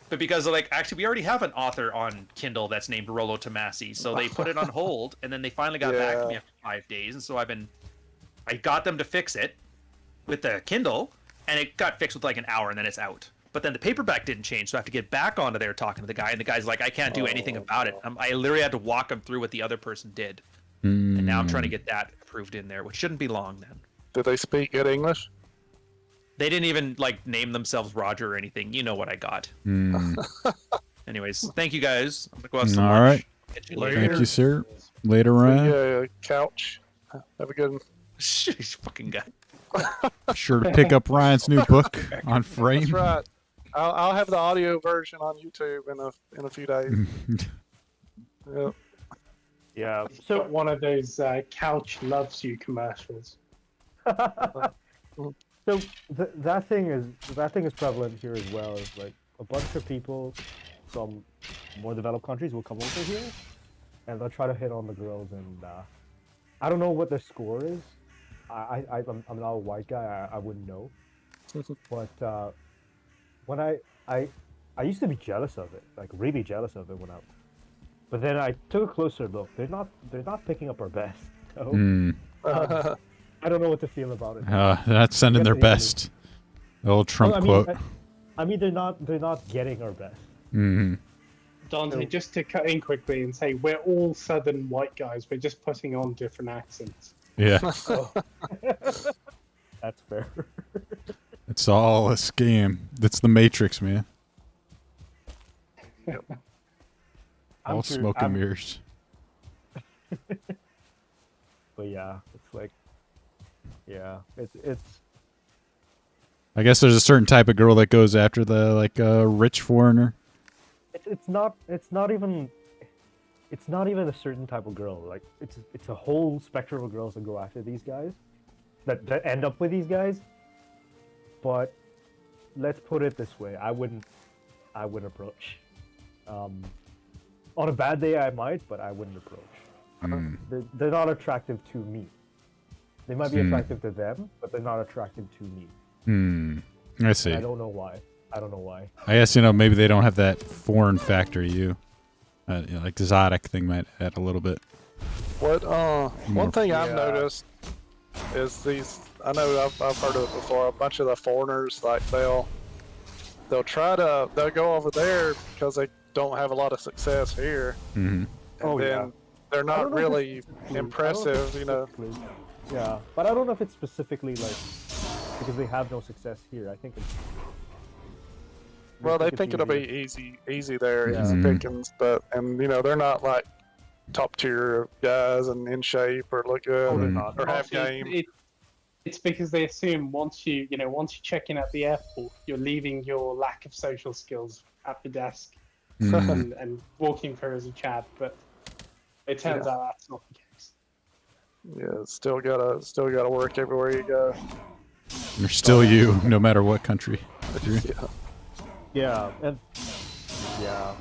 But because like actually we already have an author on Kindle that's named Rollo Tomasi, so they put it on hold, and then they finally got back to me after 5 days, and so I got them to fix it with the Kindle, and it got fixed with like an hour, and then it's out. But then the paperback didn't change, so I have to get back onto there talking to the guy, and the guy's like, I can't do anything about it. I literally had to walk him through what the other person did, and now I'm trying to get that approved in there, which shouldn't be long then.
Did they speak good English?
They didn't even like name themselves Roger or anything. You know what I got. Anyways, thank you guys. I'm gonna go have some
All
lunch.
right.
Catch you later.
Thank you, sir. Later, Ryan.
Yeah, couch. Have a good one.
She's fucking guy.
Sure to pick up Ryan's new book on Frame.
That's right. I'll have the audio version on YouTube in a few days. Yep.
Yeah.
So
So
one of those couch loves you commercials.
so that thing is prevalent here as well. Is like a bunch of people from more developed countries will come over here, and they'll try to hit on the girls. And I don't know what their score is. I'm not a white guy. I wouldn't know. But when I used to be jealous of it, like really jealous of it when I. But then I took a closer look. They're not picking up our best. So, I don't know what to feel about it.
They're not sending their best. The old Trump quote.
I mean, they're not getting our best.
Dante, just to cut in quickly and say, we're all southern white guys. We're just putting on different accents.
Yeah.
That's fair.
It's all a scam. That's the Matrix, man. All smoke and mirrors.
But yeah, it's like, yeah, it's.
I guess there's a certain type of girl that goes after the rich foreigner.
It's not even a certain type of girl. Like it's a whole spectrum of girls that go after these guys, that end up with these guys. But let's put it this way: I wouldn't approach. On a bad day, I might, but I wouldn't approach. They're not attractive to me. They might be attractive to them, but they're not attractive to me.
I see.
And I don't know why.
I guess, maybe they don't have that foreign factor you. Like exotic thing might add a little bit.
What one thing I've
Yeah.
noticed is these. I know I've heard of it before. A bunch of the foreigners, like they'll go over there because they don't have a lot of success here, and
Oh,
then
yeah.
they're
I
not
don't know if
really
it's specifically-
impressive,
Yeah, but I don't know if it's specifically like because they have no success here. I think it's.
Well, they
it's
think it'll be
easier.
easy there,
Yeah.
easy pickings, and they're not like top tier guys and in shape or look good
Oh, they're
or,
not.
or have
Marty,
game.
It's because they assume once you check in at the airport, you're leaving your lack of social skills at the desk and walking through as a Chad. But it turns out that's not the case.
Yeah, still gotta work everywhere you go.
You're still you, no matter what country.
Yeah.
Yeah, and yeah,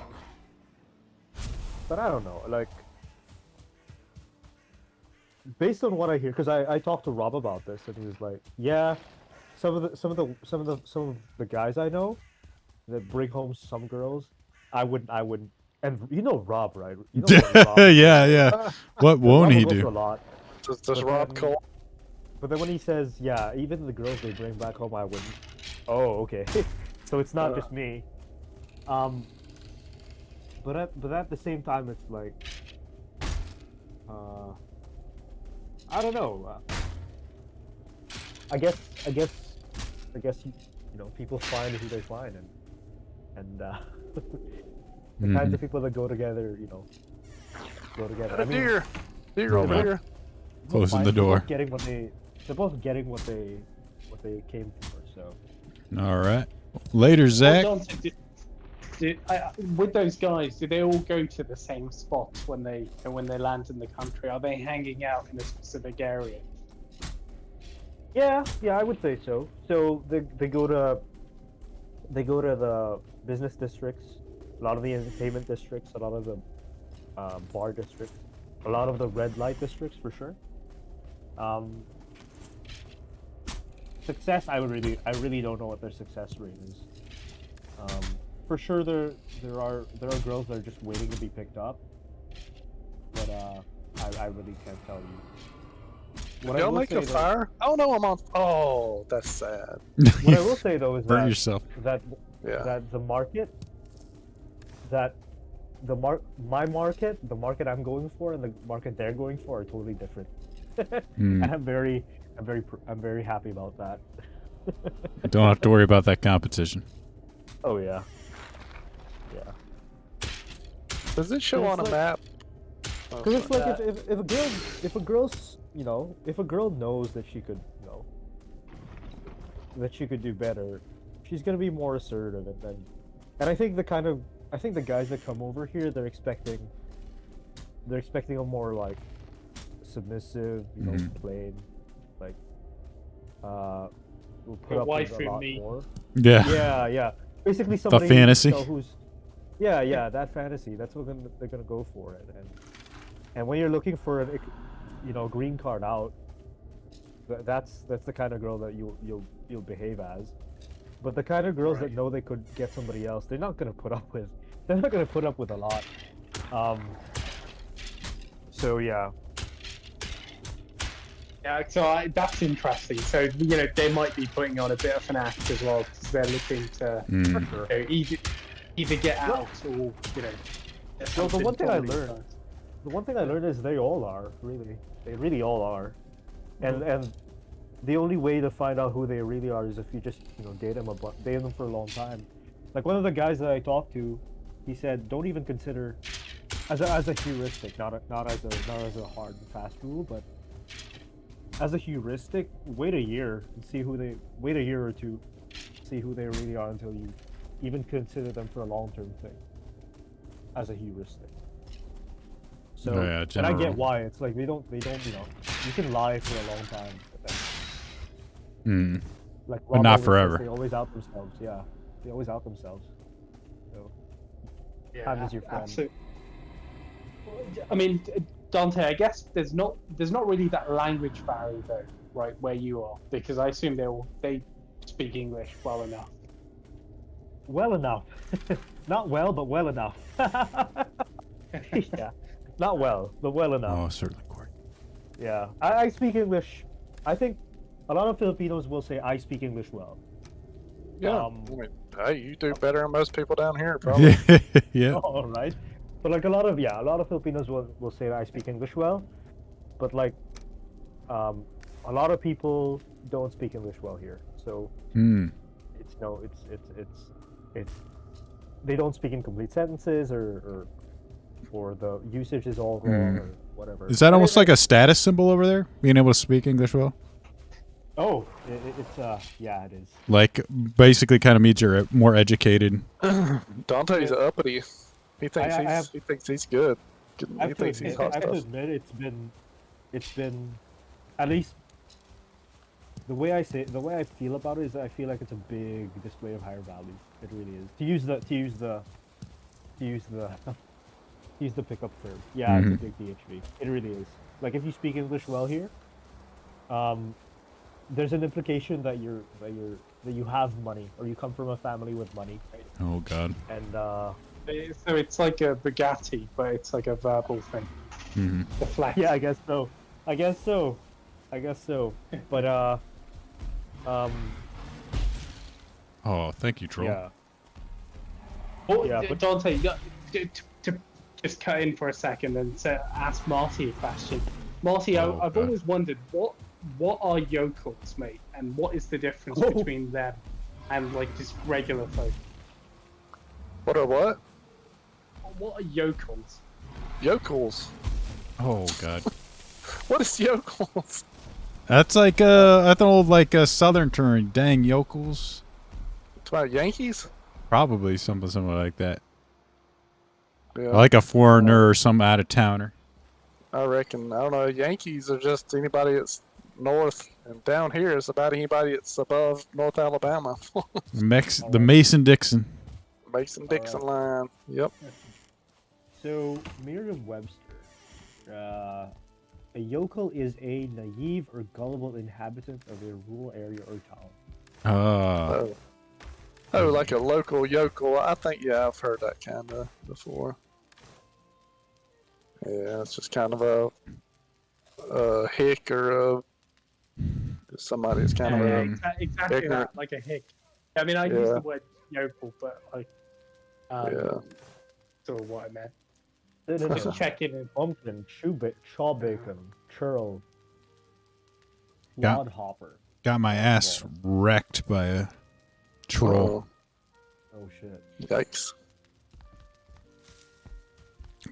but I don't know. Like, based on what I hear, because I talked to Rob about this, and he was like, "Yeah, some of the guys I know that bring home some girls, I wouldn't." And Rob, right? You know Rob,
Yeah. What won't
Rob
he
will go for a
do?
lot.
Does
But
Rob
then-
Cole?
But then when he says, "Yeah, even the girls they bring back home, I wouldn't." Oh, okay. So it's not just me. But at the same time, it's like, I don't know. I guess people find who they find, and the kinds of people that go together, go together. I mean,
Deer over
Rob.
here.
Closing the
they're
door.
both getting what they came for. So.
All right. Later, Zach.
Well, Dante, with those guys, do they all go to the same spot when they land in the country? Are they hanging out in a specific area?
Yeah, I would say so. So they go to the business districts, a lot of the entertainment districts, a lot of the bar districts, a lot of the red light districts for sure. Success, I really don't know what their success rate is. For sure, there are girls that are just waiting to be picked up, but I really can't tell you. What I
Y'all
will
make
say
a
though-
fire? Oh no, I'm on. Oh, that's sad.
What I will say though is
Burn
that
yourself.
that
Yeah.
that the market, my market, the market I'm going for, and the market they're going for are totally different.
Hmm.
And I'm very happy about that.
Don't have to worry about that competition.
Oh yeah. Yeah.
Does it show
It's
on a
like-
map? Oh,
Because it's
sorry.
like if a girl's if a girl knows that she could that she could do better, she's gonna be more assertive, and I think the guys that come over here, they're expecting a more like submissive, plain, like will put
A
up
wife
with a
with
lot
me.
more.
Yeah.
Yeah. Basically somebody
fantasy?
who's that fantasy. That's what they're gonna go for it. And when you're looking for a green card out, that's the kind of girl that you'll behave as. But the kind of girls that know they could get somebody else, they're not gonna put up with. They're not gonna put up with a lot. So yeah.
Yeah, so that's interesting. So they might be putting on a bit of an act as well because they're looking to either get out or get
Well, the
something
one thing I
from these
learned,
guys.
the one thing I learned is they all are really. They really all are, and the only way to find out who they really are is if you just date them for a long time. Like one of the guys that I talked to, he said, don't even consider as a heuristic, not as a hard and fast rule, but as a heuristic, wait a year or two, see who they really are until you even consider them for a long-term thing. As a heuristic. So,
Oh, yeah,
and I get
general.
why it's like they don't you can lie for a long time, but then
Hmm.
like
But
Rob
not
always says,
forever.
they always out themselves. Yeah, they always out themselves. So time is your friend.
Absolutely. I mean, Dante, I guess there's not really that language barrier though, right, where you are, because I assume they speak English well enough.
Well enough, not well, but well enough. Yeah, not well, but well enough.
Oh, certainly, Court.
Yeah, I speak English. I think a lot of Filipinos will say I speak English well.
Yeah. Hey, you do better than most people down here, probably.
Yeah. Yeah.
All right, but like a lot of Filipinos will say that I speak English well, but like, a lot of people don't speak English well here. So
Hmm.
it's they don't speak in complete sentences or the usage is all wrong or whatever.
Is that almost like a status symbol over there? Being able to speak English well?
Oh, it's yeah, it is.
Like, basically kind of means you're more educated.
Dante's uppity. He thinks he thinks he's good. He thinks he's hot
I have to
stuff.
admit, it's been, at least the way I feel about it is I feel like it's a big display of higher value. It really is. To use the pickup term. Yeah, it's a big DHV. It really is. Like if you speak English well here, there's an implication that you have money or you come from a family with money. Right?
Oh, God.
And
So it's like a Bugatti, but it's like a verbal thing.
Hmm.
The flex.
yeah, I guess so. But
Oh, thank you, Troll.
yeah.
Well,
Yeah, but-
Dante, to just cut in for a second and ask Marty a question. Marty,
Oh,
I've
God.
always wondered what are yokels, mate, and what is the difference
Oh.
between them and like just regular folk?
What are what?
What are yokels?
Yokels.
Oh, God.
What is yokels?
That's like an old like southern term. Dang yokels.
It's about Yankees?
Probably something like that.
Yeah.
Like a foreigner or some out of towner.
I reckon. I don't know. Yankees are just anybody that's north, and down here is about anybody that's above North Alabama.
The Mason Dixon.
Mason Dixon line. Yep.
So Merriam-Webster, a yokel is a naive or gullible inhabitant of a rural area or town.
Oh, like a local yokel. I think, yeah, I've heard that kind of before. Yeah, it's just kind of a hick or somebody that's kind of
Exactly
ignorant.
that, like a hick. I mean, I use
Yeah.
the word yokel, but like,
Yeah.
sort of what I meant.
Just
Just checking in.
pumpkin, chaw bacon, churl,
Got-
clodhopper.
Got my ass wrecked by a troll.
Oh shit.
Yikes.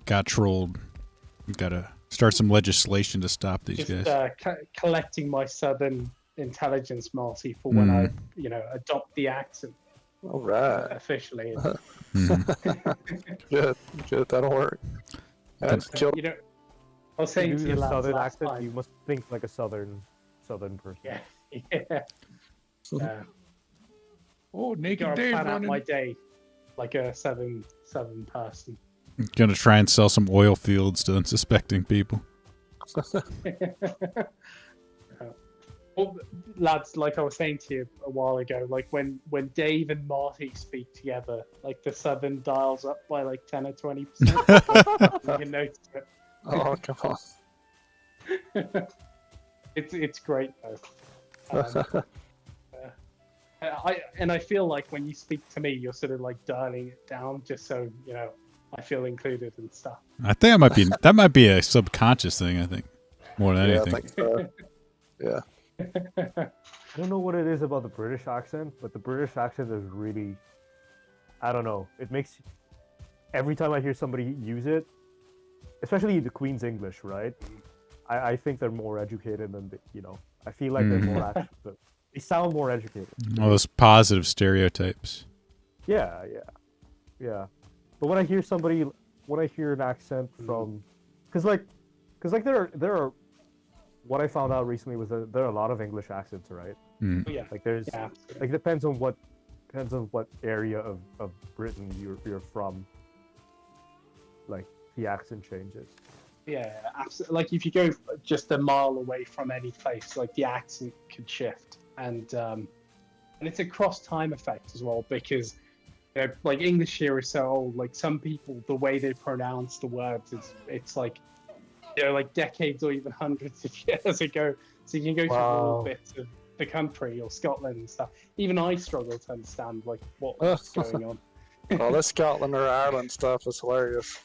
Got trolled. Gotta start some legislation to stop these
Just
guys.
collecting my southern intelligence, Marty, for when I, adopt the accent
All right.
officially.
Good. Good. That'll work. That's killed.
I was saying
You
to
do
you
the
lads
southern
last
accent.
time.
You must think like a southern person.
Yeah.
Oh, Naked
Gotta
Dave
plan out
running.
my day like a southern person.
Gonna try and sell some oil fields to unsuspecting people.
Well, lads, like I was saying to you a while ago, like when Dave and Marty speak together, like the southern dials up by like 10 or 20%. You can notice it.
Oh, come on.
It's great though. I feel like when you speak to me, you're sort of like dialing it down just so I feel included and stuff.
I think that might be a subconscious thing. I think more than
Yeah,
anything.
I think so. Yeah.
I don't know what it is about the British accent, but the British accent is really, I don't know. It makes every time I hear somebody use it, especially the Queen's English, right? I think they're more educated than I feel like they're more they sound more educated.
All those positive stereotypes.
Yeah. But when I hear an accent from, because there are, what I found out recently was that there are a lot of English accents, right?
Yeah.
Like there's, like depends on what area of Britain you're from. Like the accent changes.
Yeah, absolutely. Like if you go just a mile away from any place, like the accent could shift, and it's a cross time effect as well because like English here is so old. Like some people, the way they pronounce the words it's like like decades or even hundreds of years ago. So you can go to rural bits of the country or Scotland and stuff. Even I struggle to understand like what's going on.
All this Scotland or Ireland stuff is hilarious.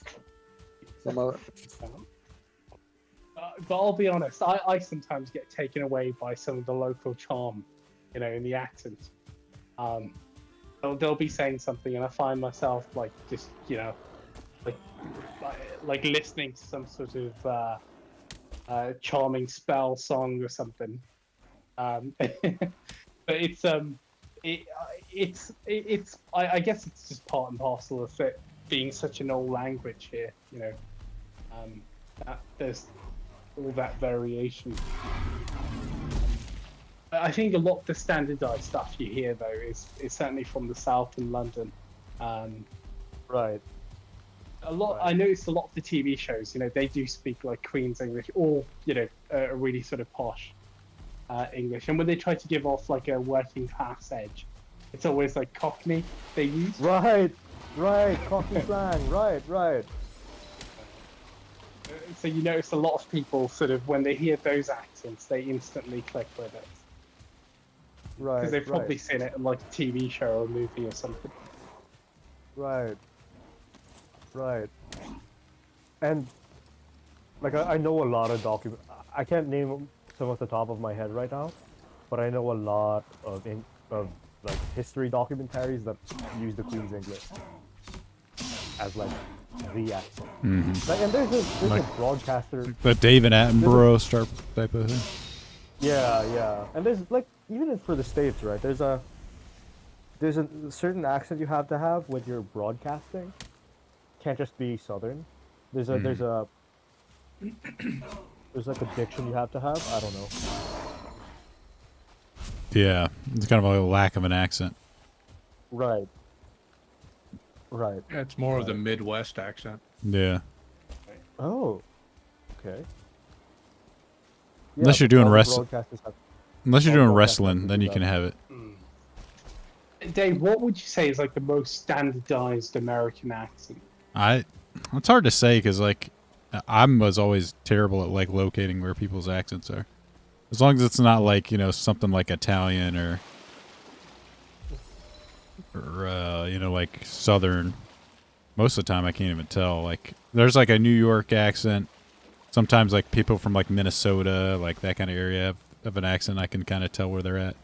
Some of it.
But I'll be honest, I sometimes get taken away by some of the local charm, in the accent. They'll be saying something, and I find myself like just, like listening to some sort of charming spell song or something. But it's I guess it's just part and parcel of it being such an old language here, that there's all that variation. I think a lot of the standardized stuff you hear though is certainly from the south in London.
Right.
I noticed a lot of the TV shows, they do speak like Queen's English or a really sort of posh English, and when they try to give off like a working class edge, it's always like Cockney they use.
Right, Cockney slang, right.
So you notice a lot of people sort of when they hear those accents, they instantly click with it.
Right.
Because they've probably seen it in like a TV show or a movie or something.
Right. And like I know a lot of I can't name some off the top of my head right now, but I know a lot of like history documentaries that use the Queen's English as like the accent. Like, and there's a broadcaster.
The David Attenborough type of thing.
Yeah. And there's like even for the States, right? There's a certain accent you have to have when you're broadcasting. Can't just be Southern. There's like a diction you have to have. I don't know.
Yeah, it's kind of a lack of an accent.
Right.
That's more of the Midwest accent.
Yeah.
Oh. Okay.
Unless you're doing wrestling. Unless you're doing wrestling, then you can have it.
Dave, what would you say is like the most standardized American accent?
It's hard to say because like I was always terrible at like locating where people's accents are. As long as it's not like something like Italian or or you know, like southern. Most of the time, I can't even tell. Like, there's like a New York accent. Sometimes, like people from like Minnesota, like that kind of area, have an accent. I can kind of tell where they're at.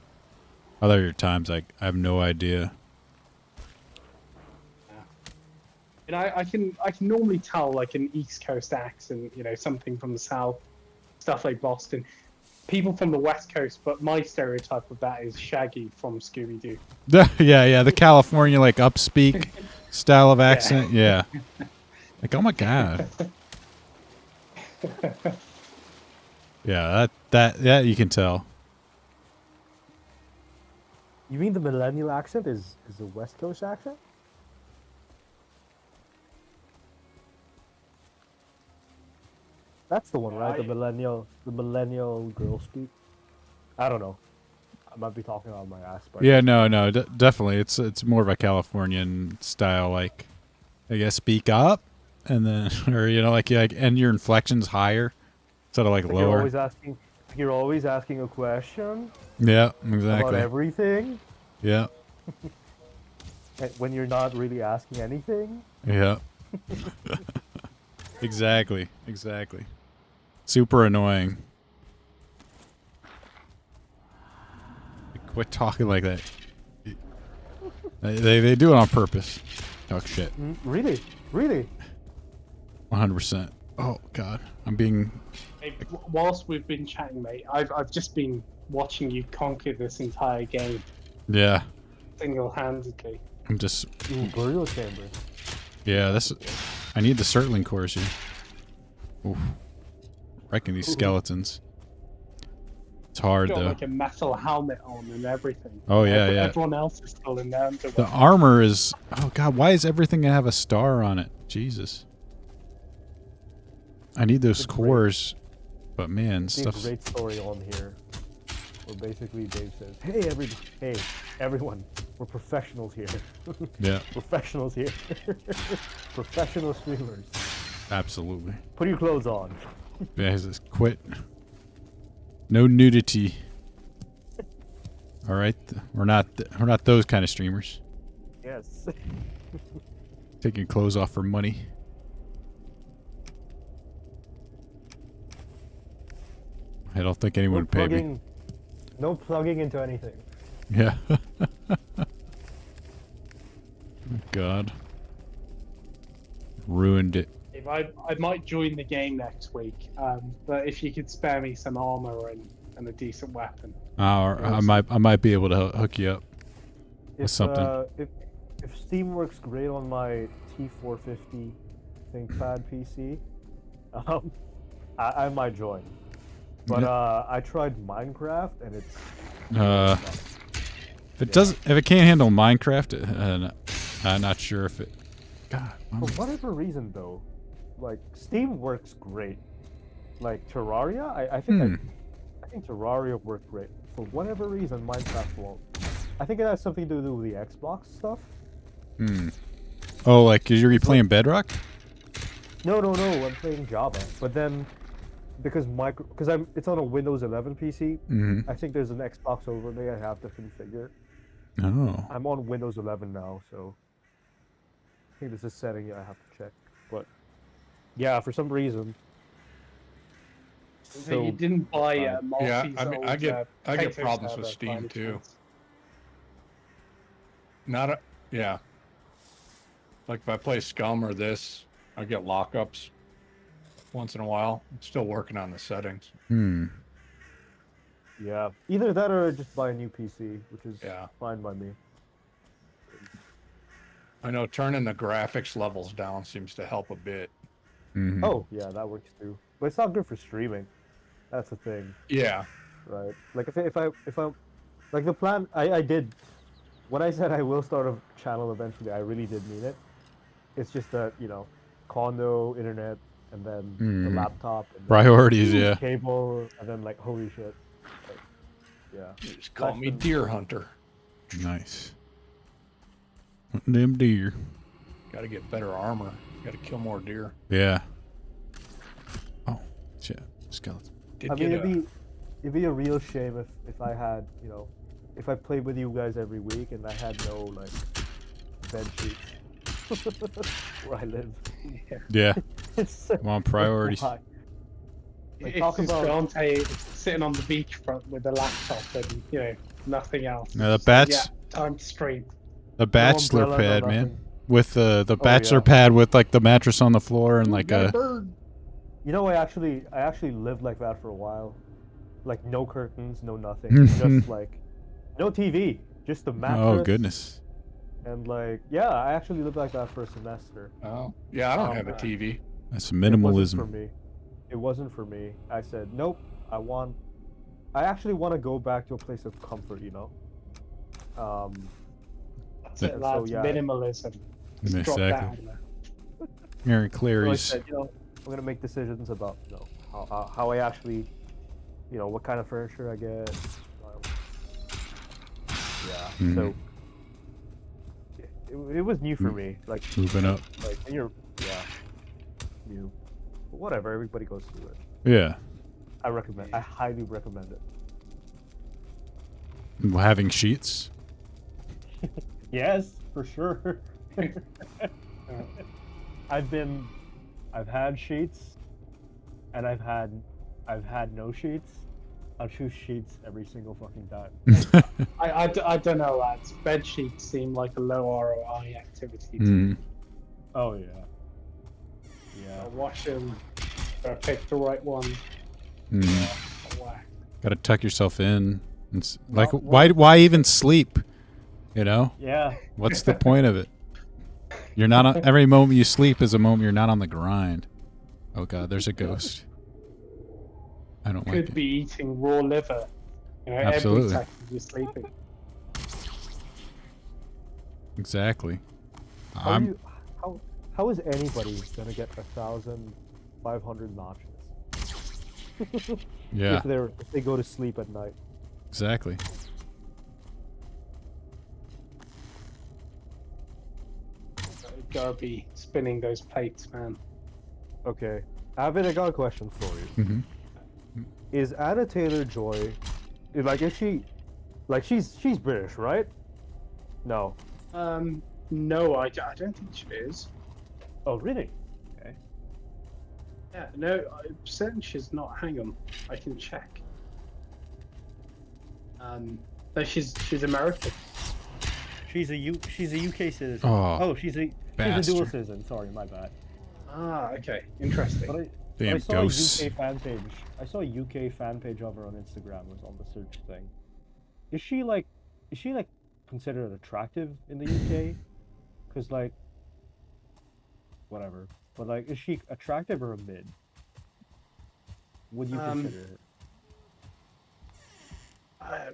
Other times, I have no idea.
And I can normally tell like an East Coast accent, you know, something from the South, stuff like Boston. People from the West Coast, but my stereotype of that is Shaggy from Scooby Doo.
Yeah, the California like upspeak style of accent. Yeah. Like, oh my god. Yeah, that you can tell.
You mean the millennial accent is a West Coast accent? That's the one, right? The millennial girl speak. I don't know. I might be talking out of my ass. But
Yeah, no, definitely. It's more of a Californian style, like I guess speak up, and then or you know like and your inflection's higher instead of like lower.
You're always asking a question.
Yeah,
About
exactly.
everything.
Yeah.
When you're not really asking anything.
Yeah. Exactly. Super annoying. Quit talking like that. They do it on purpose. Talk shit.
Really?
100%. Oh god, I'm being.
Hey, whilst we've been chatting, mate, I've just been watching you conquer this entire game
Yeah.
single-handedly.
I'm just.
Ooh, burial chamber.
Yeah, this. I need the Surtling cores here. Oof. Wrecking these skeletons. It's hard
Got
though.
like a metal helmet on and everything.
Oh yeah,
Everyone else is still in their underwear.
The armor is. Oh god, why is everything gonna have a star on it? Jesus. I need those cores, but man,
There's a
stuff's.
great story on here. Where basically Dave says, "Hey, everyone, we're professionals here.
Yeah,
Professionals here. Professional streamers.
absolutely.
Put your clothes on."
Yeah, he says, quit. No nudity. All right, we're not those kind of streamers.
Yes.
Taking clothes off for money. I don't think anyone would pay me.
No plugging into anything.
Yeah. God. Ruined it.
If I might join the game next week, but if you could spare me some armor and a decent weapon.
I might be able to hook you up with something.
If Steam works great on my T450 ThinkPad PC, I might join. But I tried Minecraft and it's.
If it can't handle Minecraft, I'm not sure if it. God.
For whatever reason, though, like Steam works great. Like Terraria, I think Terraria worked great. For whatever reason, Minecraft won't. I think it has something to do with the Xbox stuff.
Oh, like you're playing Bedrock?
No, I'm playing Java. But then, because it's on a Windows 11 PC, I think there's an Xbox overlay I have to configure.
Oh.
I'm on Windows 11 now, so I think there's a setting I have to check. But yeah, for some reason.
So you didn't buy
Yeah, I mean, I get problems with Steam too. Yeah. Like if I play Scum or this, I get lockups once in a while. I'm still working on the settings.
Yeah, either that or just buy a new PC, which is fine by me.
I know turning the graphics levels down seems to help a bit.
Oh, yeah, that works too. But it's not good for streaming. That's the thing.
Yeah.
Right. Like if I like the plan I did when I said I will start a channel eventually, I really did mean it. It's just that, condo, internet, and then the laptop and
Priorities, yeah.
Cable, and then like holy shit. Like, yeah.
You just call me Deer Hunter.
Nice. Them deer.
Got to get better armor. Got to kill more deer.
Yeah. Oh, shit. Skeleton.
It'd be a real shame if I had, if I played with you guys every week and I had no like bed sheets where I live.
Yeah.
It's so,
I'm on priorities.
why? Like,
It's
talk
his
about
fiance sitting on the beachfront with a laptop and nothing else.
Now, the
It's like,
bats-
yeah, time to stream.
The bachelor
umbrella, no
pad, man.
nothing.
With the
Oh,
bachelor
yeah.
pad with like the mattress on the floor and
Ooh,
like
got
a.
bird. You know, I actually lived like that for a while. Like no curtains, no nothing, just like no TV, just the mattress.
Oh goodness.
And like, yeah, I actually lived like that for a semester.
Oh, yeah, I don't have a TV.
That's
It wasn't
minimalism.
for me. It wasn't for me. I said, nope. I actually want to go back to a place of comfort.
That's
Yeah.
it, lads.
So, yeah.
Minimalism. Just drop that
Exactly.
on there.
Aaron
So I
Clary's.
said, I'm gonna make decisions about how I actually, what kind of furniture I get. Yeah.
Mhm.
So it was new for me. Like
Moving up.
like when you're new. But whatever. Everybody goes through it.
Yeah.
I highly recommend it.
Having sheets.
Yes, for sure. I've had sheets, and I've had no sheets. I'll choose sheets every single fucking time.
I don't know, lads. Bed sheets seem like a low ROI activity.
Mm.
Oh yeah. Yeah.
Wash them, pick the right one.
Mm.
Whack.
Gotta tuck yourself in. It's
Well,
like why even sleep? You know?
Yeah.
What's the point of it? You're not on, every moment you sleep is a moment you're not on the grind. Oh god, there's a ghost. I don't like
Could
it.
be eating raw liver.
Absolutely.
Every second you're sleeping.
Exactly.
How how is anybody gonna get 1,500 notches?
Yeah,
If they go to sleep at night.
exactly.
Gotta be spinning those plates, man.
Okay. I got a question for you.
Hmm.
Is Anna Taylor-Joy, is she, she's British, right? No.
No, I don't think she is.
Oh, really? Okay.
Yeah, no, I'm certain she's not. Hang on, I can check. No, she's American.
She's a UK citizen.
Oh,
she's a
bastard.
dual citizen. Sorry, my bad.
Ah, okay, interesting.
But
Damn
I saw
ghosts.
a UK fan page. I saw a UK fan page of her on Instagram. Was on the search thing. Is she considered attractive in the UK? Cause whatever. But is she attractive or a mid? Would you consider her?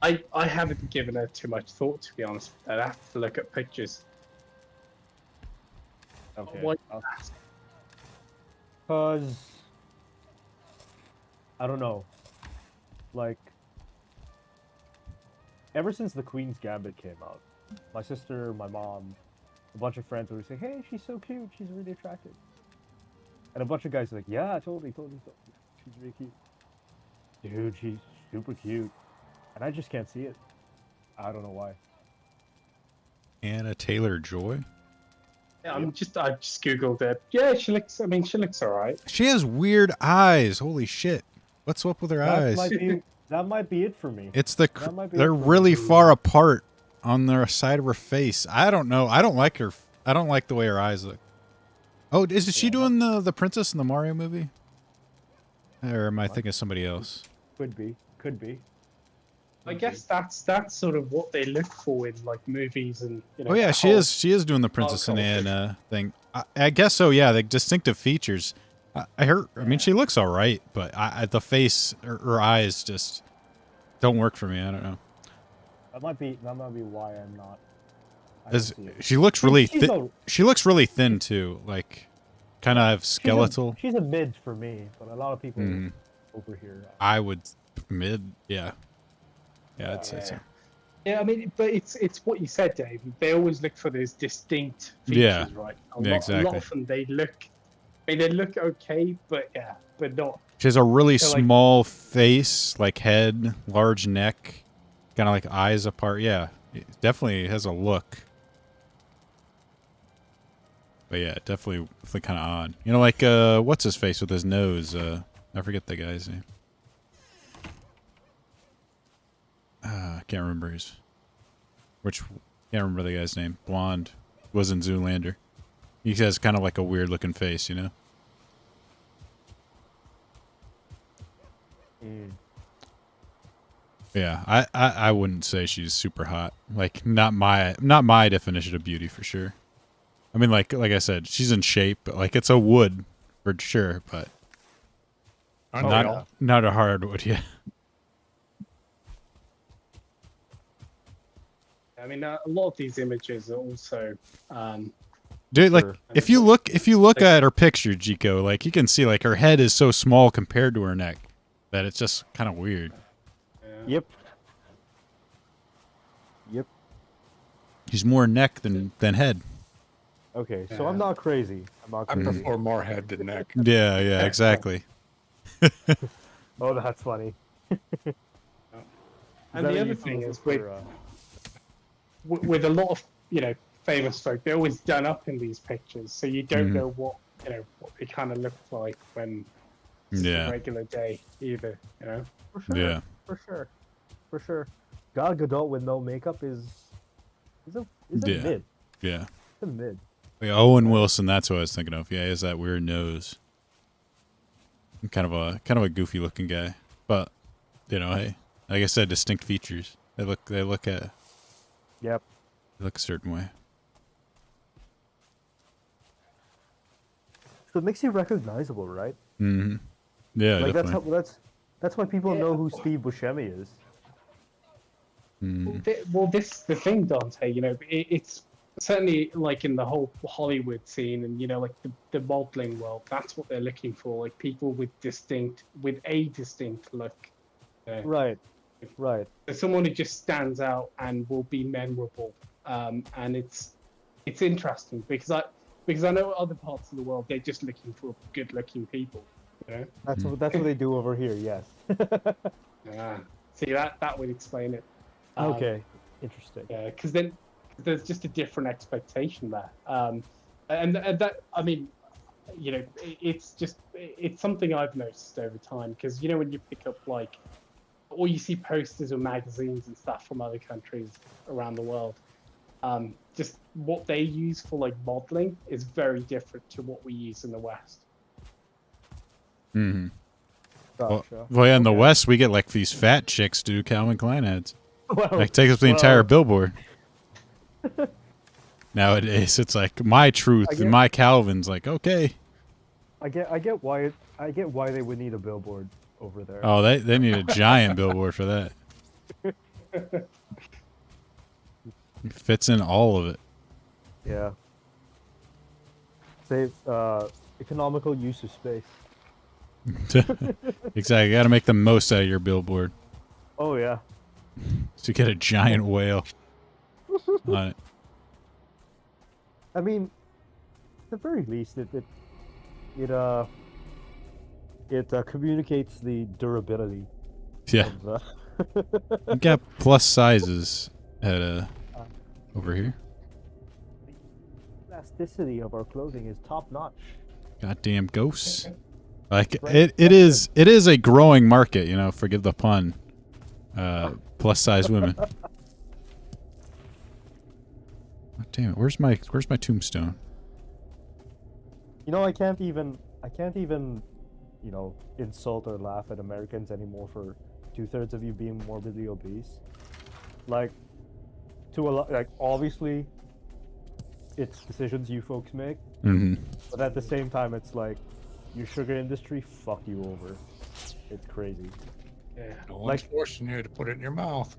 I haven't given her too much thought, to be honest. I'd have to look at pictures.
Okay.
Why-
Cause I don't know. Ever since the Queen's Gambit came out, my sister, my mom, a bunch of friends would say, "Hey, she's so cute. She's really attractive." And a bunch of guys are like, "Yeah, totally. She's really cute." Dude, she's super cute. And I just can't see it. I don't know why.
Anna Taylor-Joy.
Yeah, I just googled it. Yeah, she looks alright.
She has weird eyes. Holy shit! What's up with her eyes?
That might be it for me.
It's
that might be
they're
it for
really
me.
far apart on the side of her face. I don't know. I don't like her. I don't like the way her eyes look. Oh, is she doing the princess in the Mario movie? Or am I thinking of somebody else?
Could be.
I guess that's sort of what they look for in movies and
Oh yeah,
the
she
whole-
is doing the Princess and
culture.
Anna thing. I guess so. Yeah, the distinctive features. I mean, she looks all right, but the face, her eyes just don't work for me. I don't know.
That might be why I'm not. I don't
As
see it.
she looks really
She's
thin. She looks really thin too, like kind of skeletal.
She's a mid for me, but a lot of people
Mhm.
over here.
I would mid. Yeah. Yeah, I'd say so.
Yeah, I mean, but it's what you said, Dave. They always look for those distinct features,
Yeah.
right?
Yeah,
A lot
exactly.
of them, they look okay, but not.
She has a really
So, like-
small face, like head, large neck, kind of like eyes apart. Yeah, It definitely has a look. But yeah, definitely kind of odd. You know, like what's his face with his nose? I forget the guy's name. I can't remember can't remember the guy's name. Blonde was in Zoolander. He has kind of like a weird looking face, you know. Yeah, I wouldn't say she's super hot. Like not my definition of beauty for sure. I mean, like I said, she's in shape, but like it's a wood for sure, but not a hardwood. Yeah.
I mean, a lot of these images are also,
Dude, like if you look at her picture, Jico, like you can see like her head is so small compared to her neck that it's just kind of weird.
Yep.
She's more neck than head.
Okay, so I'm not crazy.
I prefer more head than neck.
Yeah, exactly.
Oh, that's funny.
and the other thing is with a lot of famous folk, they're always done up in these pictures, so you don't know what what they kind of look like when it's a regular day either.
For sure.
Yeah.
For sure.
Gal Gadot with no makeup is a mid.
Yeah.
It's a mid.
Like Owen Wilson, that's what I was thinking of. Yeah, he has that weird nose. Kind of a goofy looking guy, but hey, like I said, distinct features. They look a certain way.
So it makes you recognizable, right?
Mm-hmm. Yeah,
like
definitely.
that's why people know who Steve Buscemi is.
Well, this the thing, Dante. It's certainly like in the whole Hollywood scene, and like the modeling world. That's what they're looking for, like people with a distinct look.
Right.
There's someone who just stands out and will be memorable, and it's interesting because I know other parts of the world they're just looking for good-looking people.
That's what they do over here. Yes.
See that would explain it.
Okay, interesting.
Yeah, because then there's just a different expectation there, and that I mean, it's something I've noticed over time because when you pick up or you see posters or magazines and stuff from other countries around the world, just what they use for modeling is very different to what we use in the West.
Mm-hmm.
Gotcha.
Well, yeah, in the West, we get these fat chicks do Calvin Klein ads. Take up the entire billboard. Nowadays, it's like my truth and my Calvin's okay.
I get why they would need a billboard over there.
Oh, they need a giant billboard for that. It fits in all of it.
Yeah. Save economical use of space.
Exactly. You got to make the most out of your billboard.
Oh yeah.
So you get a giant whale on it.
I mean, at the very least, it communicates the durability.
Yeah. You got plus sizes at over here.
The elasticity of our clothing is top notch.
Goddamn ghosts. It is a growing market, forgive the pun. Plus size women. Oh, damn it, where's my tombstone?
I can't even insult or laugh at Americans anymore for 2/3 of you being morbidly obese. Obviously it's decisions you folks make.
Mm-hmm.
But at the same time it's your sugar industry fucked you over. It's crazy.
Yeah. No one's forcing you to put it in your mouth.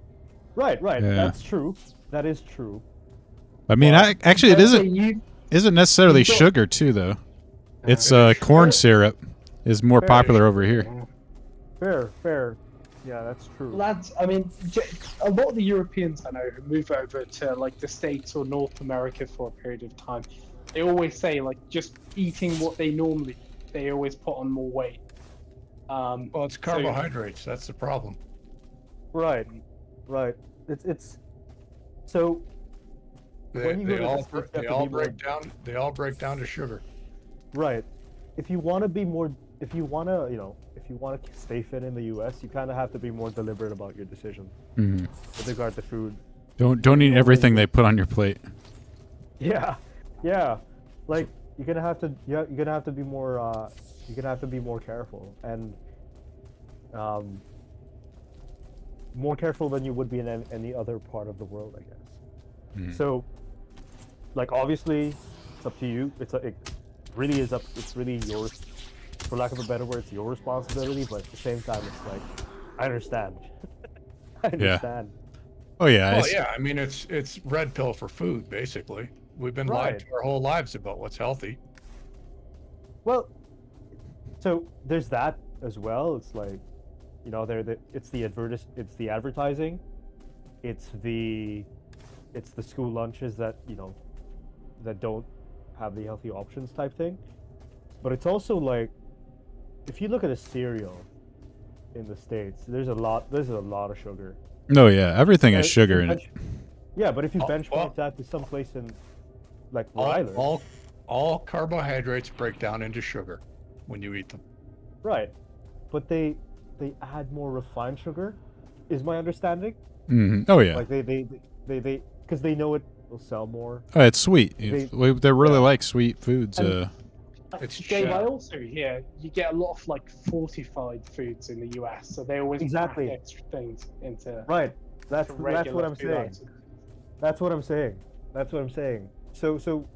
Right.
Yeah.
That's true. That is true.
I mean, actually, it isn't necessarily sugar too, though. It's corn syrup is more popular over here.
Fair. Yeah, that's true.
Lads, I mean, a lot of the Europeans I know who move over to the States or North America for a period of time, they always say just eating what they normally eat, they always put on more weight.
Well, it's carbohydrates. That's the problem.
Right. It's So
They,
when you go
they
to
all
the States,
they
you have to
all
be more
break down. They all break down to sugar.
right. If you want to be more, if you want to, if you want to stay fit in the U.S., you kind of have to be more deliberate about your decisions
Mhm.
with regard to food.
Don't eat everything they put on your plate.
Yeah, yeah. Like you're gonna have to, you're gonna have to be more, you're gonna have to be more careful and, more careful than you would be in any other part of the world, I guess.
Mhm.
So, like obviously, it's up to you. It really is up. It's really yours. For lack of a better word, it's your responsibility. But at the same time, it's like, I understand. I understand.
Oh yeah.
Well, yeah. I mean, it's red pill for food, basically. We've been lied
Right.
to our whole lives about what's healthy.
Well, so there's that as well. It's like, it's the it's the advertising, it's the school lunches that that don't have the healthy options type thing. But it's also like, if you look at a cereal in the States, there's a lot of sugar.
No, yeah. Everything has
If
sugar
you
in it.
Yeah, but if you
Oh,
benchmark
well-
that to some place in like where I live,
All carbohydrates break down into sugar when you eat them.
right? But they add more refined sugar, is my understanding.
Oh yeah.
Like they because they know it will sell more.
Oh, it's sweet. They really
yeah.
like sweet foods.
And-
It's
Dave, I
shit.
also hear you get a lot of like fortified foods in the US, so they always
Exactly.
pack extra things into
Right. That's what
regular
I'm
food
saying.
items.
That's what I'm saying. That's what I'm saying. So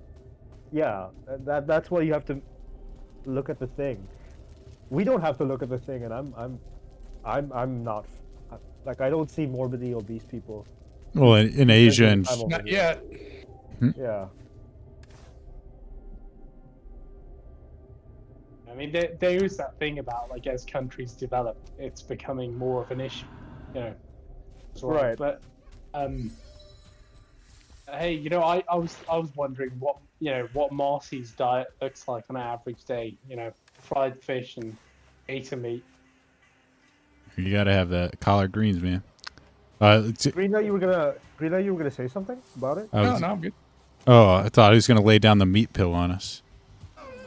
yeah, that's why you have to look at the thing. We don't have to look at the thing, and I'm not like, I don't see morbidly obese people.
Well, in Asia and
I'm over
Not
here.
yet.
Yeah.
I mean, there is that thing about like as countries develop, it's becoming more of an issue, as well.
Right.
But hey, I was wondering what Marcy's diet looks like on an average day. Fried fish and gator meat.
you gotta have that collard greens, man.
Green Knight, you were gonna say something about it?
I
No,
was-
no, I'm good.
Oh, I thought he was gonna lay down the meat pill on us.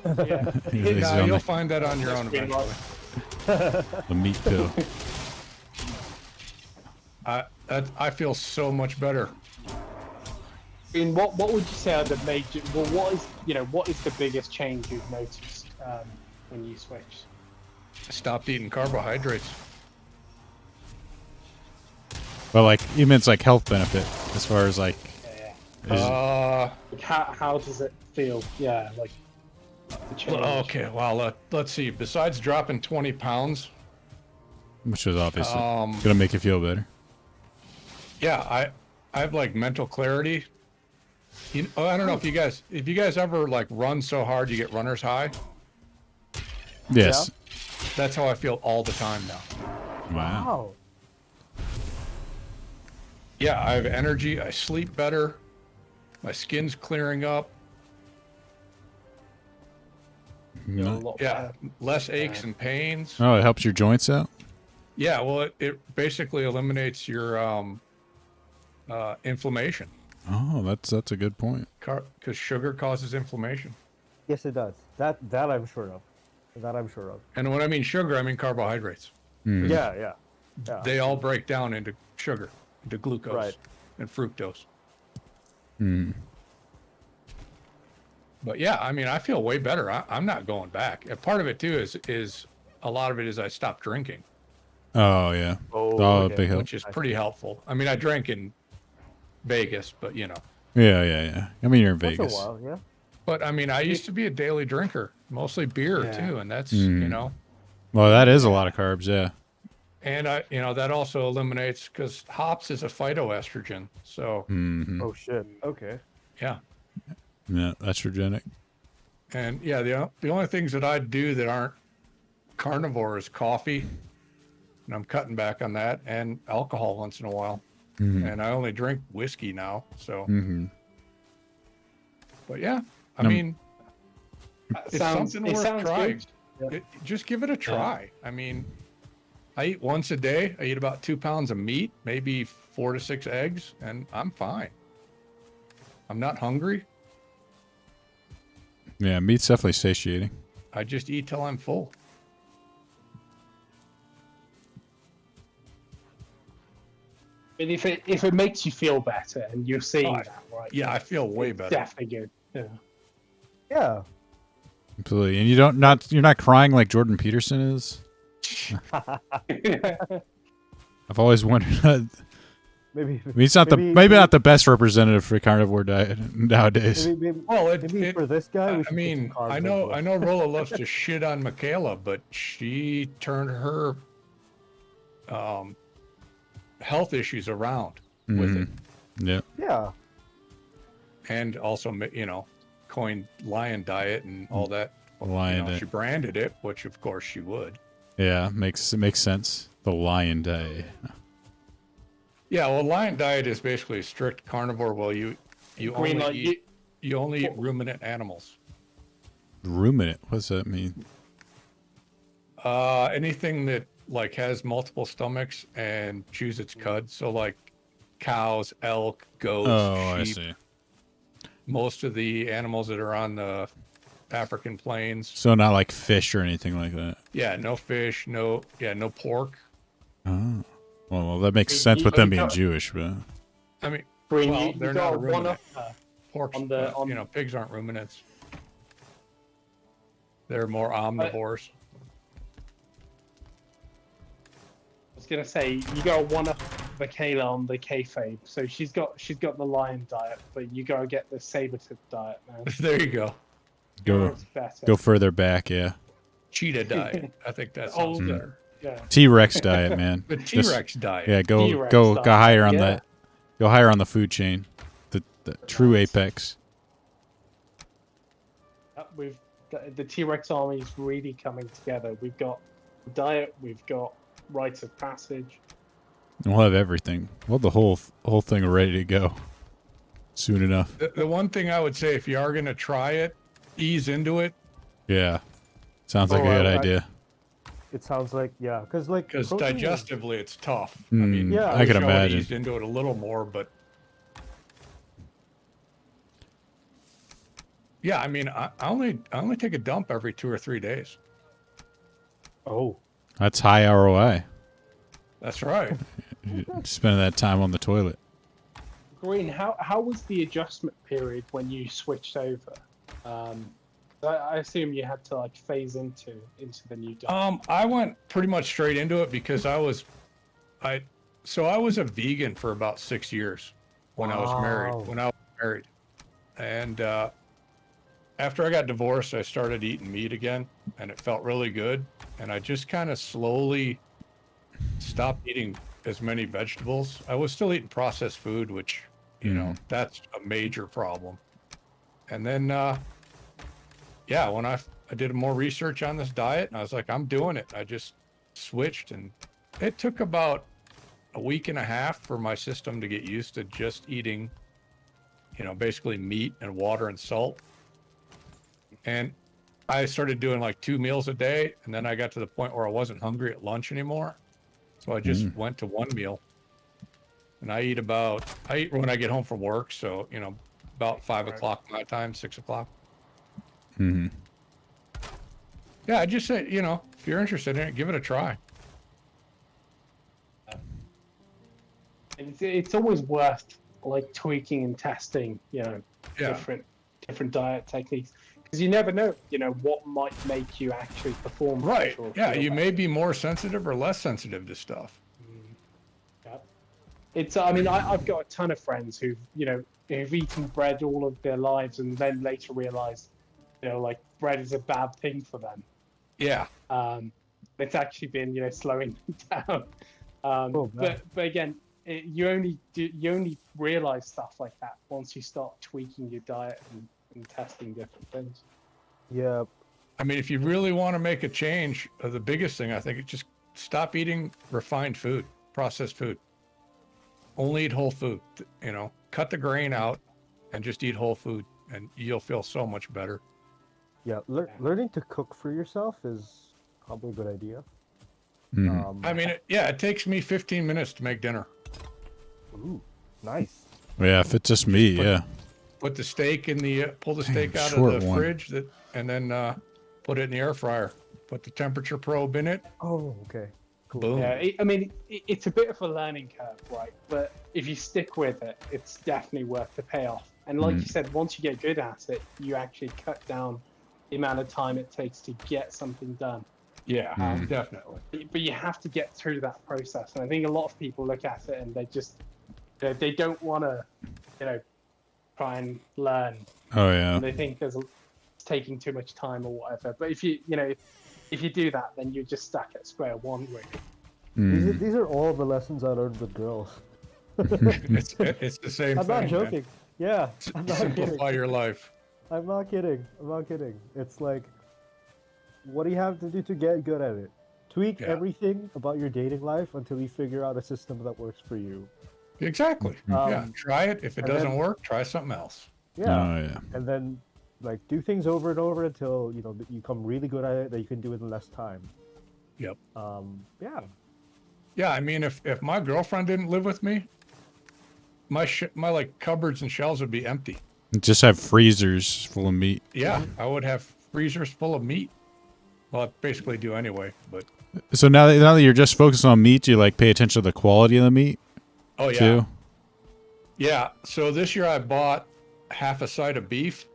Yeah.
He's
No,
on
you'll
the,
find that on your own
Green
eventually.
the meat pill.
I feel so much better.
I mean, what would you say are the major? Well, what is the biggest change you've noticed when you switched?
I stopped eating carbohydrates.
But like, even it's like health benefit as far as like.
Yeah.
is-
Like how does it feel? Yeah, like the change.
Okay, well, let's see. Besides dropping 20 pounds,
which is obviously
Um,
gonna make you feel better.
yeah, I have like mental clarity. I don't know if you guys ever like run so hard you get runner's high.
Yes.
That's how I feel all the time now.
Wow.
Wow.
Yeah, I have energy. I sleep better. My skin's clearing up.
Feel a lot
Yeah,
better.
less aches and pains.
Oh, it helps your joints out.
Yeah, well, it basically eliminates your inflammation.
Oh, that's a good point.
Because sugar causes inflammation.
Yes, it does. That I'm sure of. That I'm sure of.
And when I mean sugar, I mean carbohydrates.
Mhm.
Yeah.
They all break down into sugar, into glucose
Right.
and fructose.
Mm.
But yeah, I mean, I feel way better. I'm not going back. And part of it too is a lot of it is I stopped drinking,
Oh yeah.
Oh,
Oh,
okay.
big help.
which is pretty helpful. I mean, I drank in Vegas, but
Yeah. I mean, you're in
Once in a
Vegas.
while, yeah.
But I mean, I used to be a daily drinker, mostly beer
Yeah.
too, and that's
Mm. Well, that is a lot of carbs. Yeah.
and that also eliminates because hops is a phytoestrogen. So
Mm-hmm.
Oh shit. Okay.
yeah,
Yeah, estrogenic.
and yeah, the only things that I do that aren't carnivore is coffee, and I'm cutting back on that, and alcohol once in a while.
Mm-hmm.
And I only drink whiskey now. So,
Mm-hmm.
but yeah, I
Um,
mean, it's something
it
worth
sounds
trying.
good.
Just give it a try. I mean, I eat once a day. I eat about 2 pounds of meat, maybe 4 to 6 eggs, and I'm fine. I'm not hungry.
Yeah, meat's definitely satiating.
I just eat till I'm full.
But if it makes you feel better and you're seeing that, right?
Yeah, I feel way
it's
better.
Definitely good. Yeah.
Yeah.
Absolutely. And you're not crying like Jordan Peterson is? I've always wondered.
Maybe.
I mean, he's not maybe not the best representative for carnivore diet nowadays.
Well,
for this guy, we
I mean, I know Rolla loves to shit on Michaela, but she turned her health issues around with it.
Yeah.
Yeah.
And also, you know, coined lion diet and all that.
Lion diet.
She branded it, which of course she would.
Yeah, makes sense. The lion diet.
Yeah, well, lion diet is basically a strict carnivore. Well, you only eat ruminant animals.
Ruminant? What does that mean?
Anything that like has multiple stomachs and chews its cud. So like cows, elk, goats,
I
sheep.
see.
Most of the animals that are on the African plains.
So not like fish or anything like that.
Yeah, no fish, no pork.
Oh. Well, that makes sense with them being Jewish, but
I mean,
Green,
well, they're not a ruminant. Pork's,
on the
you know, pigs aren't ruminants. They're more omnivores.
I was gonna say you got one up Michaela on the kayfabe, so she's got the lion diet, but you gotta get the saber-tooth diet now.
There you go.
Go further back, yeah.
Cheetah diet. I think that sounds better.
Yeah.
T-Rex diet, man.
The T-Rex diet.
Yeah, go
T-Rex
higher on
diet,
that. Go higher on the food chain. The true apex.
We've the T-Rex army is really coming together. We've got diet, we've got rites of passage.
We'll have everything. We'll have the whole thing ready to go soon enough.
The one thing I would say, if you are going to try it, ease into it.
Yeah. Sounds like a good idea.
It sounds like, yeah, because
digestively it's tough. I
Mm,
mean,
yeah, I can imagine.
Eased into it a little more, but yeah, I mean, I only take a dump every 2 or 3 days.
Oh,
That's high ROI.
That's right.
Spending that time on the toilet.
Green, how was the adjustment period when you switched over? I assume you had to like phase into the new diet.
I went pretty much straight into it because I was a vegan for about 6 years when I was married. And after I got divorced, I started eating meat again, and it felt really good. And I just kind of slowly stopped eating as many vegetables. I was still eating processed food, which, you know, that's a major problem. And then, when I did more research on this diet, and I was like, I'm doing it. I just switched, and it took about a week and a half for my system to get used to just eating, you know, basically meat and water and salt. And I started doing like 2 meals a day, and then I got to the point where I wasn't hungry at lunch anymore. So I just went to 1 meal. And I eat when I get home from work, so, you know, about 5 o'clock my time, 6 o'clock.
Mm-hmm.
Yeah, I just say, you know, if you're interested in it, give it a try.
It's always worth like tweaking and testing, you know, different diet techniques, because you never know, you know, what might make you actually perform.
Right. Yeah, you may be more sensitive or less sensitive to stuff.
Yeah. It's. I mean, I've got a ton of friends who've eaten bread all of their lives, and then later realized, you know, like bread is a bad thing for them.
Yeah.
It's actually been, you know, slowing them down. But again, you only realize stuff like that once you start tweaking your diet and testing different things.
Yeah.
I mean, if you really want to make a change, the biggest thing I think is just stop eating refined food, processed food. Only eat whole food. You know, cut the grain out and just eat whole food, and you'll feel so much better.
Yeah, learning to cook for yourself is probably a good idea.
Mm.
I mean, it takes me 15 minutes to make dinner.
Ooh, nice.
Yeah, if it's just me, yeah.
Put the steak in the pull the steak out of
short
the
one.
fridge and then put it in the air fryer. Put the temperature probe in it.
Oh, okay. Cool.
Boom.
Yeah, I mean, it's a bit of a learning curve, right? But if you stick with it, it's definitely worth the payoff. And like you said, once you get good at it, you actually cut down the amount of time it takes to get something done.
Yeah, definitely.
But you have to get through that process. And I think a lot of people look at it and they just, they don't want to, try and learn.
Oh yeah.
They think it's taking too much time or whatever. But if you do that, then you're just stuck at square one, really.
These are all the lessons I learned with girls.
It's the same
I'm
thing.
not joking.
Man.
Yeah, I'm not kidding.
Simplify your life.
I'm not kidding. I'm not kidding. It's like, what do you have to do to get good at it? Tweak everything about your dating life until you figure out a system that works for you.
Exactly. Yeah, try it. If it doesn't work, try something else.
Yeah.
Oh yeah.
And then, like, do things over and over until you become really good at it that you can do it in less time.
Yep.
Yeah.
Yeah, I mean, if my girlfriend didn't live with me, my like cupboards and shelves would be empty.
Just have freezers full of meat.
Yeah, I would have freezers full of meat. Well, I basically do anyway. But
So now that you're just focused on meat, do you like pay attention to the quality of the meat?
oh yeah,
Too?
yeah. So this year I bought half a side of beef,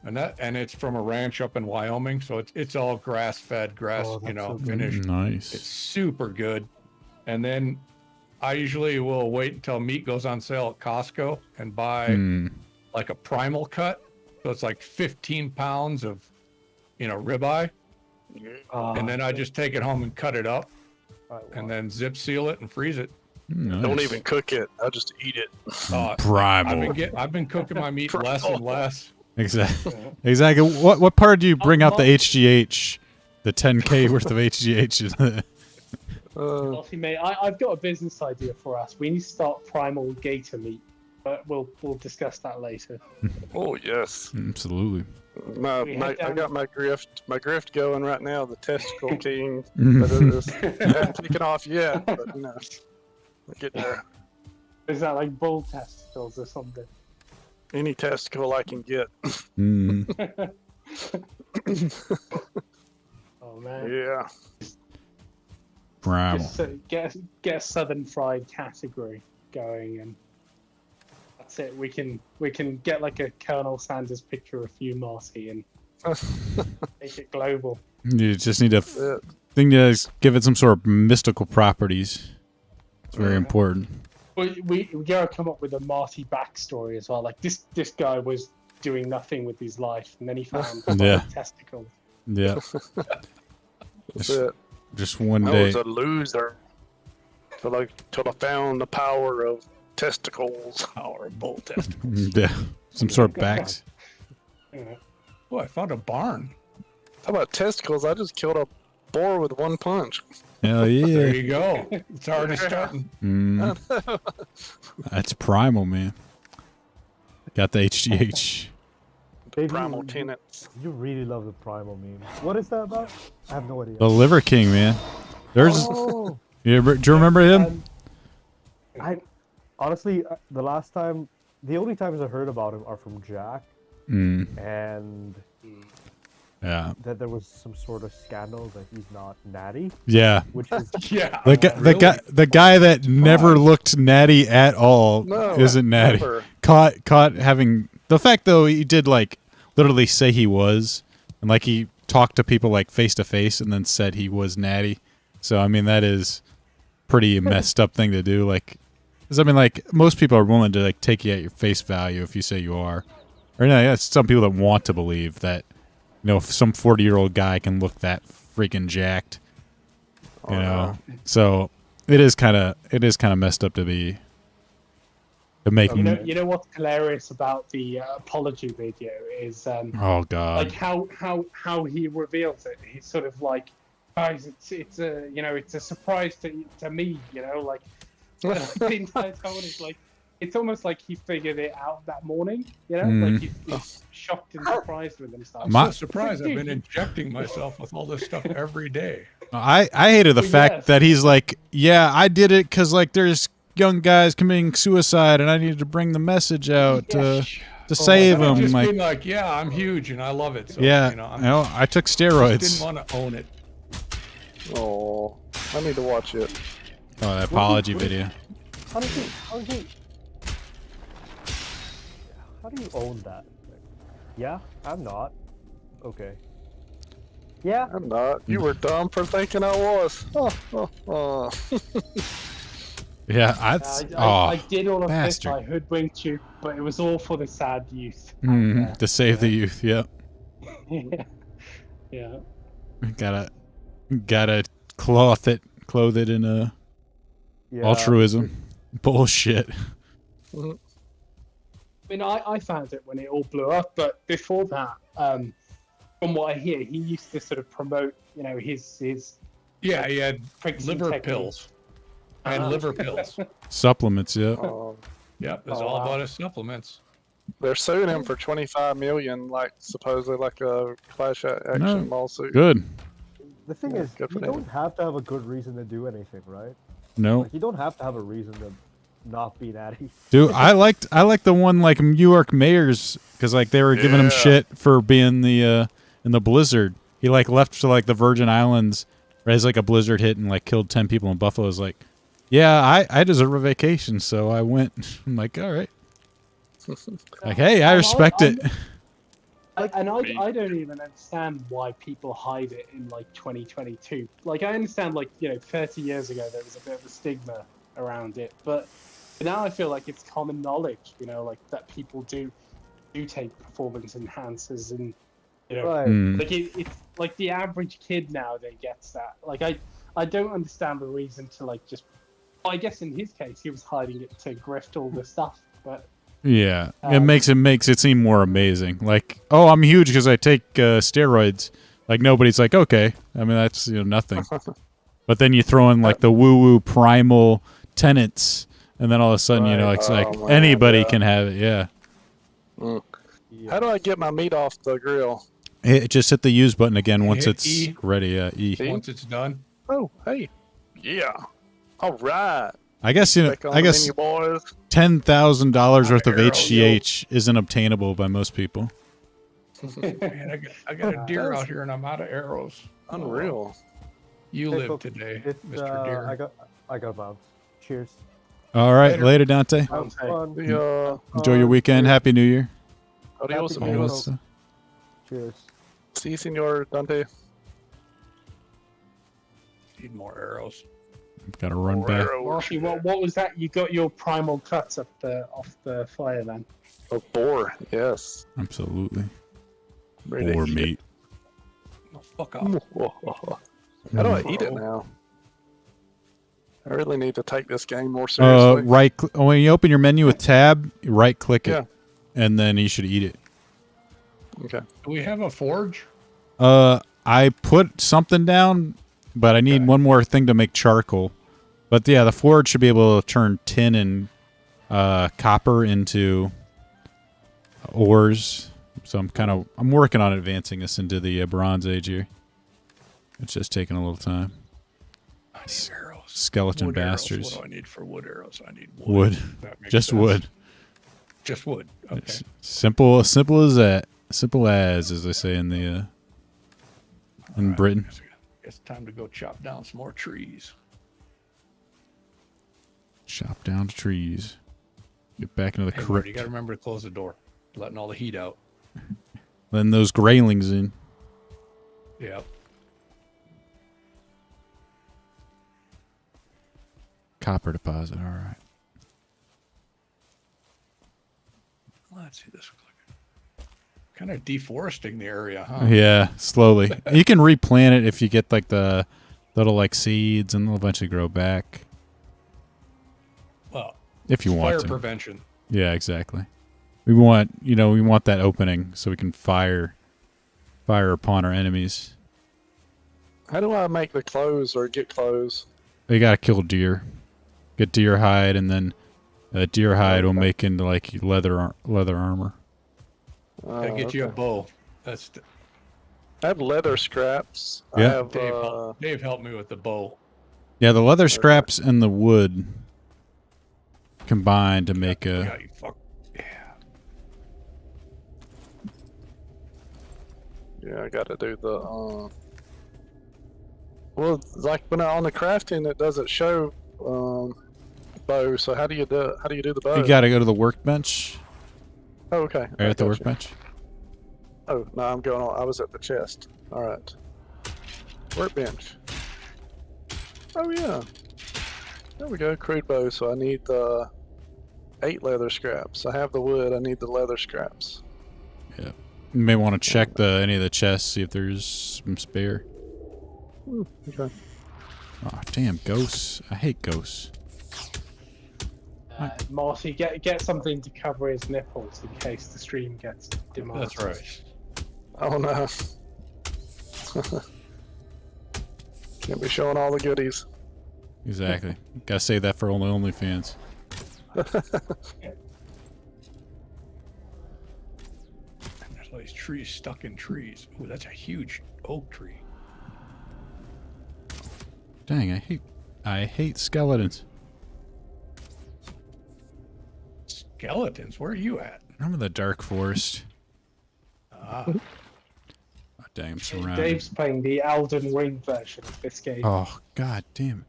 and it's from a ranch up in Wyoming. So it's all grass fed,
Oh, that's so good.
finished.
Nice.
It's super good. And then I usually will wait until meat goes on sale at Costco and buy like a primal cut. So it's like 15 pounds of, ribeye. And then I just take it home and cut it up and then zip seal it and freeze it.
Nice.
Don't even cook it. I'll just eat it.
Primal.
I've been cooking my meat less and less.
Exactly. Exactly. What part do you bring out the HGH? The 10K worth of HGH?
Lottie, mate, I've got a business idea for us. We need to start primal gator meat, but we'll discuss that later.
Oh yes.
Absolutely.
I got my grift going right now. The testicle king. But it hasn't taken off yet. But we'll get there.
Is that like bull testicles or something?
Any testicle I can get.
Oh man.
Yeah.
Primal.
Just get a southern fried category going, and that's it. We can get like a Colonel Sanders picture of you, Marty, and make it global.
You just need to give it some sort of mystical properties. It's very important.
Well, we gotta come up with a Marty backstory as well. Like this guy was doing nothing with his life, and then he found testicles.
Yeah.
That's it.
Just one
I
day.
was a loser till I found the power of testicles.
Power of bull testicles.
Yeah. Some sort of backs.
Oh, I found a barn.
How about testicles? I just killed a boar with one punch.
Hell yeah.
There you go. It's already starting.
That's primal, man. Got the HGH.
Baby,
Primal tenants.
You really love the primal meme. What is that about? I have no idea.
The Liver King, man. There's.
Oh,
Do you remember him?
I honestly, the only times I heard about him are from Jack, and
Yeah.
that there was some sort of scandal that he's not natty,
Yeah.
which is
Yeah.
The guy that never looked natty at all isn't natty.
Never.
Caught having the fact though he did like literally say he was, and like he talked to people like face to face and then said he was natty. So I mean that is pretty messed up thing to do. Like, 'cause I mean like most people are willing to like take you at your face value if you say you are, or yeah, some people that want to believe that if some 40-year-old guy can look that freaking jacked, you know. So it is kind of messed up to make.
You know what's hilarious about the apology video is
Oh God!
like how he reveals it. He's sort of like, guys, it's a surprise to me. Like the entire time is like, it's almost like he figured it out that morning. Like he's shocked and surprised with himself.
I'm so surprised. I've been injecting myself with all this stuff every day.
I hated the fact that he's like, yeah, I did it because like there's young guys committing suicide, and I needed to bring the message out to save
I've
them.
just
Like,
been like, yeah, I'm huge and I love it. So,
yeah,
you know,
I took
just
steroids.
didn't want to own it.
Oh, I need to watch it.
Oh, that apology video.
How do you own that? Like, yeah, I'm not. Okay. Yeah.
I'm not. You were dumb for thinking I was. Oh.
Yeah,
I did all of
bastard.
this. I hoodwinked you, but it was all for the sad youth.
To save the youth. Yep.
Yeah.
Gotta clothe it in altruism. Bullshit.
I mean, I found it when it all blew up, but before that, from what I hear, he used to sort of promote, you know, his
Yeah, he had
pregnancy
liver
technique.
pills and liver pills.
Supplements, yeah.
Yep, it's all about his supplements.
They're suing him for 25 million, like supposedly like a class action lawsuit.
Good.
The thing is, you don't have to have a good reason to do anything, right?
No.
Like, you don't have to have a reason to not be natty.
Dude, I liked the one like New York mayors because like they were giving him shit for being the in the blizzard. He like left to like the Virgin Islands as like a blizzard hit and like killed 10 people in Buffalo. Was like, yeah, I deserve a vacation, so I went. I'm like, all right. Like, hey, I respect it.
I don't even understand why people hide it in like 2022. Like, I understand, like, you know, 30 years ago there was a bit of a stigma around it, but now I feel like it's common knowledge, you know, like that people do take performance enhancers, and you know, like it's like the average kid nowadays gets that. Like, I don't understand the reason to like just. Well, I guess in his case he was hiding it to grift all the stuff, but.
Yeah, it makes it seem more amazing. Like, oh, I'm huge because I take steroids. Like, nobody's like, okay. I mean, that's, you know, nothing. But then you throw in like the woo-woo primal tenets, and then all of a sudden, you know, it's like anybody can have it. Yeah.
How do I get my meat off the grill?
Just hit the use button again once
Hit
it's
E.
ready. Yeah, E.
Once it's done.
Oh, hey. Yeah. All right.
I guess, you know,
Back on the menu, boys.
$10,000 worth of
Arrows,
HGH isn't obtainable by most people.
Man, I got a deer out here and I'm out of arrows.
Unreal.
You
Hey,
live
folks,
today,
it's,
Mr. Deer.
I got a bounce. Cheers.
All right, later, Dante.
Have fun.
Enjoy your weekend. Happy New Year.
Adios,
Happy
amigos.
Stuff.
Cheers.
See, senor Dante.
Need more arrows.
Got to run back.
Marshy, what was that? You got your primal cuts off the fire then?
A boar, yes.
Absolutely.
Ready to
Or
eat
meat.
No, fuck off.
How do I eat it now? I really need to take this game more seriously.
When you open your menu with tab, right click it,
Yeah.
and then you should eat it.
Okay.
Do we have a forge?
I put something down, but I need one more thing to make charcoal. But yeah, the forge should be able to turn tin and copper into ores. So I'm working on advancing us into the Bronze Age here. It's just taking a little time.
I need arrows.
Skeleton
Wood arrows.
bastards.
What do I need for wood arrows? I need wood. That makes
Just
sense.
wood.
Just wood. Okay.
It's simple as that. Simple as they say in the in Britain.
It's time to go chop down some more trees.
Chop down the trees. Get back into the
Hey, Marty,
crypt.
you got to remember to close the door. Letting all the heat out.
Then those graylings in.
Yep.
Copper deposit. All right.
Let's see this. Kind of deforesting the area, huh?
Yeah, slowly. You can replant it if you get like the little like seeds, and they'll eventually grow back.
Well,
if you want
fire
to.
prevention.
Yeah, exactly. We want that opening so we can fire upon our enemies.
How do I make the clothes or get clothes?
You gotta kill deer. Get deer hide, and then deer hide will make into like leather armor.
Gotta get you a bow. I
have leather scraps.
Yeah.
I have,
Dave helped me with the bow.
Yeah, the leather scraps and the wood combine to make
Yeah,
a.
you fuck. Yeah.
Yeah, I got to do the. Well, like when on the crafting, it doesn't show bow. So how do you do it? How do you do the bow?
You gotta go to the workbench.
Oh, okay.
Right at the
gotcha.
workbench.
Oh no, I'm going on. I was at the chest. All right. Workbench. Oh yeah. There we go. Crude bow. So I need the 8 leather scraps. I have the wood. I need the leather scraps.
Yeah. You may want to check any of the chests, see if there's some spare.
Okay.
Oh damn, ghosts! I hate ghosts.
Marty, get something to cover his nipples in case the stream gets demonetized.
That's right.
Oh no. Can't be showing all the goodies.
Exactly. Gotta save that for only OnlyFans.
There's all these trees stuck in trees. Ooh, that's a huge oak tree.
Dang, I hate skeletons.
Skeletons? Where are you at?
Remember the dark forest?
Ah,
Oh, dang, I'm surrounded.
Dave's playing the Elden Ring version of this game.
Oh god damn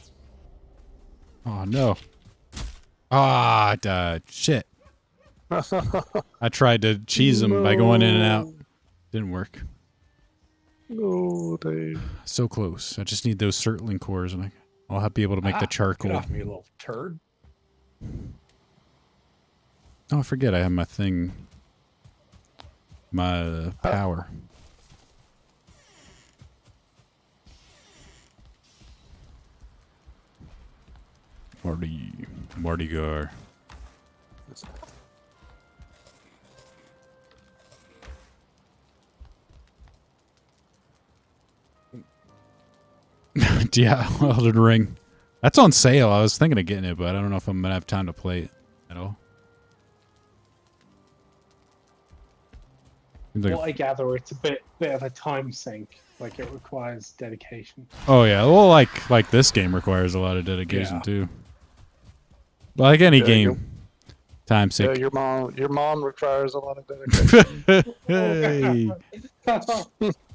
it. Oh no. Ah, I died. Shit. I tried to cheese him by going in and out. Didn't work.
No, Dave.
So close. I just need those circling cores and I'll be able to make the
get
charcoal.
off me, you little turd.
Oh, I forget I have my thing. My power. Marty Gar. Yeah, Elden Ring. That's on sale. I was thinking of getting it, but I don't know if I'm gonna have time to play it at all. Seems like
What I gather, it's a bit of a time sink. Like it requires dedication.
oh yeah, well, like this game requires a lot of dedication
Yeah.
too. Like any
Yeah,
game, time
Yeah,
sink.
your mom requires a lot of dedication.
Hey.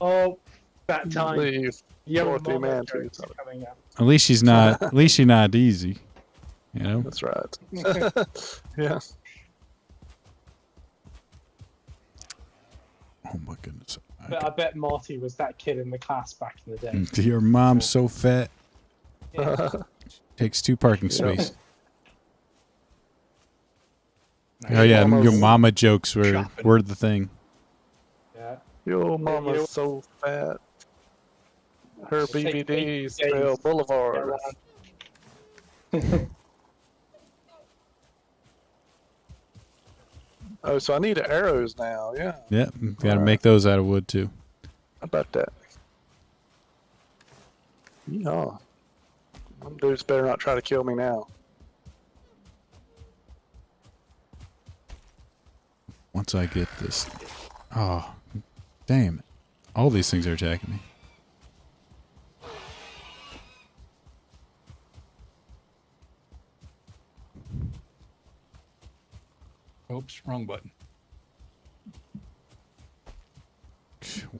Oh, that time.
Leave.
Young
Dorothy
mama
Man
jokes
too.
are coming out.
At least she's not. At least she's not easy. You know.
That's right. Yeah.
Oh my goodness.
But I bet Marty was that kid in the class back in the day.
Your mom's so fat. Takes 2 parking spaces. Oh yeah, your
Almost
mama jokes were
chopping.
the thing.
Yeah.
Your mama's so fat. Her
Take
BBDs
days.
spell Boulevard. Oh, so I need arrows now. Yeah.
Yeah, gotta make those out of wood too.
How about that? Yeah. Them dudes better not try to kill me now.
Once I get this. Oh, damn it. All these things are attacking me.
Oops, wrong button.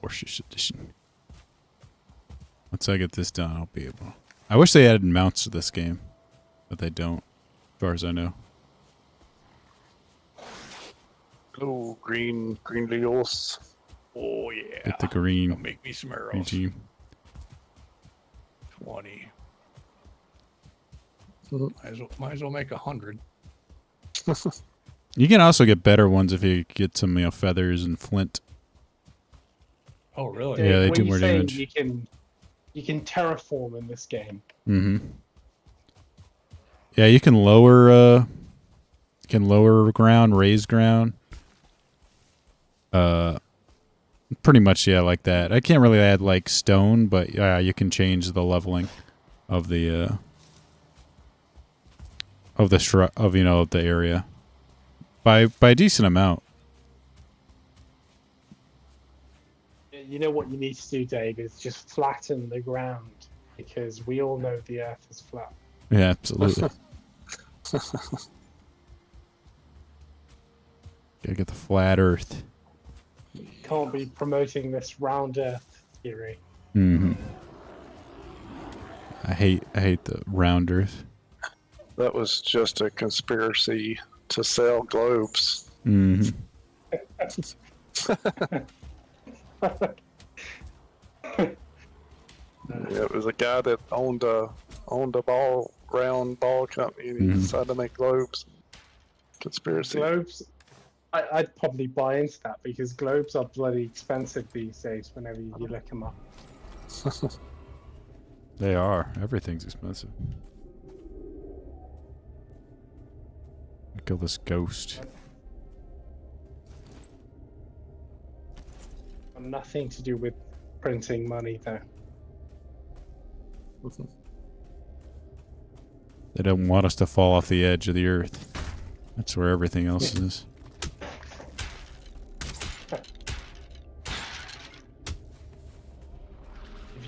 Warships edition. Once I get this done, I'll be able. I wish they added mounts to this game, but they don't, as far as I know.
Oh, green leos.
Oh yeah.
Get the
Gonna
green
make me some arrows.
regime.
20.
Mhm.
Might as well make 100.
You can also get better ones if you get some, feathers and flint.
Oh really?
Yeah, they
when
do
you
more
say
damage.
You can terraform in this game.
Mm-hmm. Yeah, you can lower ground, raise ground. Pretty much, yeah, like that. I can't really add like stone, but yeah, you can change the leveling of the of the area by a decent amount.
You know what you need to do, Dave, is just flatten the ground because we all know the Earth is flat.
Yeah, absolutely. Gotta get the flat Earth.
Can't be promoting this round Earth theory.
Mm-hmm. I hate the round Earth.
That was just a conspiracy to sell globes.
Mm-hmm.
Yeah, it was a guy that owned a round ball company, and he decided to make globes. Conspiracy.
Globes, I'd probably buy into that because globes are bloody expensive these days whenever you look them up.
They are. Everything's expensive. Kill this ghost.
Nothing to do with printing money, though.
They don't want us to fall off the edge of the earth. That's where everything else is.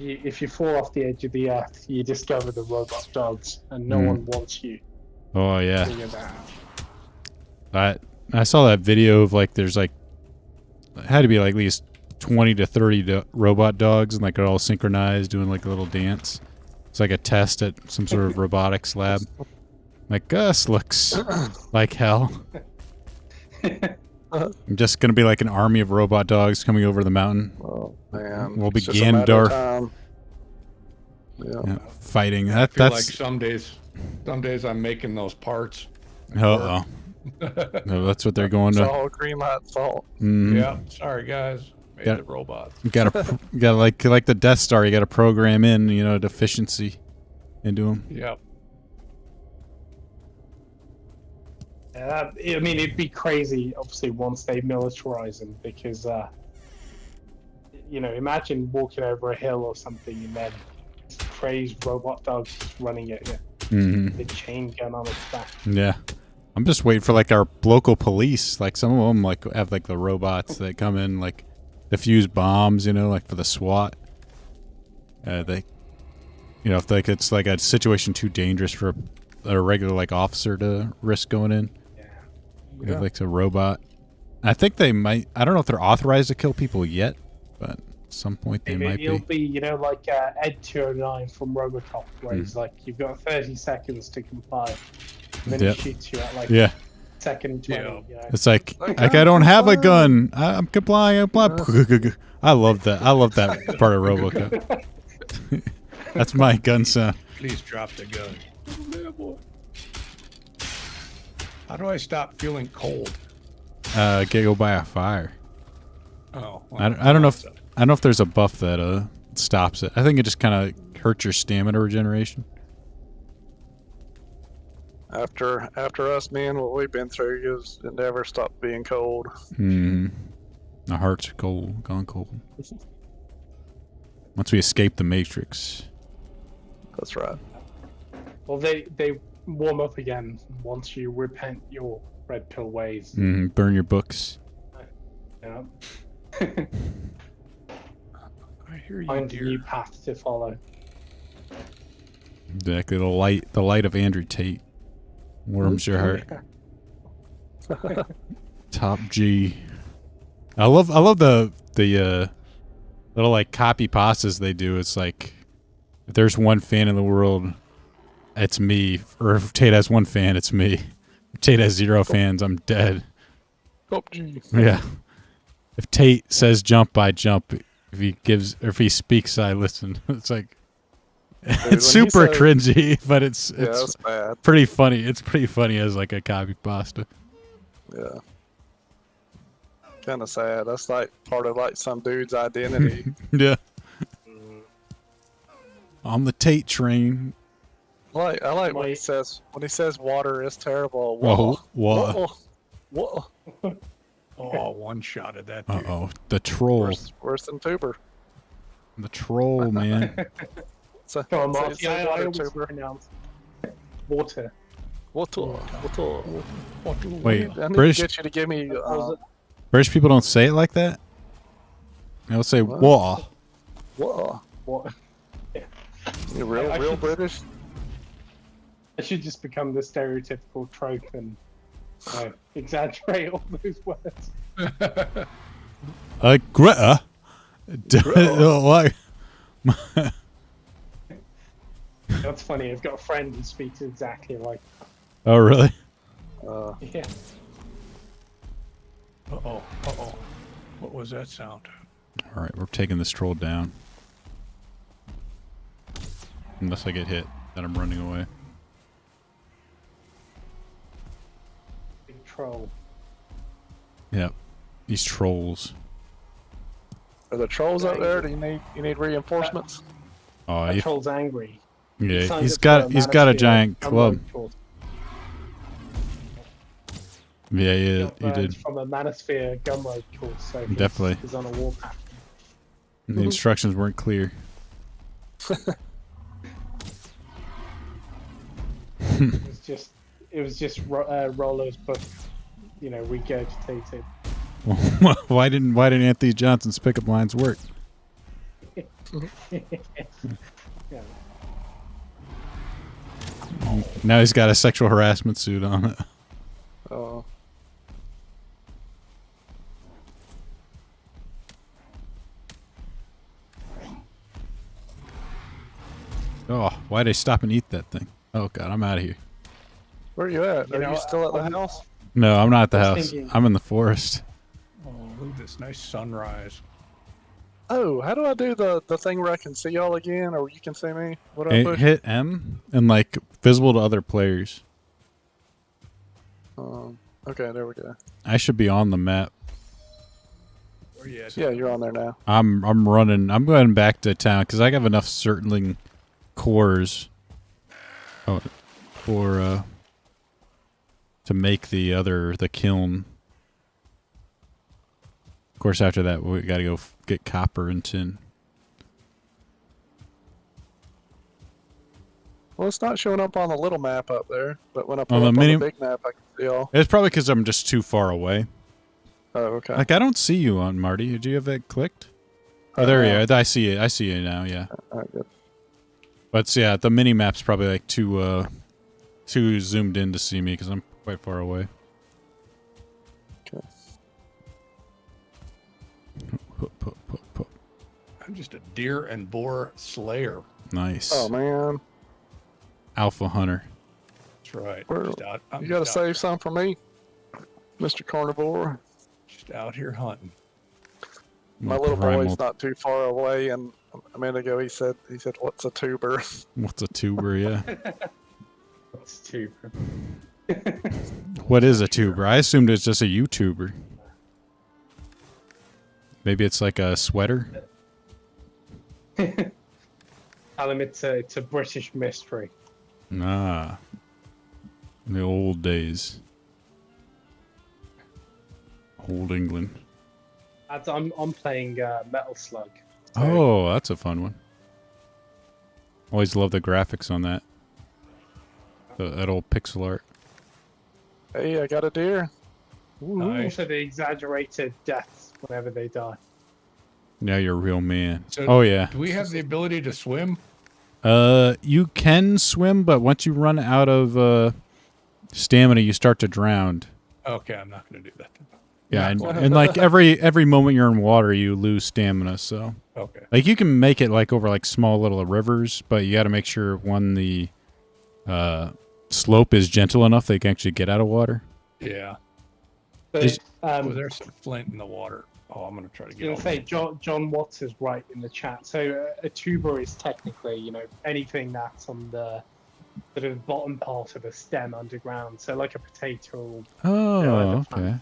If you fall off the edge of the earth, you discover the robot dogs, and no one wants you.
Oh yeah.
Figure that out.
I saw that video of like there's like it had to be like at least 20 to 30 robot dogs, and like they're all synchronized doing like a little dance. It's like a test at some sort of robotics lab. Like Gus looks like hell. I'm just gonna be like an army of robot dogs coming over the mountain.
Oh man,
We'll
it's just a
begin
matter of
Darth.
time.
Yeah, fighting.
I feel like
That's.
some days I'm making those parts.
Oh. No, that's what they're going
It's
to.
all green light's fault.
Yeah, sorry guys, made
Yeah.
the robots.
You gotta like the Death Star. You gotta program in, deficiency into them.
Yep.
I mean, it'd be crazy, obviously, once they militarize them, because, imagine walking over a hill or something and then crazed robot dogs just running at you.
Mm-hmm.
The chain gun on its back.
Yeah, I'm just waiting for like our local police. Like some of them like have like the robots that come in like defuse bombs. Like for the SWAT. They, if like it's like a situation too dangerous for a regular like officer to risk going in.
Yeah.
Like a robot. I think they might. I don't know if they're authorized to kill people yet, but at some point they might
It'll
be.
be, like Ed 209 from Robocop, where he's like, you've got 30 seconds to comply. And then
Yep.
he shoots you at like
Yeah.
second 20.
Yeah.
It's like I don't have a gun. I'm complying. I love that. I love that part of RoboCop. That's my gun sound.
Please drop the gun. Yeah, boy. How do I stop feeling cold?
Go by a fire.
Oh,
I don't know if there's a buff that stops it. I think it just kind of hurts your stamina regeneration.
After us, man, what we've been through is it never stopped being cold.
My heart's cold, gone cold. Once we escape the Matrix.
That's right.
Well, they warm up again once you repent your red pill ways.
Burn your books.
Yeah.
I hear you,
Find a
dear.
new path to follow.
Exactly, the light of Andrew Tate warms your heart. Top G. I love the little like copy pastas they do. It's like if there's one fan in the world, it's me. Or if Tate has one fan, it's me. If Tate has 0 fans, I'm dead.
Top G.
Yeah. If Tate says jump, I jump. If he speaks, I listen. It's like it's super cringy, but it's
that's bad.
pretty funny. It's pretty funny as like a copy pasta.
Yeah. Kind of sad. That's like part of like some dude's identity.
Yeah. On the Tate train.
I like when he says water is terrible.
Whoa.
Whoa.
Oh, one shot at that dude.
Uh-oh. The troll.
Worse than tuber.
The troll, man.
So,
Come on,
say-
Marty,
say
I
water,
always
tuber.
pronounce water.
Water.
Wait,
I need
British
to get you to give me.
British people don't say it like that? They'll say
What?
wah.
What?
What?
You real British?
I should just become the stereotypical trope and exaggerate all those words.
Greta? Like,
That's funny. I've got a friend who speaks exactly like.
oh, really?
Yeah.
Uh-oh. Uh-oh. What was that sound?
All right, we're taking this troll down. Unless I get hit, then I'm running away.
Big troll.
Yep. These trolls.
Are the trolls up there? Do you need reinforcements?
Oh,
That
he,
troll's angry.
yeah,
signed
he's
up
got
for
he's got a
Manosphere
giant
Gumroad
club.
course.
Yeah, he
It's
did.
from a Manosphere Gumroad course, so
Definitely.
he's on a warpath.
The instructions weren't clear.
It was just Rollo's book, regurgitated.
why didn't Anthony Johnson's pickup lines work?
Yeah.
Now he's got a sexual harassment suit on it.
Oh.
Oh, why'd they stop and eat that thing? Oh god, I'm out of here.
Where are you at? Are you still at the house?
No, I'm not at the
I
house.
was thinking-
I'm in the forest.
Oh, look at this nice sunrise.
Oh, how do I do the thing where I can see y'all again, or you can see me? What do I
Hey,
push?
hit M and like visible to other players.
Okay, there we go.
I should be on the map.
Where you at?
Yeah, you're on there now.
I'm running. I'm going back to town because I have enough circling cores. For to make the kiln. Of course, after that we got to go get copper and tin.
Well, it's not showing up on the little map up there, but when I
On
pull
the
up on
mini-
the big map, I can see y'all.
It's probably because I'm just too far away.
Oh, okay.
Like I don't see you on Marty. Do you have that clicked? Oh, there you are. I see it. I see you now. Yeah.
All right, good.
But yeah, the mini map's probably like too zoomed in to see me because I'm quite far away.
Okay.
I'm just a deer and boar slayer.
Nice.
Oh man,
Alpha hunter.
That's right.
Where-
I'm
you gotta
just out-
save some for me, Mr. Carnivore.
Just out here hunting.
My little
Primal-
boy's not too far away, and a minute ago he said, "What's a tuber?"
What's a tuber? Yeah.
That's too.
What is a tuber? I assumed it's just a YouTuber. Maybe it's like a sweater.
Tell him it's a British mystery.
Nah. In the old days. Old England.
I'm playing Metal Slug.
Oh, that's a fun one. Always love the graphics on that. That old pixel art.
Hey, I got a deer.
Nice.
Also, the exaggerated deaths whenever they die.
Now you're a real man.
So-
Oh yeah.
Do we have the ability to swim?
You can swim, but once you run out of stamina, you start to drown.
Okay, I'm not going to do that.
Yeah, and like every moment you're in water, you lose stamina. So
Okay.
like you can make it like over like small little rivers, but you got to make sure when the slope is gentle enough they can actually get out of water.
Yeah.
But,
Oh, there's some flint in the water. Oh, I'm going to try to
I
get
was
over
gonna say John Watts is right in the chat. So a tuber is technically, anything that's on the sort of bottom part of a stem underground. So like a potato.
Oh,
other
okay.
plant.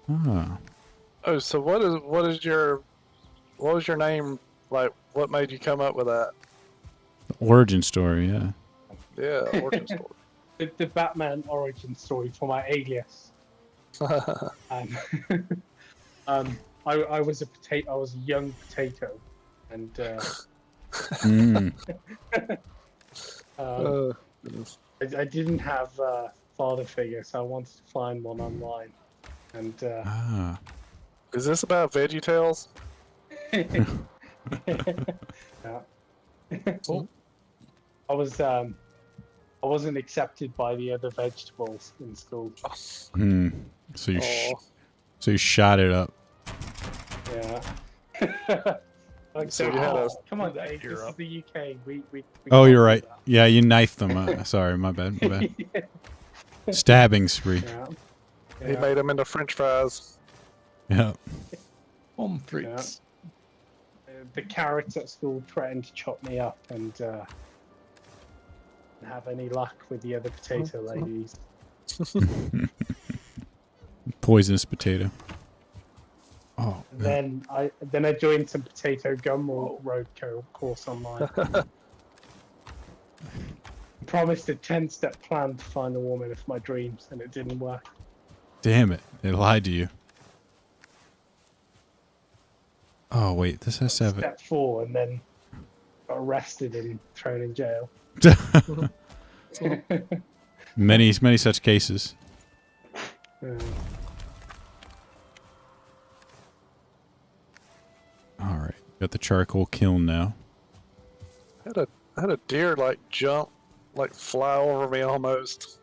Oh.
Oh, so what was your name? Like, what made you come up with that?
Origin story, yeah.
Yeah, origin story.
The Batman origin story for my alias. I was a potato. I was a young potato, and
Mm.
Goodness.
I didn't have a father figure, so I wanted to find one online. And
Ah.
Is this about VeggieTales?
yeah.
Oh.
I wasn't accepted by the other vegetables in school.
Hmm. So you
Oh,
so you shot it up.
Yeah. Like,
So
so,
you had a-
come on, Dave. This is the UK. We
Oh,
can't
you're
do
right.
that.
Yeah, you knifed them. Sorry, my bad. My bad. Stabbing spree.
Yeah.
he
Yeah.
made them into French fries.
Yeah.
Home freaks.
The carrots at school threatened to chop me up and didn't have any luck with the other potato ladies.
Poisonous potato. Oh.
And then I joined some potato gum road course online. Promised a 10-step plan to find the woman of my dreams, and it didn't work.
Damn it. They lied to you. Oh, wait. This has to have it.
Step 4, and then got arrested and thrown in jail.
many such cases. All right. Got the charcoal kiln now.
I had a deer like jump, like fly over me almost.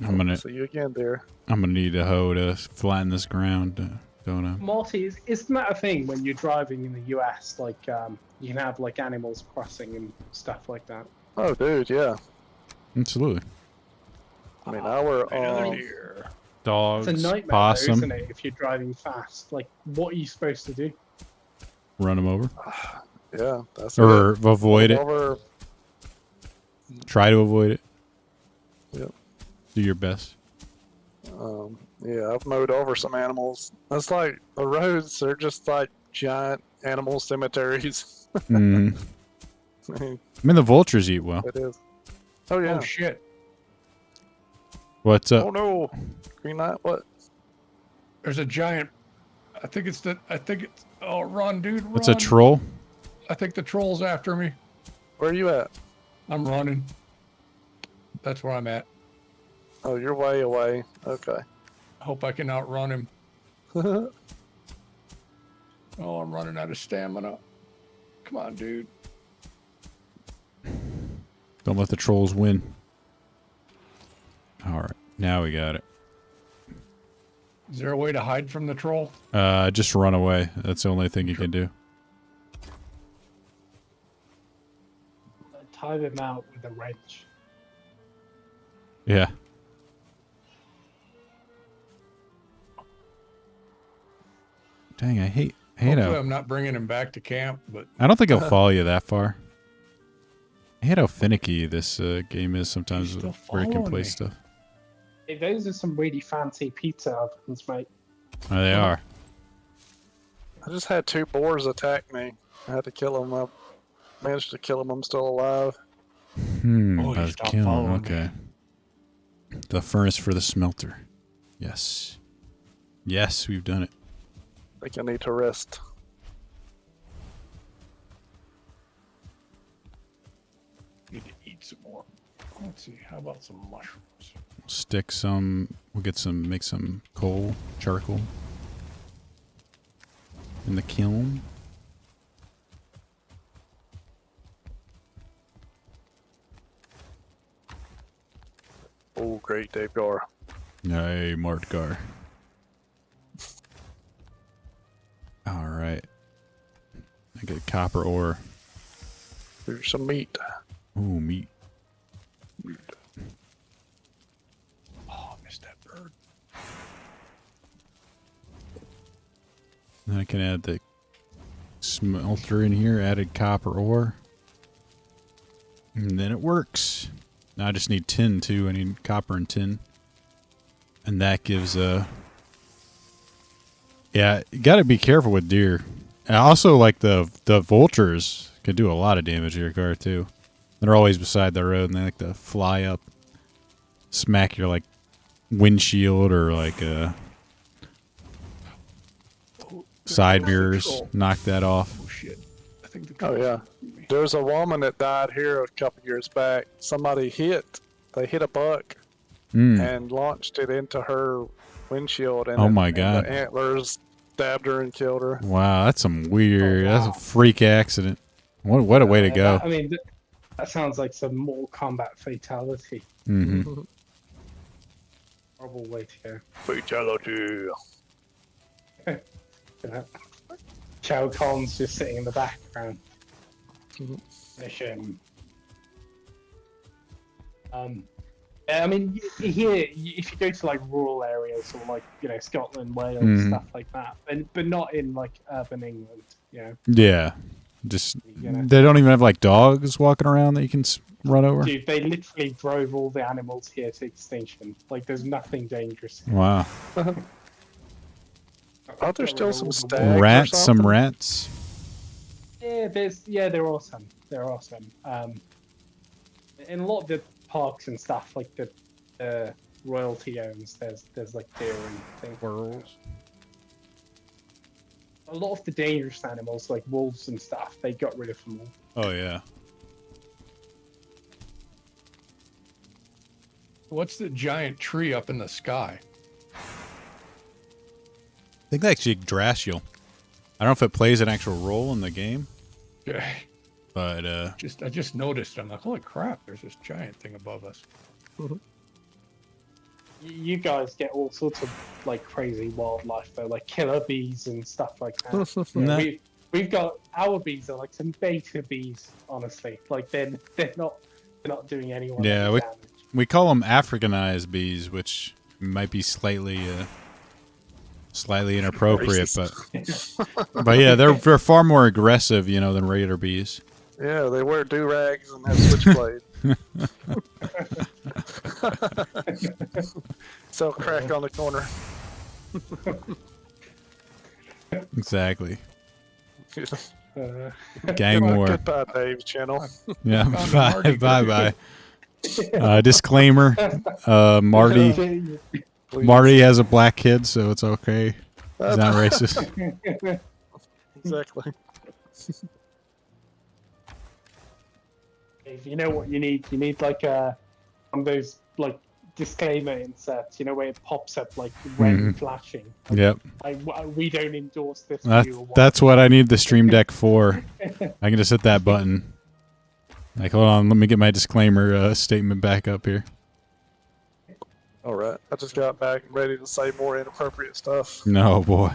I'm gonna
See you again, deer.
need a hoe to flatten this ground. Don't I?
Marty, isn't that a thing when you're driving in the US? Like, you can have like animals crossing and stuff like that.
Oh, dude, yeah.
Absolutely.
I mean, our
Dogs,
It's a nightmare, though,
possum,
isn't it? If you're driving fast, like, what are you supposed to do?
run them over.
yeah, that's
Or
it.
avoid it.
Over,
Try to avoid it.
Yep.
Do your best.
yeah, I've mowed over some animals. It's like the roads are just like giant animal cemeteries.
Mm.
I mean,
I mean, the vultures eat well.
it is. Oh yeah.
Oh shit!
What's up?
Oh no, Green Knight. What?
There's a giant. I think it's. Oh, run, dude! Run.
It's a troll.
I think the troll's after me.
Where are you at?
I'm running. That's where I'm at.
Oh, you're way away. Okay.
Hope I can outrun him. Oh, I'm running out of stamina. Come on, dude.
Don't let the trolls win. All right, now we got it.
Is there a way to hide from the troll?
Just run away. That's the only thing you can do.
Tie them out with a wrench.
Yeah. Dang, I hate
Hopefully
how.
I'm not bringing him back to camp, but
I don't think he'll follow you that far. I hate how finicky this game is sometimes,
He's still
where you can
following
play
me.
stuff.
Hey, those are some really fancy pizza ovens, mate.
Oh, they are.
I just had 2 boars attack me. I had to kill them. I managed to kill them. I'm still alive.
Oh, he
I was
stopped
killing.
following me.
Okay. The furnace for the smelter. Yes. Yes, we've done it.
I think I need to rest.
need to eat some more. Let's see. How about some mushrooms?
Stick some. We'll get some. Make some coal, charcoal. In the kiln.
Oh, great, Dave Gar.
Hey, Martgar. All right. I get copper ore.
Here's some meat.
Ooh, meat.
Oh, I missed that bird.
Then I can add the smelter in here. Added copper ore. And then it works. Now I just need tin too. I need copper and tin. And that gives yeah, you gotta be careful with deer. And also, like the vultures can do a lot of damage to your car too. They're always beside the road and they like to fly up, smack your like windshield or like side mirrors, knock that off.
Oh shit! I think the
Oh,
troll's
yeah.
after me.
There was a woman that died here a couple years back. Somebody they hit a buck
Mm.
and launched it into her windshield. And
Oh my
and
God.
The antlers stabbed her and killed her.
Wow, that's some weird.
Oh, wow.
That's a freak accident. What a way to go.
I mean, that sounds like some Mortal Kombat fatality.
Mm-hmm.
Horrible way to go.
Fatality.
Shao Kahn's just sitting in the background.
Mhm.
Finish him. Yeah, I mean, here, if you go to like rural areas or like Scotland, Wales, stuff like that, but not in like urban England,
Yeah. Just
You know.
they don't even have like dogs walking around that you can run over.
Dude, they literally drove all the animals here to extinction. Like, there's nothing dangerous.
Wow.
Aren't there still some
Stag?
stags or
Rats, some
something?
rats.
Yeah, they're awesome. They're awesome. In a lot of the parks and stuff, like the royalty owns, there's like deer and things. A lot of the dangerous animals, like wolves and stuff, they got rid of them all.
Oh yeah.
What's the giant tree up in the sky?
I think that's Yggdrasil. I don't know if it plays an actual role in the game,
Okay.
but
I just noticed. I'm like, holy crap! There's this giant thing above us.
You guys get all sorts of like crazy wildlife though, like killer bees and stuff like that.
No.
We've got our bees are like some beta bees, honestly. Like they're not doing anyone
Yeah,
any damage.
we call them Africanized bees, which might be slightly inappropriate, but yeah, they're far more aggressive, than regular bees.
Yeah, they wear do-rags and have switchblade. Sell crack on the corner.
Exactly.
Uh,
Gang war.
Goodbye, Dave's channel.
Yeah.
Marty
Bye. Disclaimer. Marty
Please.
has a black kid, so it's okay. He's not racist.
Exactly.
you know what you need? You need like one of those like disclaimer inserts, where it pops up like red flashing.
Yep.
We don't endorse this view or what.
That's what I need the Stream Deck for. I can just hit that button. Like, hold on, let me get my disclaimer statement back up here.
All right. I just got back and ready to say more inappropriate stuff.
No, boy.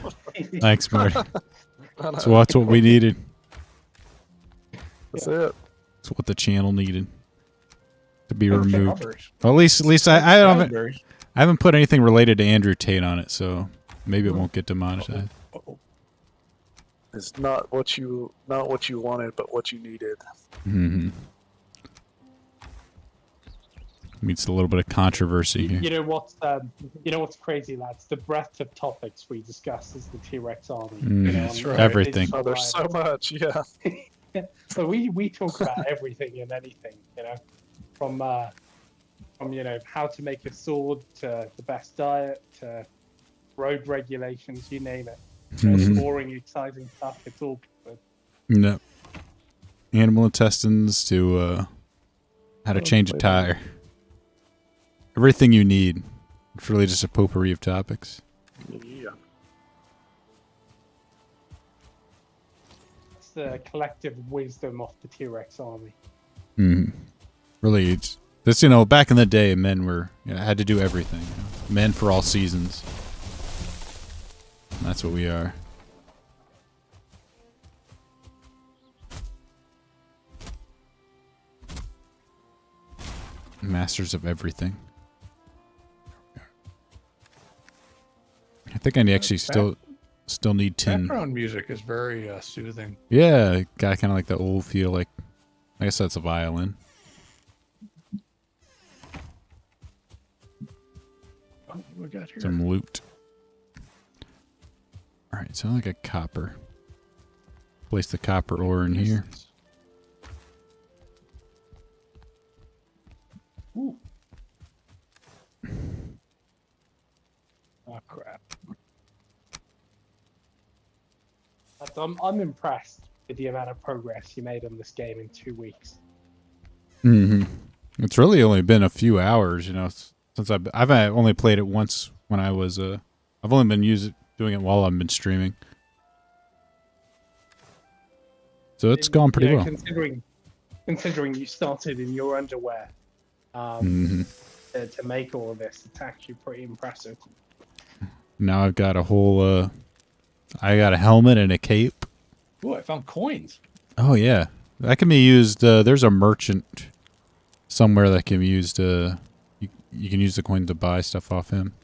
Thanks, Marty. That's what we needed.
That's it.
That's what the channel needed to be removed.
Strawberries.
Well, at least I haven't
Strawberries.
I haven't put anything related to Andrew Tate on it, so maybe it won't get demonetized.
Uh-oh.
It's not what you wanted, but what you needed.
Mm-hmm. Meets a little bit of controversy here.
You know what's crazy, lads? The breadth of topics we discuss is the T-Rex army.
That's right.
Everything.
Oh, there's so much, yeah.
So we talk about everything and anything, from how to make a sword to the best diet to road regulations, you name it.
Mhm.
Boring, exciting stuff. It's all good.
No. Animal intestines to how to change a tire. Everything you need. It's really just a potpourri of topics.
Yeah.
It's the collective wisdom of the T-Rex army.
Mm-hmm. Really, it's this. Back in the day, men were had to do everything. Men for all seasons. And that's what we are. Masters of everything. I think I actually still need tin.
Background music is very soothing.
Yeah, got kind of like the old feel. Like, I guess that's a violin.
Oh, what we got here?
Some loot. All right, so like a copper. Place the copper ore in here.
Ooh. Oh crap!
I'm impressed with the amount of progress you made on this game in 2 weeks.
Mm-hmm. It's really only been a few hours, since I've only played it once when I was I've only been doing it while I've been streaming. So it's gone pretty well.
Considering you started in your underwear to make all of this, it's actually pretty impressive.
Now I've got a whole, I got a helmet and a cape.
Ooh, I found coins.
Oh, yeah. That can be used, there's a merchant somewhere that can be used, you can use the coin to buy stuff off him.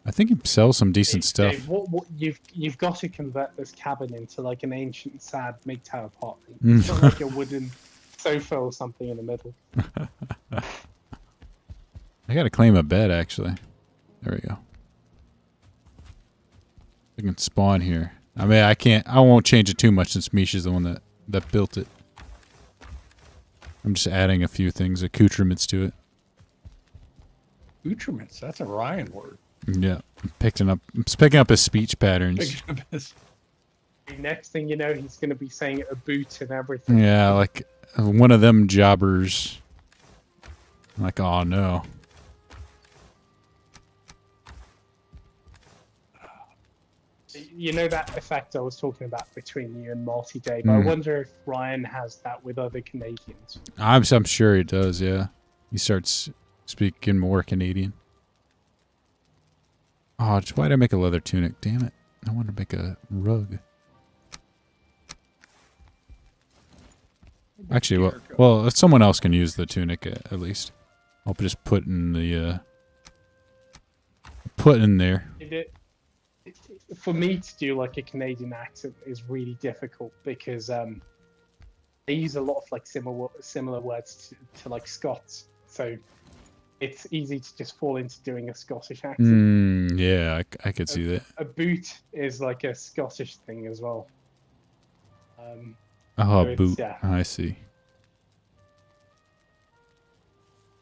I think he sells some decent stuff.
Dave, what you've got to convert this cabin into like an ancient, sad MGTOW apartment. It's not like a wooden sofa or something in the middle.
I gotta claim a bed, actually. There we go. I can spawn here. I mean, I won't change it too much since Misha's the one that built it. I'm just adding a few things, accoutrements to it.
Accoutrements, that's a Ryan word.
Yeah, I'm picking up his speech patterns.
Next thing you know, he's going to be saying a boot and everything.
Yeah, like one of them jobbers. I'm like, oh no.
You know that effect I was talking about between you and Marty, Dave? I wonder if Ryan has that with other Canadians.
I'm sure he does, yeah. He starts speaking more Canadian. Oh, why did I make a leather tunic? Damn it. I wanted to make a rug. Actually, well, if someone else can use the tunic at least. I'll just put in the, put in there.
For me to do like a Canadian accent is really difficult because they use a lot of like similar words to like Scots. So it's easy to just fall into doing a Scottish accent.
Yeah, I could see that.
A boot is like a Scottish thing as well.
Oh, boot. Yeah. I see.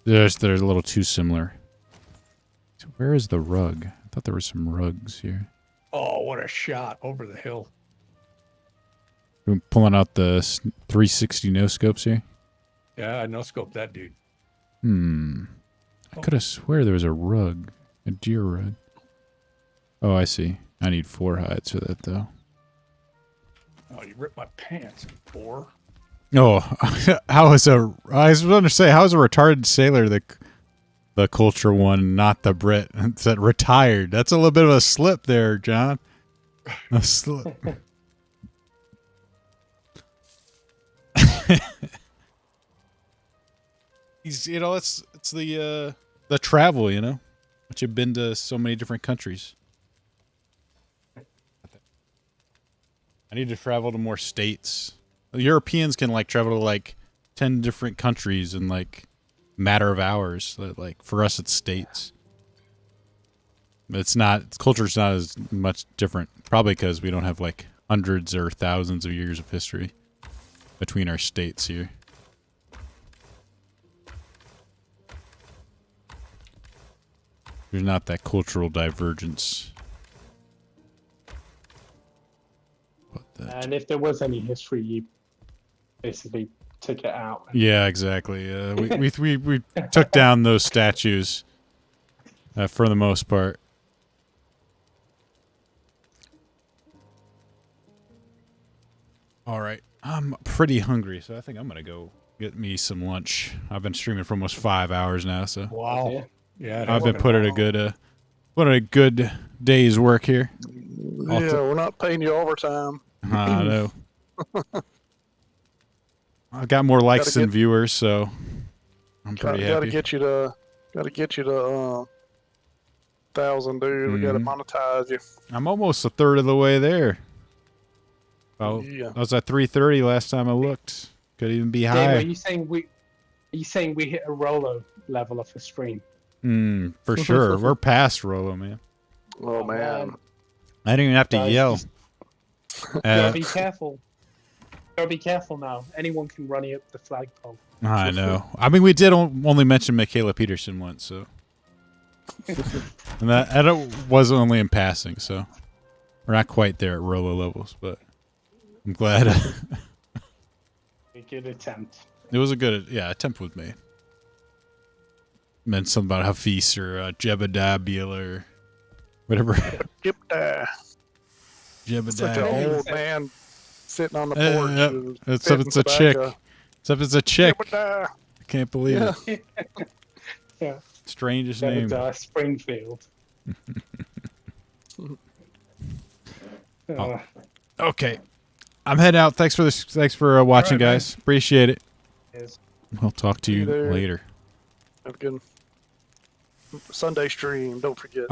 They're a little too similar. So where is the rug? I thought there were some rugs here.
Oh, what a shot over the hill.
We're pulling out the 360 no scopes here.
Yeah, I no scope that dude.
I could have swear there was a rug, a deer rug. Oh, I see. I need 4 hides for that though.
Oh, you ripped my pants, boar.
Oh, I was going to say, how is a retarded sailor the culture one, not the Brit? It said retired. That's a little bit of a slip there, John. A slip. It's the travel, you know. But you've been to so many different countries. I need to travel to more states. Europeans can like travel to like 10 different countries in like matter of hours. Like for us, it's states. It's not. Culture's not as much different. Probably because we don't have like hundreds or thousands of years of history between our states here. There's not that cultural divergence.
And if there was any history, you basically took it out.
Yeah, exactly. We took down those statues for the most part. All right, I'm pretty hungry, so I think I'm gonna go get me some lunch. I've been streaming for almost 5 hours now, so
wow. Yeah,
I've been putting a good day's work here.
Yeah, we're not paying you overtime.
I know. I've got more likes than viewers, so I'm pretty happy.
Gotta get you to 1,000, dude. We gotta monetize you.
I'm almost a third of the way there. Oh, yeah. I was at 330 last time I looked. Could even be higher.
Dave, are you saying we hit a Rolo level of a stream?
For sure. We're past Rolo, man.
Oh man.
I didn't even have to yell.
Gotta be careful. Gotta be careful now. Anyone can run you up the flagpole.
I know. I mean, we did only mention Michaela Peterson once, so. And that was only in passing, so. We're not quite there at Rolo levels, but I'm glad.
A good attempt.
It was a good, attempt was made. Meant something about Hafiz or Jebediah or whatever.
Jebediah.
Jebediah.
Such an old man sitting on the porch.
Yep. Except it's a chick. Except it's a chick. I can't believe it.
Yeah.
Strangest name.
Springfield.
Oh. Okay. I'm heading out. Thanks for watching,
All right,
guys. Appreciate it.
Yes.
We'll talk to you
there.
later.
Have a good Sunday stream. Don't forget.